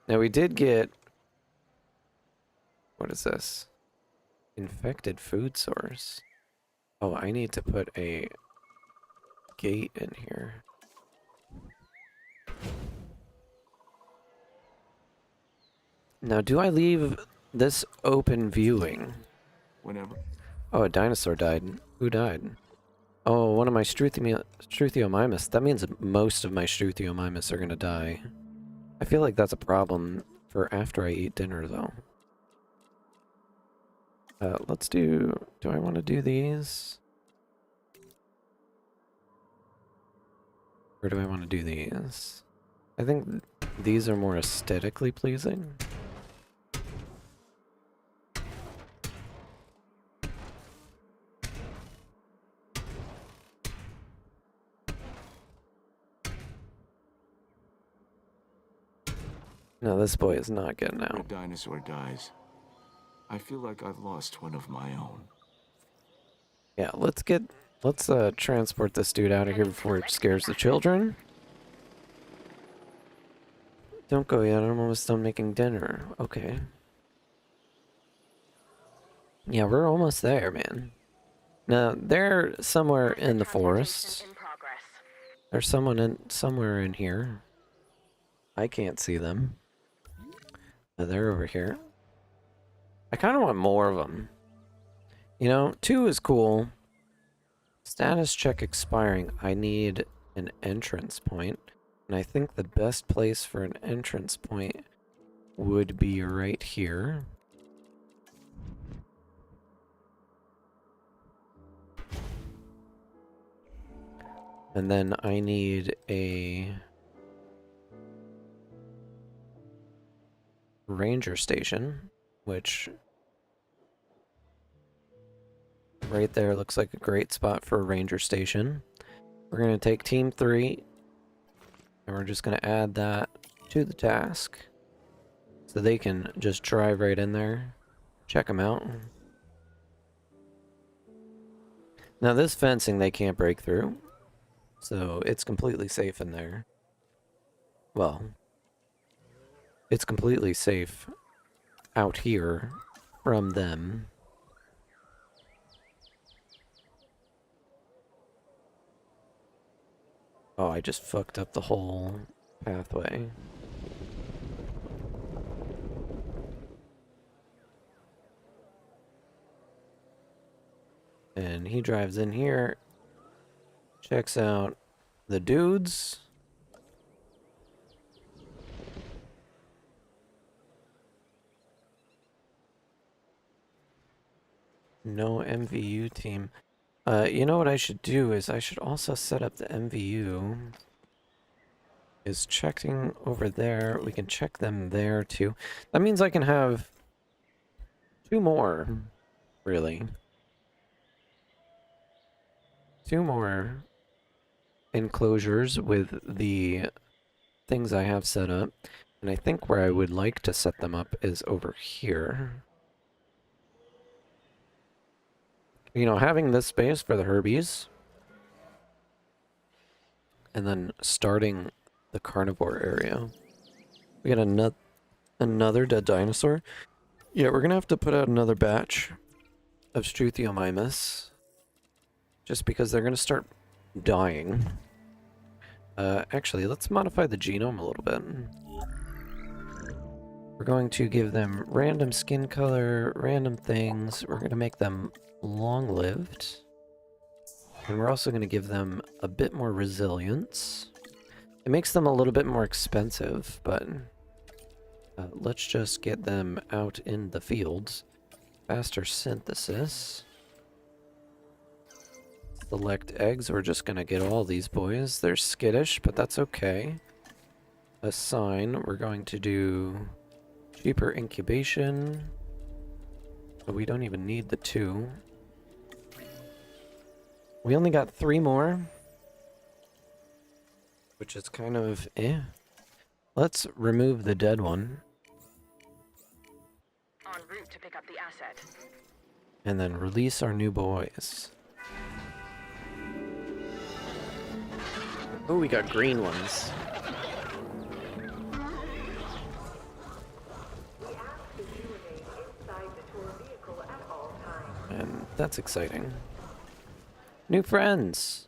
Now we did get... What is this? Infected food source. Oh, I need to put a gate in here. Now, do I leave this open viewing? Whenever. Oh, a dinosaur died. Who died? Oh, one of my 𝙈𝙤𝙢𝙗𝙚𝙧. That means most of my 𝙈𝙤𝙢𝙗𝙚𝙧 are gonna die. I feel like that's a problem for after I eat dinner, though. Let's do... Do I want to do these? Or do I want to do these? I think these are more aesthetically pleasing. No, this boy is not getting out. When a dinosaur dies, I feel like I've lost one of my own. Yeah, let's transport this dude out of here before it scares the children. Don't go yet, I'm almost done making dinner. Okay. Yeah, we're almost there, man. Now, they're somewhere in the forest. There's somewhere in here. I can't see them. They're over here. I kind of want more of them. You know, 2 is cool. Status check expiring. I need an entrance point. And I think the best place for an entrance point would be right here. And then I need a ranger station, which right there looks like a great spot for a ranger station. We're going to take Team 3, and we're just going to add that to the task, so they can just drive right in there, check them out. Now this fencing they can't break through, so it's completely safe in there. Well, it's completely safe out here from them. Oh, I just fucked up the whole pathway. And he drives in here, checks out the dudes. No MVU team. You know what I should do is I should also set up the MVU. Is checking over there. We can check them there too. That means I can have 2 more, really. 2 more enclosures with the things I have set up. And I think where I would like to set them up is over here. You know, having this space for the Herbies and then starting the carnivore area. We got another dead dinosaur. Yeah, we're gonna have to put out another batch of 𝙈𝙤𝙢𝙗𝙚, just because they're gonna start dying. Actually, let's modify the genome a little bit. We're going to give them random skin color, random things. We're gonna make them long-lived. And we're also gonna give them a bit more resilience. It makes them a little bit more expensive, but let's just get them out in the fields. Faster synthesis. Select eggs. We're just gonna get all these boys. They're skittish, but that's okay. Assign. We're going to do cheaper incubation. But we don't even need the 2. We only got 3 more, which is kind of eh. Let's remove the dead one. En route to pick up the asset. And then release our new boys. Oh, we got green ones. And that's exciting. New friends!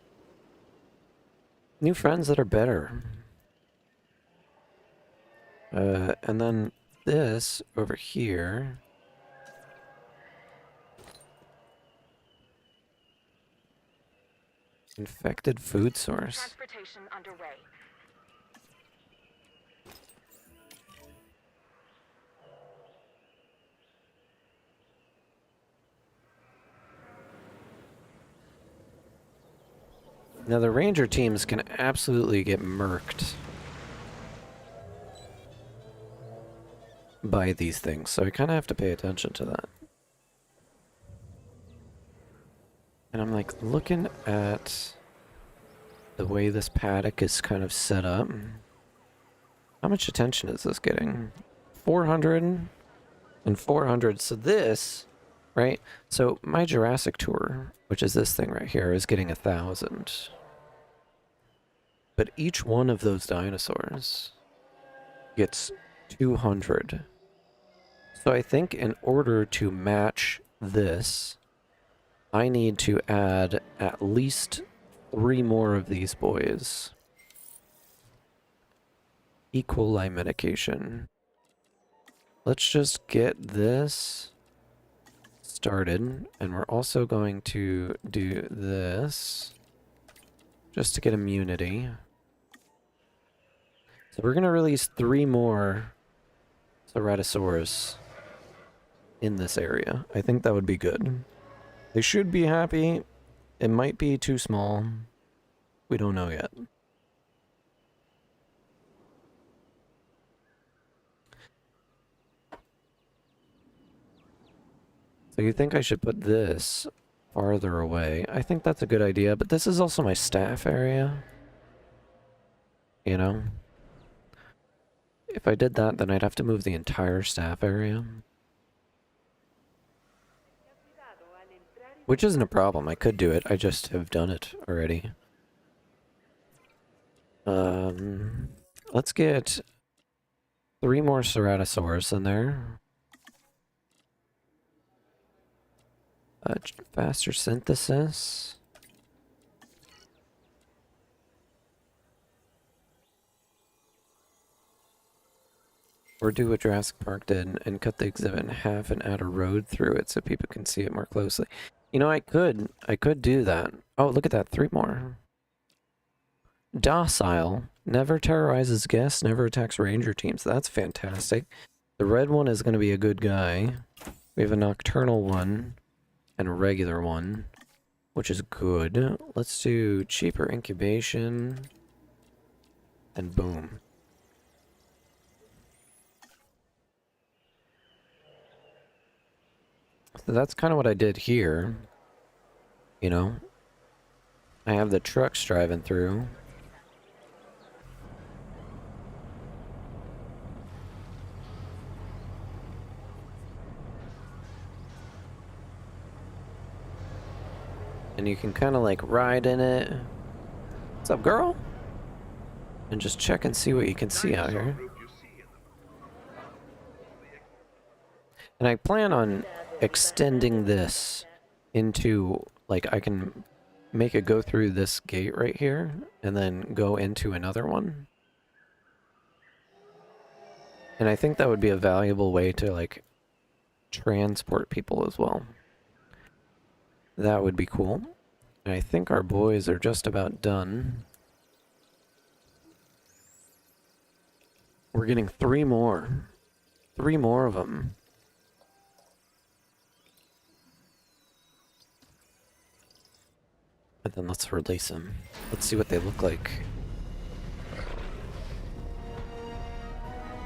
New friends that are better. And then this over here. Infected food source. Transportation underway. Now the ranger teams can absolutely get murked by these things, so I kind of have to pay attention to that. And I'm like looking at the way this paddock is kind of set up. How much attention is this getting? 400 and 400. So this, right? So my Jurassic tour, which is this thing right here, is getting 1,000. But each one of those dinosaurs gets 200. So I think in order to match this, I need to add at least 3 more of these boys. E. coli medication. Let's just get this started, and we're also going to do this just to get immunity. So we're going to release 3 more Ceratosaurus in this area. I think that would be good. They should be happy. It might be too small. We don't know yet. So you think I should put this farther away? I think that's a good idea, but this is also my staff area. You know? If I did that, then I'd have to move the entire staff area. Which isn't a problem. I could do it. I just have done it already. Let's get 3 more Ceratosaurus in there. Faster synthesis. Or do what Jurassic Park did and cut the exhibit in half and add a road through it so people can see it more closely. You know, I could do that. Oh, look at that, 3 more. Docile. Never terrorizes guests, never attacks ranger teams. That's fantastic. The red one is going to be a good guy. We have a nocturnal one and a regular one, which is good. Let's do cheaper incubation. And boom. So that's kind of what I did here. You know? I have the trucks driving through. And you can kind of like ride in it. What's up, girl? and just check and see what you can see out here. And I plan on extending this into, like, I can make it go through this gate right here and then go into another one. And I think that would be a valuable way to, like, transport people as well. That would be cool. And I think our boys are just about done. We're getting 3 more. 3 more of them. And then let's release them. Let's see what they look like.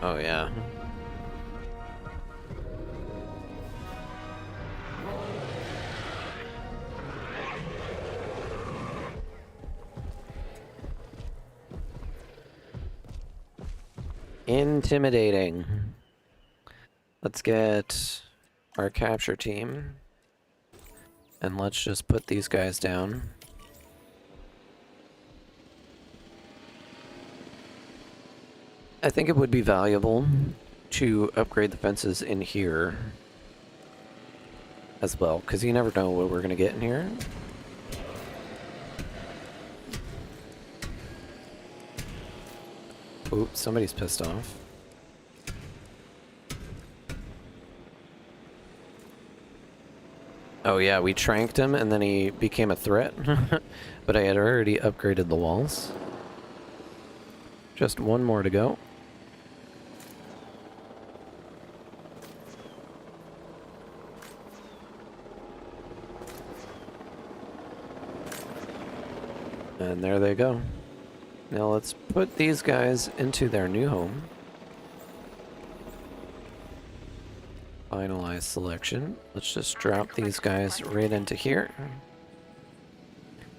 Oh yeah. Intimidating. Let's get our capture team. And let's just put these guys down. I think it would be valuable to upgrade the fences in here as well, because you never know what we're going to get in here. Oops, somebody's pissed off. Oh yeah, we tranked him and then he became a threat. But I had already upgraded the walls. Just 1 more to go. And there they go. Now let's put these guys into their new home. Finalize selection. Let's just drop these guys right into here.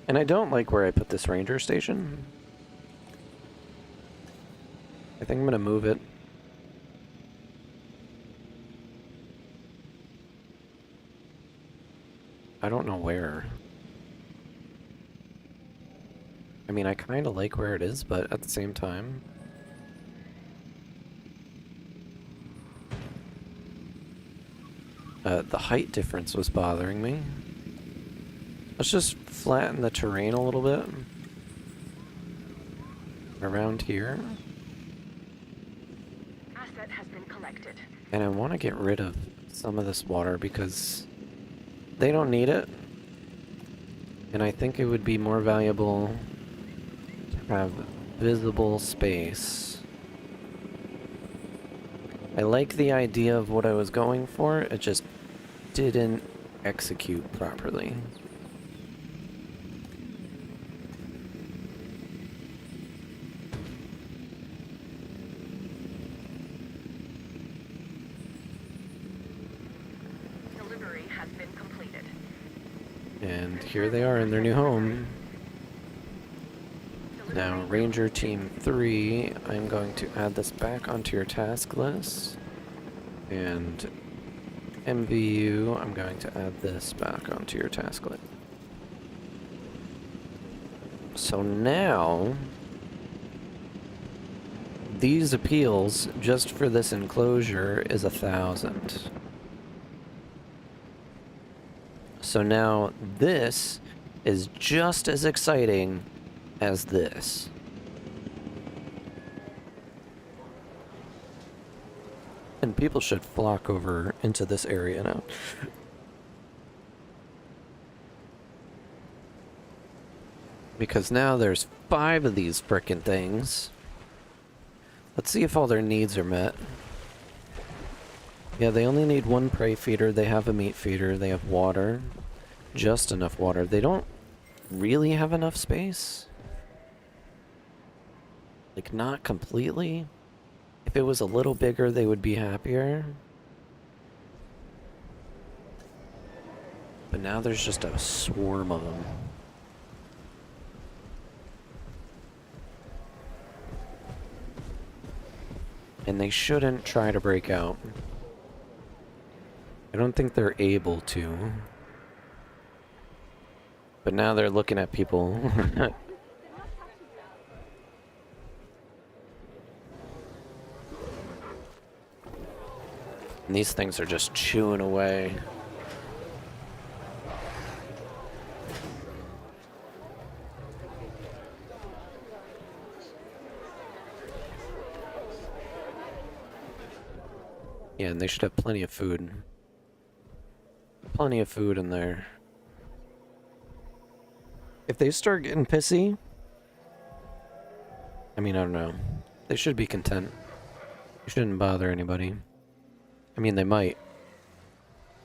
And I don't like where I put this ranger station. I think I'm gonna move it. I don't know where. I mean, I kind of like where it is, but at the same time... the height difference was bothering me. Let's just flatten the terrain a little bit. Around here. Asset has been collected. And I want to get rid of some of this water because they don't need it. And I think it would be more valuable to have visible space. I like the idea of what I was going for, it just didn't execute properly. Delivery has been completed. And here they are in their new home. Now, Ranger Team 3, I'm going to add this back onto your task list. And MVU, I'm going to add this back onto your task list. So now, these appeals, just for this enclosure, is 1,000. So now, this is just as exciting as this. And people should flock over into this area now. Because now there's 5 of these frickin' things. Let's see if all their needs are met. Yeah, they only need 1 prey feeder, they have a meat feeder, they have water. Just enough water. They don't really have enough space. Like, not completely. If it was a little bigger, they would be happier. But now there's just a swarm of them. And they shouldn't try to break out. I don't think they're able to. But now they're looking at people. And these things are just chewing away. Yeah, and they should have plenty of food. Plenty of food in there. If they start getting pissy, I mean, I don't know. They should be content. They shouldn't bother anybody. I mean, they might.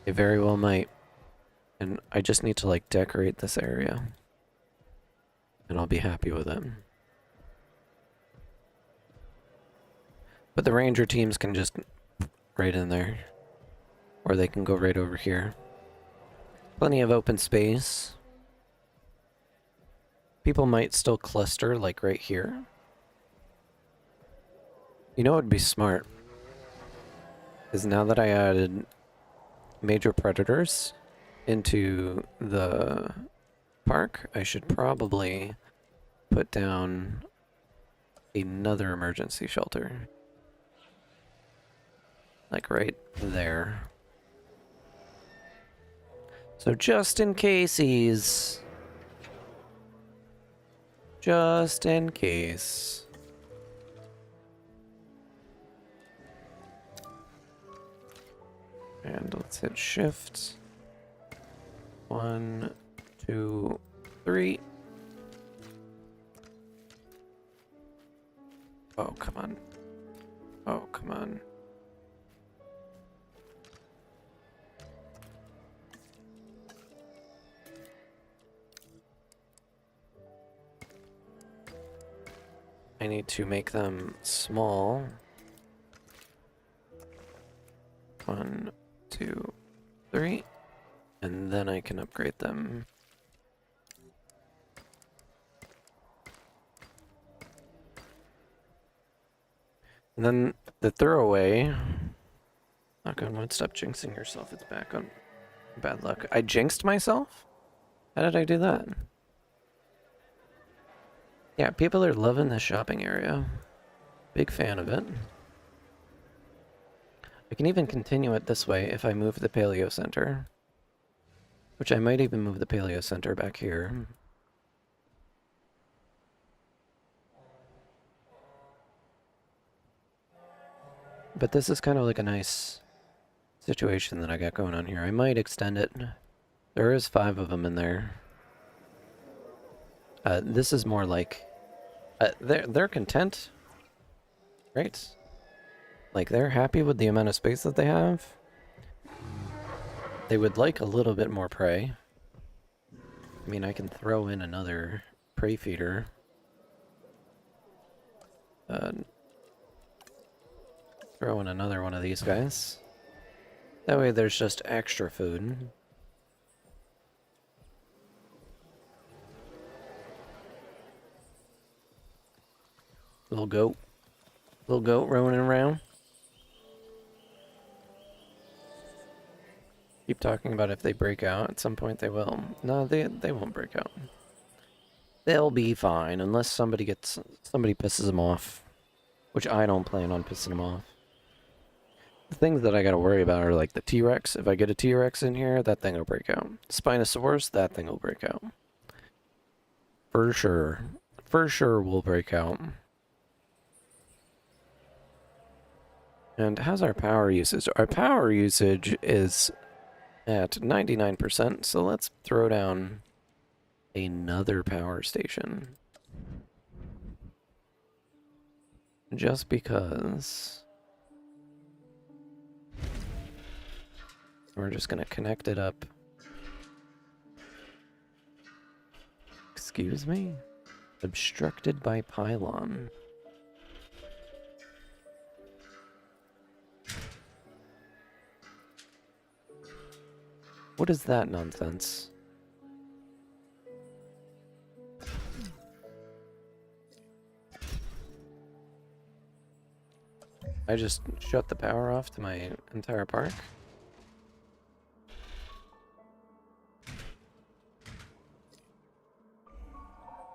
They very well might. And I just need to, like, decorate this area. And I'll be happy with it. But the ranger teams can just right in there. Or they can go right over here. Plenty of open space. People might still cluster, like, right here. You know what would be smart? Is now that I added major predators into the park, I should probably put down another emergency shelter. Like right there. So just in case. Just in case. And let's hit shift. 1, 2, 3. Oh, come on. Oh, come on. I need to make them small. 1, 2, 3. And then I can upgrade them. And then the throwaway. Knock on wood, stop jinxing yourself. It's back on bad luck. I jinxed myself? How did I do that? Yeah, people are loving the shopping area. Big fan of it. I can even continue it this way if I move the Paleo Center. Which I might even move the Paleo Center back here. But this is kind of like a nice situation that I got going on here. I might extend it. There is 5 of them in there. This is more like... they're content. Right? Like, they're happy with the amount of space that they have. They would like a little bit more prey. I mean, I can throw in another prey feeder. Throw in another one of these guys. That way there's just extra food. Little goat. Little goat roaming around. Keep talking about if they break out. At some point they will. No, they won't break out. They'll be fine unless somebody pisses them off. Which I don't plan on pissing them off. The things that I gotta worry about are like the T-Rex. If I get a T-Rex in here, that thing will break out. Spinosaurus, that thing will break out. For sure. For sure will break out. And how's our power usage? Our power usage is at 99%, so let's throw down another power station. Just because. We're just gonna connect it up. Excuse me? Obstructed by pylon. What is that nonsense? I just shut the power off to my entire park?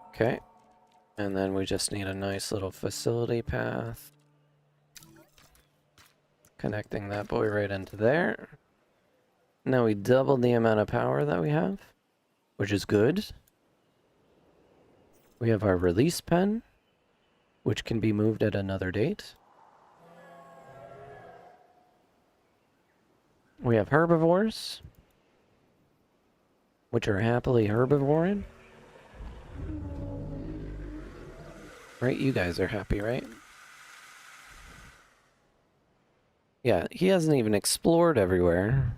Okay. And then we just need a nice little facility path. Connecting that boy right into there. Now we doubled the amount of power that we have, which is good. We have our release pen, which can be moved at another date. We have herbivores, which are happily herbivoring. Right, you guys are happy, right? Yeah, he hasn't even explored everywhere.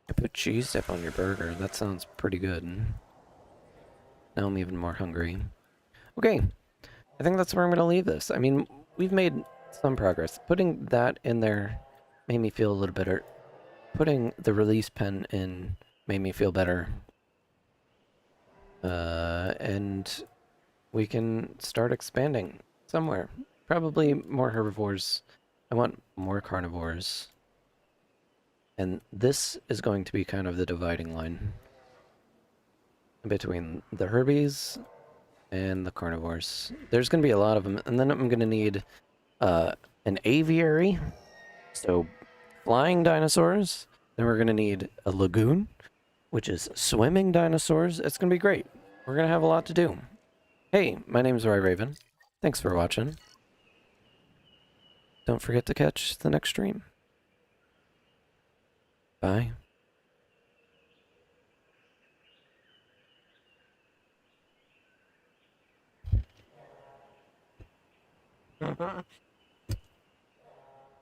I put cheese dip on your burger. That sounds pretty good. Now I'm even more hungry. Okay, I think that's where I'm going to leave this. I mean, we've made some progress. Putting that in there made me feel a little better. Putting the release pen in made me feel better. And we can start expanding somewhere. Probably more herbivores. I want more carnivores. And this is going to be kind of the dividing line between the herbies and the carnivores. There's going to be a lot of them, and then I'm going to need an aviary, so flying dinosaurs. Then we're going to need a lagoon, which is swimming dinosaurs. It's going to be great. We're going to have a lot to do. Hey, my name's 𝙈𝙤𝙢𝙣. Thanks for watching. Don't forget to catch the next stream. Bye.